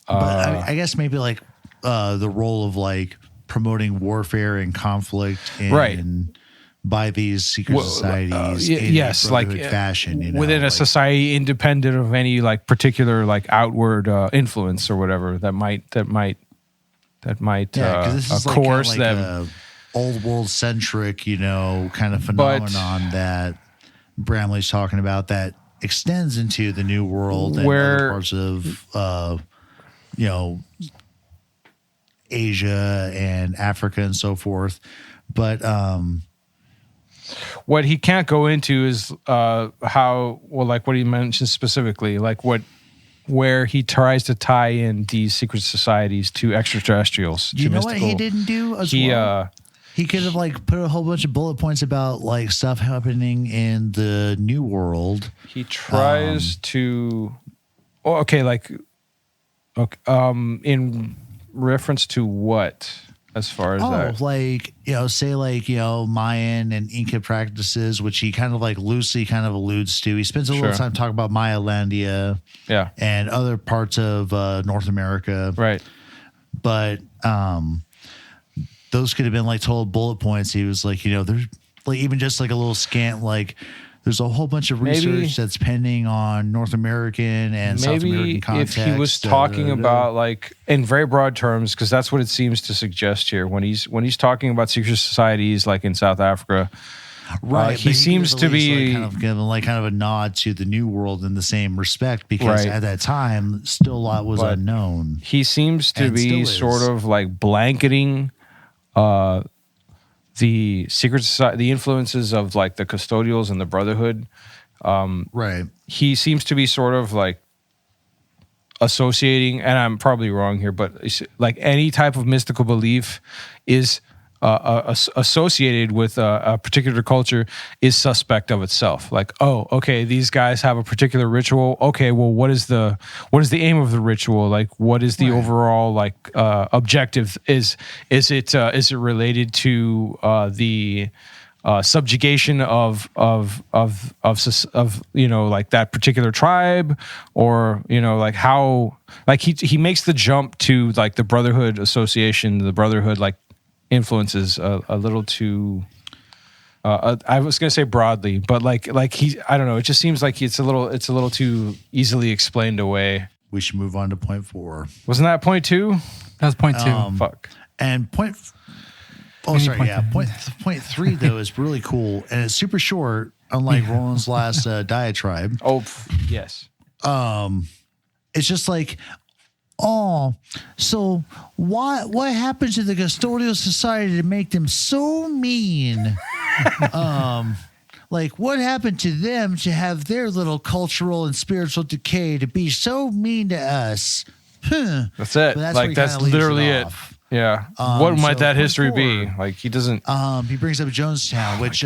But I guess maybe like the role of like promoting warfare and conflict by these secret societies in like fashion, within a society independent of any like particular like outward influence or whatever that might coerce like them. Old world centric, kind of phenomenon that Bramley's talking about that extends into the New World and other parts of Asia and Africa and so forth. But what he can't go into is like what he mentioned specifically, like where he tries to tie in these secret societies to extraterrestrials. You know what he didn't do as well? He could have like put a whole bunch of bullet points about like stuff happening in the New World. He tries to in reference to what, as far as that? Like, say like, Mayan and Inca practices, which he kind of like loosely kind of alludes to. He spends a little time talking about Maya-landia and other parts of North America. Right. But those could have been like total bullet points. He was like, there's like even just like a little scant, like there's a whole bunch of research that's pending on North American and South American context. If he was talking about like in very broad terms, because that's what it seems to suggest here when he's talking about secret societies like in South Africa, right? He seems to be kind of giving like kind of a nod to the New World in the same respect because at that time still a lot was unknown. He seems to be sort of like blanketing the secret society, the influences of like the Custodials and the Brotherhood. Right. He seems to be sort of like associating, and I'm probably wrong here, but like any type of mystical belief is associated with a particular culture is suspect of itself. Like, oh, okay, these guys have a particular ritual. Okay, well, what is the aim of the ritual? Like, what is the overall like objective? Is it related to the subjugation of like that particular tribe, or like how like he makes the jump to like the Brotherhood association, the Brotherhood like influences a little too I was gonna say broadly, but like I don't know, it just seems like it's a little too easily explained away. We should move on to point 4. Wasn't that point 2? That was point 2. Fuck. And point 3 though is really cool, and it's super short, unlike Roland's last diatribe. Yes. It's just like, so what happened to the Custodial Society to make them so mean? Like, what happened to them to have their little cultural and spiritual decay to be so mean to us? That's it. That's literally it. Yeah. What might that history be? Like, he doesn't. He brings up Jonestown, which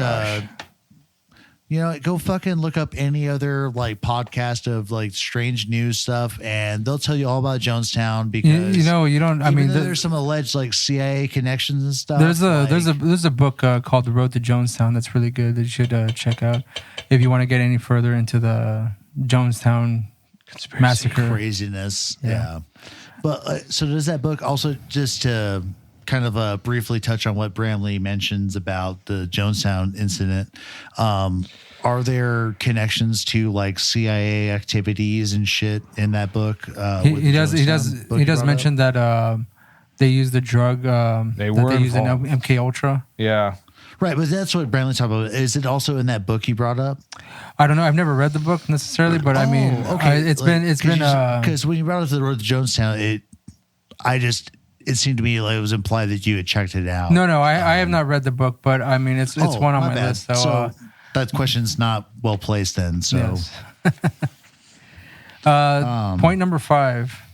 go fucking look up any other like podcast of like strange news stuff, and they'll tell you all about Jonestown because you don't. I mean, there's some alleged like CIA connections and stuff. There's a book called The Road to Jonestown that's really good that you should check out if you want to get any further into the Jonestown Conspiracy. massacre craziness. Yeah. But so does that book also, just to kind of briefly touch on what Bramley mentions about the Jonestown incident, are there connections to like CIA activities and shit in that book? He does mention that they use the drug They that they use in involved. MK Ultra. Yeah. Right, but that's what Bramley talked about. Is it also in that book he brought up? I don't know. I've never read the book necessarily, but I mean, it's been because when you brought up the road to Jonestown, it seemed to me like it was implied that you had checked it out. No, I have not read the book, but I mean, it's one on my bad. list. So, that question's not well placed then. So, yes. Point number 5.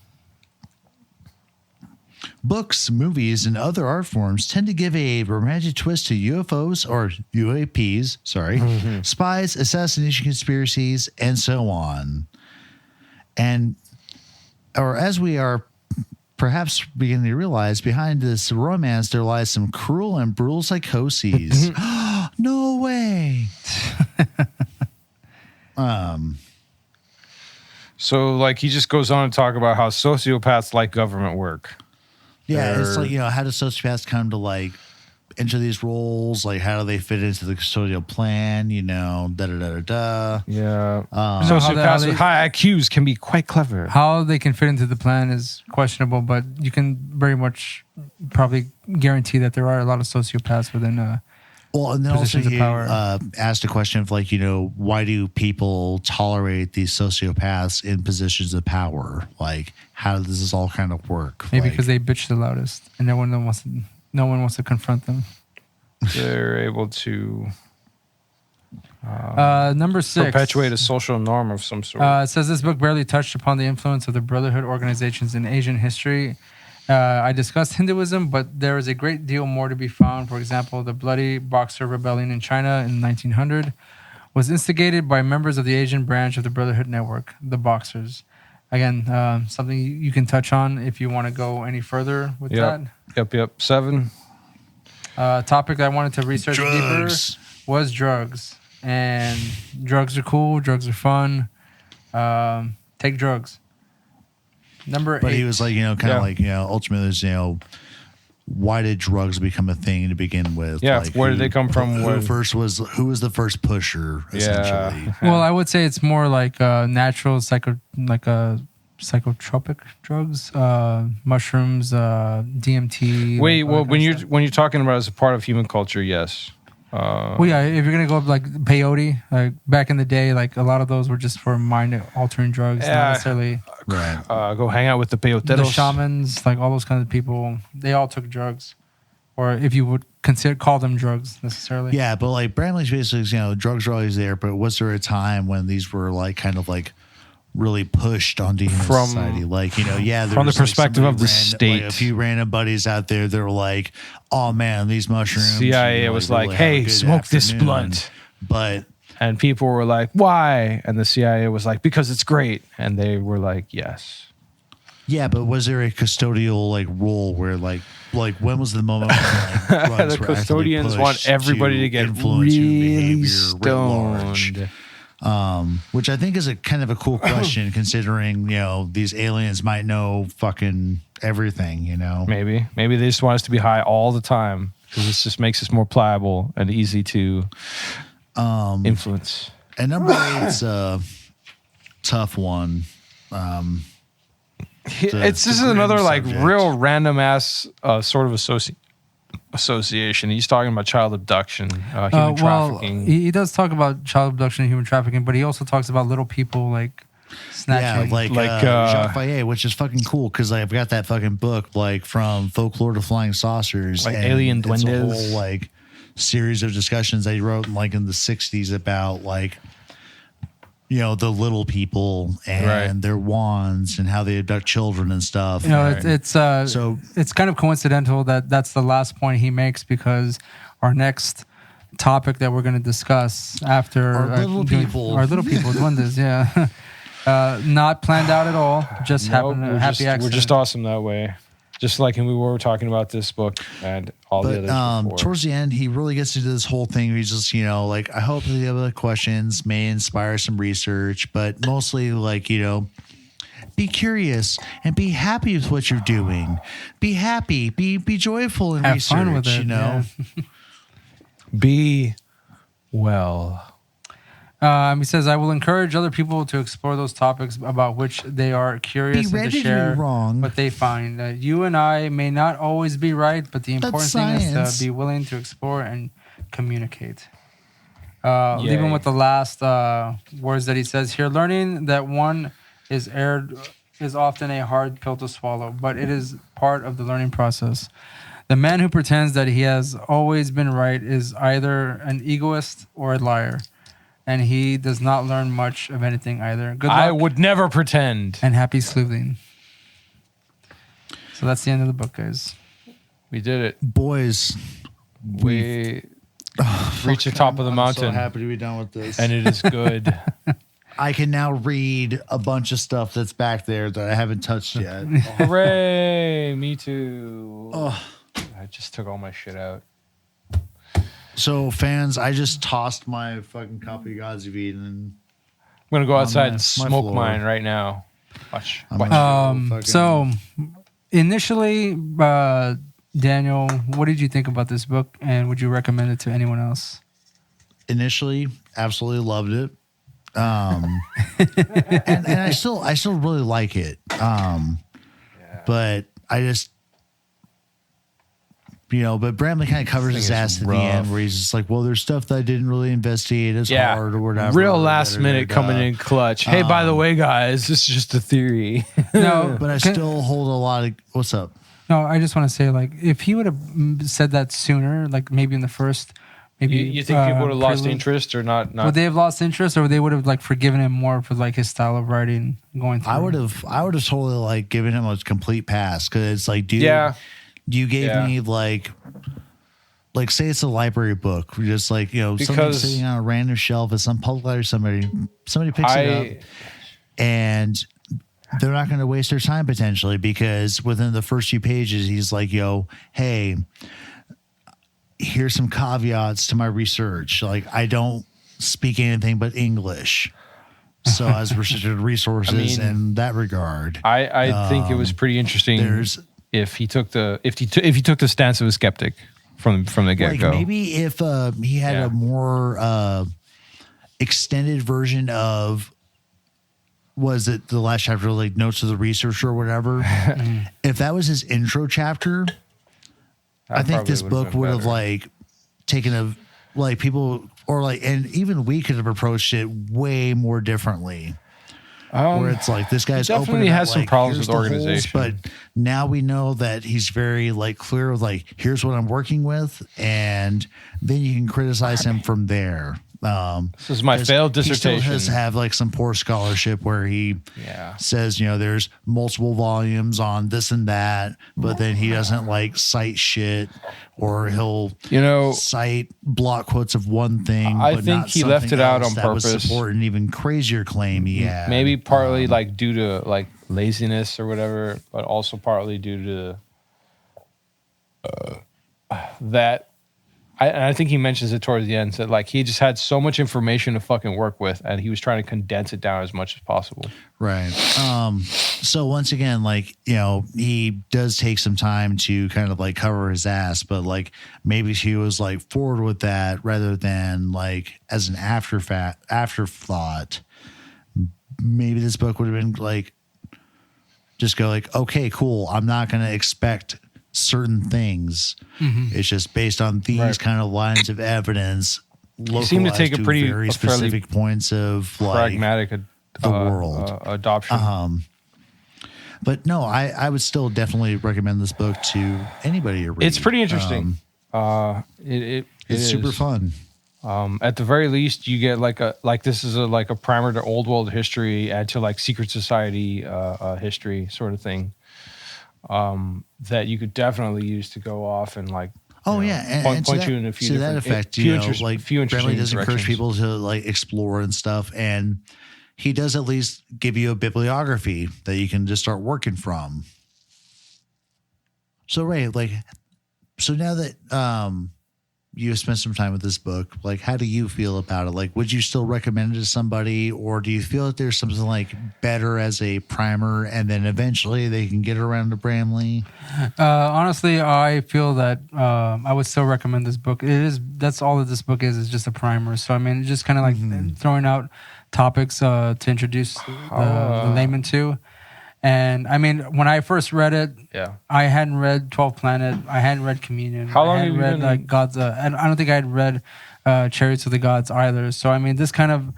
Books, movies, and other art forms tend to give a romantic twist to UFOs or UAPs, spies, assassination conspiracies, and so on. Or as we are perhaps beginning to realize, behind this romance there lies some cruel and brutal psychoses. No way. So, like, he just goes on to talk about how sociopaths like government work. Yeah, it's like, how do sociopaths come to like enter these roles? Like, how do they fit into the custodial plan? Yeah. how Sociopaths they- with high IQs can be quite clever. How they can fit into the plan is questionable, but you can very much probably guarantee that there are a lot of sociopaths within. Well, and then also positions of he power. asked a question of like, why do people tolerate these sociopaths in positions of power? Like, how does this all kind of work? Maybe Like, because they bitch the loudest, and no one wants to confront them. They're able to Number 6. perpetuate a social norm of some sort. It says this book barely touched upon the influence of the Brotherhood organizations in Asian history. I discussed Hinduism, but there is a great deal more to be found. For example, the Bloody Boxer Rebellion in China in 1900 was instigated by members of the Asian branch of the Brotherhood Network, the Boxers. Again, something you can touch on if you want to go any further with that. Yep. 7. Topic I wanted to research Drugs. deeper was drugs. And drugs are cool. Drugs are fun. Take drugs. Number 8. But he was like, ultimately, there's, why did drugs become a thing to begin with? Yeah, Like, where did they come from? Who was the first pusher, essentially? Well, I would say it's more like natural psychotropic drugs, mushrooms, DMT. Wait, all well, that when kind you're of stuff. when you're talking about it as a part of human culture, yes. Well, yeah, if you're gonna go up like peyote, like back in the day, like a lot of those were just for mind-altering drugs, Yeah. not necessarily Right. Go hang out with the peyoteros. the shamans, like all those kinds of people. They all took drugs, or if you would call them drugs necessarily. Yeah, but like Bramley's basically, drugs are always there, but was there a time when these were like kind of like really pushed onto human From- society? Like, there from the was, like, perspective of the somebody state. a few random buddies out there that were like, oh man, these mushrooms. CIA was like, really have a hey, good smoke this afternoon. blunt. But And people were like, why? And the CIA was like, because it's great. And they were like, yes. yeah, but was there a custodial like role where like when was the moment when like, drugs The were actually custodians want pushed everybody to get influence human really behavior writ large? stoned. Which I think is a kind of a cool question, considering these aliens might know fucking everything. Maybe they just want us to be high all the time because this just makes us more pliable and easy to influence. And number 8's a tough one. This is grim another like subject. real random ass sort of association. He's talking about child abduction, human trafficking. He does talk about child abduction and human trafficking, but he also talks about little people like snatching. Yeah, like Jacques Vallée, which is fucking cool because I've got that fucking book like from folklore to flying saucers, Like and alien it's a duendes. whole like series of discussions that he wrote in the 60s about like the little people and Right. their wands and how they abduct children and stuff. it's So- it's kind of coincidental that that's the last point he makes because our next topic that we're going to discuss after Our little people. Our little people doing this, yeah. Not planned out at all. Just Nope, happened. we're Happy just, accident. we're just awesome that way. Just like when we were talking about this book and all the But others before. towards the end, he really gets into this whole thing. He's just, like, I hope the other questions may inspire some research, but mostly like, be curious and be happy with what you're doing. Be happy. Be joyful in Have research. fun with it. Yeah. Be well. He says, I will encourage other people to explore those topics about which they are curious Be and to ready to share be wrong. what they find. You and I may not always be right, but the important thing is science. to be willing to explore and communicate. Leaving Yay. with the last words that he says here, learning that one is erred is often a hard pill to swallow, but it is part of the learning process. The man who pretends that he has always been right is either an egoist or a liar. And he does not learn much of anything either. Good luck I would never pretend. and happy sleuthing. So that's the end of the book, guys. We did it. Boys, We reached the top of the I'm mountain, so happy to be done with this. and it is good. I can now read a bunch of stuff that's back there that I haven't touched yet. Hooray! Me too. Oh. I just took all my shit out. So, fans, I just tossed my fucking copy of Gods of Eden. I'm gonna go outside and my smoke floor. mine right now. Watch. I'm Watch. gonna- So initially, Daniel, what did you think about this book? And would you recommend it to anyone else? Initially, absolutely loved it. And I still really like it. But I just, but Bramley kind of covers This his thing is ass at the rough. end where he's just like, well, there's stuff that I didn't really investigate as Yeah. hard or whatever. Real last minute coming in clutch. Hey, by the way, guys, this is just a theory. No, But I still hold a lot of, what's up? No, I just want to say, like, if he would have said that sooner, like maybe in the first, maybe You think people would have lost prelude, interest or not? Would they have lost interest, or they would have like forgiven him more for like his style of writing going through? I would have totally like given him a complete pass because it's like, dude, Yeah. you gave Yeah. me like say it's a library book, just like something Because- sitting on a random shelf at some public library, somebody picks it up, and they're not going to waste their time potentially because within the first few pages, he's like, "Yo, hey, here's some caveats to my research. Like, I don't speak anything but English." So as restricted resources in that regard, I think it was pretty interesting. If he took the stance of a skeptic from the get like go. maybe if he had a more extended version of, was it the last chapter, like notes of the researcher or whatever? If that was his intro chapter, I think this book would have like taken a like people or like, and even we could have approached it way more differently. Where it's like this guy's open definitely about, has some like, problems here's with the holes, organization. but now we know that he's very like clear with like, here's what I'm working with, and then you can criticize him from there. This is my 'cause failed He still dissertation. has to have like some poor scholarship where he says, there's multiple volumes on this and that, but then he doesn't like cite shit, or he'll cite block quotes of one thing. I but think not he left something it out else on that would purpose. support an even crazier claim he had. Maybe partly like due to like laziness or whatever, but also partly due to that. I think he mentions it towards the end that like he just had so much information to fucking work with, and he was trying to condense it down as much as possible. Right. So once again, like, he does take some time to kind of like cover his ass, but like maybe he was like forward with that rather than like as an afterthought. Maybe this book would have been like, just go like, okay, cool. I'm not going to expect certain things. It's just based on these kind of lines of evidence. You seem to take a pretty very fairly specific points of like pragmatic the world adoption. But no, I would still definitely recommend this book to anybody to read. It's pretty interesting. It's is super fun. At the very least, you get this is a primer to old world history and to like secret society history sort of thing. That you could definitely use to go off and like Oh yeah, and point to you in a few to that different- effect, few you know, interest- like few interesting Bramley does encourage directions. people to like explore and stuff, and he does at least give you a bibliography that you can just start working from. So Ray, like, so now that you have spent some time with this book, like, how do you feel about it? Like, would you still recommend it to somebody, or do you feel that there's something like better as a primer, and then eventually they can get around to Bramley? Honestly, I feel that I would still recommend this book. That's all that this book is just a primer. So I mean, just kind of like throwing out topics to introduce the layman to. And I mean, when I first read it, Yeah. I hadn't read 12th Planet. I hadn't read Communion. How long I hadn't have you read been- like God's. I don't think I had read Chariots of the Gods either. So I mean, this kind of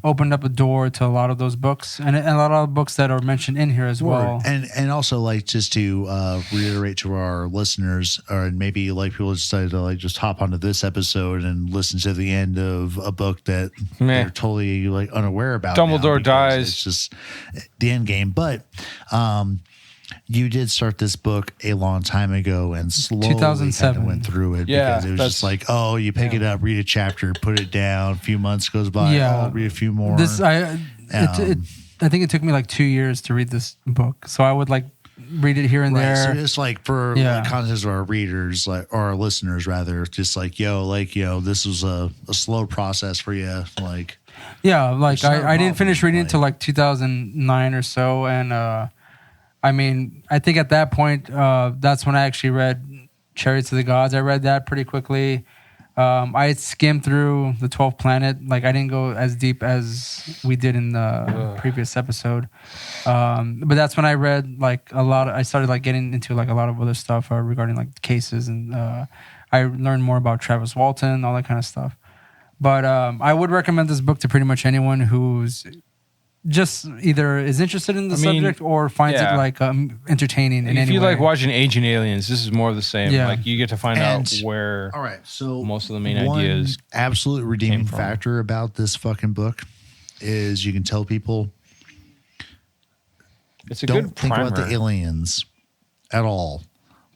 opened up a door to a lot of those books, and a lot of books that are mentioned in here as well. And also, like, just to reiterate to our listeners, or maybe like people decided to like just hop onto this episode and listen to the end of a book that Meh. they're totally like unaware about. Dumbledore now because dies. It's just the end game. But you did start this book a long time ago and slowly 2007. kind of went through it Yeah, because it was that's- just like, oh, you pick it up, read a chapter, put it down. A few months goes by, Yeah. oh, read a few more. I think it took me like 2 years to read this book. So I would like read it here and Right, there. so just like for Yeah. like context of our readers, like or our listeners rather, just like this was a slow process for you. Like, Yeah, like It's not I didn't finish reading it like- until like 2009 or so, and I mean, I think at that point, that's when I actually read Chariots of the Gods. I read that pretty quickly. I had skimmed through the 12th Planet. Like I didn't go as deep as we did in the previous episode, but that's when I read like a lot. I started like getting into like a lot of other stuff regarding like cases, and I learned more about Travis Walton, all that kind of stuff. But I would recommend this book to pretty much anyone who's just either is interested in the subject or finds yeah. it like entertaining in If any you way. like watching Agent Aliens, this is more of the same. Yeah. Like you get to find out And- where all right, so most of the main one ideas absolute redeeming came from. factor about this fucking book is you can tell people it's a don't good think primer. about the aliens at all.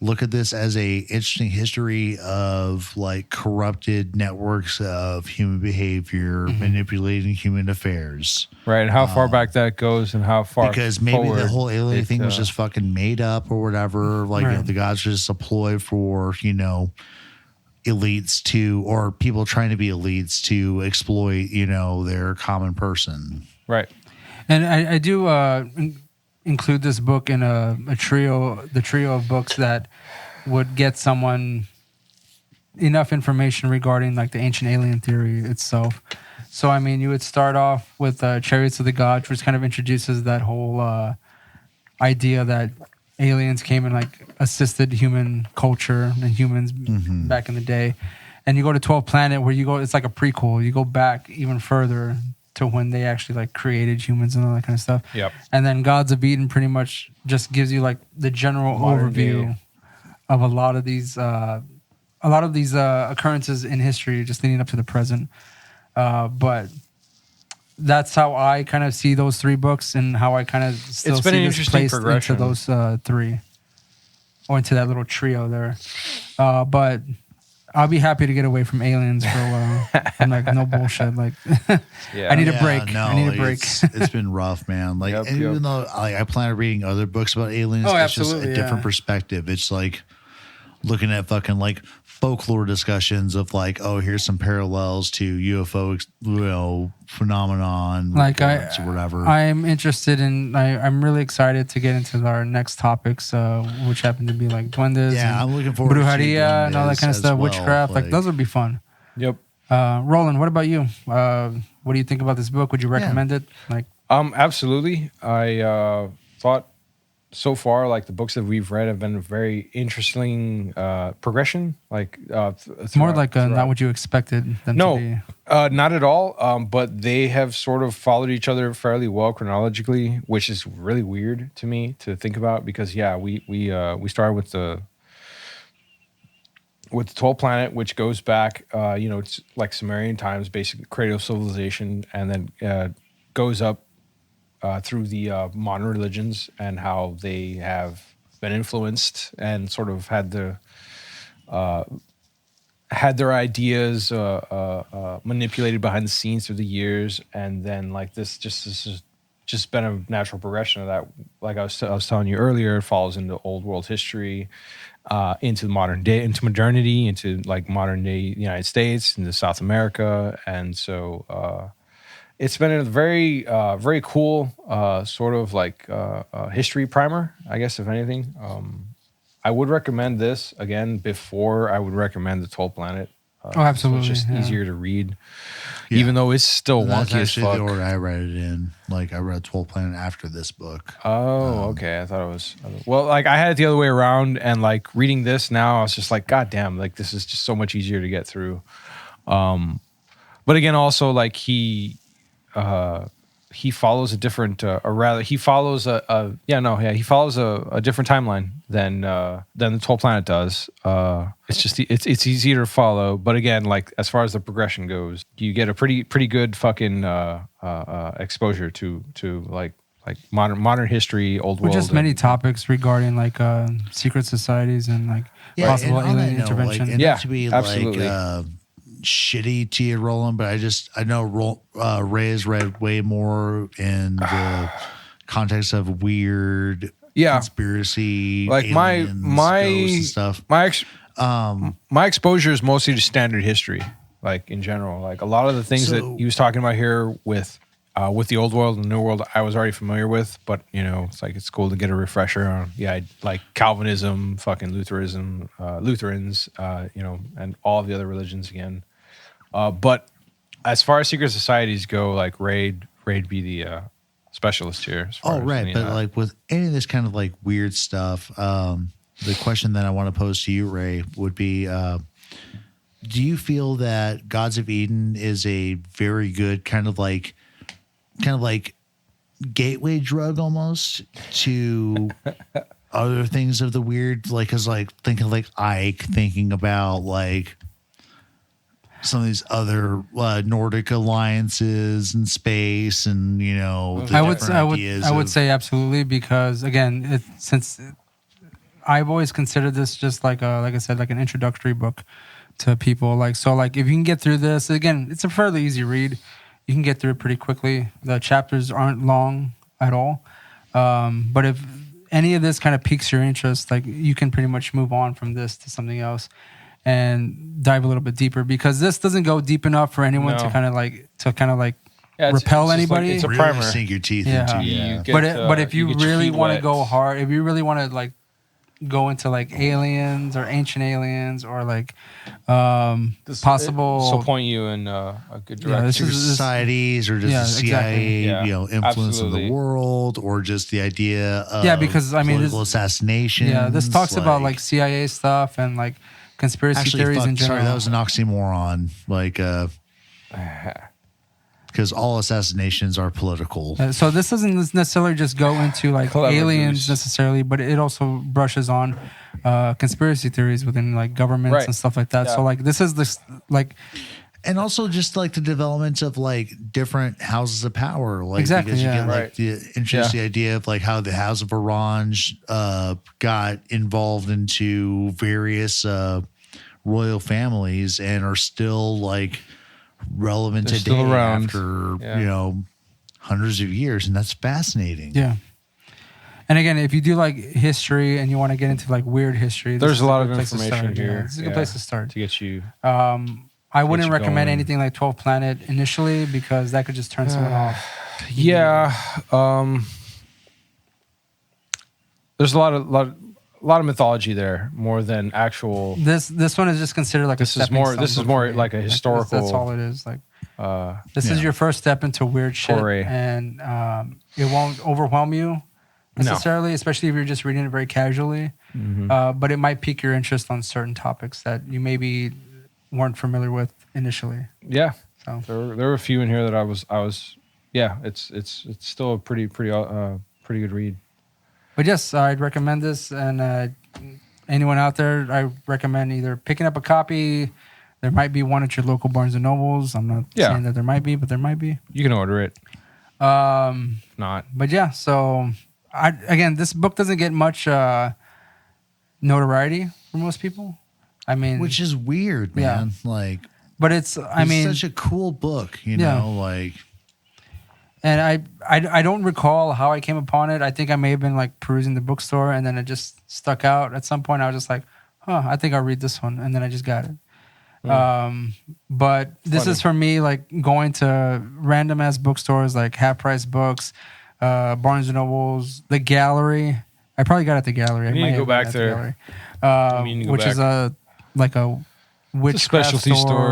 Look at this as a interesting history of like corrupted networks of human behavior, manipulating human affairs. Right, and how far back that goes and how far Because maybe the forward whole alien it, thing was just fucking made up or whatever. Like, Right. the gods were just a ploy for, elites to, or people trying to be elites to exploit, their common person. right. And I do include this book in the trio of books that would get someone enough information regarding like the ancient alien theory itself. So I mean, you would start off with Chariots of the Gods, which kind of introduces that whole idea that aliens came and like assisted human culture and humans back in the day. And you go to 12th Planet, where you go, it's like a prequel. You go back even further to when they actually like created humans and all that kind of stuff. Yep. And then Gods of Eden pretty much just gives you like the general Modern overview day. of a lot of these occurrences in history, just leading up to the present. But that's how I kind of see those three books, and how I kind of still It's been see an this interesting placed progression. into those three, or into that little trio there. But I'll be happy to get away from aliens for a while. I'm like, no bullshit. Like, Yeah. I need a break. No, I need a break. It's been rough, man. Like, Yep, and yep. even though I plan on reading other books about aliens, Oh, it's just absolutely, a different yeah. perspective. It's like looking at fucking like folklore discussions of like, oh, here's some parallels to UFO, phenomenon, Like reports or whatever. I'm interested in. I'm really excited to get into our next topics, which happen to be like duendes, Yeah, and I'm looking forward to brujeria and all that duendes kind of as stuff, well, witchcraft. Like like- those would be fun. Yep. Roland, what about you? What do you think about this book? Would you recommend it? Like, Absolutely. I thought so far, like the books that we've read have been a very interesting progression. Like it's more like not what you expected them to be. No, not at all. But they have sort of followed each other fairly well chronologically, which is really weird to me to think about because we started with the 12th Planet, which goes back, it's like Sumerian times, basically cradle of civilization, and then goes up through the modern religions and how they have been influenced and sort of had the had their ideas manipulated behind the scenes through the years, and then like this has just been a natural progression of that. Like I was telling you earlier, it falls into old world history, into modern day, into modernity, into like modern day United States, into South America, and so it's been a very very cool sort of like history primer, I guess, if anything. I would recommend this again before I would recommend the 12th Planet. Oh, absolutely. So it's just yeah. easier to read, Yeah. even though it's still That's wonky as actually fuck. the order I read it in. Like I read 12 Planet after this book. Oh, okay. I thought it was well. Like I had it the other way around, and like reading this now, I was just like, God damn! Like this is just so much easier to get through. But again, also like he follows a different, or rather, he follows he follows a different timeline than the 12th Planet does. It's just it's easier to follow, but again, like as far as the progression goes, you get a pretty good fucking exposure to like modern history, old With world, just many topics regarding like secret societies and like possible and on that alien note, intervention. Like, and Yeah, not to be absolutely. like shitty to you, Roland, but I know Ray has read way more in the context of weird conspiracy, like aliens, ghosts and stuff. My exposure is mostly to standard history, like in general. Like a lot of the things that he was talking about here with the old world and the new world, I was already familiar with. But you know, it's cool to get a refresher on like Calvinism, fucking Lutheranism, Lutherans, you know, and all the other religions again. But as far as secret societies go, like Ray'd be the specialist here. As far Oh, as right. any of But that. like with any of this kind of like weird stuff, the question that I want to pose to you, Ray, would be, do you feel that Gods of Eden is a very good kind of like gateway drug almost to other things of the weird? Like, cause like thinking like Ike, thinking about like some of these other Nordic alliances in space, and you know, the I would say absolutely, because again, since I've always considered this just like I said, like an introductory book to people. Like so, like if you can get through this, again, it's a fairly easy read. You can get through it pretty quickly. The chapters aren't long at all. But if any of this kind of piques your interest, like you can pretty much move on from this to something else and dive a little bit deeper, because this doesn't go deep enough for anyone to kind of like repel anybody. It's a really primer. sink your teeth Yeah. into. You get, But if you get your really feet want to wet. go hard, if you really want to like go into like aliens or ancient aliens or like possible, This will point you in a good Yeah, direction. this Secret is- societies, or just Yeah, the CIA, exactly. you know, influence of Absolutely. the world, or just the idea of because I mean, political assassination. yeah, this talks about like CIA stuff and like conspiracy theories in general. Sorry, that was an oxymoron. Like, because all assassinations are political. So this doesn't necessarily just go into like Clever aliens goose. necessarily, but it also brushes on conspiracy theories within like governments Right. and stuff like that. Yeah. So like this is this like And also just like the development of like different houses of power. Like, Exactly, because you yeah. get like Right. the interesting idea of like how the House of Orange got involved into various royal families and are still like relevant They're today still around. after, Yeah. you know, hundreds of years. And that's fascinating. yeah. And again, if you do like history and you want to get into like weird history, this There's is a lot good of place to information start, yeah. here. This is a good Yeah. place to start. to get you. I wouldn't you recommend going. anything like 12th Planet initially, because that could just turn someone off. Yeah, there's a lot of mythology there, more than actual. This one is just considered like This a is stepping more- stone this is book more for me. like a historical, That's all it is. Like this Yeah. is your first step into weird shit, Foray. and it won't overwhelm you necessarily, especially if you're just reading it very casually. But it might pique your interest on certain topics that you maybe weren't familiar with initially. Yeah, So there were a few in here that I was. Yeah, it's still a pretty good read. but yes, I'd recommend this, and anyone out there, I recommend either picking up a copy. There might be one at your local Barnes and Nobles. I'm not Yeah. saying that there might be, but there might be. You can order it. If not, But yeah, so again, this book doesn't get much notoriety for most people. I mean, which is weird, man. Like, but it's such a cool book, you know, like. And I don't recall how I came upon it. I think I may have been like perusing the bookstore, and then it just stuck out. At some point, I was just like, I think I'll read this one, and then I just got it. But this is for me, like going to random ass bookstores, like half price books, Barnes and Nobles, the Gallery. I probably got it at the Gallery. You need to go back there. Which is a witchcraft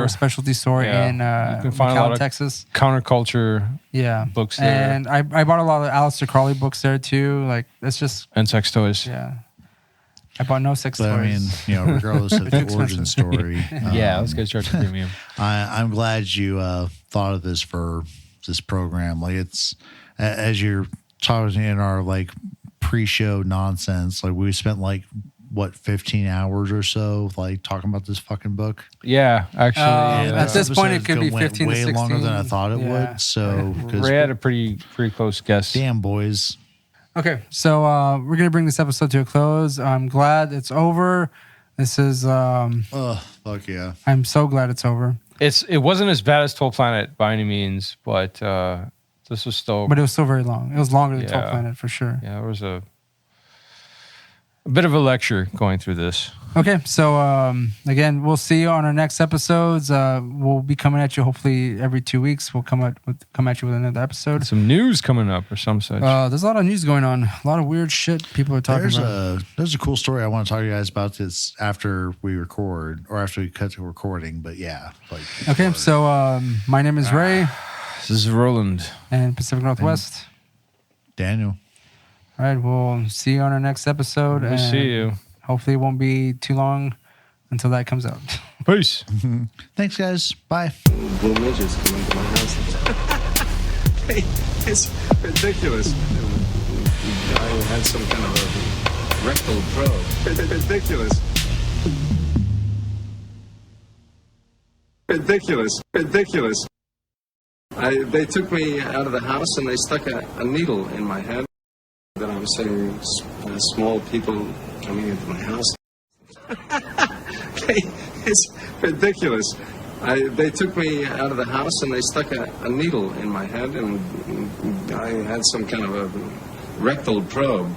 specialty store in you can find a lot of Texas. Counterculture books there. And I bought a lot of Aleister Crowley books there too. Like it's just and sex toys. Yeah. I bought no sex toys. I mean, you know, regardless of the origin story. Let's go start the premium. I'm glad you thought of this for this program. Like it's as you're talking in our like pre-show nonsense, like we spent like 15 hours or so like talking about this fucking book. Yeah, actually. At this point it could be 15 to 16. Way longer than I thought it would. So Ray had a pretty close guess. Damn, boys. Okay, so we're gonna bring this episode to a close. I'm glad it's over. This is fuck yeah. I'm so glad it's over. It wasn't as bad as 12 Planet by any means, but this was still. But it was still very long. It was longer than 12 Planet for sure. Yeah, it was a bit of a lecture going through this. Okay, so again, we'll see you on our next episodes. We'll be coming at you hopefully every 2 weeks. We'll come at you with another episode. Some news coming up or some such. There's a lot of news going on. A lot of weird shit people are talking about. There's a cool story I want to talk to you guys about this after we record or after we cut to recording. But yeah, like okay. So my name is Ray. This is Roland and Pacific Northwest. Daniel. All right, we'll see you on our next episode. We'll see you. Hopefully it won't be too long until that comes out. Peace. Thanks, guys. Bye. Blue midgets come into my house. Hey, it's ridiculous. I had some kind of a rectal probe. Ridiculous. Ridiculous. They took me out of the house and they stuck a needle in my head. That I was saying small people coming into my house. It's ridiculous. They took me out of the house and they stuck a needle in my head and I had some kind of a rectal probe.